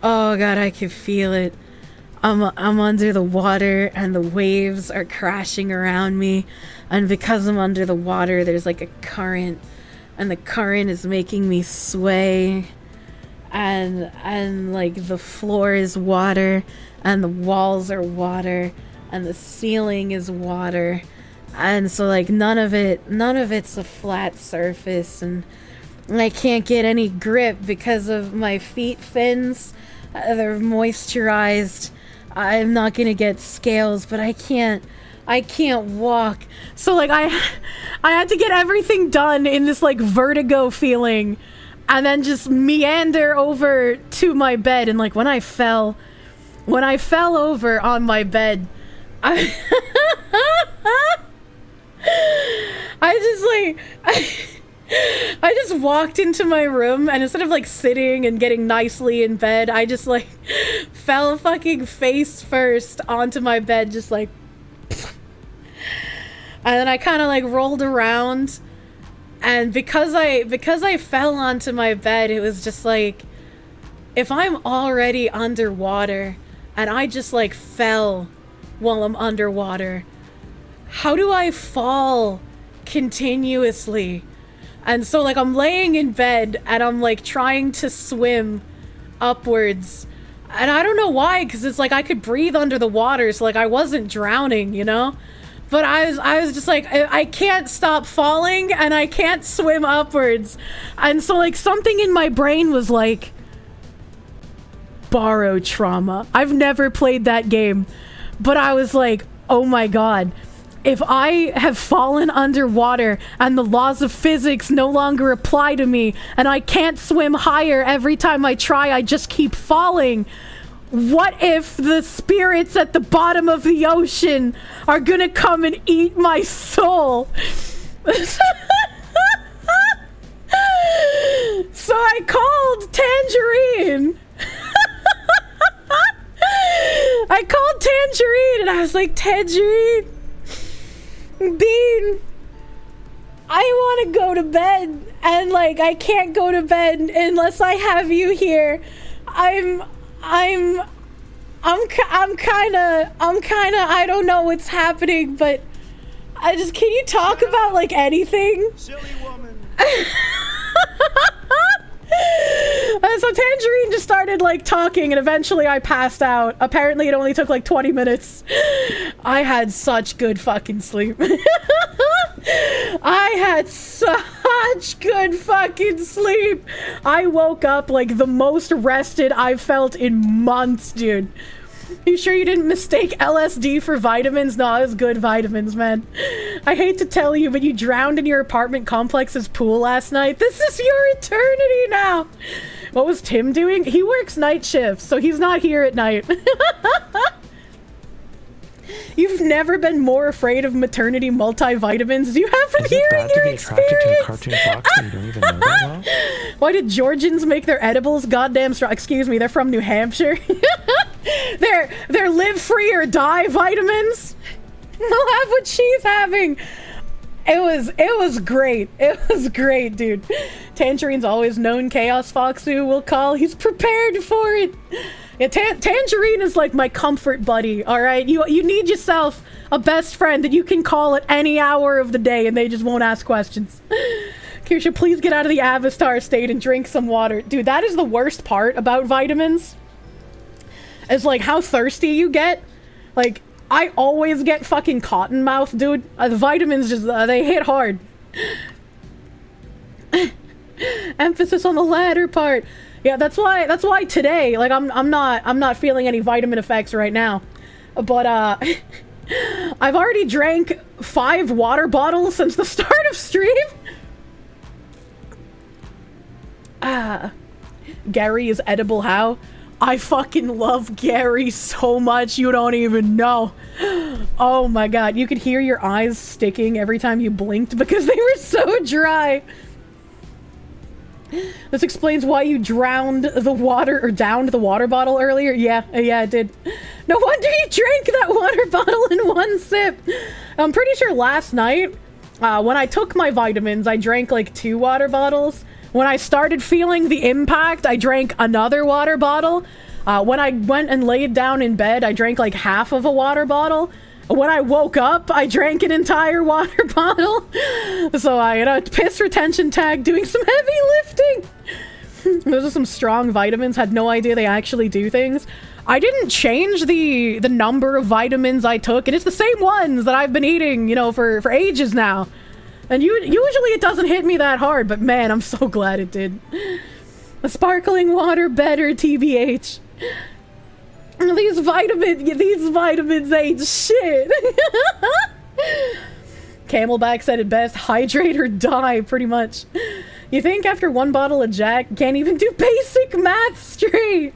Oh god, I can feel it. I'm under the water and the waves are crashing around me, and because I'm under the water there's like a current, and the current is making me sway, and like the floor is water, and the walls are water, and the ceiling is water, and so like none of it's a flat surface, and I can't get any grip because of my feet fins. They're moisturized. I'm not gonna get scales, but I can't walk. So like I had to get everything done in this like vertigo feeling, and then just meander over to my bed. And like when I fell over on my bed, I just walked into my room, and instead of like sitting and getting nicely in bed, I just like fell fucking face first onto my bed, just like, and then I kind of like rolled around, and because I fell onto my bed, it was just like, if I'm already underwater and I just like fell while I'm underwater, how do I fall continuously? And so like I'm laying in bed and I'm like trying to swim upwards, and I don't know why, because it's like I could breathe under the water, so like I wasn't drowning, you know? But I was just like, I can't stop falling and I can't swim upwards. And so like something in my brain was like, borrow trauma. I've never played that game, but I was like, oh my god, if I have fallen underwater and the laws of physics no longer apply to me and I can't swim higher every time I try, I just keep falling, what if the spirits at the bottom of the ocean are gonna come and eat my soul? So I called Tangerine. I called Tangerine and I was like, Tangerine, Bean, I want to go to bed, and like I can't go to bed unless I have you here. I'm kind of I don't know what's happening, but can you talk about like anything? Silly woman. So Tangerine just started like talking, and eventually I passed out. Apparently it only took like 20 minutes. I had such good fucking sleep. I had such good fucking sleep. I woke up like the most rested I've felt in months, dude. You sure you didn't mistake LSD for vitamins? No, it was good vitamins, man. I hate to tell you, but you drowned in your apartment complex's pool last night. This is your eternity now. What was Tim doing? He works night shifts, so he's not here at night. You've never been more afraid of maternity multivitamins. Do you have from hearing your experience? Cartoon Fox and you don't even know that well? Why did Georgians make their edibles goddamn strong? Excuse me, they're from New Hampshire. They're live free or die vitamins. They'll have what she's having. It was great. It was great, dude. Tangerine's always known Chaos Foxu will call. He's prepared for it. Yeah, Tangerine is like my comfort buddy, alright? You need yourself a best friend that you can call at any hour of the day and they just won't ask questions. Kirsche, please get out of the Avastar state and drink some water. Dude, that is the worst part about vitamins. Is like how thirsty you get. Like, I always get fucking cotton mouth, dude. The vitamins just, they hit hard. Emphasis on the latter part. Yeah, that's why today, like, I'm not feeling any vitamin effects right now. But, I've already drank 5 water bottles since the start of stream. Gary is edible how? I fucking love Gary so much, you don't even know. Oh my god, you could hear your eyes sticking every time you blinked because they were so dry. This explains why you drowned the water, or downed the water bottle earlier. Yeah, I did. No wonder you drank that water bottle in one sip. I'm pretty sure last night, when I took my vitamins, I drank like 2 water bottles. When I started feeling the impact, I drank another water bottle. When I went and laid down in bed, I drank like half of a water bottle. When I woke up, I drank an entire water bottle. So I had a piss retention tag doing some heavy lifting. Those are some strong vitamins. Had no idea they actually do things. I didn't change the number of vitamins I took, and it's the same ones that I've been eating, you know, for ages now. And usually it doesn't hit me that hard, but man, I'm so glad it did. The sparkling water better, TBH. These vitamins ain't shit. Camelback said it best, hydrate or die, pretty much. You think after 1 bottle of Jack, can't even do basic math straight.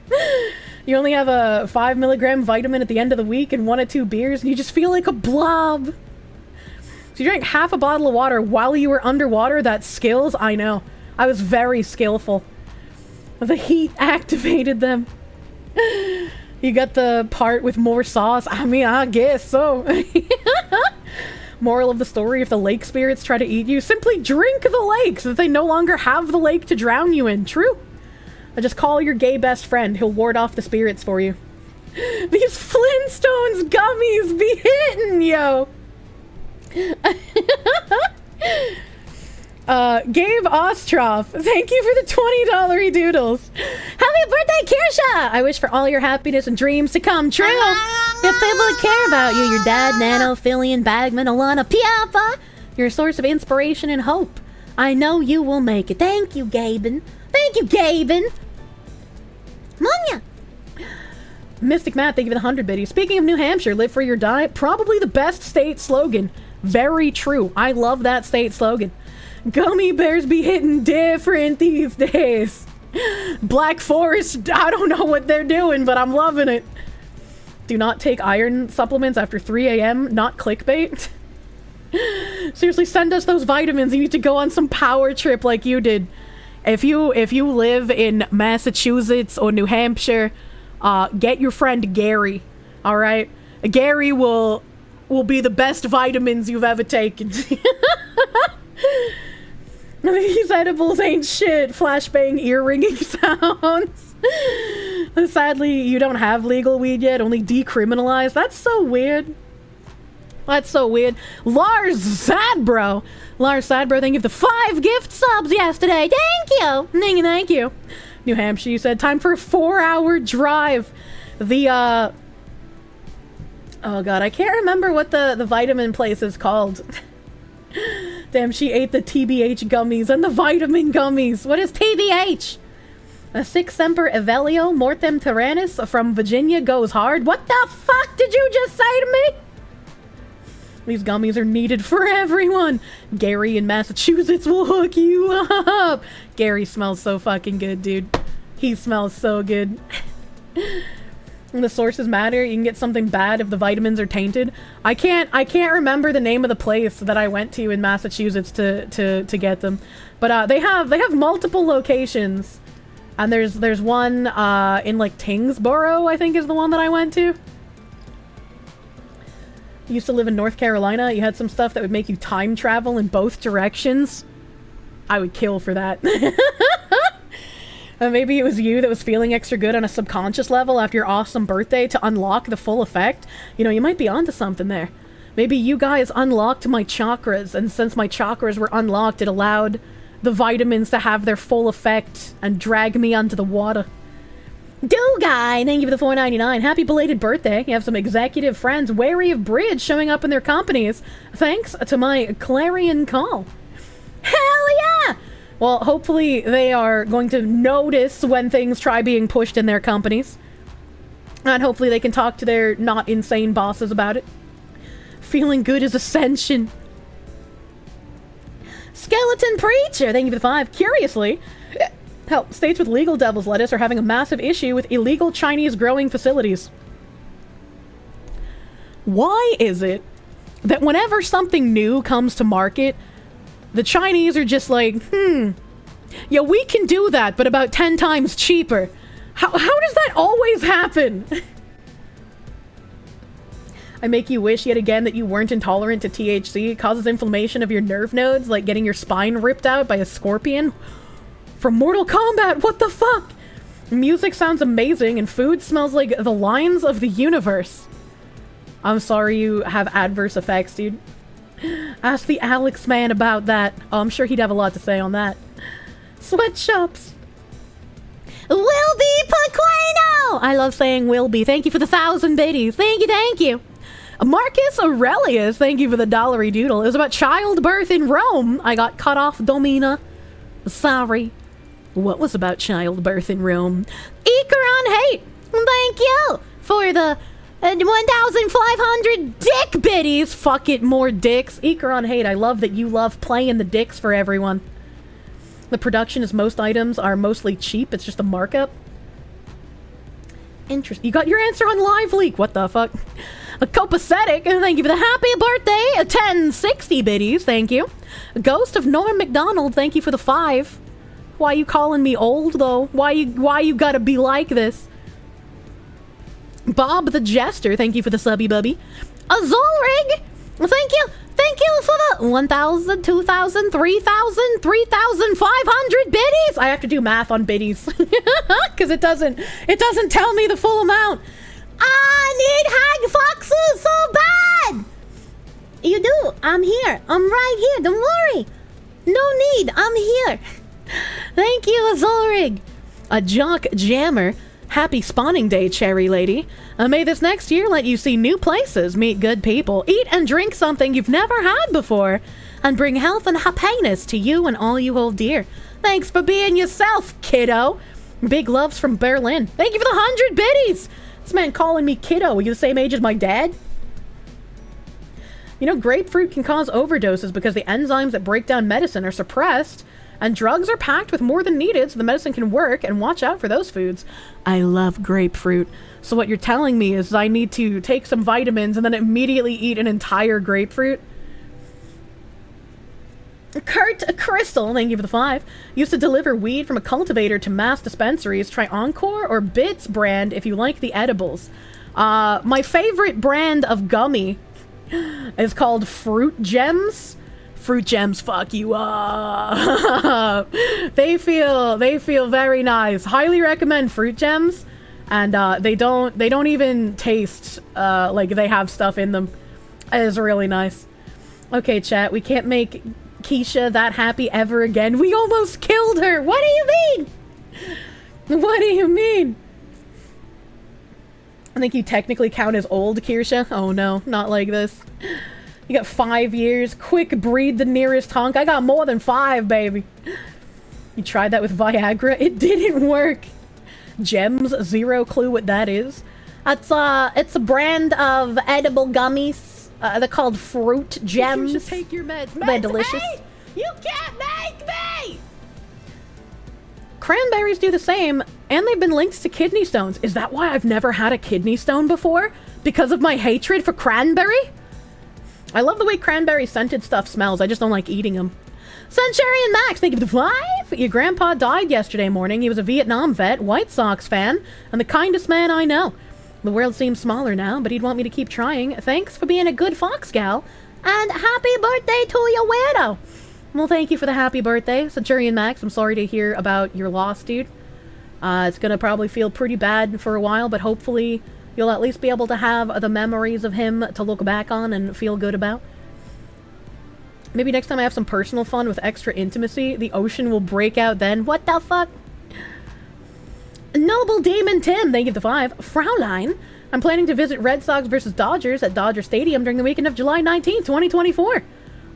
You only have a 5 milligram vitamin at the end of the week and 1 or 2 beers, and you just feel like a blob. So you drank half a bottle of water while you were underwater? That's skills? I know. I was very skillful. The heat activated them. You got the part with more sauce? I mean, I guess so. Moral of the story, if the lake spirits try to eat you, simply drink the lake so that they no longer have the lake to drown you in. True. Just call your gay best friend. He'll ward off the spirits for you. These Flintstones gummies be hitting, yo. Gabe Ostroff, thank you for the $20 doodles. Happy birthday, Kirsche! I wish for all your happiness and dreams to come true. If people that care about you, your dad, Nano, Fillion, Bagman, Alana, Piaffa, you're a source of inspiration and hope. I know you will make it. Thank you, Gaben. Thank you, Gaben. Munya. Mystic Matt, thank you for the 100 biddies. Speaking of New Hampshire, live free or die, probably the best state slogan. Very true. I love that state slogan. Gummy bears be hitting different these days. Black Forest, I don't know what they're doing, but I'm loving it. Do not take iron supplements after 3 a.m. Not clickbait. Seriously, send us those vitamins. You need to go on some power trip like you did. If you live in Massachusetts or New Hampshire, get your friend Gary. All right, Gary will be the best vitamins you've ever taken. These edibles ain't shit. Flashbang ear ringing sounds. Sadly, you don't have legal weed yet, only decriminalized. That's so weird. That's so weird. Lars Sadbro, thank you for the 5 gift subs yesterday. Thank you. Thank you. New Hampshire, you said time for a 4-hour drive. The oh god, I can't remember what the vitamin place is called. Damn, she ate the TBH gummies and the vitamin gummies. What is TBH? A Sic Semper Evelio Mortem Tyrannus from Virginia goes hard. What the fuck did you just say to me? These gummies are needed for everyone. Gary in Massachusetts will hook you up. Gary smells so fucking good, dude. He smells so good. The sources matter. You can get something bad if the vitamins are tainted. I can't remember the name of the place that I went to in Massachusetts to get them, but they have multiple locations, and there's one in like Tingsboro, I think is the one that I went to. You used to live in North Carolina. You had some stuff that would make you time travel in both directions. I would kill for that. Maybe it was you that was feeling extra good on a subconscious level after your awesome birthday to unlock the full effect. You know, you might be onto something there. Maybe you guys unlocked my chakras, and since my chakras were unlocked, it allowed the vitamins to have their full effect and drag me onto the water. Do Guy, thank you for the $4.99. Happy belated birthday. You have some executive friends wary of bridge showing up in their companies, thanks to my clarion call. Hell yeah! Well, hopefully they are going to notice when things try being pushed in their companies. And hopefully they can talk to their not insane bosses about it. Feeling good is ascension. Skeleton Preacher, thank you for the 5. Curiously, states with legal devil's lettuce are having a massive issue with illegal Chinese growing facilities. Why is it that whenever something new comes to market, the Chinese are just like, yeah, we can do that, but about 10 times cheaper. How does that always happen? I make you wish yet again that you weren't intolerant to THC. It causes inflammation of your nerve nodes, like getting your spine ripped out by a scorpion. From Mortal Kombat, what the fuck? Music sounds amazing, and food smells like the lines of the universe. I'm sorry you have adverse effects, dude. Ask the Alex man about that. Oh, I'm sure he'd have a lot to say on that. Sweatshops. Will be Paquino! I love saying will be. Thank you for the 1,000 biddies. Thank you, thank you. Marcus Aurelius, thank you for the $1 doodle. It was about childbirth in Rome. I got cut off, Domina. Sorry. What was about childbirth in Rome? Icaron Hate, thank you for the 1,500 dick biddies. Fuck it, more dicks. Icaron Hate, I love that you love playing the dicks for everyone. The production is most items are mostly cheap. It's just a markup. Interesting. You got your answer on Live Leak. What the fuck? A copacetic. Thank you for the happy birthday. 1060 biddies. Thank you. A Ghost of Norm McDonald. Thank you for the 5. Why you calling me old though? Why you gotta be like this? Bob the Jester. Thank you for the subby bubby. Azulrig. Thank you. Thank you for the 1,000, 2,000, 3,000, 3,500 biddies. I have to do math on biddies because it doesn't tell me the full amount. I need hag foxes so bad. You do. I'm here. I'm right here. Don't worry. No need. I'm here. Thank you, Azulrig. A Jock Jammer. Happy spawning day, Cherry Lady. May this next year let you see new places, meet good people, eat and drink something you've never had before, and bring health and happiness to you and all you hold dear. Thanks for being yourself, kiddo. Big loves from Berlin. Thank you for the 100 biddies. This man calling me kiddo. Are you the same age as my dad? You know, grapefruit can cause overdoses because the enzymes that break down medicine are suppressed, and drugs are packed with more than needed so the medicine can work, and watch out for those foods. I love grapefruit. So what you're telling me is I need to take some vitamins and then immediately eat an entire grapefruit? Kurt Crystal, thank you for the 5. Used to deliver weed from a cultivator to mass dispensaries. Try Encore or Bits brand if you like the edibles. My favorite brand of gummy is called Fruit Gems. Fruit Gems fuck you up. They feel very nice. Highly recommend Fruit Gems, and they don't even taste like they have stuff in them. It is really nice. Okay, chat, we can't make Keisha that happy ever again. We almost killed her. What do you mean? What do you mean? I think you technically count as old, Kirsche. Oh no, not like this. You got 5 years. Quick, breed the nearest hunk. I got more than 5, baby. You tried that with Viagra? It didn't work. Gems? Zero clue what that is. It's a brand of edible gummies. They're called Fruit Gems. You should take your meds. They're delicious. Hey, you can't make me! Cranberries do the same, and they've been linked to kidney stones. Is that why I've never had a kidney stone before? Because of my hatred for cranberry? I love the way cranberry scented stuff smells. I just don't like eating them. Sunshary and Max, thank you for the 5. Your grandpa died yesterday morning. He was a Vietnam vet, White Sox fan, and the kindest man I know. The world seems smaller now, but he'd want me to keep trying. Thanks for being a good fox gal. And happy birthday to you, weirdo. Well, thank you for the happy birthday, Centurion Max. I'm sorry to hear about your loss, dude. It's gonna probably feel pretty bad for a while, but hopefully you'll at least be able to have the memories of him to look back on and feel good about. Maybe next time I have some personal fun with extra intimacy, the ocean will break out then. What the fuck? Noble Demon Tim, thank you for the 5. Fraulein, I'm planning to visit Red Sox versus Dodgers at Dodger Stadium during the weekend of July 19th, 2024.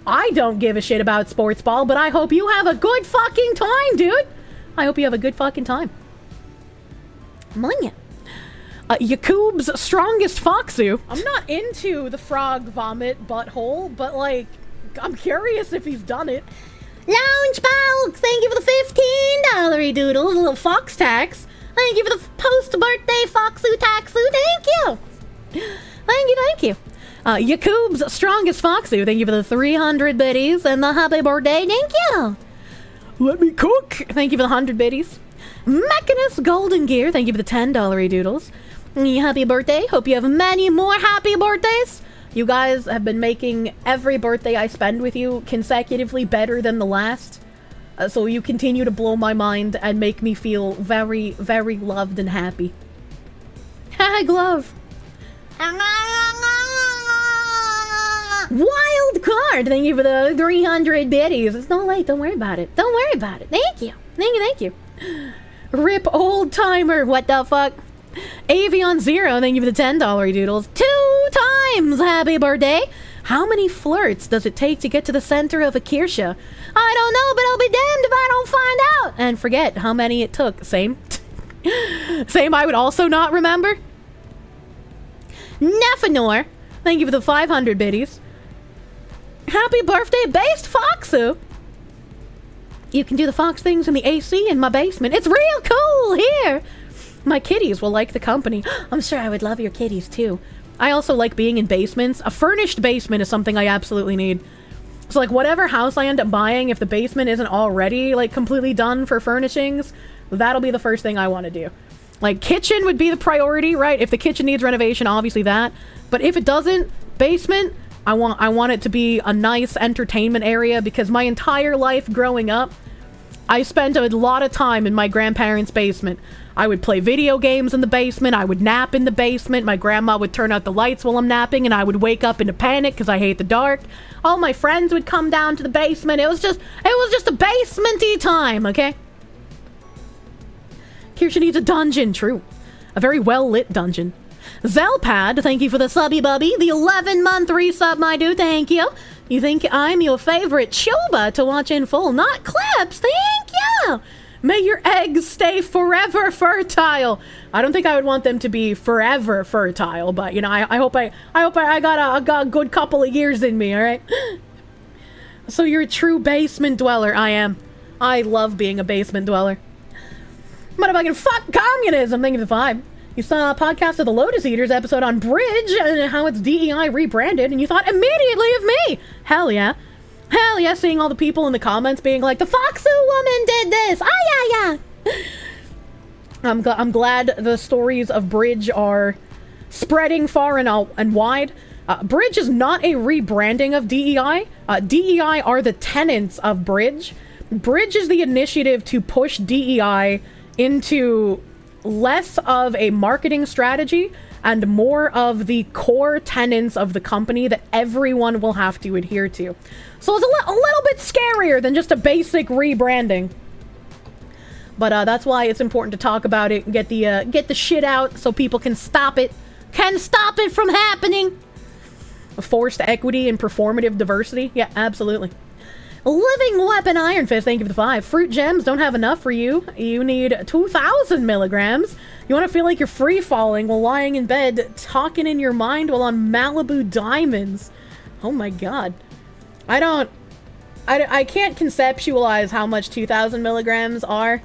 I don't give a shit about sports ball, but I hope you have a good fucking time, dude. I hope you have a good fucking time. Manya. Yakub's strongest foxu. I'm not into the frog vomit butthole, but like, I'm curious if he's done it. Lounge Bulk, thank you for the $15 doodles, a little fox tax. Thank you for the post-birthday foxu taxu, thank you. Thank you. Yakub's strongest foxu, thank you for the 300 biddies and the happy birthday, thank you. Let me cook, thank you for the 100 biddies. Mechanist Golden Gear, thank you for the $10 doodles. Happy birthday, hope you have many more happy birthdays. You guys have been making every birthday I spend with you consecutively better than the last. So you continue to blow my mind and make me feel very, very loved and happy. Haha, Glove. Wild card, thank you for the 300 biddies. It's not late, don't worry about it. Don't worry about it. Thank you. Thank you. Rip old timer, what the fuck? Avion Zero, thank you for the $10 doodles. 2 times happy birthday. How many flirts does it take to get to the center of a Kirsche? I don't know, but I'll be damned if I don't find out. And forget how many it took. Same. Same, I would also not remember. Nephenor, thank you for the 500 biddies. Happy birthday, based Foxu. You can do the fox things in the AC in my basement. It's real cool here. My kitties will like the company. I'm sure I would love your kitties too. I also like being in basements. A furnished basement is something I absolutely need. So like whatever house I end up buying, if the basement isn't already like completely done for furnishings, that'll be the first thing I want to do. Like kitchen would be the priority, right? If the kitchen needs renovation, obviously that. But if it doesn't, basement, I want it to be a nice entertainment area because my entire life growing up, I spent a lot of time in my grandparents' basement. I would play video games in the basement. I would nap in the basement. My grandma would turn out the lights while I'm napping, and I would wake up in a panic because I hate the dark. All my friends would come down to the basement. It was just a basement-y time, okay? Kirsche needs a dungeon, true. A very well-lit dungeon. Zelpad, thank you for the subby bubby. The 11-month resub, my dude, thank you. You think I'm your favorite Choba to watch in full, not clips, thank you. May your eggs stay forever fertile. I don't think I would want them to be forever fertile, but you know, I hope I got a good couple of years in me, all right? So you're a true basement dweller. I am. I love being a basement dweller. Motherfucking fuck communism. Thank you for the 5. You saw a podcast of the Lotus Eaters episode on Bridge and how it's DEI rebranded, and you thought immediately of me. Hell yeah. Hell yeah, seeing all the people in the comments being like, the Foxu woman did this! Ah, yeah. I'm glad the stories of Bridge are spreading far and wide. Bridge is not a rebranding of DEI. DEI are the tenets of Bridge. Bridge is the initiative to push DEI into less of a marketing strategy and more of the core tenets of the company that everyone will have to adhere to. So it's a little bit scarier than just a basic rebranding. But that's why it's important to talk about it and get the shit out so people can stop it. Can stop it from happening. Forced equity and performative diversity. Yeah, absolutely. Living Weapon Iron Fist, thank you for the 5. Fruit gems don't have enough for you. You need 2,000 milligrams. You want to feel like you're free-falling while lying in bed, talking in your mind while on Malibu Diamonds. Oh my god. I can't conceptualize how much 2,000 milligrams are.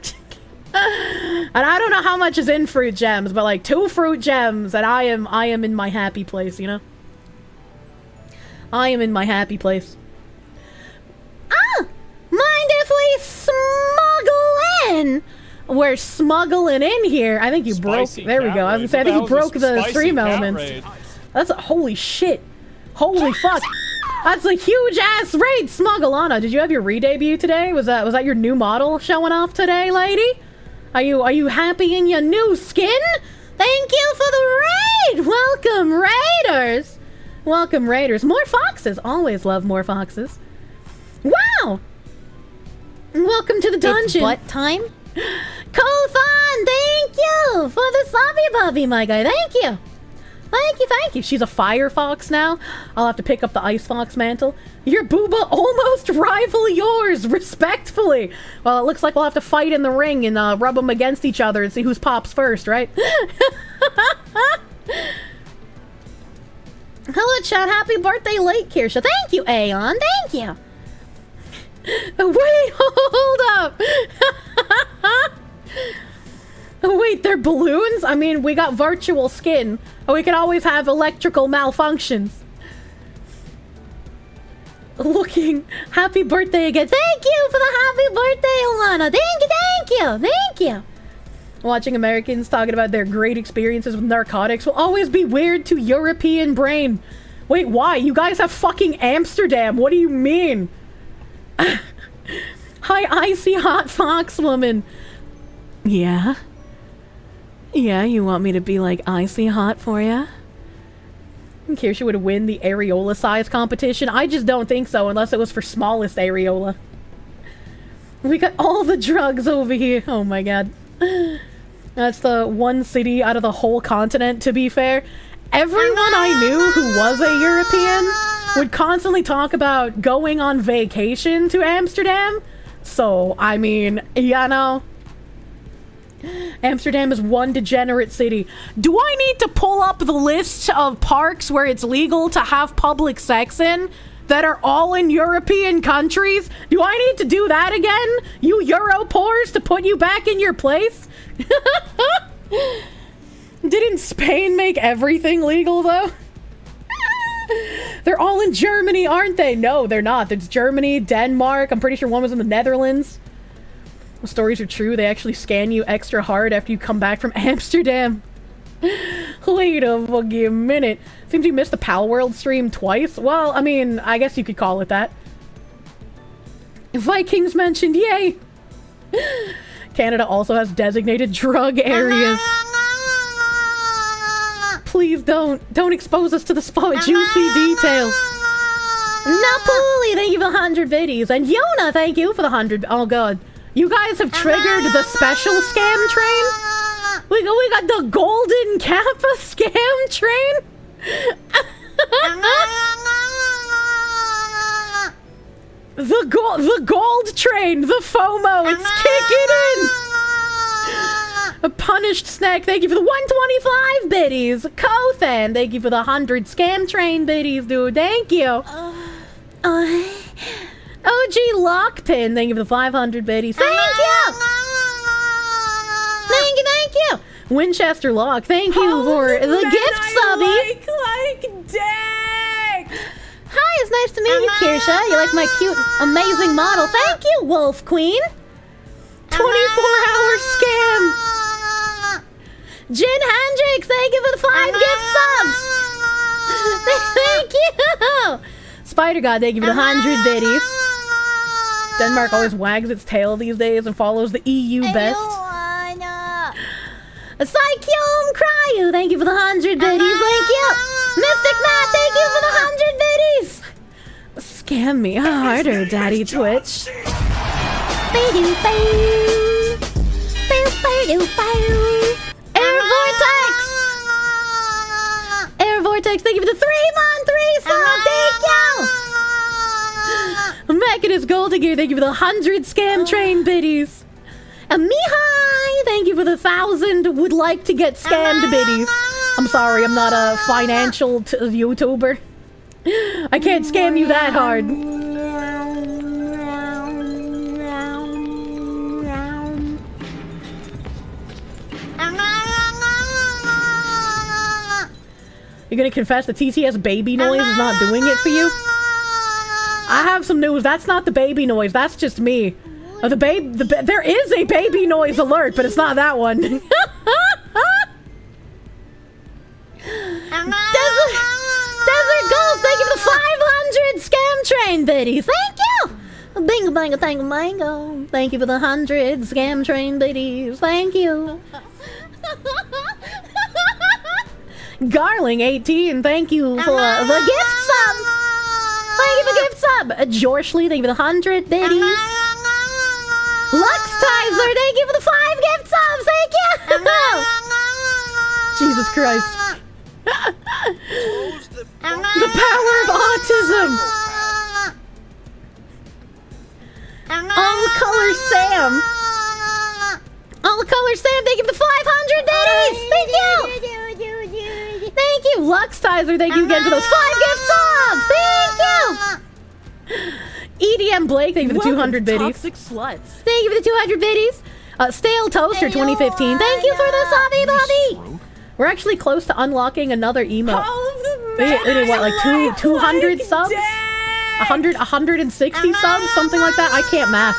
And I don't know how much is in fruit gems, but like 2 fruit gems and I am in my happy place, you know? I am in my happy place. Ah! Mind if we smuggle in? We're smuggling in here. I think you broke. There we go. I was gonna say, I think you broke the stream elements. That's holy shit. Holy fuck. That's a huge ass raid, Smugglana. Did you have your re-debut today? Was that your new model showing off today, lady? Are you happy in your new skin? Thank you for the raid! Welcome, raiders! Welcome, raiders. More foxes. Always love more foxes. Wow! Welcome to the dungeon. It's butt time? Kothan, thank you for the Slappy Puppy, my guy. Thank you. Thank you, thank you. She's a fire fox now. I'll have to pick up the ice fox mantle. Your booba almost rival yours, respectfully. Well, it looks like we'll have to fight in the ring and rub them against each other and see who's pops first, right? Hello, chat. Happy birthday late, Kirsche. Thank you, Aeon. Thank you. Wait, hold up. Wait, they're balloons? I mean, we got virtual skin. We can always have electrical malfunctions. Looking. Happy birthday again. Thank you for the happy birthday, Alana. Thank you, thank you, thank you. Watching Americans talking about their great experiences with narcotics will always be weird to European brain. Wait, why? You guys have fucking Amsterdam. What do you mean? Hi, icy hot fox woman. Yeah? Yeah, you want me to be like icy hot for ya? Kirsche would win the areola size competition. I just don't think so unless it was for smallest areola. We got all the drugs over here. Oh my god. That's the one city out of the whole continent, to be fair. Everyone I knew who was a European would constantly talk about going on vacation to Amsterdam. So, I mean, you know, Amsterdam is one degenerate city. Do I need to pull up the list of parks where it's legal to have public sex in that are all in European countries? Do I need to do that again? You Europores, to put you back in your place? Didn't Spain make everything legal, though? They're all in Germany, aren't they? No, they're not. There's Germany, Denmark. I'm pretty sure one was in the Netherlands. The stories are true. They actually scan you extra hard after you come back from Amsterdam. Wait a fucking minute. Seems you missed the Pal World stream twice. Well, I mean, I guess you could call it that. Vikings mentioned, yay! Canada also has designated drug areas. Please don't expose us to the juicy details. Napoli, thank you for the 100 biddies. And Yona, thank you for the 100. Oh god. You guys have triggered the special scam train? We got the Golden Kappa scam train? The gold train, the FOMO, it's kicking in! A punished snack, thank you for the 125 biddies. Kothan, thank you for the 100 scam train biddies, dude. Thank you. OG Lockpin, thank you for the 500 biddies. Thank you. Thank you. Winchester Lock, thank you for the gift subby. Like dick. Hi, it's nice to meet you, Kirsche. You like my cute, amazing model. Thank you, Wolf Queen. 24-hour scam. Jen Hendricks, thank you for the 5 gift subs. Thank you. Spider God, thank you for the 100 biddies. Denmark always wags its tail these days and follows the EU best. Cyclone Cryo, thank you for the 100 biddies. Thank you. Mystic Matt, thank you for the 100 biddies. Scam me harder, Daddy Twitch. Air Vortex! Air Vortex, thank you for the 3-month resub! Thank you! Mechanist Golden Gear, thank you for the 100 scam train biddies. And Mihai, thank you for the 1,000 would like to get scammed biddies. I'm sorry, I'm not a financial YouTuber. I can't scam you that hard. You're gonna confess the TTS baby noise is not doing it for you? I have some news. That's not the baby noise. That's just me. There is a baby noise alert, but it's not that one. Desert Ghost, thank you for the 500 scam train biddies. Thank you. Bingo bango tango mango. Thank you for the 100 scam train biddies. Thank you. Garling 18. Thank you for the gift sub. Thank you for the gift sub. Jorshley, thank you for the 100 biddies. Lux Tizer, thank you for the 5 gift subs. Thank you. Jesus Christ. The power of autism. All Color Sam. All Color Sam, thank you for the 500 biddies. Thank you. Thank you. Lux Tizer, thank you again for those 5 gift subs. Thank you. EDM Blake, thank you for the 200 biddies. Toxic sluts. Thank you for the 200 biddies. Stale Toaster 2015, thank you for the Sabi Bobby. We're actually close to unlocking another emote. What, like 200 subs? 160 subs? Something like that? I can't math.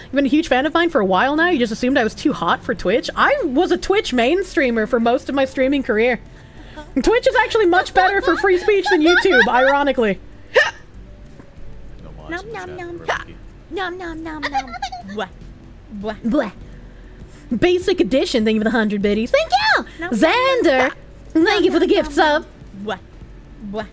You've been a huge fan of mine for a while now? You just assumed I was too hot for Twitch? I was a Twitch main streamer for most of my streaming career. Twitch is actually much better for free speech than YouTube, ironically. Nom nom nom. Nom nom nom nom. Blah. Blah. Blah. Basic Edition, thank you for the 100 biddies. Thank you! Xander, thank you for the gift sub. Blah. Blah.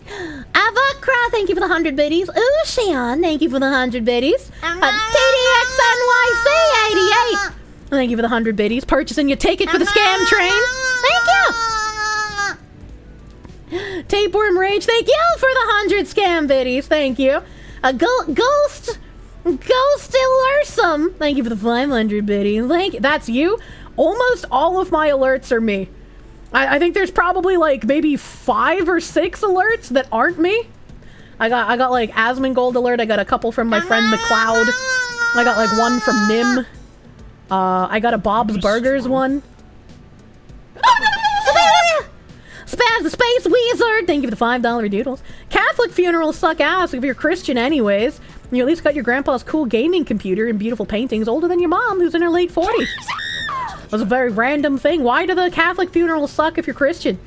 Avakra, thank you for the 100 biddies. Ushian, thank you for the 100 biddies. TDXNYC88, thank you for the 100 biddies. Purchasing your ticket for the scam train. Thank you! Tapeworm Rage, thank you for the 100 scam biddies. Thank you. Ghost Ilursum, thank you for the 500 biddies. That's you? Almost all of my alerts are me. I think there's probably like maybe 5 or 6 alerts that aren't me. I got like Asmongold alert. I got a couple from my friend McLeod. I got like one from Nim. I got a Bob's Burgers one. Spaz the Space Wizard, thank you for the $5 doodles. Catholic funerals suck ass if you're Christian anyways. You at least got your grandpa's cool gaming computer and beautiful paintings older than your mom who's in her late 40s. That was a very random thing. Why do the Catholic funerals suck if you're Christian?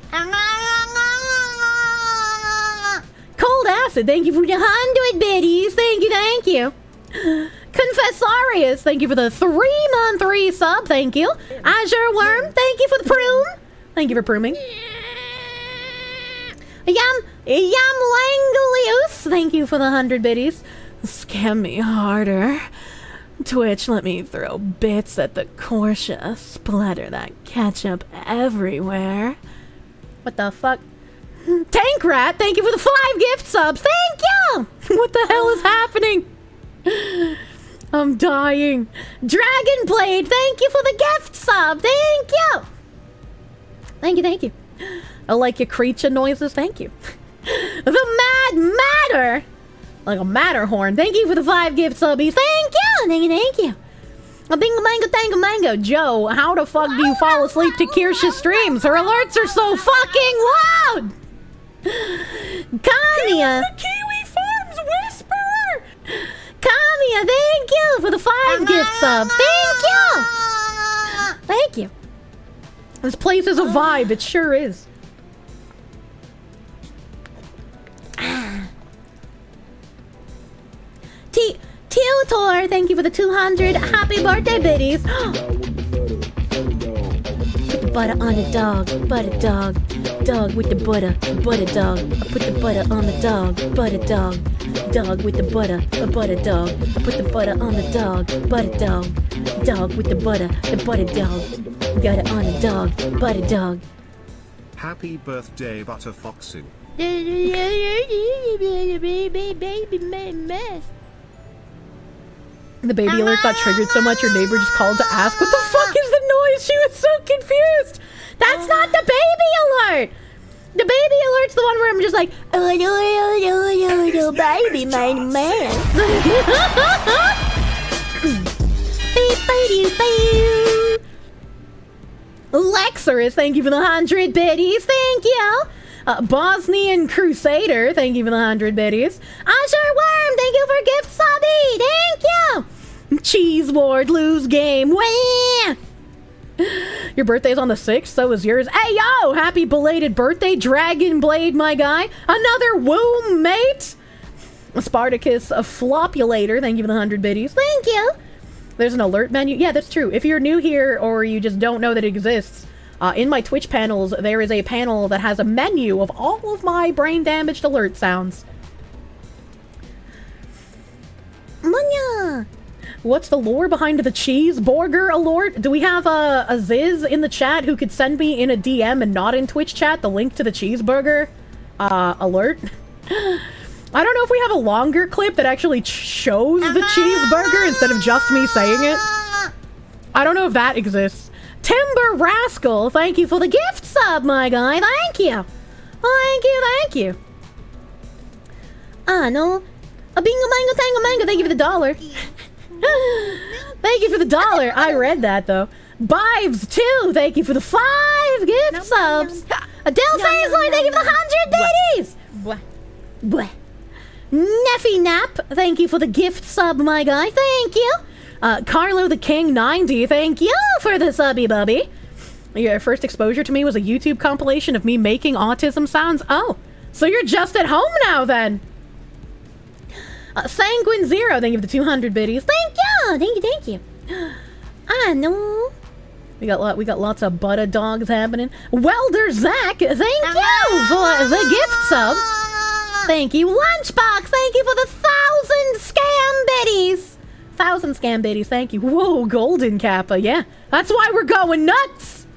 Cold Acid, thank you for the 100 biddies. Thank you. Confessarius, thank you for the 3-month resub. Thank you. Azure Worm, thank you for the prune. Thank you for pruning. Yam Langolius, thank you for the 100 biddies. Scam me harder. Twitch, let me throw bits at the Kirsche. Splatter that ketchup everywhere. What the fuck? Tank Rat, thank you for the 5 gift subs. Thank you! What the hell is happening? I'm dying. Dragon Blade, thank you for the gift sub. Thank you! Thank you. I like your creature noises. Thank you. The Mad Matter, like a Matterhorn. Thank you for the 5 gift subbies. Thank you. A bingo mango tango mango. Joe, how the fuck do you fall asleep to Kirsche streams? Her alerts are so fucking loud. Kamiya, the Kiwi Farms Whisperer. Kamiya, thank you for the 5 gift subs. Thank you. This place is a vibe. It sure is. Tutor, thank you for the 200 happy birthday biddies. Put the butter on the dog, dog with the butter dog. Put the butter on the dog, dog with the butter dog. Put the butter on the dog, dog with the butter dog. Got it on the dog, dog. Happy birthday, Butterfoxing. The baby alert got triggered so much your neighbor just called to ask, what the fuck is the noise? She was so confused. That's not the baby alert. The baby alert's the one where I'm just like, baby, my man. Lexerus, thank you for the 100 biddies. Thank you. Bosnian Crusader, thank you for the 100 biddies. Azure Worm, thank you for gift subby. Thank you. Cheese Ward, lose game. Wah! Your birthday's on the 6th, so is yours. Hey, yo! Happy belated birthday, Dragon Blade, my guy. Another womb, mate! Spartacus, a Flopulator, thank you for the 100 biddies. Thank you! There's an alert menu. Yeah, that's true. If you're new here or you just don't know that it exists, in my Twitch panels, there is a panel that has a menu of all of my brain-damaged alert sounds. Munya! What's the lore behind the cheeseburger alert? Do we have a Ziz in the chat who could send me in a DM and not in Twitch chat the link to the cheeseburger alert? I don't know if we have a longer clip that actually shows the cheeseburger instead of just me saying it. I don't know if that exists. Timber Rascal, thank you for the gift sub, my guy. Thank you. Thank you, thank you. No. A bingo mango tango mango, thank you for the dollar. Thank you for the dollar. I read that, though. Bives, too, thank you for the 5 gift subs. Adele Faisler, thank you for the 100 biddies. Bleh. Neffy Nap, thank you for the gift sub, my guy. Thank you. Carlo the King 90, thank you for the subby bubby. Your first exposure to me was a YouTube compilation of me making autism sounds. Oh, so you're just at home now then. Sanguine Zero, thank you for the 200 biddies. Thank you, thank you. I know. We got lots of butter dogs happening. Welder Zach, thank you for the gift sub. Thank you, Lunchbox. Thank you for the 1,000 scam biddies. 1,000 scam biddies, thank you. Whoa, Golden Kappa, yeah. That's why we're going nuts.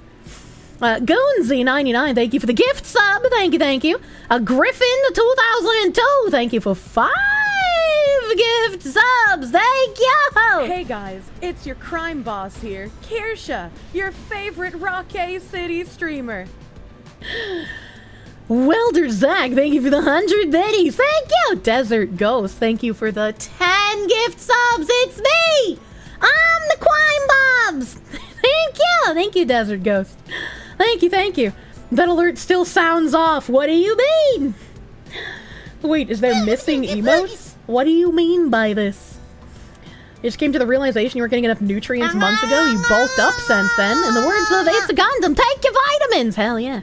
Goonsy99, thank you for the gift sub. Thank you. Griffin 2002, thank you for 5 gift subs. Thank you. Hey guys, it's your crime boss here, Kirsche, your favorite Rockay City streamer. Welder Zach, thank you for the 100 biddies. Thank you. Desert Ghost, thank you for the 10 gift subs. It's me. I'm the Crime Bobs. Thank you, Desert Ghost. Thank you. That alert still sounds off. What do you mean? Wait, is there missing emotes? What do you mean by this? You just came to the realization you weren't getting enough nutrients months ago. You bulked up since then. In the words of It's a Gundam, take your vitamins. Hell yeah.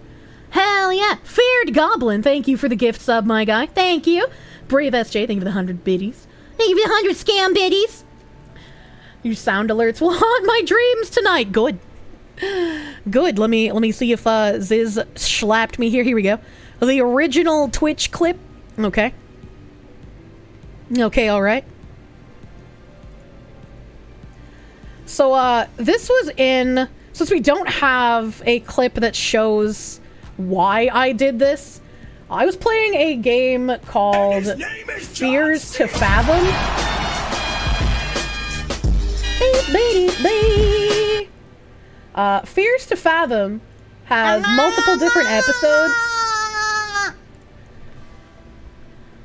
Feared Goblin, thank you for the gift sub, my guy. Thank you. Brave SJ, thank you for the 100 biddies. Thank you for the 100 scam biddies. Your sound alerts will haunt my dreams tonight. Good. Let me see if Ziz slapped me here. Here we go. The original Twitch clip. Okay, alright. So, this was in... Since we don't have a clip that shows why I did this, I was playing a game called Fears to Fathom. Fears to Fathom has multiple different episodes.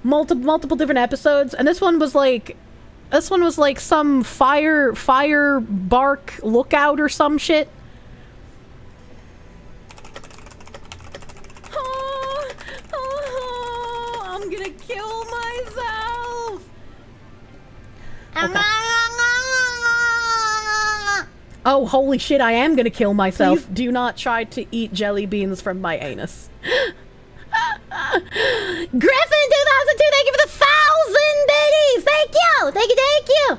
Multiple different episodes, and this one was like some fire bark lookout or some shit. I'm gonna kill myself. Okay. Oh, holy shit, I am gonna kill myself. Please do not try to eat jelly beans from my anus. Griffin 2002, thank you for the 1,000 biddies. Thank you.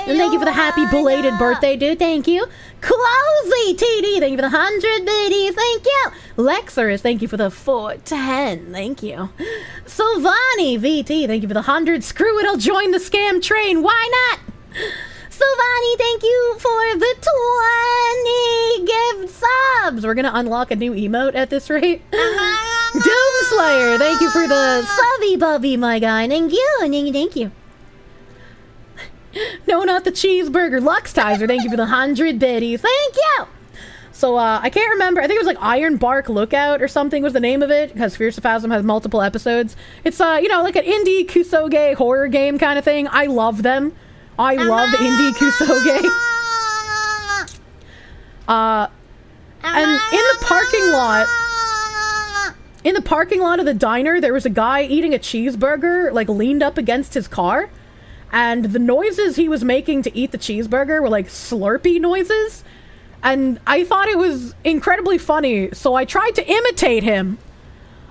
And thank you for the happy belated birthday, dude. Thank you. Closey TD, thank you for the 100 biddies. Thank you. Lexerus, thank you for the 410. Thank you. Sylvani VT, thank you for the 100. Screw it, I'll join the scam train. Why not? Sylvani, thank you for the 20 gift subs. We're gonna unlock a new emote at this rate. Doomslayer, thank you for the subby bubby, my guy. Thank you. No, not the cheeseburger. Luxtizer, thank you for the 100 biddies. Thank you. So, I can't remember. I think it was like Iron Bark Lookout or something was the name of it, because Fears of Phasm has multiple episodes. It's, like an indie kusoge horror game kind of thing. I love them. I love indie kusoge. And in the parking lot of the diner, there was a guy eating a cheeseburger, like, leaned up against his car. And the noises he was making to eat the cheeseburger were, like, slurpy noises. and I thought it was incredibly funny, so I tried to imitate him.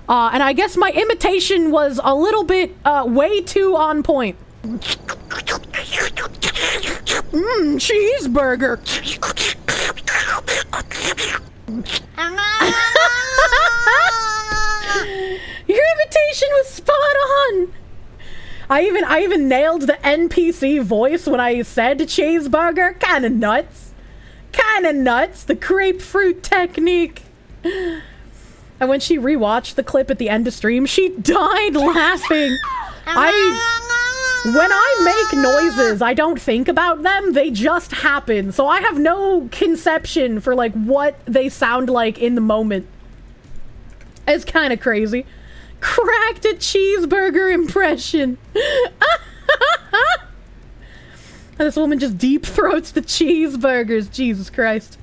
And I guess my imitation was a little bit way too on point. Cheeseburger. Your imitation was spot on. I even nailed the NPC voice when I said cheeseburger. Kinda nuts. Kinda nuts. The grapefruit technique. And when she rewatched the clip at the end of stream, she died laughing. When I make noises, I don't think about them. They just happen. So I have no conception for like what they sound like in the moment. It's kind of crazy. Cracked a cheeseburger impression. This woman just deep throats the cheeseburgers. Jesus Christ.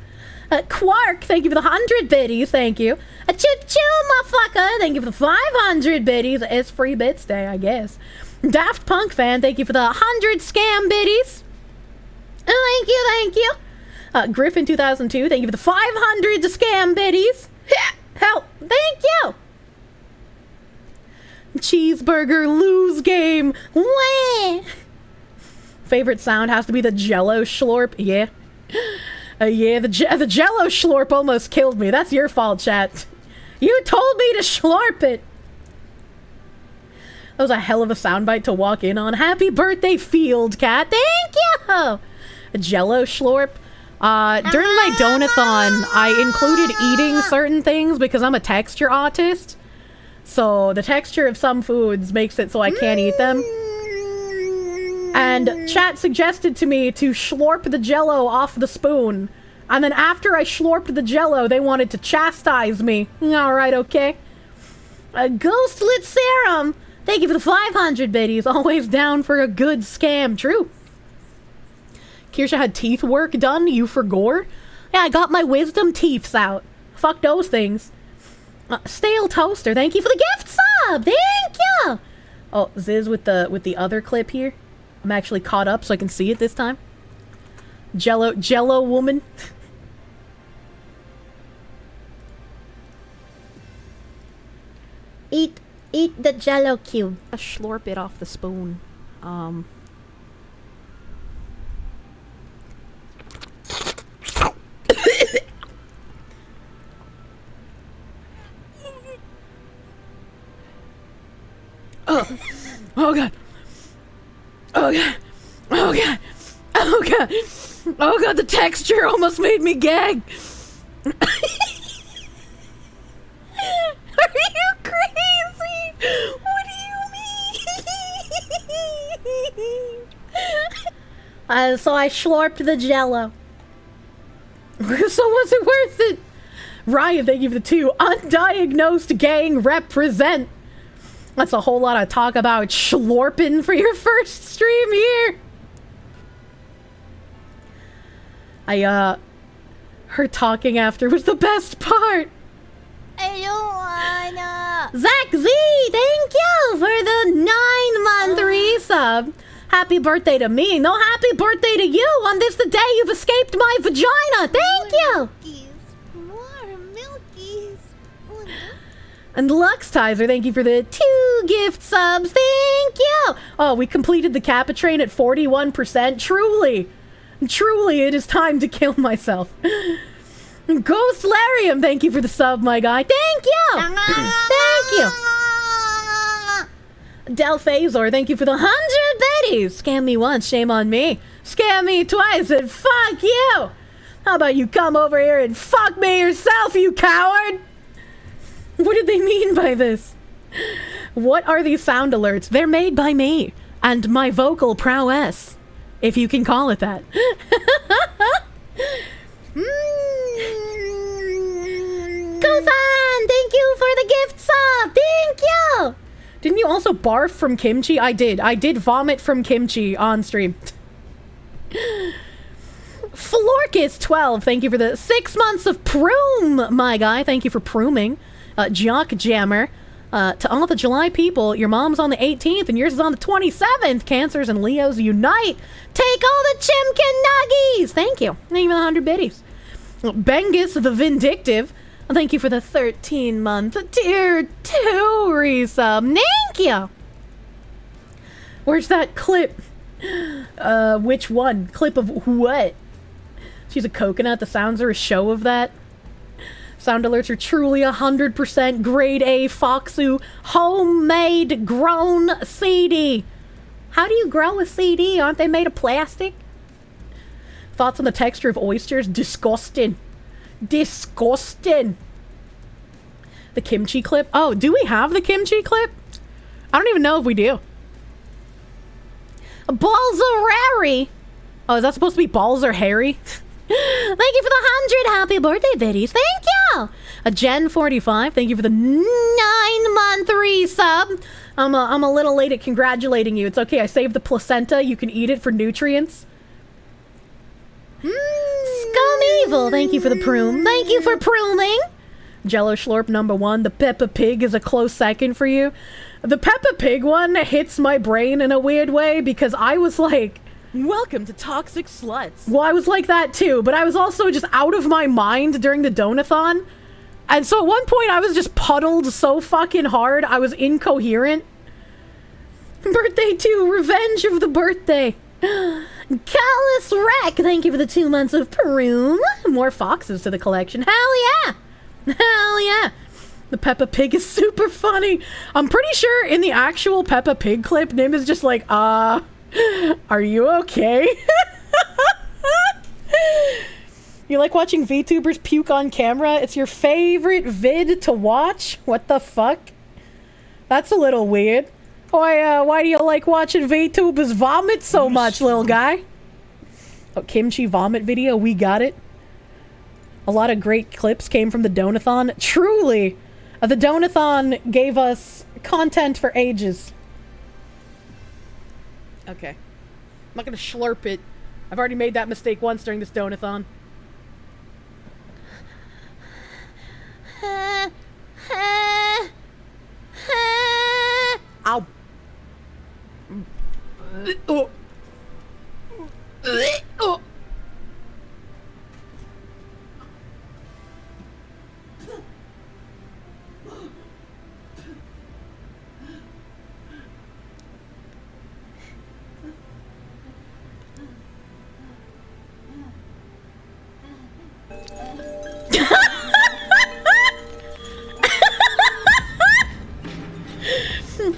Quark, thank you for the 100 biddies. Thank you. A choo-choo, motherfucker. Thank you for the 500 biddies. It's free bits day, I guess. Daft Punk fan, thank you for the 100 scam biddies. Thank you, thank you. Griffin 2002, thank you for the 500 scam biddies. Help, thank you. Cheeseburger lose game. Wah. Favorite sound has to be the Jello slurp. Yeah. Yeah, the Jello slurp almost killed me. That's your fault, chat. You told me to slurp it. That was a hell of a soundbite to walk in on. Happy birthday, Field Cat. Thank you. A Jello slurp. During my donathon, I included eating certain things because I'm a texture autist. So the texture of some foods makes it so I can't eat them. And chat suggested to me to slurp the Jello off the spoon. And then after I slurped the Jello, they wanted to chastise me. Alright, okay. Ghostlit Serum. Thank you for the 500 biddies. Always down for a good scam. True. Kirsche had teeth work done. You for gore? Yeah, I got my wisdom teeths out. Fuck those things. Stale Toaster. Thank you for the gift sub. Thank you. Oh, Ziz with the other clip here. I'm actually caught up so I can see it this time. Jello woman. Eat the Jello cube. Slurp it off the spoon. Oh god. Oh god. Oh god. Oh god. Oh god, the texture almost made me gag. Are you crazy? What do you mean? So I slurped the Jello. So was it worth it? Ryan, thank you for the 2. Undiagnosed gang represent. That's a whole lot of talk about slurping for your first stream here. Her talking after was the best part. I don't wanna. Zach Z, thank you for the 9-month resub. Happy birthday to me. No, happy birthday to you on this the day you've escaped my vagina. Thank you. More milkies. And Luxtizer, thank you for the 2 gift subs. Thank you. Oh, we completed the Kappa train at 41%. Truly, it is time to kill myself. Ghost Larium, thank you for the sub, my guy. Thank you. Thank you. Del Phasor, thank you for the 100 biddies. Scam me once, shame on me. Scam me twice, and fuck you. How about you come over here and fuck me yourself, you coward? What did they mean by this? What are these sound alerts? They're made by me and my vocal prowess, if you can call it that. Kuzan, thank you for the gift sub. Thank you. Didn't you also barf from kimchi? I did. I did vomit from kimchi on stream. Florkis12, thank you for the 6 months of proom, my guy. Thank you for prooming. Jock Jammer. To all the July people, your mom's on the 18th and yours is on the 27th. Cancers and Leos unite. Take all the chimkin nuggies. Thank you. Thank you for the 100 biddies. Bengus the Vindictive, thank you for the 13-month tier 2 resub. Thank you. Where's that clip? Which one? Clip of what? She's a coconut. The sounds are a show of that. Sound alerts are truly 100% grade A Foxu homemade grown CD. How do you grow a CD? Aren't they made of plastic? Thoughts on the texture of oysters? Disgusting. Disgusting. The kimchi clip? Oh, do we have the kimchi clip? I don't even know if we do. Balls are Harry. Oh, is that supposed to be balls are hairy? Thank you for the 100 happy birthday biddies. Thank you. A Gen 45. Thank you for the 9-month resub. I'm a little late at congratulating you. It's okay. I saved the placenta. You can eat it for nutrients. Scum Evil. Thank you for the prune. Thank you for pruning. Jello Schlorp number 1. The Peppa Pig is a close second for you. The Peppa Pig one hits my brain in a weird way because I was like, welcome to Toxic Sluts. Well, I was like that too, but I was also just out of my mind during the donathon. And so at one point I was just puddled so fucking hard, I was incoherent. Birthday2, Revenge of the Birthday. Callous Wreck, thank you for the 2 months of Peru. More foxes to the collection. Hell yeah! Hell yeah! The Peppa Pig is super funny. I'm pretty sure in the actual Peppa Pig clip, Nim is just like, are you okay? You like watching VTubers puke on camera? It's your favorite vid to watch? What the fuck? That's a little weird. Why do you like watching VTubers vomit so much, little guy? Oh, kimchi vomit video, we got it. A lot of great clips came from the donathon. Truly, the donathon gave us content for ages. Okay. I'm not gonna slurp it. I've already made that mistake once during this donathon. Ow. Oh. Oh.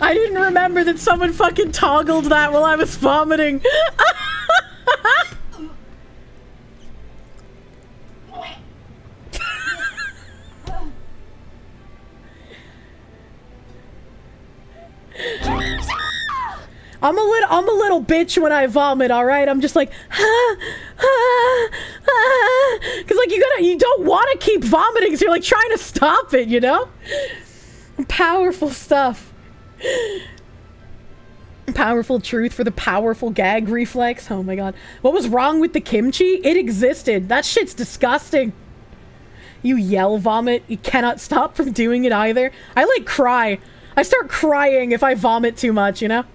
I didn't remember that someone fucking toggled that while I was vomiting. I'm a little bitch when I vomit, alright? I'm just like, cause like you don't want to keep vomiting, so you're like trying to stop it, you know? Powerful stuff. Powerful truth for the powerful gag reflex. Oh my god. What was wrong with the kimchi? It existed. That shit's disgusting. You yell vomit. You cannot stop from doing it either. I like cry. I start crying if I vomit too much, you know?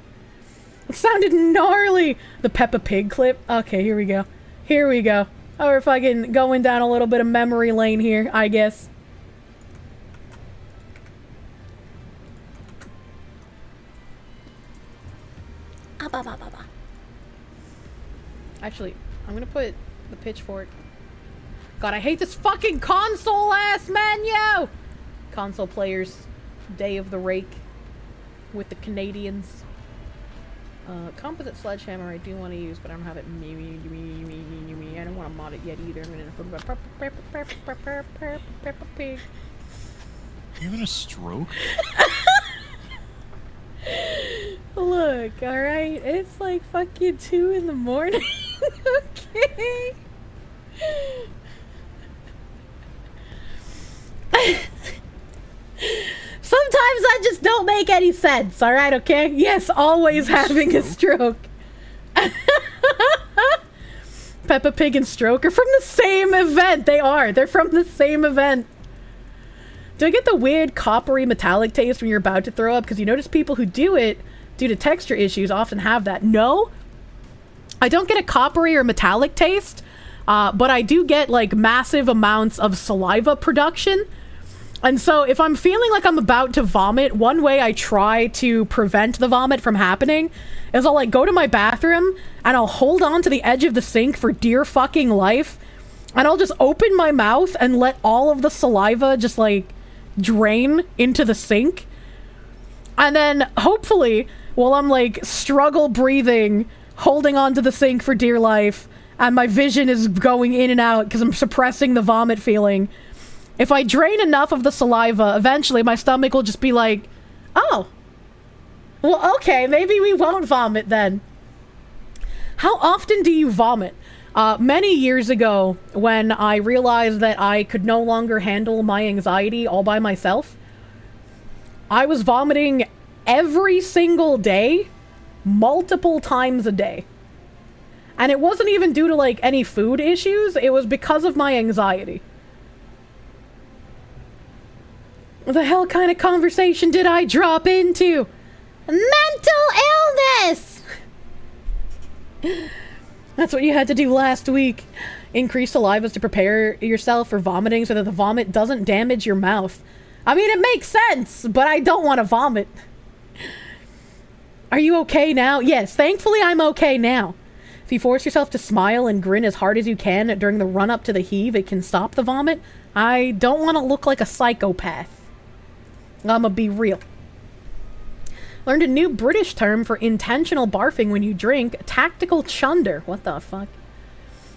It sounded gnarly. The Peppa Pig clip. Okay, here we go. Here we go. Oh, we're fucking going down a little bit of memory lane here, I guess. Actually, I'm gonna put the pitchfork. God, I hate this fucking console-ass menu! Console players, Day of the Rake with the Canadians. Composite sledgehammer I do want to use, but I don't have it. I don't want to mod it yet either. I'm gonna pig. You having a stroke? Look, alright? It's like fucking 2 in the morning. Okay. Sometimes that just don't make any sense, alright, okay? Yes, always having a stroke. Peppa Pig and Stroke are from the same event. They are. They're from the same event. Do I get the weird coppery metallic taste when you're about to throw up? Because you notice people who do it, due to texture issues, often have that. No, I don't get a coppery or metallic taste. but I do get like massive amounts of saliva production. And so if I'm feeling like I'm about to vomit, one way I try to prevent the vomit from happening is I'll like go to my bathroom and I'll hold on to the edge of the sink for dear fucking life. And I'll just open my mouth and let all of the saliva just like drain into the sink. And then hopefully while I'm like struggle breathing, holding onto the sink for dear life, and my vision is going in and out because I'm suppressing the vomit feeling, if I drain enough of the saliva, eventually my stomach will just be like, oh, well, okay, maybe we won't vomit then. How often do you vomit? Many years ago, when I realized that I could no longer handle my anxiety all by myself, I was vomiting every single day, multiple times a day. And it wasn't even due to, like, any food issues. It was because of my anxiety. What the hell kind of conversation did I drop into? Mental illness! That's what you had to do last week. Increase salivas to prepare yourself for vomiting so that the vomit doesn't damage your mouth. I mean, it makes sense, but I don't want to vomit. Are you okay now? Yes, thankfully I'm okay now. If you force yourself to smile and grin as hard as you can during the run-up to the heave, it can stop the vomit. I don't want to look like a psychopath. I'ma be real. Learned a new British term for intentional barfing when you drink. Tactical chunder. What the fuck?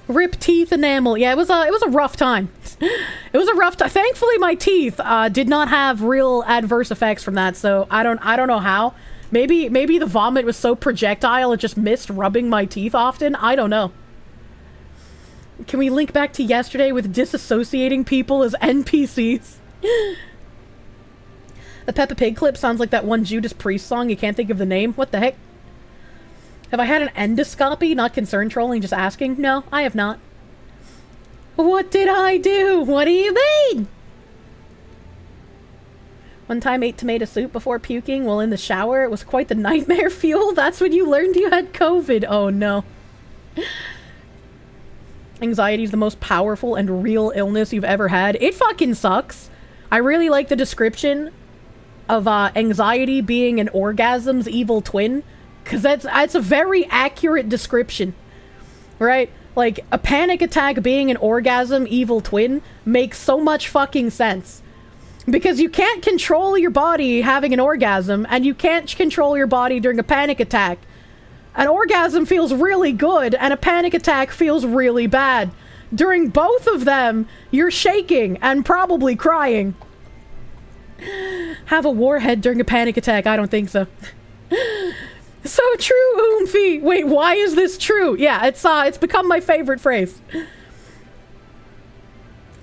Rip teeth enamel. Yeah, it was a rough time. It was a rough time. Thankfully, my teeth did not have real adverse effects from that. So I don't know how. Maybe the vomit was so projectile it just missed rubbing my teeth often. I don't know. Can we link back to yesterday with disassociating people as NPCs? The Peppa Pig clip sounds like that one Judas Priest song. You can't think of the name. What the heck? Have I had an endoscopy? Not concern trolling, just asking. No, I have not. What did I do? What do you mean? One time ate tomato soup before puking while in the shower. It was quite the nightmare fuel. That's when you learned you had COVID. Oh no. Anxiety is the most powerful and real illness you've ever had. It fucking sucks. I really like the description of anxiety being an orgasm's evil twin, because that's a very accurate description, right? Like, a panic attack being an orgasm evil twin makes so much fucking sense. Because you can't control your body having an orgasm, and you can't control your body during a panic attack. An orgasm feels really good, and a panic attack feels really bad. During both of them, you're shaking and probably crying. Have a warhead during a panic attack? I don't think so. So true, Oomphy. Wait, why is this true? Yeah, it's become my favorite phrase.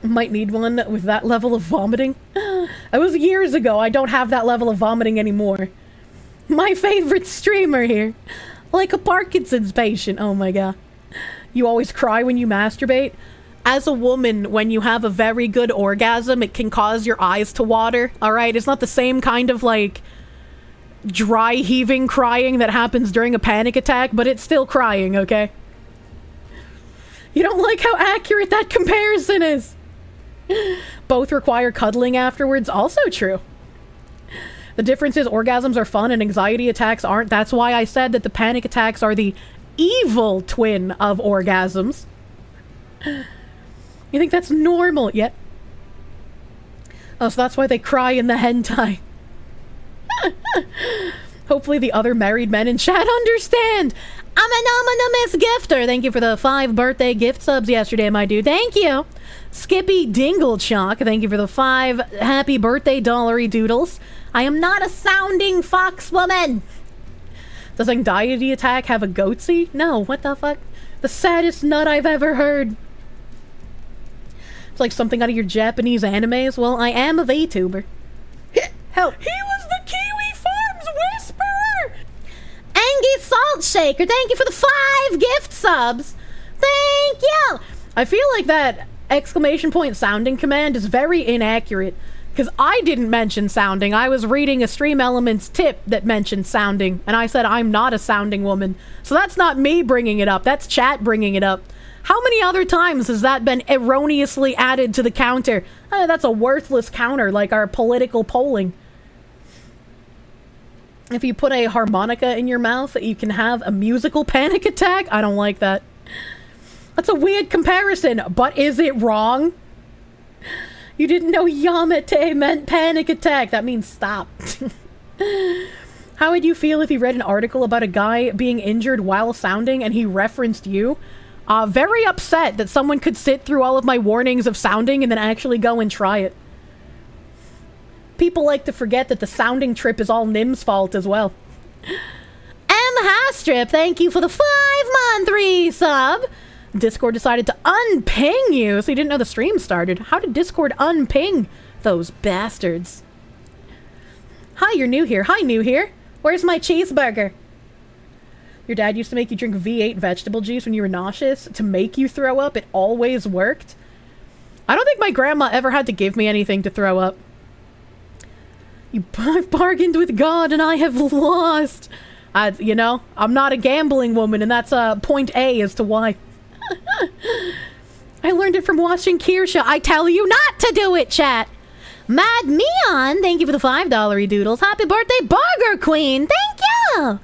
Might need one with that level of vomiting. It was years ago. I don't have that level of vomiting anymore. My favorite streamer here. Like a Parkinson's patient. Oh my god. You always cry when you masturbate? As a woman, when you have a very good orgasm, it can cause your eyes to water, alright? It's not the same kind of, like, dry heaving crying that happens during a panic attack, but it's still crying, okay? You don't like how accurate that comparison is! Both require cuddling afterwards, also true. The difference is orgasms are fun and anxiety attacks aren't. That's why I said that the panic attacks are the evil twin of orgasms. You think that's normal? Yet. Oh, so that's why they cry in the hentai. Hopefully the other married men in chat understand. I'm an anonymous gifter. Thank you for the 5 birthday gift subs yesterday, my dude. Thank you. Skippy Dinglechalk, thank you for the 5 happy birthday dollary doodles. I am not a sounding fox woman. Does anxiety attack have a goatsy? No, what the fuck? The saddest nut I've ever heard. It's like something out of your Japanese animes. Well, I am a VTuber. Hell, he was the Kiwi Farms Whisperer! Angie Salt Shaker, thank you for the 5 gift subs. Thank you! I feel like that exclamation point sounding command is very inaccurate. Because I didn't mention sounding. I was reading a Stream Elements tip that mentioned sounding. And I said I'm not a sounding woman. So that's not me bringing it up. That's chat bringing it up. How many other times has that been erroneously added to the counter? That's a worthless counter, like our political polling. If you put a harmonica in your mouth, you can have a musical panic attack? I don't like that. That's a weird comparison, but is it wrong? You didn't know Yamete meant panic attack. That means stop. How would you feel if you read an article about a guy being injured while sounding and he referenced you? Very upset that someone could sit through all of my warnings of sounding and then actually go and try it. People like to forget that the sounding trip is all Nim's fault as well. M. Hastrip, thank you for the 5-month resub. Discord decided to unping you, so you didn't know the stream started. How did Discord unping those bastards? Hi, you're new here. Hi, new here. Where's my cheeseburger? Your dad used to make you drink V8 vegetable juice when you were nauseous to make you throw up. It always worked. I don't think my grandma ever had to give me anything to throw up. I've bargained with God and I have lost. You know, I'm not a gambling woman, and that's point A as to why. I learned it from watching Kirsche. I tell you not to do it, chat. Mad Neon, thank you for the $5 doodles. Happy birthday, Burger Queen. Thank you.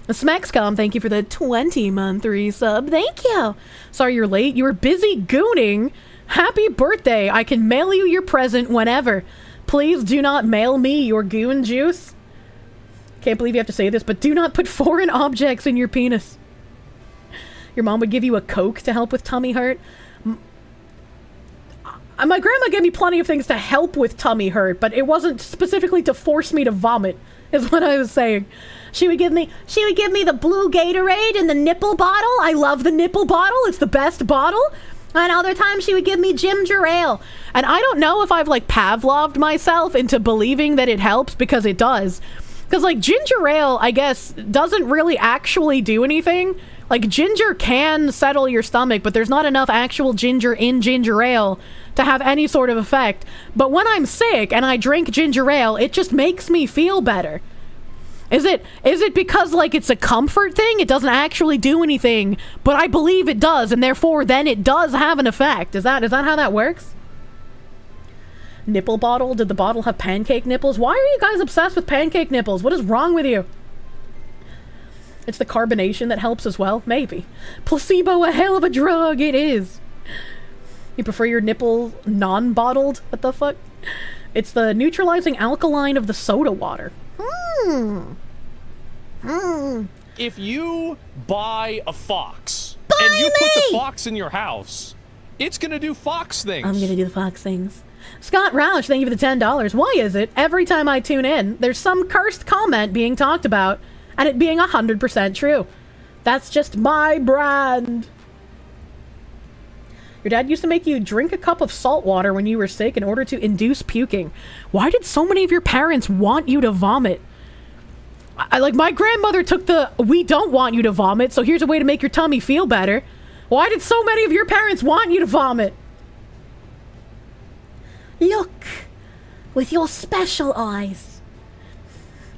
Smexcom, thank you for the 20-month resub. Thank you. Sorry you're late. You were busy gooning. Happy birthday. I can mail you your present whenever. Please do not mail me your goon juice. Can't believe you have to say this, but do not put foreign objects in your penis. Your mom would give you a Coke to help with tummy hurt. My grandma gave me plenty of things to help with tummy hurt, but it wasn't specifically to force me to vomit, is what I was saying. She would give me the blue Gatorade in the nipple bottle. I love the nipple bottle. It's the best bottle. And other times she would give me ginger ale. And I don't know if I've like Pavloved myself into believing that it helps, because it does. Because like ginger ale, I guess, doesn't really actually do anything. Like ginger can settle your stomach, but there's not enough actual ginger in ginger ale to have any sort of effect. But when I'm sick and I drink ginger ale, it just makes me feel better. Is it because like it's a comfort thing? It doesn't actually do anything, but I believe it does, and therefore then it does have an effect. Is that how that works? Nipple bottle? Did the bottle have pancake nipples? Why are you guys obsessed with pancake nipples? What is wrong with you? It's the carbonation that helps as well? Maybe. Placebo, a hell of a drug, it is. You prefer your nipple non-bottled? What the fuck? It's the neutralizing alkaline of the soda water. If you buy a fox and you put the fox in your house, it's gonna do fox things. I'm gonna do the fox things. Scott Roush, thank you for the $10. Why is it every time I tune in, there's some cursed comment being talked about and it being 100% true? That's just my brand. Your dad used to make you drink a cup of salt water when you were sick in order to induce puking. Why did so many of your parents want you to vomit? Like, my grandmother took the, we don't want you to vomit, so here's a way to make your tummy feel better. Why did so many of your parents want you to vomit? Look with your special eyes.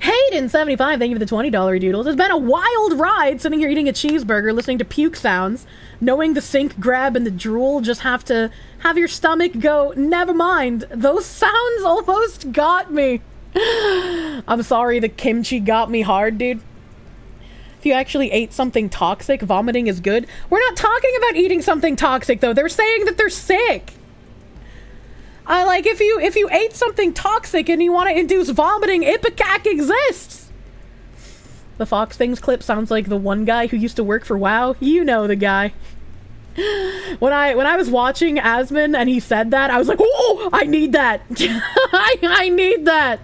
Hayden75, thank you for the $20 doodles. It's been a wild ride sitting here eating a cheeseburger, listening to puke sounds, knowing the sink grab and the drool just have to have your stomach go, never mind, those sounds almost got me. I'm sorry, the kimchi got me hard, dude. If you actually ate something toxic, vomiting is good. We're not talking about eating something toxic, though. They're saying that they're sick. Like, if you ate something toxic and you want to induce vomiting, Ipecac exists. The Fox Things clip sounds like the one guy who used to work for WoW. You know the guy. When I was watching Asmon and he said that, I was like, oh, I need that. I need that.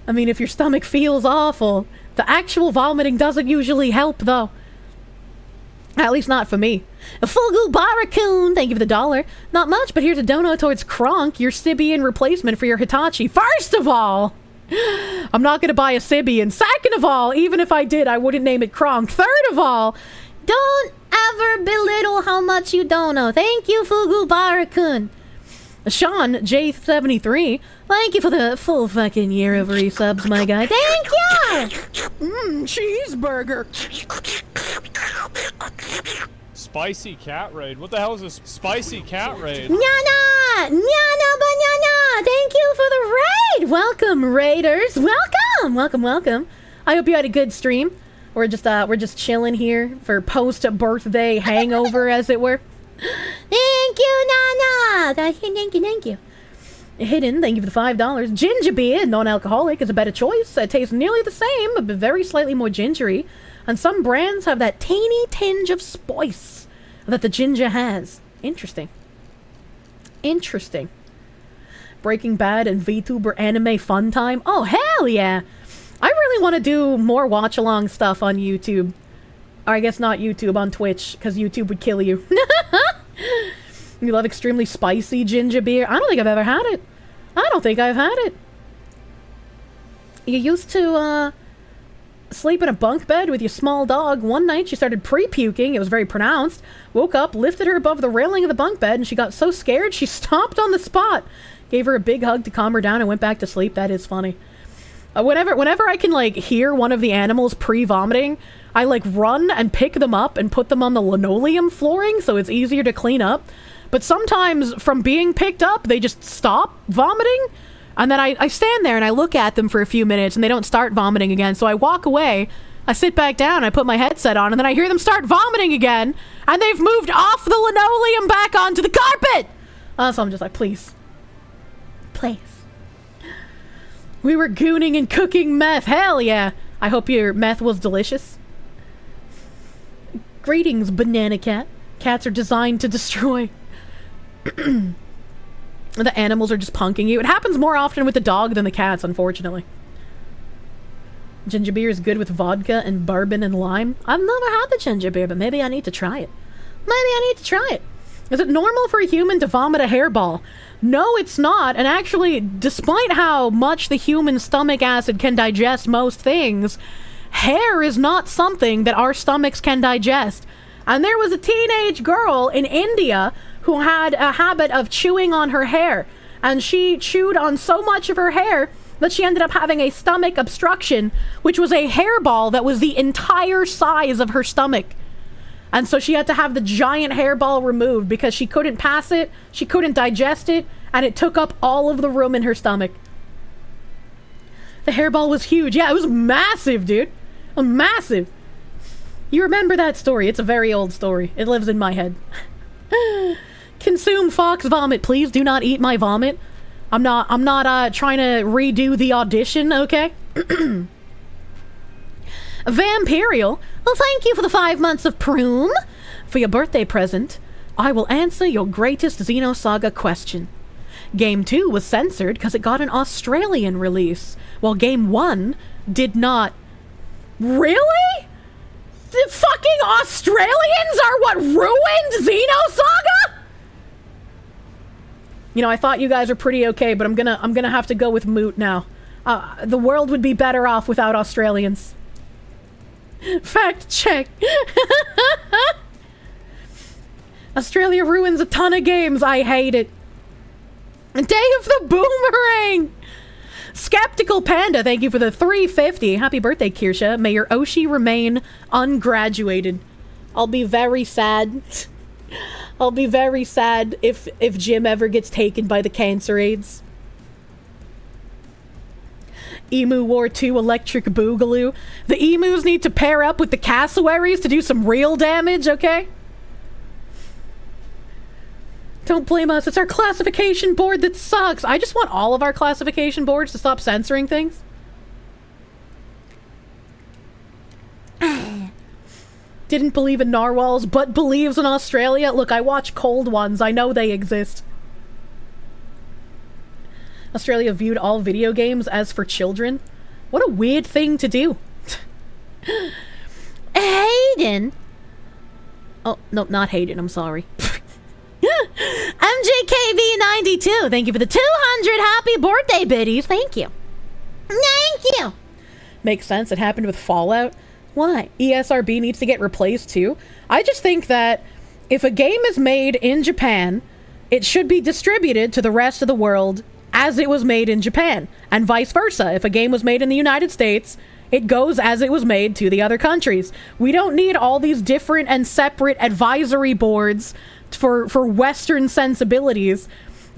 I mean, if your stomach feels awful, the actual vomiting doesn't usually help, though. At least not for me. A Fugu Baracoon, thank you for the $1. Not much, but here's a dono towards Kronk, your Sibian replacement for your Hitachi. First of all, I'm not going to buy a Sibian. Second of all, even if I did, I wouldn't name it Kronk. Third of all, don't ever belittle how much you dono. Thank you, Fugu Baracoon. Sean J73, thank you for the full fucking year of resubs, my guy. Thank you! Cheeseburger. Spicy cat raid. What the hell is this spicy cat raid? Nyana! Nyana banana! Thank you for the raid! Welcome, raiders! Welcome! Welcome, welcome. I hope you had a good stream. We're just chilling here for post-birthday hangover, as it were. Thank you, Nana! Thank you. Hidden, thank you for the $5. Ginger beer, non-alcoholic, is a better choice. It tastes nearly the same, but very slightly more gingery. And some brands have that teeny tinge of spice that the ginger has. Interesting. Interesting. Breaking Bad and VTuber anime fun time. Oh, hell yeah! I really want to do more watch-along stuff on YouTube. Or I guess not YouTube, on Twitch, because YouTube would kill you. You love extremely spicy ginger beer? I don't think I've ever had it. I don't think I've had it. You used to, sleep in a bunk bed with your small dog. One night she started pre-puking. It was very pronounced. Woke up, lifted her above the railing of the bunk bed, and she got so scared she stopped on the spot. Gave her a big hug to calm her down and went back to sleep. That is funny. Whenever I can, like, hear one of the animals pre-vomiting, I, like, run and pick them up and put them on the linoleum flooring so it's easier to clean up. But sometimes, from being picked up, they just stop vomiting. And then I stand there and I look at them for a few minutes and they don't start vomiting again. So I walk away, I sit back down, I put my headset on, and then I hear them start vomiting again. And they've moved off the linoleum back onto the carpet! So I'm just like, please. Please. We were gooning and cooking meth. Hell yeah. I hope your meth was delicious. Greetings, banana cat. Cats are designed to destroy. The animals are just punking you. It happens more often with the dog than the cats, unfortunately. Ginger beer is good with vodka and bourbon and lime. I've never had the ginger beer, but maybe I need to try it. Is it normal for a human to vomit a hairball? No, it's not. And actually, despite how much the human stomach acid can digest most things, hair is not something that our stomachs can digest. And there was a teenage girl in India who had a habit of chewing on her hair. And she chewed on so much of her hair that she ended up having a stomach obstruction, which was a hairball that was the entire size of her stomach. And so she had to have the giant hairball removed because she couldn't pass it, she couldn't digest it, and it took up all of the room in her stomach. The hairball was huge. Yeah, it was massive, dude. Massive. You remember that story. It's a very old story. It lives in my head. Consume fox vomit. Please do not eat my vomit. I'm not trying to redo the audition, okay? Vampirial, well, thank you for the 5 months of Proom. For your birthday present, I will answer your greatest Xenosaga question. Game 2 was censored because it got an Australian release, while Game 1 did not. Really? The fucking Australians are what ruined Xenosaga? You know, I thought you guys were pretty okay, but I'm gonna have to go with Moot now. The world would be better off without Australians. Fact check. Australia ruins a ton of games. I hate it. Day of the Boomerang. Skeptical Panda, thank you for the 350. Happy birthday, Kirsche. May your Oshi remain ungraduated. I'll be very sad. I'll be very sad if Jim ever gets taken by the cancer AIDS. Emu War 2 Electric Boogaloo. The emus need to pair up with the cassowaries to do some real damage, okay? Don't blame us. It's our classification board that sucks. I just want all of our classification boards to stop censoring things. Didn't believe in narwhals, but believes in Australia. Look, I watch cold ones. I know they exist. Australia viewed all video games as for children. What a weird thing to do. Hayden. Oh, no, not Hayden. I'm sorry. MJKV92. Thank you for the 200 happy birthday biddies. Thank you. Thank you. Makes sense. It happened with Fallout. Why? ESRB needs to get replaced too. I just think that if a game is made in Japan it should be distributed to the rest of the world as it was made in Japan, and vice versa. If a game was made in the United States, it goes as it was made to the other countries. We don't need all these different and separate advisory boards for Western sensibilities.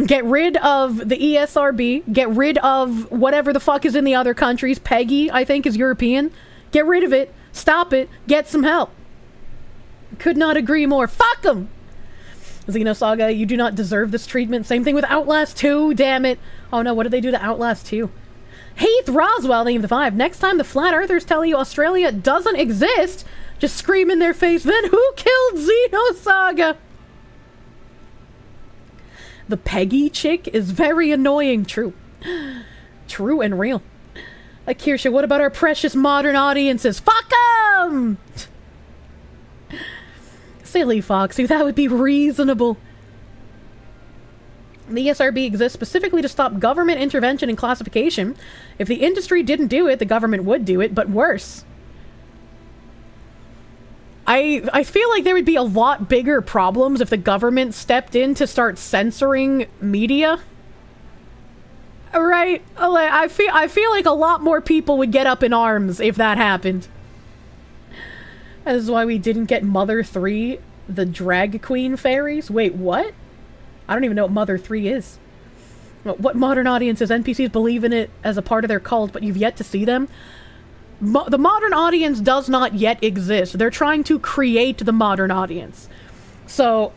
Get rid of the ESRB, get rid of whatever the fuck is in the other countries. PEGI, I think, is European. Get rid of it, stop it, get some help. Could not agree more. Fuck them! Xenosaga, you do not deserve this treatment. Same thing with Outlast 2, damn it. Oh no, what did they do to Outlast 2? Heath Roswell, name the 5. Next time the flat earthers tell you Australia doesn't exist, just scream in their face, then who killed Xenosaga? The Peggy chick is very annoying. True. True and real. Kirsche, what about our precious modern audiences? Fuck 'em! Silly Foxy, that would be reasonable. The ESRB exists specifically to stop government intervention and classification. If the industry didn't do it, the government would do it, but worse. I feel like there would be a lot bigger problems if the government stepped in to start censoring media. Right? I feel like a lot more people would get up in arms if that happened. That is why we didn't get Mother 3, the drag queen fairies. Wait, what? I don't even know what Mother 3 is. What modern audiences? NPCs believe in it as a part of their cult, but you've yet to see them? The modern audience does not yet exist. They're trying to create the modern audience. So,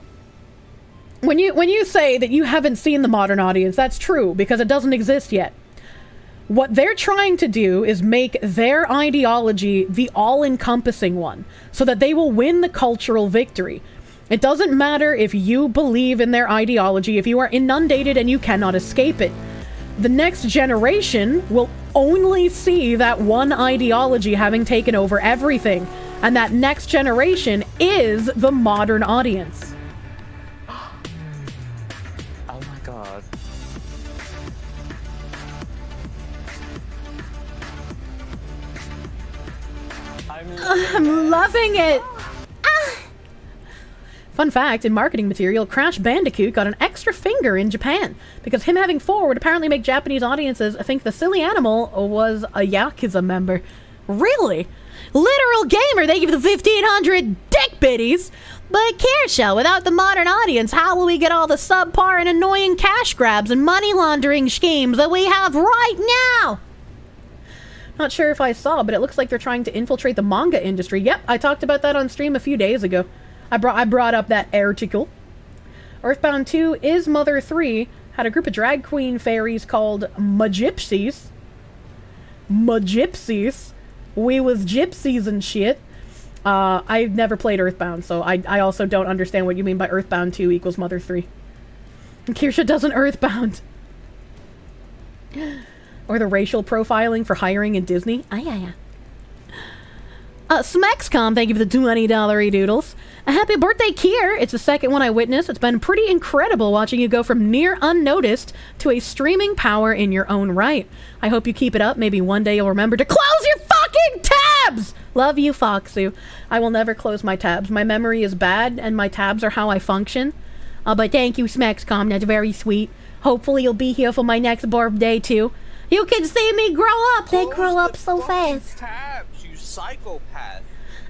when you say that you haven't seen the modern audience, that's true, because it doesn't exist yet. What they're trying to do is make their ideology the all-encompassing one, so that they will win the cultural victory. It doesn't matter if you believe in their ideology, if you are inundated and you cannot escape it. The next generation will only see that one ideology having taken over everything, and that next generation is the modern audience. Oh my god. I'm loving it! Fun fact, in marketing material, Crash Bandicoot got an extra finger in Japan, because him having 4 would apparently make Japanese audiences think the silly animal was a Yakuza member. Really? Literal gamer, they give the 1,500 dick biddies! But Kirsche, without the modern audience, how will we get all the subpar and annoying cash grabs and money laundering schemes that we have right now? Not sure if I saw, but it looks like they're trying to infiltrate the manga industry. Yep, I talked about that on stream a few days ago. I brought up that article. Earthbound 2 is Mother 3 had a group of drag queen fairies called Magypsies. Magypsies. We was gypsies and shit. I've never played Earthbound, so I also don't understand what you mean by Earthbound 2 equals Mother 3. And Kirsche doesn't Earthbound. Or the racial profiling for hiring in Disney. Yeah. Smexcom, thank you for the $20 e-doodles. A happy birthday, Kier! It's the second one I witnessed. It's been pretty incredible watching you go from near unnoticed to a streaming power in your own right. I hope you keep it up. Maybe one day you'll remember to close your fucking tabs! Love you, Foxu. I will never close my tabs. My memory is bad, and my tabs are how I function. But thank you, Smexcom. That's very sweet. Hopefully you'll be here for my next birthday, too. You can see me grow up! They grow up so fast. Tabs, you psychopath.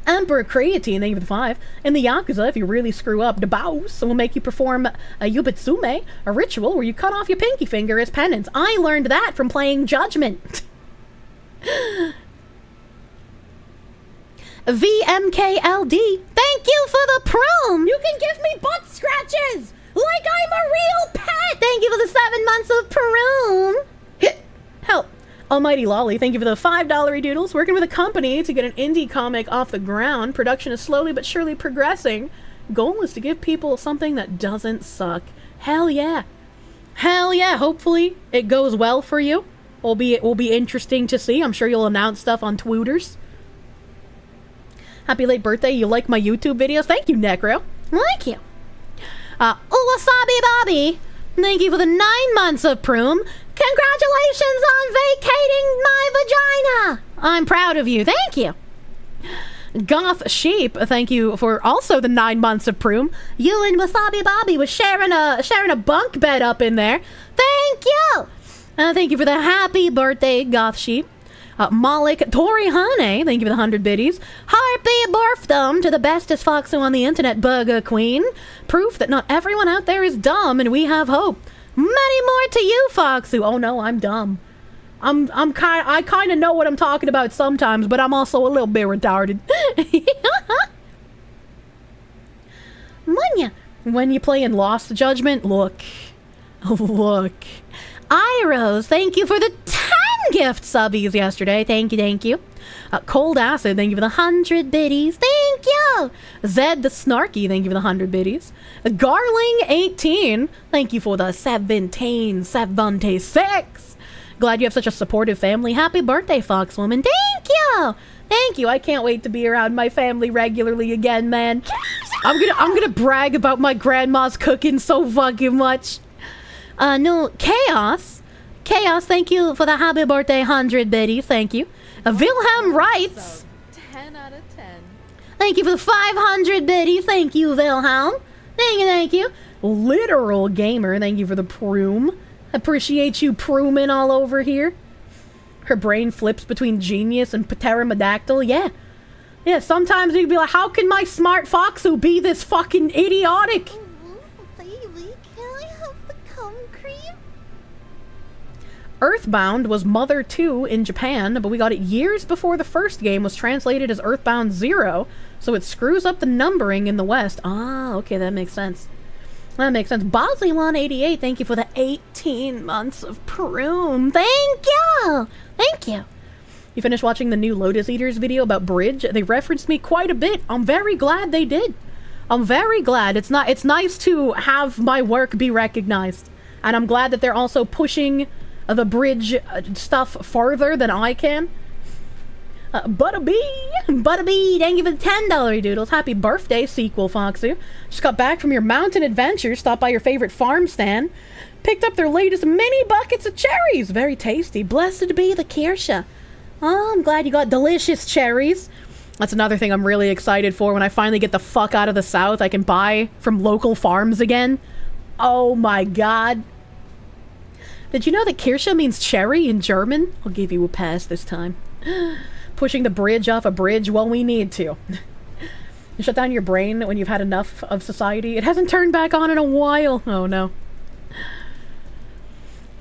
Emperor Creatine, thank you for the 5. In the Yakuza, if you really screw up, the boss will make you perform a yubitsume, a ritual where you cut off your pinky finger as penance. I learned that from playing Judgment. VMKLD, thank you for the prom! You can give me butt scratches! Like I'm a real pet! Thank you for the 7 months of prom! Help! Almighty Lolly, thank you for the $5 doodles. Working with a company to get an indie comic off the ground. Production is slowly but surely progressing. Goal is to give people something that doesn't suck. Hell yeah. Hell yeah. Hopefully it goes well for you. It will be interesting to see. I'm sure you'll announce stuff on Twitters. Happy late birthday. You like my YouTube videos? Thank you, Necro. Thank you. Wasabi Bobby, thank you for the 9 months of Proom. Congratulations on vacating my vagina! I'm proud of you. Thank you. Goth Sheep, thank you for also the 9 months of Proom. You and Wasabi Bobby was sharing a bunk bed up in there. Thank you! Thank you for the happy birthday, Goth Sheep. Malik Tori Hane, thank you for the 100 biddies. Happy birthday to the bestest foxo on the internet, Burger Queen. Proof that not everyone out there is dumb and we have hope. Many more to you, Foxu. Oh no, I'm dumb. I kind of know what I'm talking about sometimes, but I'm also a little bit retarded. When you play in Lost Judgment, look. Iros, thank you for the 10 gift subbies yesterday. Thank you. Cold Acid, thank you for the 100 biddies. Thank you. Zed the Snarky, thank you for the 100 biddies. Garling 18, thank you for the 76. Glad you have such a supportive family. Happy birthday, Foxwoman. Thank you. I can't wait to be around my family regularly again, man. I'm gonna brag about my grandma's cooking so fucking much. No, Chaos, thank you for the happy birthday 100 biddies. Thank you. Wilhelm writes, 10 out of 10. thank you for the 500 biddies. Thank you, Wilhelm. Thank you. Literal Gamer, thank you for the Proom. Appreciate you prooming all over here. Her brain flips between genius and pterodactyl. Yeah, sometimes you'd be like, how can my smart Foxu be this fucking idiotic? Baby, can I have the cum cream? Earthbound was Mother 2 in Japan, but we got it years before the first game was translated as Earthbound 0, so it screws up the numbering in the West. Ah, okay, that makes sense. Bosley188, thank you for the 18 months of Proom. Thank you. You finished watching the new Lotus Eaters video about Bridge? They referenced me quite a bit. I'm very glad they did. I'm very glad. It's nice to have my work be recognized. And I'm glad that they're also pushing the Bridge stuff farther than I can. Butterbee, thank you for the $10 doodles. Happy birthday, Sequel Foxu. Just got back from your mountain adventure, stopped by your favorite farm stand, picked up their latest mini buckets of cherries. Very tasty. Blessed be the Kirsche. Oh, I'm glad you got delicious cherries. That's another thing I'm really excited for. When I finally get the fuck out of the South, I can buy from local farms again. Oh my god. Did you know that Kirsche means cherry in German? I'll give you a pass this time. Pushing the bridge off a bridge? Well, we need to. You shut down your brain when you've had enough of society. It hasn't turned back on in a while. Oh no.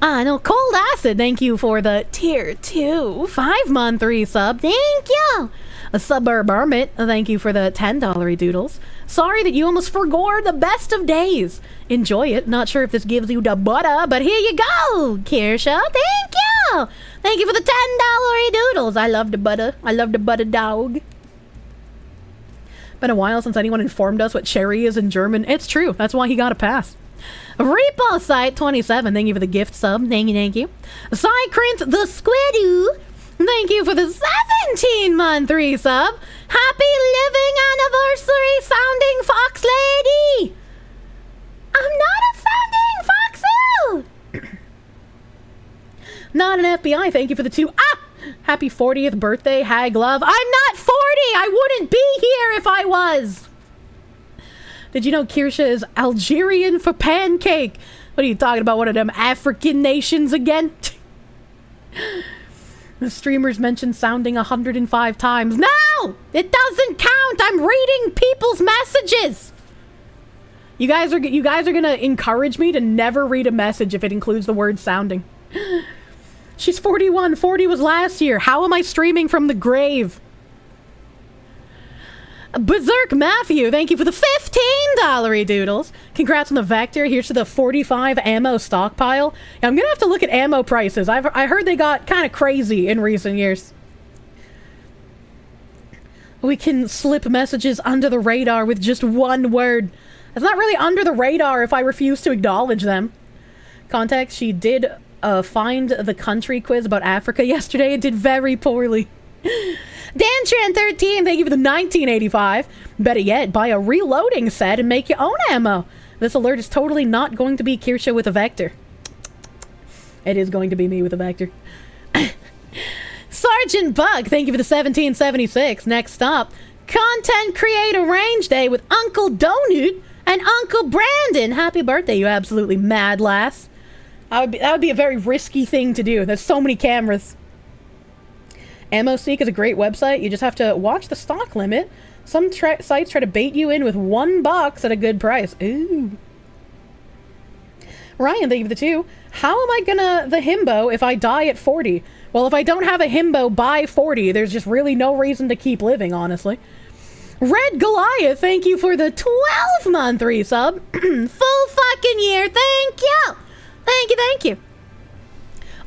No, Cold Acid, thank you for the tier 2 5-month resub. Thank you. A Suburb Hermit, thank you for the $10 doodles. Sorry that you almost forgot the best of days. Enjoy it. Not sure if this gives you the butter, but here you go, Kirsche. Thank you. Thank you for the $10 doodles. I love the butter. I love the butter dog. Been a while since anyone informed us what cherry is in German. It's true. That's why he got a pass. Repo Site 27, thank you for the gift sub. Thank you. Cycrint the Squidoo, thank you for the 17-month resub. Happy living anniversary, sounding fox lady. I'm not a sounding foxu. Not an FBI, thank you for the 2. Happy 40th birthday, Hag Love. I'm not 40. I wouldn't be here if I was. Did you know Kirsche is Algerian for pancake? What are you talking about? One of them African nations again? The streamers mentioned sounding 105 times. No! It doesn't count! I'm reading people's messages! You guys are gonna encourage me to never read a message if it includes the word sounding. She's 41. 40 was last year. How am I streaming from the grave? Berserk Matthew, thank you for the $15 doodles. Congrats on the Vector. Here's to the 45 ammo stockpile. I'm gonna have to look at ammo prices. I heard they got kind of crazy in recent years. We can slip messages under the radar with just one word. It's not really under the radar if I refuse to acknowledge them. Context, she did find the country quiz about Africa yesterday. It did very poorly. DanTran13, thank you for the 1985. Better yet, buy a reloading set and make your own ammo. This alert is totally not going to be Kirsche with a Vector. It is going to be me with a Vector. Sergeant Buck, thank you for the 1776. Next stop, Content Creator Range Day with Uncle Donut and Uncle Brandon. Happy birthday, you absolutely mad lass. That would be a very risky thing to do. There's so many cameras. AmmoSeek is a great website. You just have to watch the stock limit. Some sites try to bait you in with one box at a good price. Ooh. Ryan, thank you for the 2. How am I gonna the himbo if I die at 40? Well, if I don't have a himbo by 40, there's just really no reason to keep living, honestly. Red Goliath, thank you for the 12-month resub. Full fucking year, thank you! Thank you.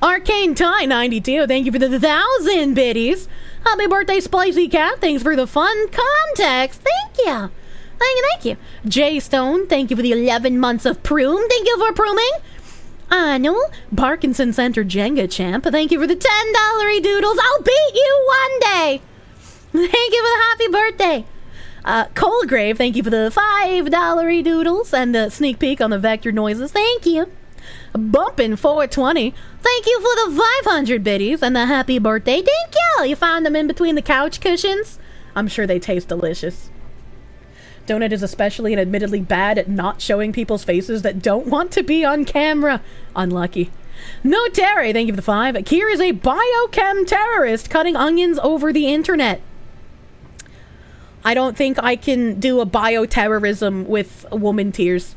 Arcane Tie 92, thank you for the 1,000 biddies. Happy birthday, Spicy Cat. Thanks for the fun context. Thank you. Thank you. Jay Stone, thank you for the 11 months of Prune. Thank you for pruning. No. Parkinson Center Jenga Champ, thank you for the $10 doodles. I'll beat you one day. Thank you for the happy birthday. Coldgrave, thank you for the $5 doodles and the sneak peek on the vector noises. Thank you. Bumpin' 420, thank you for the 500 biddies and the happy birthday. Thank you. You found them in between the couch cushions. I'm sure they taste delicious. Donut is especially and admittedly bad at not showing people's faces that don't want to be on camera. Unlucky. No Terry, thank you for the 5. Kier is a biochem terrorist cutting onions over the internet. I don't think I can do a bioterrorism with woman tears.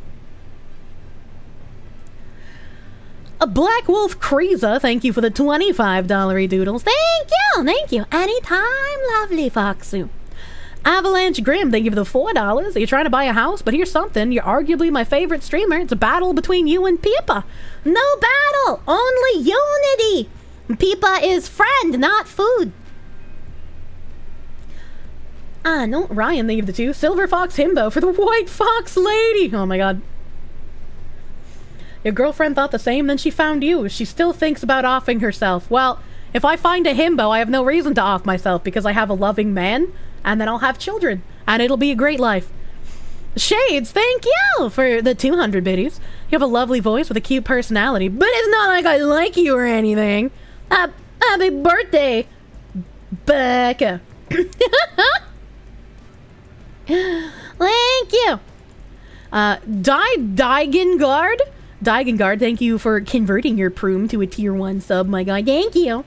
A Black Wolf Kreeza, thank you for the $25 doodles. Thank you. Anytime, lovely Foxu. Avalanche Grim, thank you for the $4. You're trying to buy a house, but here's something. You're arguably my favorite streamer. It's a battle between you and Peepa. No battle, only unity. Peepa is friend, not food. No, Ryan, thank you for the 2. Silver Fox Himbo for the White Fox Lady. Oh my god. Your girlfriend thought the same, then she found you. She still thinks about offing herself. Well, if I find a himbo, I have no reason to off myself because I have a loving man, and then I'll have children, and it'll be a great life. Shades, thank you for the 200 biddies. You have a lovely voice with a cute personality, but it's not like I like you or anything. Happy birthday, Becca. Thank you. Digengard, thank you for converting your Proom to a tier 1 sub, my guy. Thank you.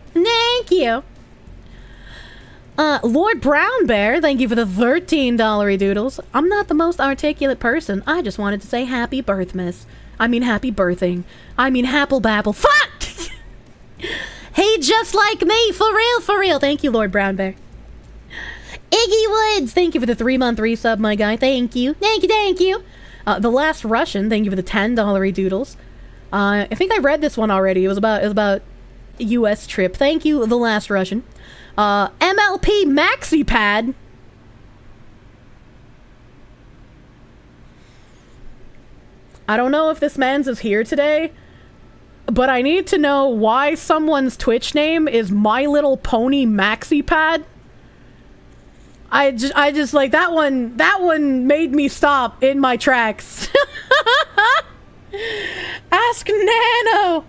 Lord Brown Bear, thank you for the $13 doodles. I'm not the most articulate person. I just wanted to say happy birthmas. I mean happy birthing. I mean happle babble. Fuck! Hey, just like me. For real. Thank you, Lord Brown Bear. Iggy Woods, thank you for the 3-month resub, my guy. Thank you. The Last Russian, thank you for the $10 doodles. I think I read this one already. It was about U.S. trip. Thank you, The Last Russian. MLP Maxi Pad. I don't know if this man's is here today, but I need to know why someone's Twitch name is My Little Pony Maxi Pad. I just like that one made me stop in my tracks. Ask Nano.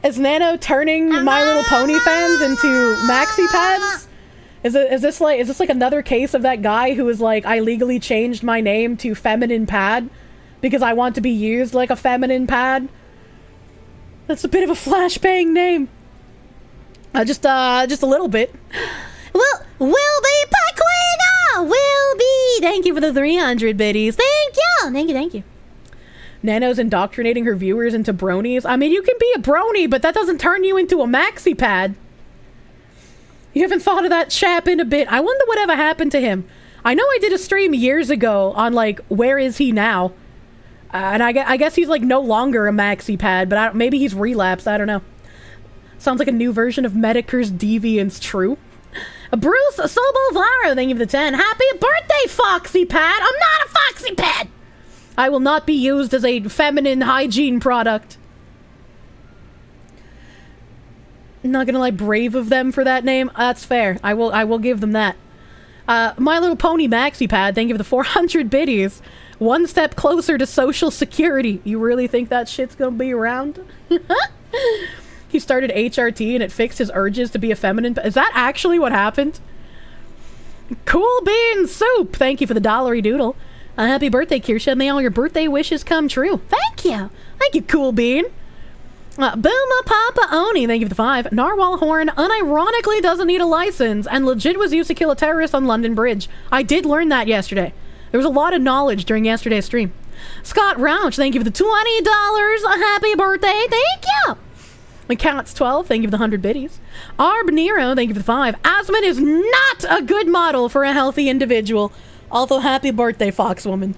Is Nano turning My Little Pony fans into maxi pads? Is this like another case of that guy who was like, I legally changed my name to Feminine Pad because I want to be used like a feminine pad? That's a bit of a flashbang name. Just a little bit. Will be Paquina! Will be! Thank you for the 300 biddies. Thank you. Nano's indoctrinating her viewers into bronies. I mean, you can be a brony, but that doesn't turn you into a maxi pad. You haven't thought of that chap in a bit. I wonder whatever happened to him. I know I did a stream years ago on, like, where is he now? And I guess he's, like, no longer a maxi pad, but maybe he's relapsed. I don't know. Sounds like a new version of Medicare's Deviance True. Bruce Sobolvaro, thank you for the 10. Happy birthday, Foxy Pad! I'm not a Foxy Pad! I will not be used as a feminine hygiene product. I'm not gonna lie, brave of them for that name. That's fair. I will give them that. My Little Pony Maxi Pad, thank you for the 400 biddies. One step closer to social security. You really think that shit's gonna be around? He started HRT and it fixed his urges to be a feminine. Is that actually what happened? Cool Bean Soup, thank you for the dollary doodle. Happy birthday, Kirsche. May all your birthday wishes come true. Thank you. Thank you, Cool Bean. Booma Papa Oni, thank you for the 5. Narwhal Horn unironically doesn't need a license and legit was used to kill a terrorist on London Bridge. I did learn that yesterday. There was a lot of knowledge during yesterday's stream. Scott Rouch, thank you for the $20. Happy birthday. Thank you. McCats 12, thank you for the 100 biddies. Arb Nero, thank you for the 5. Asmon is not a good model for a healthy individual. Although happy birthday, Foxwoman.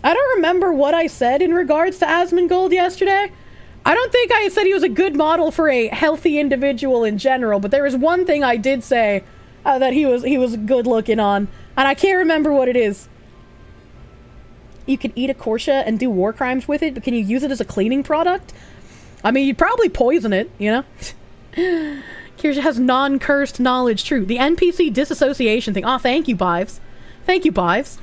I don't remember what I said in regards to Asmongold yesterday. I don't think I said he was a good model for a healthy individual in general, but there was one thing I did say that he was good looking on, and I can't remember what it is. You can eat a Kirsche and do war crimes with it, but can you use it as a cleaning product? I mean, you'd probably poison it, you know? Kirsche has non-cursed knowledge. True. The NPC disassociation thing. Oh, thank you, Bives. Thank you, Bives.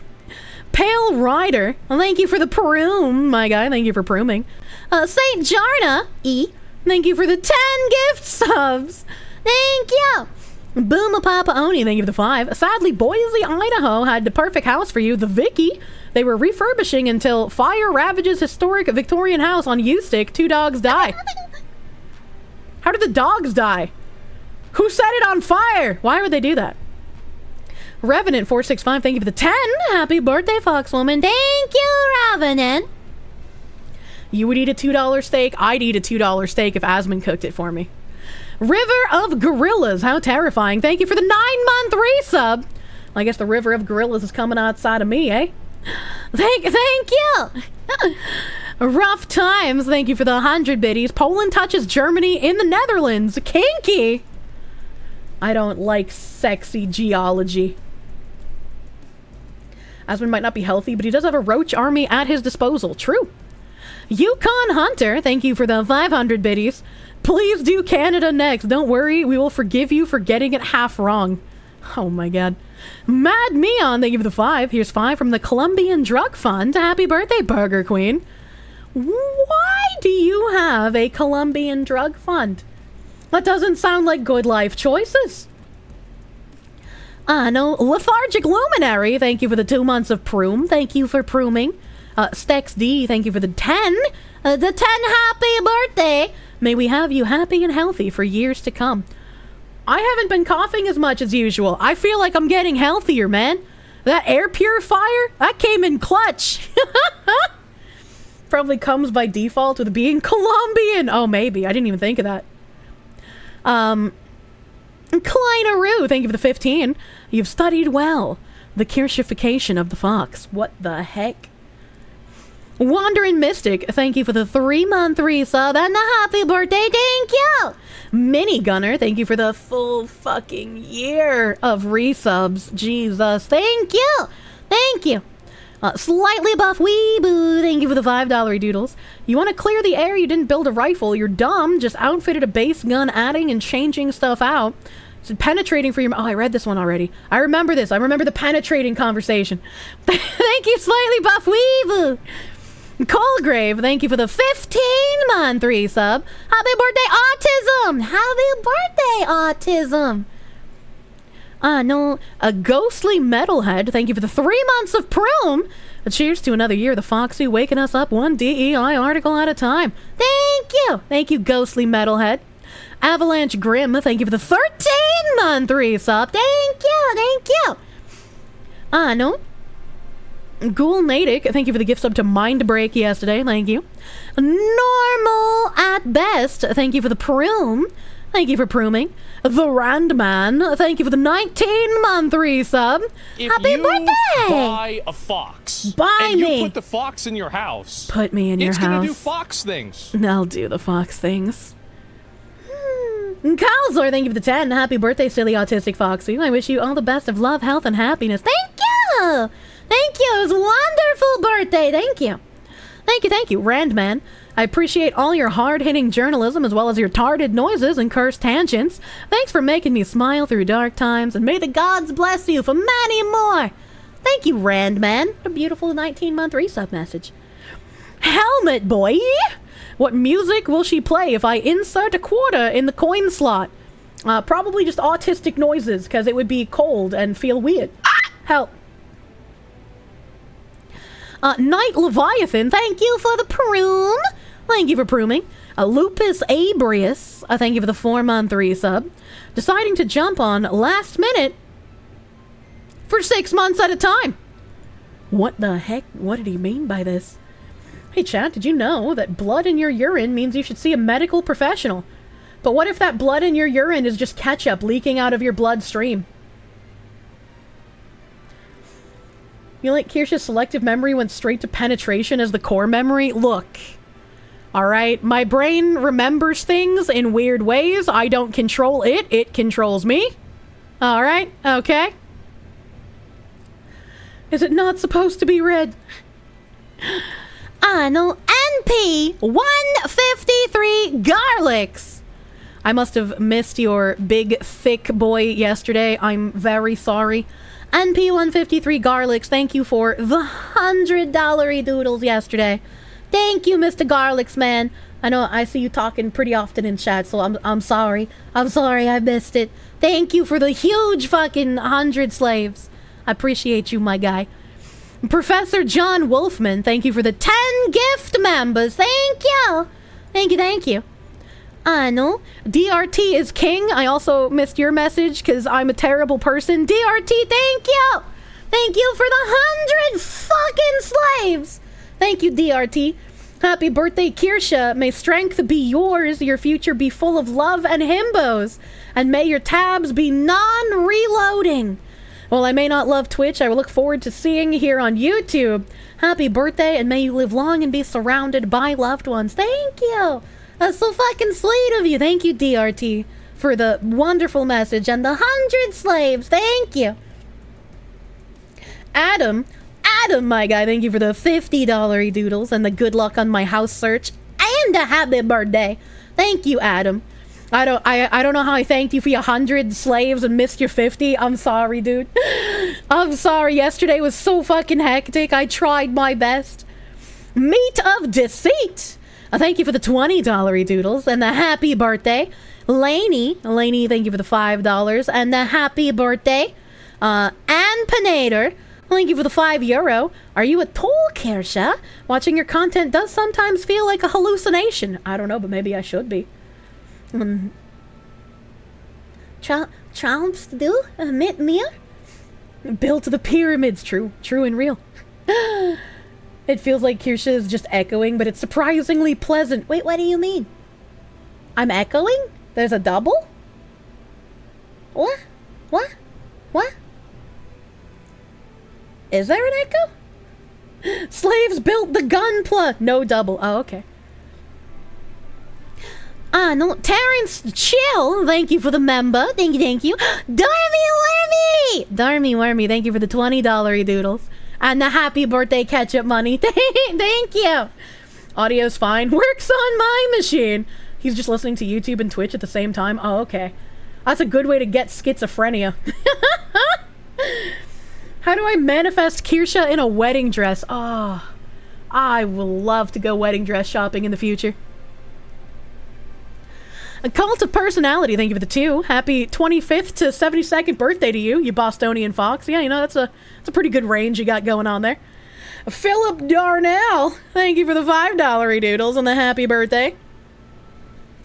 Pale Rider. Well, thank you for the proom, my guy. Thank you for prooming. Saint Jarna. E. Thank you for the 10 gift subs. Thank you. Booma Papa Oni. Thank you for the 5. Sadly, Boise, Idaho had the perfect house for you. The Vicky. They were refurbishing until fire ravages historic Victorian house on U-Stick. 2 dogs die. How did the dogs die? Who set it on fire? Why would they do that? Revenant 465, thank you for the 10. Happy birthday, Foxwoman. Thank you, Revenant. You would eat a $2 steak. I'd eat a $2 steak if Asmon cooked it for me. River of Gorillas, how terrifying. Thank you for the 9-month resub. I guess the River of Gorillas is coming outside of me, eh? Thank you. Rough Times, thank you for the 100 biddies. Poland touches Germany in the Netherlands. Kinky. I don't like sexy geology. Asmon might not be healthy, but he does have a roach army at his disposal. True. Yukon Hunter, thank you for the 500 biddies. Please do Canada next. Don't worry, we will forgive you for getting it half wrong. Oh my god. Mad Meon, thank you for the 5. Here's 5 from the Colombian Drug Fund. Happy birthday, Burger Queen. Why do you have a Colombian Drug Fund? That doesn't sound like good life choices. No, Lethargic Luminary, thank you for the 2 months of proom. Thank you for prooming. Stex D, thank you for the 10. The 10 happy birthday. May we have you happy and healthy for years to come. I haven't been coughing as much as usual. I feel like I'm getting healthier, man. That air purifier, that came in clutch. Probably comes by default with being Colombian. Oh, maybe. I didn't even think of that. Kleineroo, thank you for the 15. You've studied well. The Kirschification of the fox. What the heck? Wandering Mystic, thank you for the 3-month resub and the happy birthday. Thank you. Mini Gunner, thank you for the full fucking year of resubs. Jesus, thank you. Thank you. Slightly Buff Weeboo, thank you for the $5 doodles. You want to clear the air? You didn't build a rifle. You're dumb. Just outfitted a base gun, adding and changing stuff out. So penetrating for your... Oh, I read this one already. I remember this. I remember the penetrating conversation. Thank you, Slightly Buff Weeboo. Colgrave, thank you for the 15-month resub. Happy birthday, Autism! Happy birthday, Autism! No, a ghostly metalhead, thank you for the 3 months of proom. Cheers to another year, the Foxy waking us up one DEI article at a time. Thank you! Thank you, ghostly metalhead. Avalanche Grim, thank you for the 13-month resub. Thank you, thank you. No. Ghoul Natick, thank you for the gift sub to Mindbreak yesterday, thank you. Normal at best, thank you for the proom. Thank you for prooming. The Randman, thank you for the 19-month resub. Happy birthday! Buy a fox. Buy and me. You put the fox in your house. Put me in your house. It's gonna do fox things. I'll do the fox things. Calzor, thank you for the 10. Happy birthday, silly autistic Foxy. I wish you all the best of love, health, and happiness. Thank you! Thank you! It was a wonderful birthday! Thank you! Thank you, Randman. I appreciate all your hard-hitting journalism as well as your tarded noises and cursed tangents. Thanks for making me smile through dark times, and may the gods bless you for many more! Thank you, Randman. A beautiful 19-month resub message. Helmet Boy! What music will she play if I insert a quarter in the coin slot? Probably just autistic noises, because it would be cold and feel weird. Help. Night Leviathan, thank you for the prune. Thank you for pruning. Lupus Abrius, thank you for the 4-month resub. Deciding to jump on last minute for 6 months at a time. What the heck? What did he mean by this? Hey chat, did you know that blood in your urine means you should see a medical professional? But what if that blood in your urine is just ketchup leaking out of your bloodstream? You like Kirsche's selective memory went straight to penetration as the core memory? Look. Alright, my brain remembers things in weird ways. I don't control it. It controls me. Alright, okay. Is it not supposed to be red? No, NP 153 garlics. I must have missed your big thick boy yesterday. I'm very sorry. NP 153 garlics, thank you for the $100 doodles yesterday. Thank you, Mr. Garlics man. I know I see you talking pretty often in chat, so I'm sorry. I'm sorry I missed it. Thank you for the huge fucking 100 slaves. I appreciate you, my guy. Professor John Wolfman, thank you for the 10 gift members. Thank you. Thank you, thank you. No. DRT is king. I also missed your message because I'm a terrible person. DRT, thank you. Thank you for the 100 fucking slaves. Thank you, DRT. Happy birthday, Kirsche. May strength be yours, your future be full of love and himbos, and may your tabs be non-reloading. While I may not love Twitch, I will look forward to seeing you here on YouTube. Happy birthday, and may you live long and be surrounded by loved ones. Thank you. That's so fucking sweet of you. Thank you, DRT, for the wonderful message and the 100 slaves. Thank you. Adam, my guy, thank you for the $50 doodles and the good luck on my house search and a happy birthday. Thank you, Adam. I don't know how I thanked you for your 100 slaves and missed your 50. I'm sorry, dude. I'm sorry. Yesterday was so fucking hectic. I tried my best. Meat of Deceit. Thank you for the $20 doodles and the happy birthday. Laney, thank you for the $5 and the happy birthday. Ann Panader, thank you for the €5. Are you a toll, Kirsche? Watching your content does sometimes feel like a hallucination. I don't know, but maybe I should be. Trumps do? Mit mir? Built the pyramids, true and real. It feels like Kirsche is just echoing, but it's surprisingly pleasant. Wait, what do you mean? I'm echoing? There's a double? What? Is there an echo? Slaves built the gunpla. No double. Oh, okay. No, Terrence Chill, thank you for the member. Thank you. Darmy Wormy, thank you for the $20 doodles. And the happy birthday ketchup money. Thank you. Audio's fine. Works on my machine. He's just listening to YouTube and Twitch at the same time. Oh, okay. That's a good way to get schizophrenia. How do I manifest Kirsche in a wedding dress? Oh, I will love to go wedding dress shopping in the future. A Cult of Personality, thank you for the 2. Happy 25th to 72nd birthday to you, you Bostonian fox. Yeah, you know, that's a pretty good range you got going on there. Philip Darnell, thank you for the $5 doodles and the happy birthday.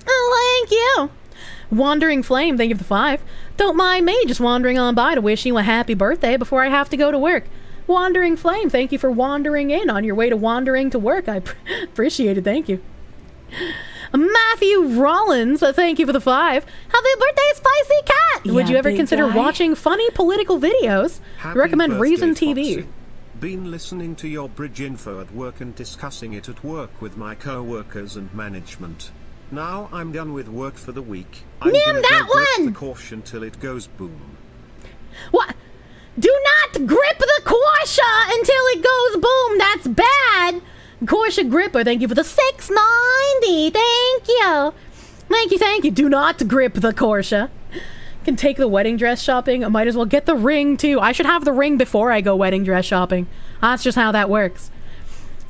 Oh, thank you. Wandering Flame, thank you for the 5. Don't mind me just wandering on by to wish you a happy birthday before I have to go to work. Wandering Flame, thank you for wandering in on your way to wandering to work. I appreciate it, thank you. Matthew Rollins, thank you for the 5. Happy birthday, Spicy Cat! Would you ever consider watching funny political videos? Happy Recommend birthday, Reason TV. Foxy. Been listening to your bridge info at work and discussing it at work with my co-workers and management. Now I'm done with work for the week. I'm gonna go grip the caution till it goes boom. What? Do not grip the Porsche until it goes boom. That's bad. Porsche Gripper, thank you for the $6.90. Thank you. Do not grip the Porsche. Can take the wedding dress shopping. I might as well get the ring too. I should have the ring before I go wedding dress shopping. That's just how that works.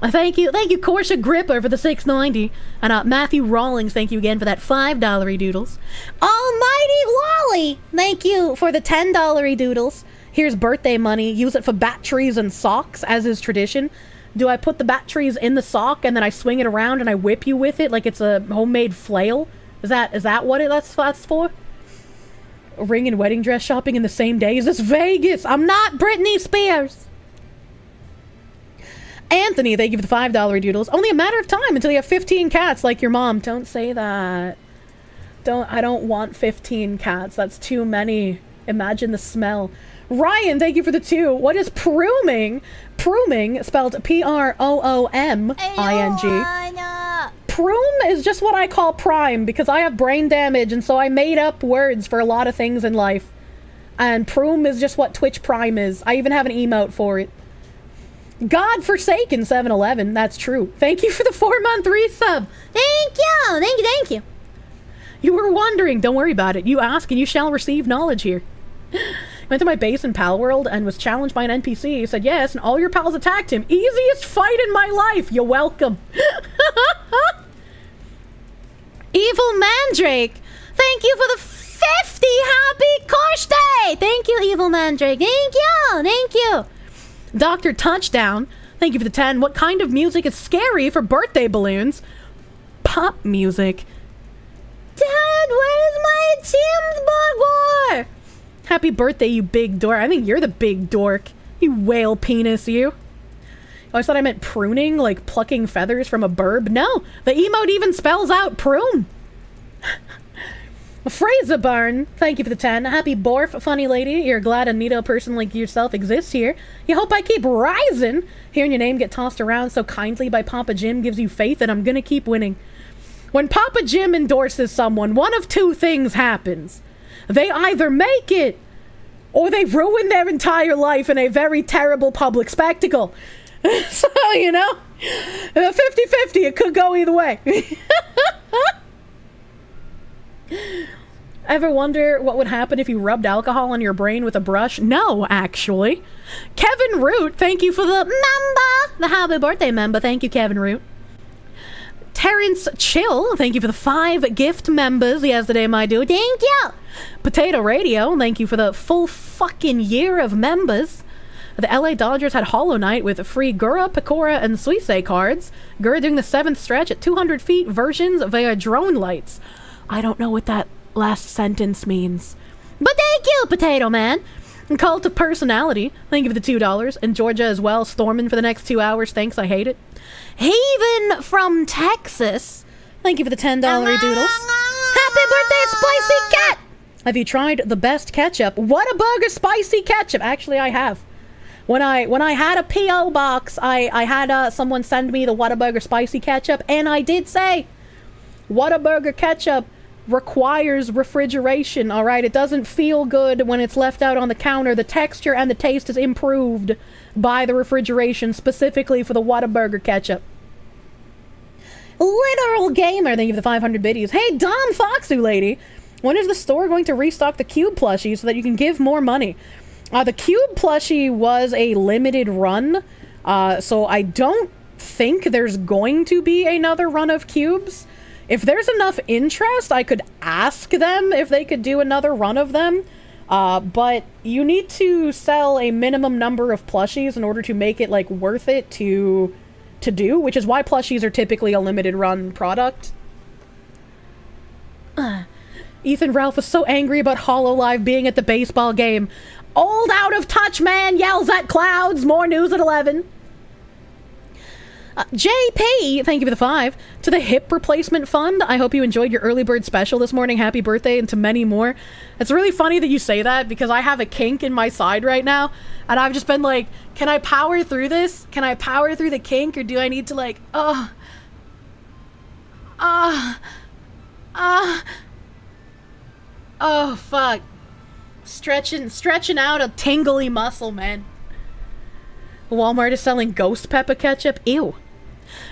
Thank you, Kirsche Gripper for the $6.90, and Matthew Rawlings, thank you again for that $5 doodles. Almighty Lolly, thank you for the $10 doodles. Here's birthday money. Use it for batteries and socks, as is tradition. Do I put the batteries in the sock and then I swing it around and I whip you with it like it's a homemade flail? Is that what that's for? Ring and wedding dress shopping in the same day? Is this Vegas? I'm not Britney Spears. Anthony, thank you for the $5 doodles. Only a matter of time until you have 15 cats like your mom. Don't say that. I don't want 15 cats. That's too many. Imagine the smell. Ryan, thank you for the 2. What is prooming? Prooming, spelled Prooming. Proom is just what I call prime because I have brain damage and so I made up words for a lot of things in life. And proom is just what Twitch Prime is. I even have an emote for it. God-forsaken 7-Eleven, that's true. Thank you for the 4-month resub. Thank you. You were wondering, don't worry about it. You ask and you shall receive knowledge here. Went to my base in Pal World and was challenged by an NPC. He said yes, and all your pals attacked him. Easiest fight in my life. You're welcome. Evil Mandrake, thank you for the 50 happy Kirsche Day. Thank you, Evil Mandrake. Thank you. Dr. Touchdown, thank you for the 10. What kind of music is scary for birthday balloons? Pop music. Dad, where's my cheeseburger? Happy birthday, you big dork. I think you're the big dork. You whale penis, you. Oh, I thought I meant pruning, like plucking feathers from a burb. No, the emote even spells out prune. Fraser Barn, thank you for the 10. Happy Borf, funny lady. You're glad a neato person like yourself exists here. You hope I keep rising. Hearing your name get tossed around so kindly by Papa Jim gives you faith that I'm gonna keep winning. When Papa Jim endorses someone, one of two things happens. They either make it, or they ruin their entire life in a very terrible public spectacle. So, 50-50, it could go either way. Ever wonder what would happen if you rubbed alcohol on your brain with a brush? No, actually. Kevin Root, thank you for the member. The happy birthday member. Thank you, Kevin Root. Terrence Chill, thank you for the 5 gift members yesterday, my dude. Thank you. Potato Radio, thank you for the full fucking year of members. The LA Dodgers had Hollow Knight with free Gura, Pecora, and Suisse cards. Gura doing the 7th stretch at 200 feet versions via drone lights. I don't know what that last sentence means. But thank you, Potato Man. And Cult of Personality, thank you for the $2. And Georgia as well, storming for the next 2 hours. Thanks, I hate it. Haven from Texas, thank you for the $10 doodles. Happy birthday, Spicy Cat! Have you tried the best ketchup? Whataburger Spicy Ketchup. Actually, I have. When I had a P.O. box, I had someone send me the Whataburger Spicy Ketchup, and I did say, Whataburger Ketchup requires refrigeration, alright? It doesn't feel good when it's left out on the counter. The texture and the taste is improved by the refrigeration, specifically for the Whataburger Ketchup. Literal Gamer, thank you for the 500 biddies. Hey, Dom Foxu lady, when is the store going to restock the Cube plushie so that you can give more money? The Cube plushie was a limited run, so I don't think there's going to be another run of Cubes. If there's enough interest, I could ask them if they could do another run of them. But you need to sell a minimum number of plushies in order to make it, like, worth it to do, which is why plushies are typically a limited run product. Ethan Ralph was so angry about HoloLive being at the baseball game. Old out of touch man yells at clouds. More news at 11. JP, thank you for the 5. To the hip replacement fund, I hope you enjoyed your early bird special this morning. Happy birthday, and to many more. It's really funny that you say that, because I have a kink in my side right now, and I've just been like, can I power through this? Can I power through the kink, or do I need to, like, oh fuck. Stretching out a tingly muscle, man. Walmart is selling Ghost Peppa ketchup. Ew.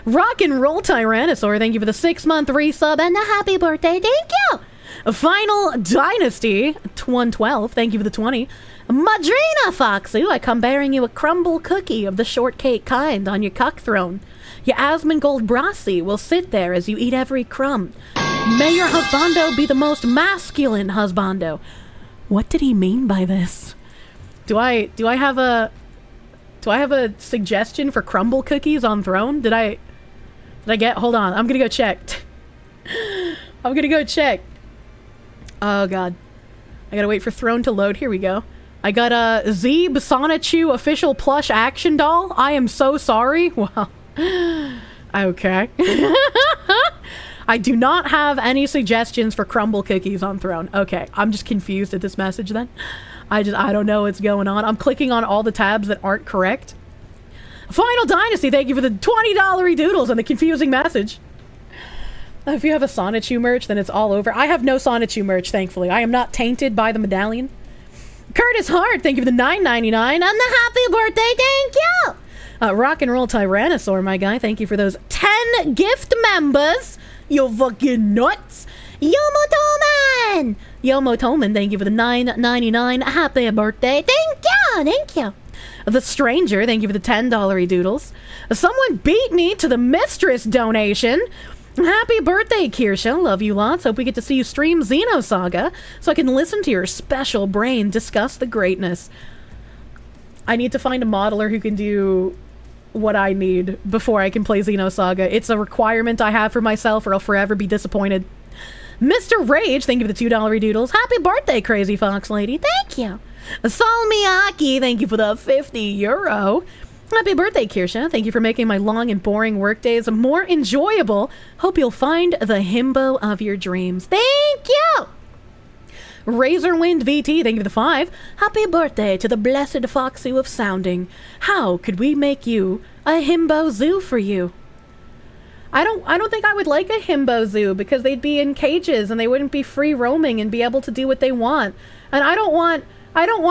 Rock and Roll Tyrannosaur, thank you for the 6-month resub and the happy birthday. Thank you. A Final Dynasty 112, thank you for the 20. Madrina Foxy, I come bearing you a crumble cookie of the shortcake kind on your cuck throne. Your Asmongold Brasi will sit there as you eat every crumb. May your husbando be the most masculine husbando. What did he mean by this? Do I have a suggestion for crumble cookies on throne? Did I get? Hold on, I'm gonna go check. I'm gonna go check. Oh god, I gotta wait for throne to load. Here we go. I got a Zeeb Sonichu official plush action doll. I am so sorry. Well, okay. I do not have any suggestions for crumble cookies on throne. Okay, I'm just confused at this message then. I don't know what's going on. I'm clicking on all the tabs that aren't correct. Final Dynasty, thank you for the $20 doodles and the confusing message. If you have a Sonichu merch, then it's all over. I have no Sonichu merch, thankfully. I am not tainted by the medallion. Curtis Hart, thank you for the $9.99 and the happy birthday, thank you! Rock and Roll Tyrannosaur, my guy, thank you for those 10 gift members. You fucking nuts! Yomo Toman, thank you for the $9.99 happy birthday, thank you! The Stranger, thank you for the $10 doodles. Someone beat me to the Mistress donation. Happy birthday, Kirsche. Love you lots. Hope we get to see you stream Xenosaga so I can listen to your special brain discuss the greatness. I need to find a modeler who can do what I need before I can play Xenosaga. It's a requirement I have for myself or I'll forever be disappointed. Mr. Rage, thank you for the $2 doodles. Happy birthday, Crazy Fox Lady. Thank you. Sol Miyaki, thank you for the €50. Happy birthday, Kirsche. Thank you for making my long and boring workdays more enjoyable. Hope you'll find the himbo of your dreams. Thank you! Razorwind VT, thank you for the 5. Happy birthday to the blessed Foxy of sounding. How could we make you a himbo zoo for you? I don't think I would like a himbo zoo because they'd be in cages and they wouldn't be free roaming and be able to do what they want. And I don't want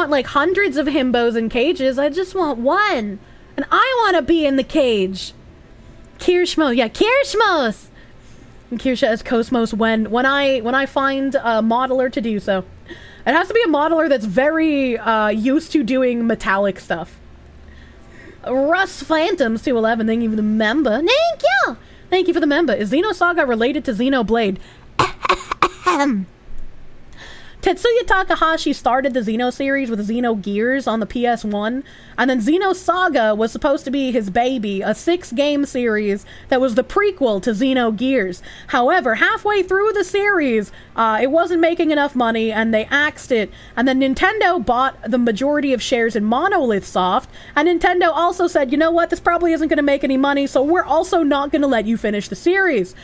like hundreds of himbos in cages. I just want one. And I want to be in the cage. Kirschmo, yeah, Kirschmos. And Kirsche as Cosmos when I find a modeler to do so. It has to be a modeler that's very used to doing metallic stuff. Russ Phantoms 211, thank you for the member. Thank you. Thank you for the member. Is Xenosaga related to Xenoblade? Tetsuya Takahashi started the Xeno series with Xenogears on the PS1, and then Xenosaga was supposed to be his baby, a 6-game series that was the prequel to Xenogears. However, halfway through the series, it wasn't making enough money, and they axed it, and then Nintendo bought the majority of shares in Monolith Soft, and Nintendo also said, you know what, this probably isn't going to make any money, so we're also not going to let you finish the series.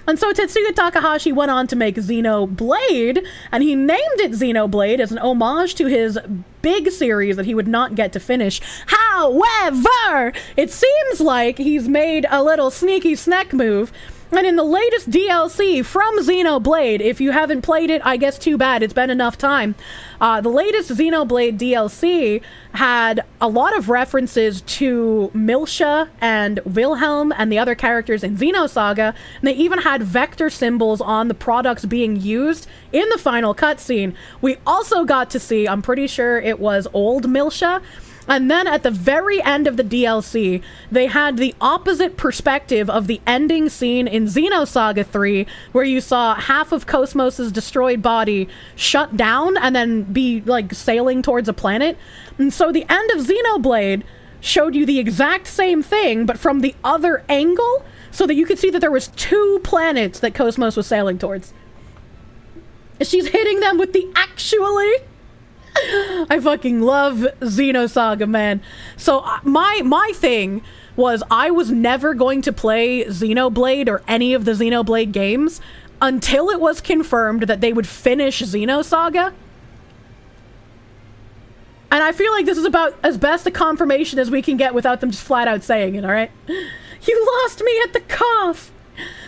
And so Tetsuya Takahashi went on to make Xenoblade, and he named it Xenoblade as an homage to his big series that he would not get to finish. However, it seems like he's made a little sneaky snack move. And in the latest DLC from Xenoblade, if you haven't played it, I guess too bad, it's been enough time. The latest Xenoblade DLC had a lot of references to Milsha and Wilhelm and the other characters in Xenosaga, and they even had vector symbols on the products being used in the final cutscene. We also got to see, I'm pretty sure it was old Milsha, and then at the very end of the DLC, they had the opposite perspective of the ending scene in Xenosaga 3, where you saw half of Cosmos' destroyed body shut down and then be, like, sailing towards a planet. And so the end of Xenoblade showed you the exact same thing, but from the other angle, so that you could see that there was 2 planets that Cosmos was sailing towards. She's hitting them with the actually... I fucking love Xenosaga, man. So my thing was I was never going to play Xenoblade or any of the Xenoblade games until it was confirmed that they would finish Xenosaga. And I feel like this is about as best a confirmation as we can get without them just flat out saying it, alright? You lost me at the cough!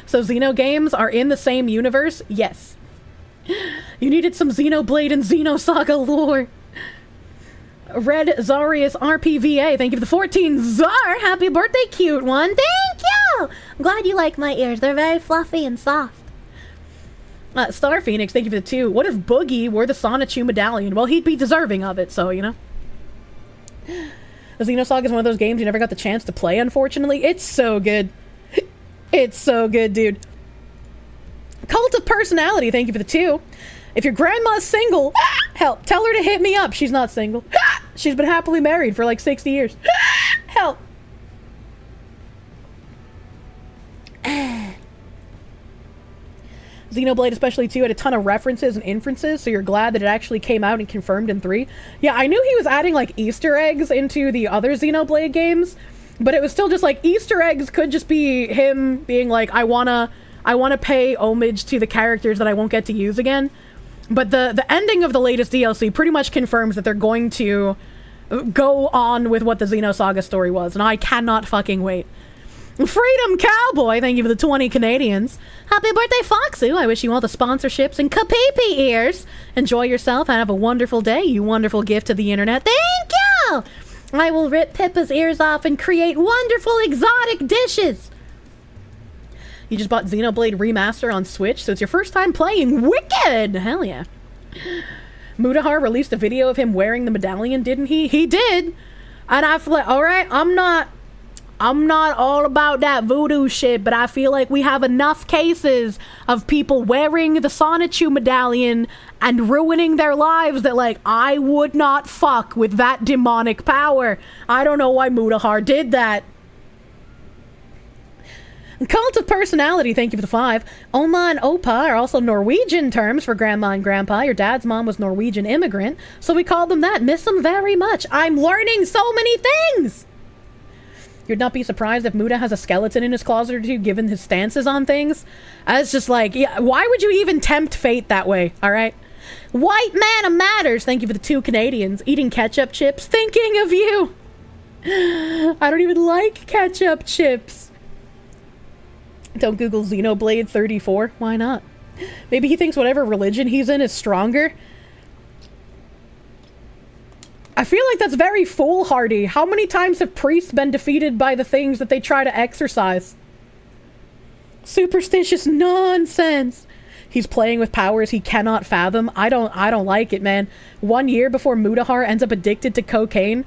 So Xeno games are in the same universe? Yes. You needed some Xenoblade and Xenosaga lore. Red Zarius RPVA, thank you for the 14 Zar. Happy birthday, cute one. Thank you. I'm glad you like my ears. They're very fluffy and soft. Star Phoenix, thank you for the 2. What if Boogie were the Sonichu medallion? Well, he'd be deserving of it, so, you know. The Xenosaga is one of those games you never got the chance to play, unfortunately. It's so good. It's so good, dude. Cult of Personality, thank you for the 2. If your grandma's single, help, tell her to hit me up. She's not single. She's been happily married for like 60 years. Help. Xenoblade especially 2 had a ton of references and inferences, so you're glad that it actually came out and confirmed in 3. Yeah, I knew he was adding like Easter eggs into the other Xenoblade games, but it was still just like Easter eggs could just be him being like, I wanna pay homage to the characters that I won't get to use again. But the ending of the latest DLC pretty much confirms that they're going to go on with what the Xenosaga story was, and I cannot fucking wait. Freedom Cowboy, thank you for the 20 Canadians. Happy birthday, Foxu. I wish you all the sponsorships and kapipi ears. Enjoy yourself and have a wonderful day, you wonderful gift to the internet. Thank you! I will rip Pippa's ears off and create wonderful exotic dishes. You just bought Xenoblade Remaster on Switch, so it's your first time playing. Wicked! Hell yeah. Mutahar released a video of him wearing the medallion, didn't he? He did! And I feel like, alright, I'm not all about that voodoo shit, but I feel like we have enough cases of people wearing the Sonichu medallion and ruining their lives that, like, I would not fuck with that demonic power. I don't know why Mutahar did that. Cult of Personality, thank you for the 5. Oma and Opa are also Norwegian terms for grandma and grandpa. Your dad's mom was Norwegian immigrant, so we called them that. Miss them very much. I'm learning so many things! You'd not be surprised if Muda has a skeleton in his closet or two, given his stances on things. It's just like, yeah, why would you even tempt fate that way, alright? White Man of Matters, thank you for the 2 Canadians. Eating ketchup chips, thinking of you! I don't even like ketchup chips. Don't Google Xenoblade 34, why not? Maybe he thinks whatever religion he's in is stronger. I feel like that's very foolhardy. How many times have priests been defeated by the things that they try to exorcise? Superstitious nonsense. He's playing with powers he cannot fathom. I don't like it, man. 1 year before Mutahar ends up addicted to cocaine.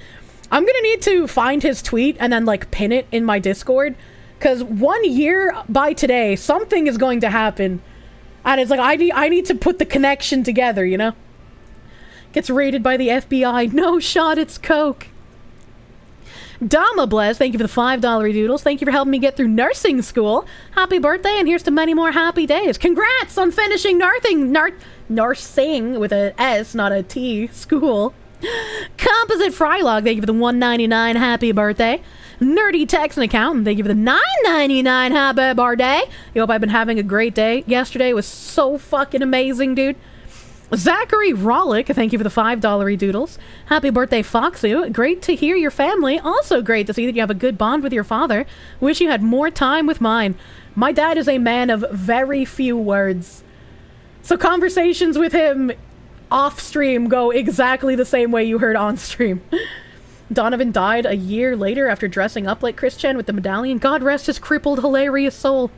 I'm gonna need to find his tweet and then like pin it in my Discord. Cause 1 year by today, something is going to happen. And it's like, I need to put the connection together, you know? Gets raided by the FBI. No shot, it's coke. Dama Bless, thank you for the $5 doodles. Thank you for helping me get through nursing school. Happy birthday, and here's to many more happy days. Congrats on finishing nursing with a S, not a T, school. Composite Frylog, thank you for the $1.99 happy birthday. Nerdy Texan Accountant, thank you for the $9.99 happy birthday. I hope I've been having a great day. Yesterday was so fucking amazing, dude. Zachary Rollick, thank you for the $5 doodles. Happy birthday, Foxu. Great to hear your family. Also great to see that you have a good bond with your father. Wish you had more time with mine. My dad is a man of very few words. So conversations with him off stream go exactly the same way you heard on stream. Donovan died a year later after dressing up like Christian with the medallion. God rest his crippled, hilarious soul.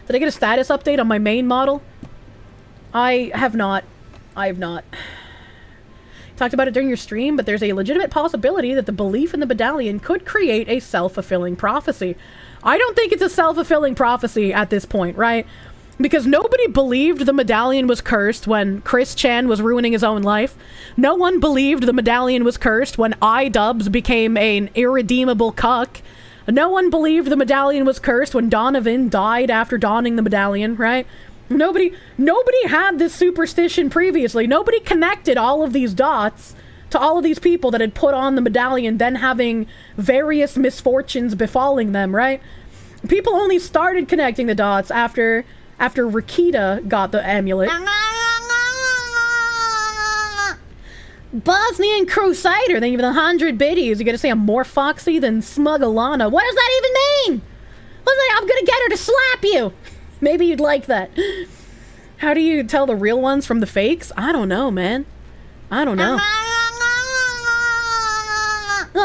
Did I get a status update on my main model? I have not. Talked about it during your stream, but there's a legitimate possibility that the belief in the medallion could create a self-fulfilling prophecy. I don't think it's a self-fulfilling prophecy at this point, right? Because nobody believed the medallion was cursed when Chris Chan was ruining his own life. No one believed the medallion was cursed when iDubbbz became an irredeemable cuck. No one believed the medallion was cursed when Donovan died after donning the medallion, right? Nobody had this superstition previously. Nobody connected all of these dots to all of these people that had put on the medallion, then having various misfortunes befalling them, right? People only started connecting the dots after Rakita got the amulet. Bosnian Crusader, thank you for the 100 biddies. You gotta say I'm more foxy than Smuggalana. What does that even mean? What's that? I'm gonna get her to slap you. Maybe you'd like that. How do you tell the real ones from the fakes? I don't know, man. I don't know.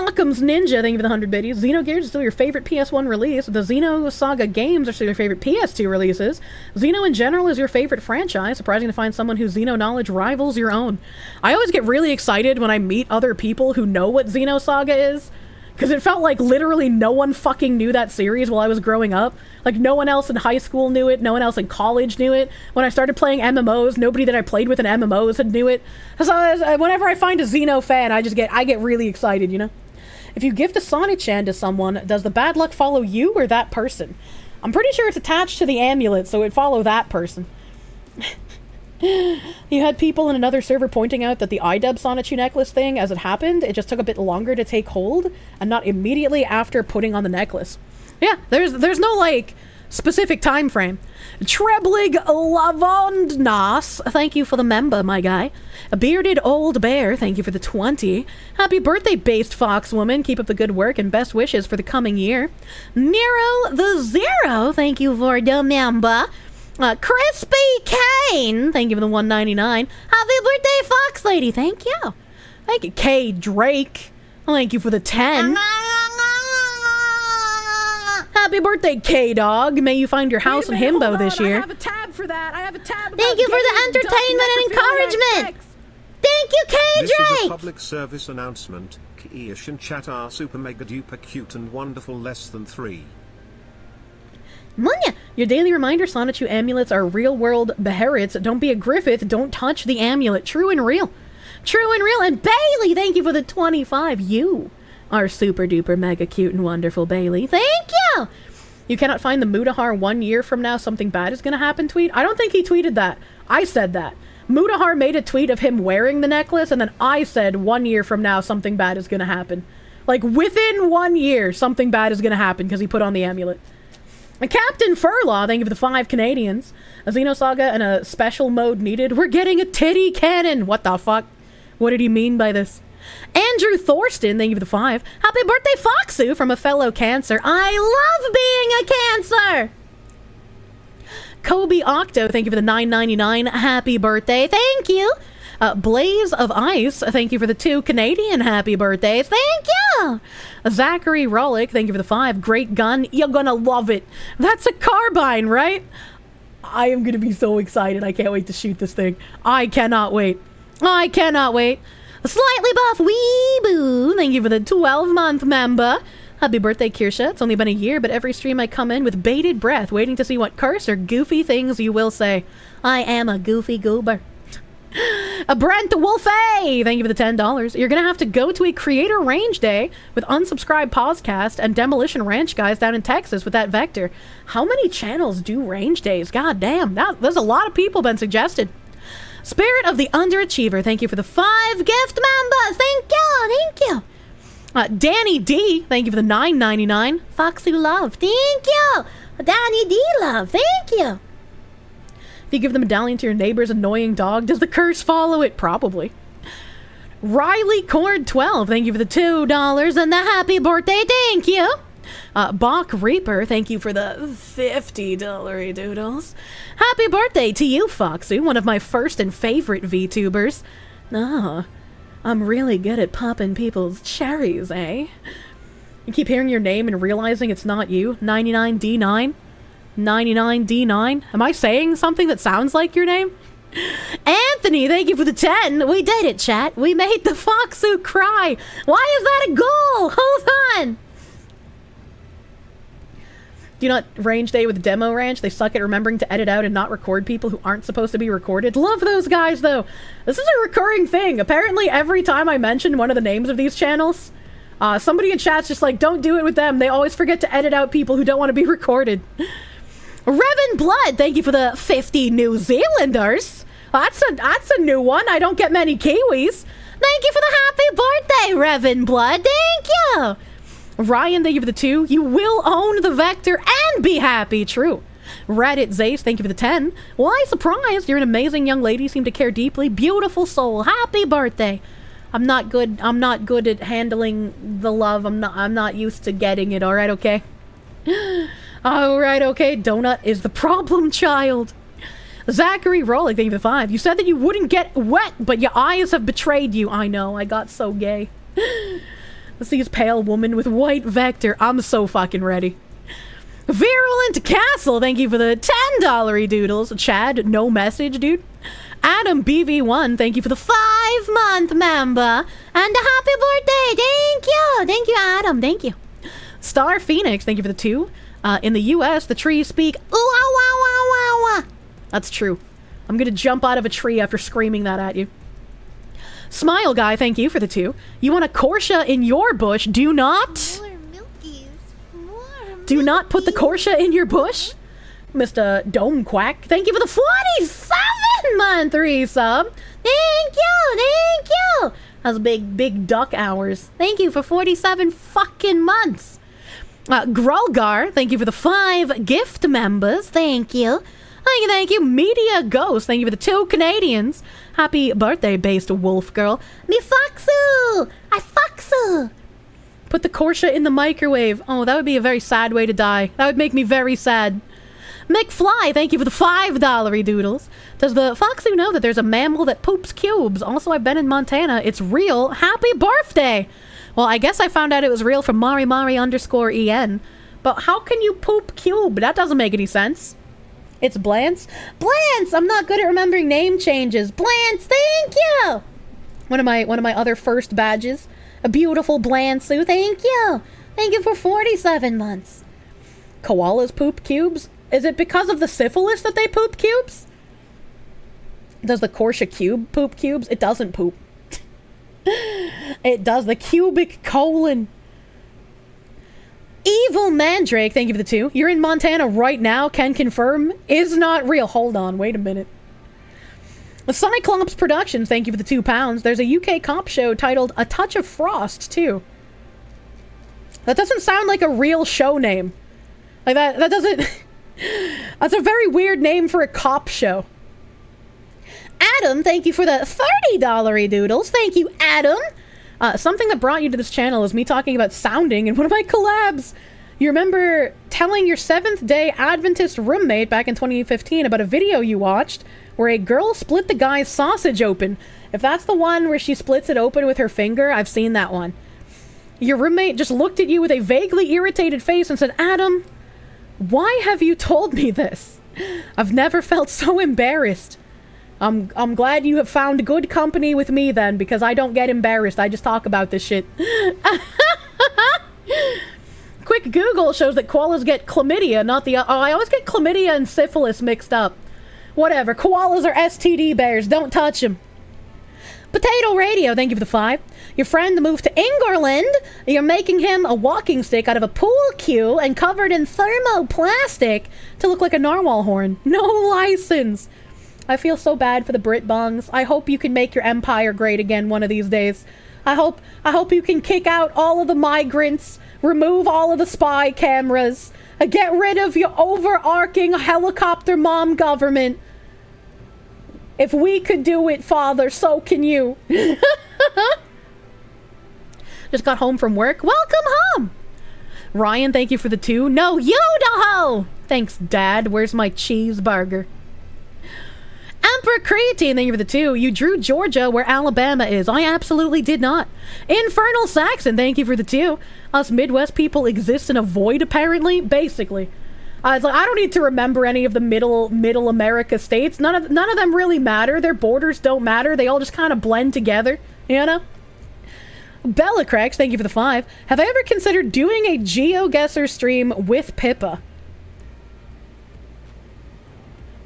Occam's Ninja, thank you for the 100 biddies. Xenogears is still your favorite PS1 release. The Xenosaga games are still your favorite PS2 releases. Xeno in general is your favorite franchise. Surprising to find someone whose Xeno knowledge rivals your own. I always get really excited when I meet other people who know what Xenosaga is. Because it felt like literally no one fucking knew that series while I was growing up. Like, no one else in high school knew it. No one else in college knew it. When I started playing MMOs, nobody that I played with in MMOs had knew it. So whenever I find a Xeno fan, I get really excited, you know? If you gift a Sonic-chan to someone, does the bad luck follow you or that person? I'm pretty sure it's attached to the amulet, so it'd follow that person. You had people in another server pointing out that the iDub Sonichu necklace thing, as it happened, it just took a bit longer to take hold, and not immediately after putting on the necklace. Yeah, there's no, like, specific time frame. Treblig Lavondnas, thank you for the member, my guy. A bearded old bear, thank you for the 20. Happy birthday, based foxwoman. Keep up the good work and best wishes for the coming year. Nero the Zero, thank you for the member. Crispy Kane, thank you for the 199. Happy birthday, Fox Lady, thank you. Thank you, K Drake. Thank you for the 10. Happy birthday, K-Dog. May you find your house in Himbo this year. I have a tab for that. I have a tab about Thank you for the entertainment and encouragement. Thank you, K-Drake. This is a public service announcement. Kirsche and chat are super mega duper cute and wonderful less than 3. Munya! Your daily reminder, Sonichu amulets are real-world beherits. Don't be a Griffith. Don't touch the amulet. True and real. True and real. And Bailey, thank you for the 25. You are super-duper mega cute and wonderful, Bailey. Thank you! You cannot find the Mutahar 1 year from now something bad is going to happen tweet? I don't think he tweeted that. I said that. Mutahar made a tweet of him wearing the necklace, and then I said 1 year from now something bad is going to happen. Like, within 1 year, something bad is going to happen because he put on the amulet. And Captain Furlaw, thank you for the 5 Canadians. A Xenosaga and a special mode needed. We're getting a titty cannon. What the fuck? What did he mean by this? Andrew Thorsten, thank you for the 5. Happy birthday, Foxu, from a fellow Cancer. I love being a Cancer. Kobe Octo, thank you for the 9.99. Happy birthday. Thank you. Blaze of Ice, thank you for the 2 Canadian happy birthdays. Thank you! Zachary Rollick, thank you for the 5. Great gun. You're gonna love it. That's a carbine, right? I am gonna be so excited. I can't wait to shoot this thing. I cannot wait. I cannot wait. Slightly Buff Weeboo, thank you for the 12-month member. Happy birthday, Kirsche. It's only been a year, but every stream I come in with bated breath, waiting to see what curse or goofy things you will say. I am a goofy goober. A Brent Wolfay, thank you for the $10. You're gonna have to go to a creator range day with Unsubscribed Podcast and Demolition Ranch guys down in Texas with that vector. How many channels do range days? God damn, there's a lot of people been suggested. Spirit of the Underachiever, thank you for the 5 gift members. Thank you. Danny D, thank you for the $9.99. Foxy Love, thank you. Danny D Love, thank you. If you give the medallion to your neighbor's annoying dog, does the curse follow it? Probably. Riley Cord 12, thank you for the $2 and the happy birthday, thank you. Bach Reaper, thank you for the $50 doodles. Happy birthday to you, Foxy, one of my first and favorite VTubers. I'm really good at popping people's cherries, eh? You keep hearing your name and realizing it's not you. 99D9. 99D9. Am I saying something that sounds like your name? Anthony, thank you for the 10. We did it, chat. We made the Foxu cry. Why is that a goal? Hold on. Do you not range day with Demo Ranch? They suck at remembering to edit out and not record people who aren't supposed to be recorded. Love those guys, though. This is a recurring thing. Apparently, every time I mention one of the names of these channels, somebody in chat's just like, don't do it with them. They always forget to edit out people who don't want to be recorded. Revan Blood, thank you for the 50 New Zealanders. That's a new one. I don't get many Kiwis. Thank you for the happy birthday, Revan Blood. Thank you. Ryan, thank you for the 2. You will own the vector and be happy. True. Reddit Zace, thank you for the 10. Why surprised? You're an amazing young lady. Seem to care deeply. Beautiful soul. Happy birthday. I'm not good at handling the love. I'm not used to getting it. All right, okay. Alright, okay, donut is the problem child. Zachary Rollick, thank you for the 5. You said that you wouldn't get wet, but your eyes have betrayed you. I know, I got so gay. Let's see his pale woman with white vector. I'm so fucking ready. Virulent Castle, thank you for the $10 doodles. Chad, no message, dude. Adam BV1, thank you for the 5-month member. And a happy birthday. Thank you. Thank you, Adam. Thank you. Star Phoenix, thank you for the 2. In the US, the trees speak. Ooh, ow, wow, wow, wow, wow. That's true. I'm gonna jump out of a tree after screaming that at you. Smile Guy, thank you for the 2. You want a Kirsche in your bush? Do not. Do not put the Kirsche in your bush. Mr. Dome Quack, thank you for the 47-month resub. Thank you, thank you. That's big duck hours. Thank you for 47 fucking months. Grulgar, thank you for the 5 gift members. Thank you. Thank you. Media Ghost, thank you for the 2 Canadians. Happy birthday, based wolf girl. Me foxu! I foxu! Put the Kirsche in the microwave. Oh, that would be a very sad way to die. That would make me very sad. McFly, thank you for the $5 doodles. Does the foxu know that there's a mammal that poops cubes? Also, I've been in Montana. It's real. Happy birthday! Well, I guess I found out it was real from Mari_en. But how can you poop cube? That doesn't make any sense. It's Blance. Blance! I'm not good at remembering name changes. Blance, thank you! One of my other first badges. A beautiful Blansu, thank you! Thank you for 47 months. Koalas poop cubes? Is it because of the syphilis that they poop cubes? Does the Kirsche cube poop cubes? It doesn't poop. It does. The cubic colon. Evil Mandrake, thank you for the 2. You're in Montana right now, can confirm. Is not real. Hold on, wait a minute. The Cyclops Productions, thank you for the £2. There's a UK cop show titled A Touch of Frost, too. That doesn't sound like a real show name. Like, that doesn't... That's a very weird name for a cop show. Adam, thank you for the $30 doodles. Thank you, Adam. Something that brought you to this channel is me talking about sounding in one of my collabs. You remember telling your 7th-day Adventist roommate back in 2015 about a video you watched where a girl split the guy's sausage open. If that's the one where she splits it open with her finger, I've seen that one. Your roommate just looked at you with a vaguely irritated face and said, Adam, why have you told me this? I've never felt so embarrassed. I'm glad you have found good company with me then, because I don't get embarrassed. I just talk about this shit. Quick Google shows that koalas get chlamydia, not the... Oh, I always get chlamydia and syphilis mixed up. Whatever. Koalas are STD bears. Don't touch them. Potato Radio, thank you for the 5. Your friend moved to England. You're making him a walking stick out of a pool cue and covered in thermoplastic to look like a narwhal horn. No license. I feel so bad for the Brit Bongs. I hope you can make your empire great again one of these days. I hope you can kick out all of the migrants, remove all of the spy cameras, and get rid of your overarching helicopter mom government. If we could do it, Father, so can you. Just got home from work. Welcome home. Ryan, thank you for the 2. No, you do. Thanks, Dad. Where's my cheeseburger? Emperor Creatine, thank you for the 2. You drew Georgia where Alabama is. I absolutely did not. Infernal Saxon, thank you for the 2. Us Midwest people exist in a void, apparently. Basically. It's like, I don't need to remember any of the middle America states. None of them really matter. Their borders don't matter. They all just kind of blend together, you know? Bellacrex, thank you for the 5. Have I ever considered doing a GeoGuessr stream with Pippa?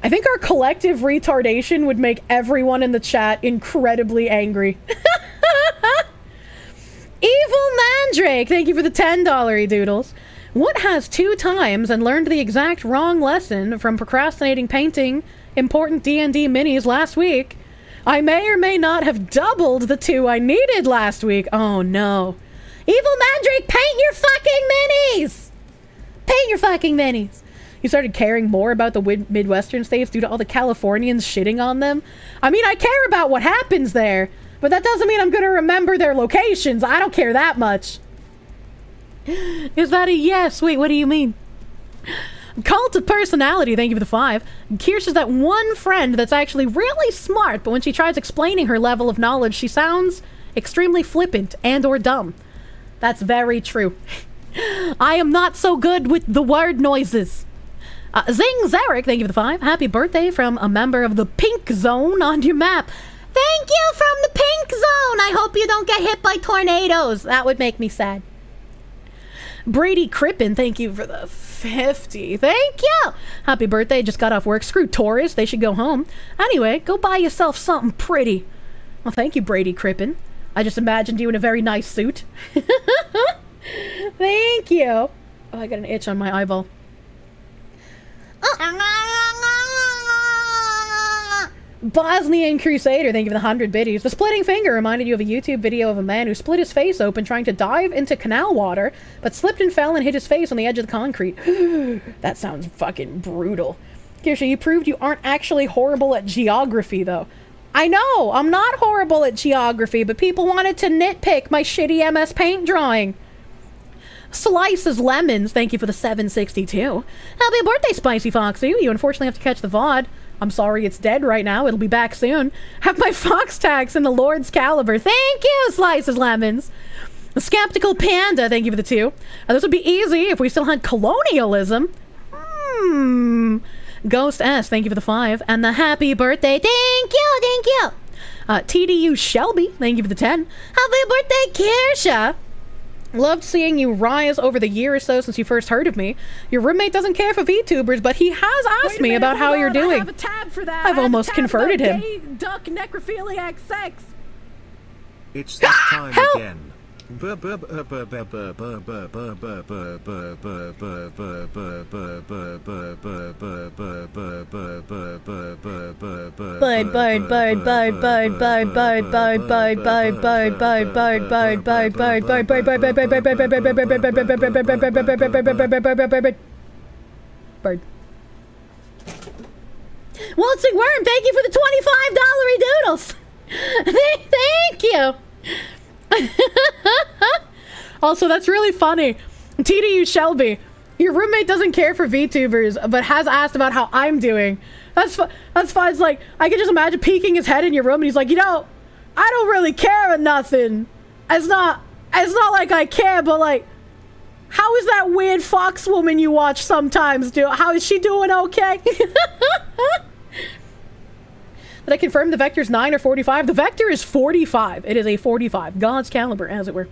I think our collective retardation would make everyone in the chat incredibly angry. Evil Mandrake, thank you for the $10 doodles. What has 2 times and learned the exact wrong lesson from procrastinating painting important D&D minis last week? I may or may not have doubled the 2 I needed last week. Oh no. Evil Mandrake, paint your fucking minis! Paint your fucking minis! You started caring more about the Midwestern states due to all the Californians shitting on them? I mean, I care about what happens there, but that doesn't mean I'm gonna remember their locations. I don't care that much. Is that a yes? Wait, what do you mean? Cult of Personality, thank you for the 5. Kirsche is that one friend that's actually really smart, but when she tries explaining her level of knowledge, she sounds extremely flippant and or dumb. That's very true. I am not so good with the word noises. Zing Zarek, thank you for the 5. Happy birthday from a member of the Pink Zone on your map. Thank you from the Pink Zone. I hope you don't get hit by tornadoes. That would make me sad. Brady Crippen, thank you for the 50. Thank you. Happy birthday. Just got off work. Screw tourists. They should go home. Anyway, go buy yourself something pretty. Well, thank you, Brady Crippen. I just imagined you in a very nice suit. Thank you. Oh, I got an itch on my eyeball. Bosnian Crusader, thank you for the 100 biddies. The splitting finger reminded you of a YouTube video of a man who split his face open trying to dive into canal water, but slipped and fell and hit his face on the edge of the concrete. That sounds fucking brutal. Kirsche, you proved you aren't actually horrible at geography, though. I know, I'm not horrible at geography, but people wanted to nitpick my shitty MS Paint drawing. Slices Lemons, thank you for the 762. Happy birthday, Spicy Foxy. You unfortunately have to catch the VoD. I'm sorry it's dead right now. It'll be back soon. Have my fox tags in the Lord's caliber. Thank you, Slices Lemons. The Skeptical Panda, thank you for the 2. This would be easy if we still had colonialism. Ghost S, thank you for the 5. And the happy birthday, thank you. TDU Shelby, thank you for the 10. Happy birthday, Kirsche. Loved seeing you rise over the year or so since you first heard of me. Your roommate doesn't care for VTubers, but he has asked me about how you're doing. I have a tab for that. I've almost converted him. Gay duck necrophiliac sex. It's that time again. Bird, bird, Waltzing Worm, thank you for the $25 doodles. Thank you. Also, that's really funny. TDU Shelby, your roommate doesn't care for VTubers, but has asked about how I'm doing. That's fine. It's like, I can just imagine peeking his head in your room and he's like, you know, I don't really care or nothing. It's not like I care, but like, how is that weird fox woman you watch sometimes do? How is she doing okay? Did I confirm the vector's 9 or 45? The vector is 45. It is a 45. God's caliber, as it were.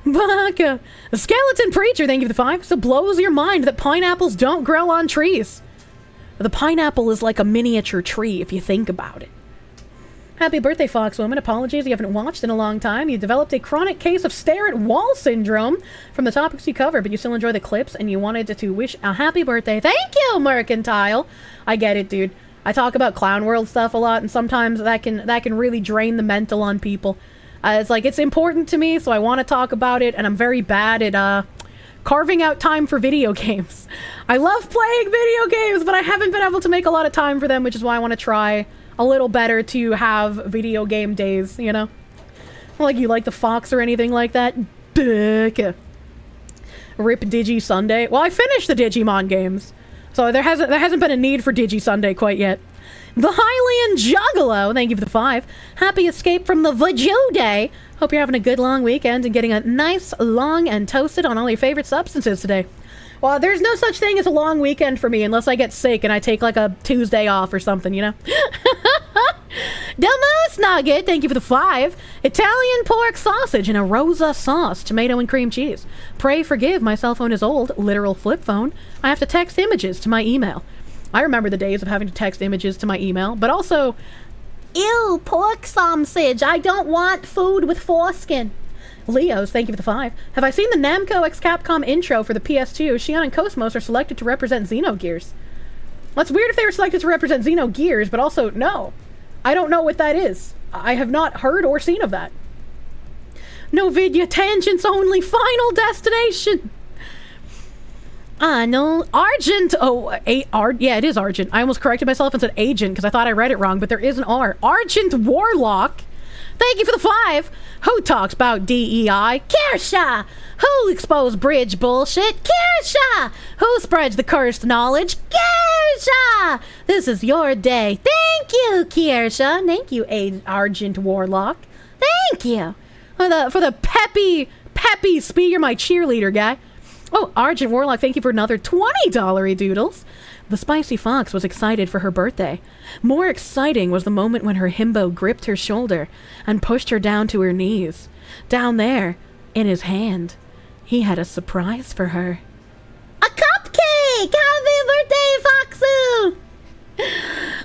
Baka. The Skeleton Preacher, thank you for the 5. So blows your mind that pineapples don't grow on trees. The pineapple is like a miniature tree, if you think about it. Happy birthday, Foxwoman. Apologies you haven't watched in a long time. You developed a chronic case of stare-at-wall syndrome from the topics you cover, but you still enjoy the clips, and you wanted to wish a happy birthday. Thank you, Mercantile. I get it, dude. I talk about Clown World stuff a lot, and sometimes that can really drain the mental on people. It's like, it's important to me, so I want to talk about it, and I'm very bad at carving out time for video games. I love playing video games, but I haven't been able to make a lot of time for them, which is why I want to try a little better to have video game days, you know? Like, you like the Fox or anything like that? Rip Digi Sunday. Well, I finished the Digimon games. So there hasn't been a need for Digi Sunday quite yet. The Hylian Juggalo, thank you for the 5. Happy escape from the Vajou Day. Hope you're having a good long weekend and getting a nice, long, and toasted on all your favorite substances today. Well, there's no such thing as a long weekend for me unless I get sick and I take like a Tuesday off or something, you know? The Moose Nugget, thank you for the 5. Italian pork sausage in a rosa sauce, tomato and cream cheese. Pray forgive, my cell phone is old, literal flip phone. I have to text images to my email. I remember the days of having to text images to my email, but also, ew, pork sausage, I don't want food with foreskin. Leos, thank you for the 5. Have I seen the Namco x Capcom intro for the PS2? Shion and Cosmos are selected to represent Xenogears. Well, it's weird if they were selected to represent Xenogears, but also, no. I don't know what that is. I have not heard or seen of that. No video tangents only, final destination. No, Argent. Oh, yeah, it is Argent. I almost corrected myself and said Agent because I thought I read it wrong, but there is an R. Argent Warlock. Thank you for the 5. Who talks about DEI? Kirsche. Who exposed bridge bullshit? Kirsche. Who spreads the cursed knowledge? Kirsche. This is your day. Thank you, Kirsche. Thank you, Argent Warlock. Thank you for the peppy Peppies, Spee, you're my cheerleader, guy. Oh, Argent Warlock, thank you for another $20 doodles. The Spicy Fox was excited for her birthday. More exciting was the moment when her himbo gripped her shoulder and pushed her down to her knees. Down there, in his hand, he had a surprise for her. A cupcake! Happy birthday, Foxu!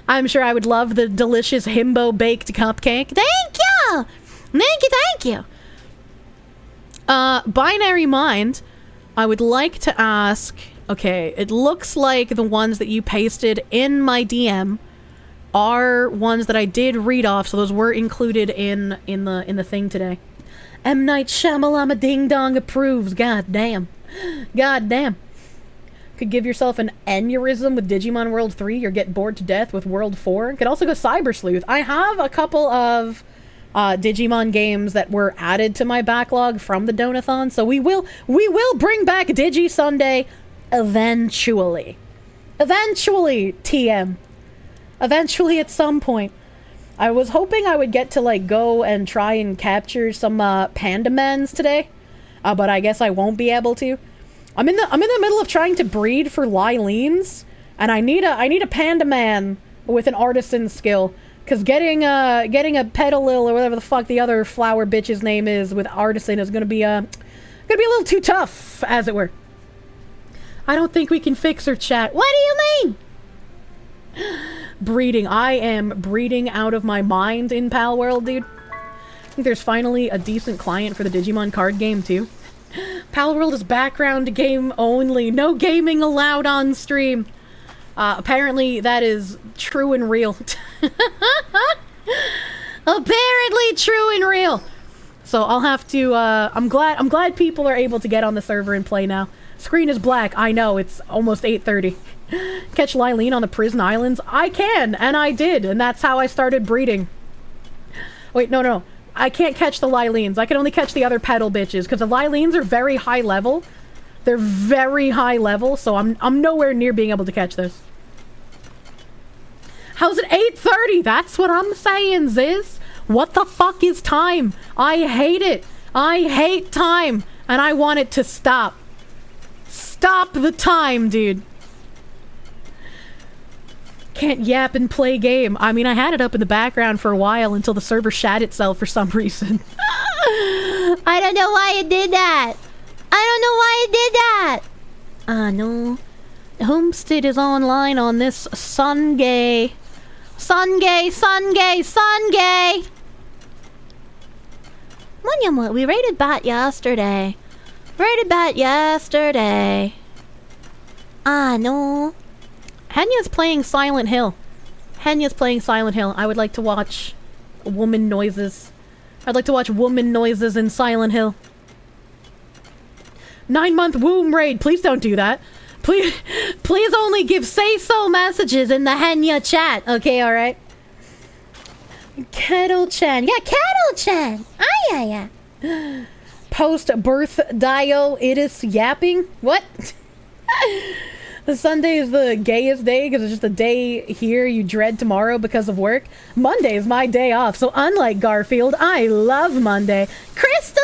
I'm sure I would love the delicious himbo baked cupcake. Thank you! Thank you! Binary Mind, I would like to ask... Okay, it looks like the ones that you pasted in my DM are ones that I did read off, so those were included in the thing today. M. Night Shyamalama Ding Dong approves. God damn. Could give yourself an aneurysm with Digimon World 3 or get bored to death with World 4. Could also go Cyber Sleuth. I have a couple of Digimon games that were added to my backlog from the Donathon, so we will bring back Digi Sunday eventually. Eventually, TM. Eventually at some point. I was hoping I would get to like go and try and capture some Pandamans today, but I guess I won't be able to. I'm in the middle of trying to breed for Lylines, and I need a Pandaman with an artisan skill, because getting a Petalil or whatever the fuck the other flower bitch's name is with artisan is gonna be a little too tough, as it were. I don't think we can fix her, chat. What do you mean? Breeding. I am breeding out of my mind in Pal World, dude. I think there's finally a decent client for the Digimon card game, too. Pal World is background game only. No gaming allowed on stream. Apparently, that is true and real. Apparently true and real. So I'll have to, I'm glad people are able to get on the server and play now. Screen is black. I know, it's almost 8:30. Catch Lylene on the prison islands? I can, and I did, and that's how I started breeding. Wait, no. I can't catch the Lylines. I can only catch the other petal bitches, because the Lylines are very high level. They're very high level, so I'm nowhere near being able to catch this. How's it 8:30? That's what I'm saying, Ziz. What the fuck is time? I hate it. I hate time, and I want it to stop. Stop the time, dude. Can't yap and play game. I mean, I had it up in the background for a while until the server shat itself for some reason. I don't know why it did that. No. Homestead is online on this Sungay. We rated Bat yesterday. No. Henya's playing Silent Hill. I would like to watch woman noises. I'd like to watch woman noises in Silent Hill. 9-month womb raid. Please don't do that. Please only give say-so messages in the Henya chat. Okay, alright? Kettle-chan. Yeah, Kettle-chan. Yeah. Post-birth-dio, it is yapping. What? The Sunday is the gayest day because it's just a day here you dread tomorrow because of work. Monday is my day off, so unlike Garfield, I love Monday. Crystal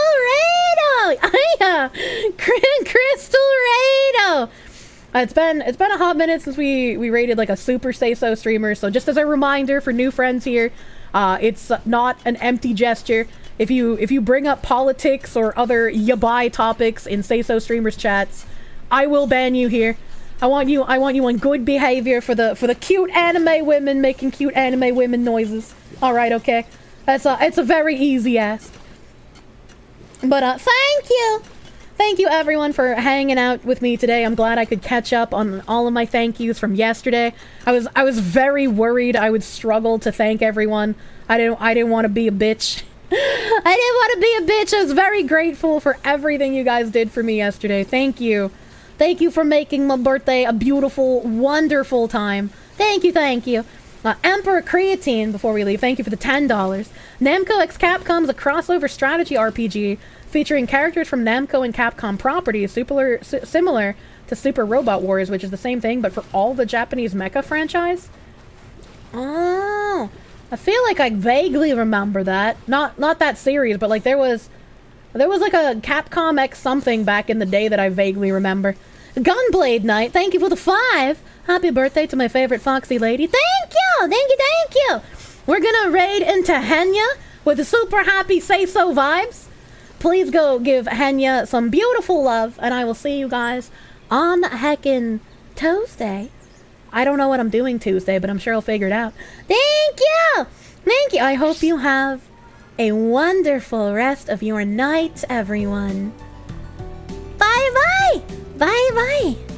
Rado! Crystal Rado! It's been a hot minute since we rated like a super say-so streamer, so just as a reminder for new friends here, it's not an empty gesture. If you bring up politics or other yabai topics in say-so streamers chats, I will ban you here. I want you on good behavior for the cute anime women making cute anime women noises. All right, okay. It's a very easy ask. But thank you everyone for hanging out with me today. I'm glad I could catch up on all of my thank yous from yesterday. I was very worried I would struggle to thank everyone. I didn't want to be a bitch. I was very grateful for everything you guys did for me yesterday. Thank you. Thank you for making my birthday a beautiful, wonderful time. Thank you. Emperor Creatine, before we leave, thank you for the $10. Namco x Capcom is a crossover strategy RPG featuring characters from Namco and Capcom properties, similar to Super Robot Wars, which is the same thing, but for all the Japanese mecha franchise? Oh, I feel like I vaguely remember that. Not that series, but like there was There was like a Capcom X something back in the day that I vaguely remember. Gunblade Knight, thank you for the 5. Happy birthday to my favorite foxy lady. Thank you, thank you, thank you. We're gonna raid into Henya with the super happy say-so vibes. Please go give Henya some beautiful love, and I will see you guys on heckin' Tuesday. I don't know what I'm doing Tuesday, but I'm sure I'll figure it out. Thank you! Thank you! I hope you have a wonderful rest of your night, everyone. Bye-bye! Bye-bye!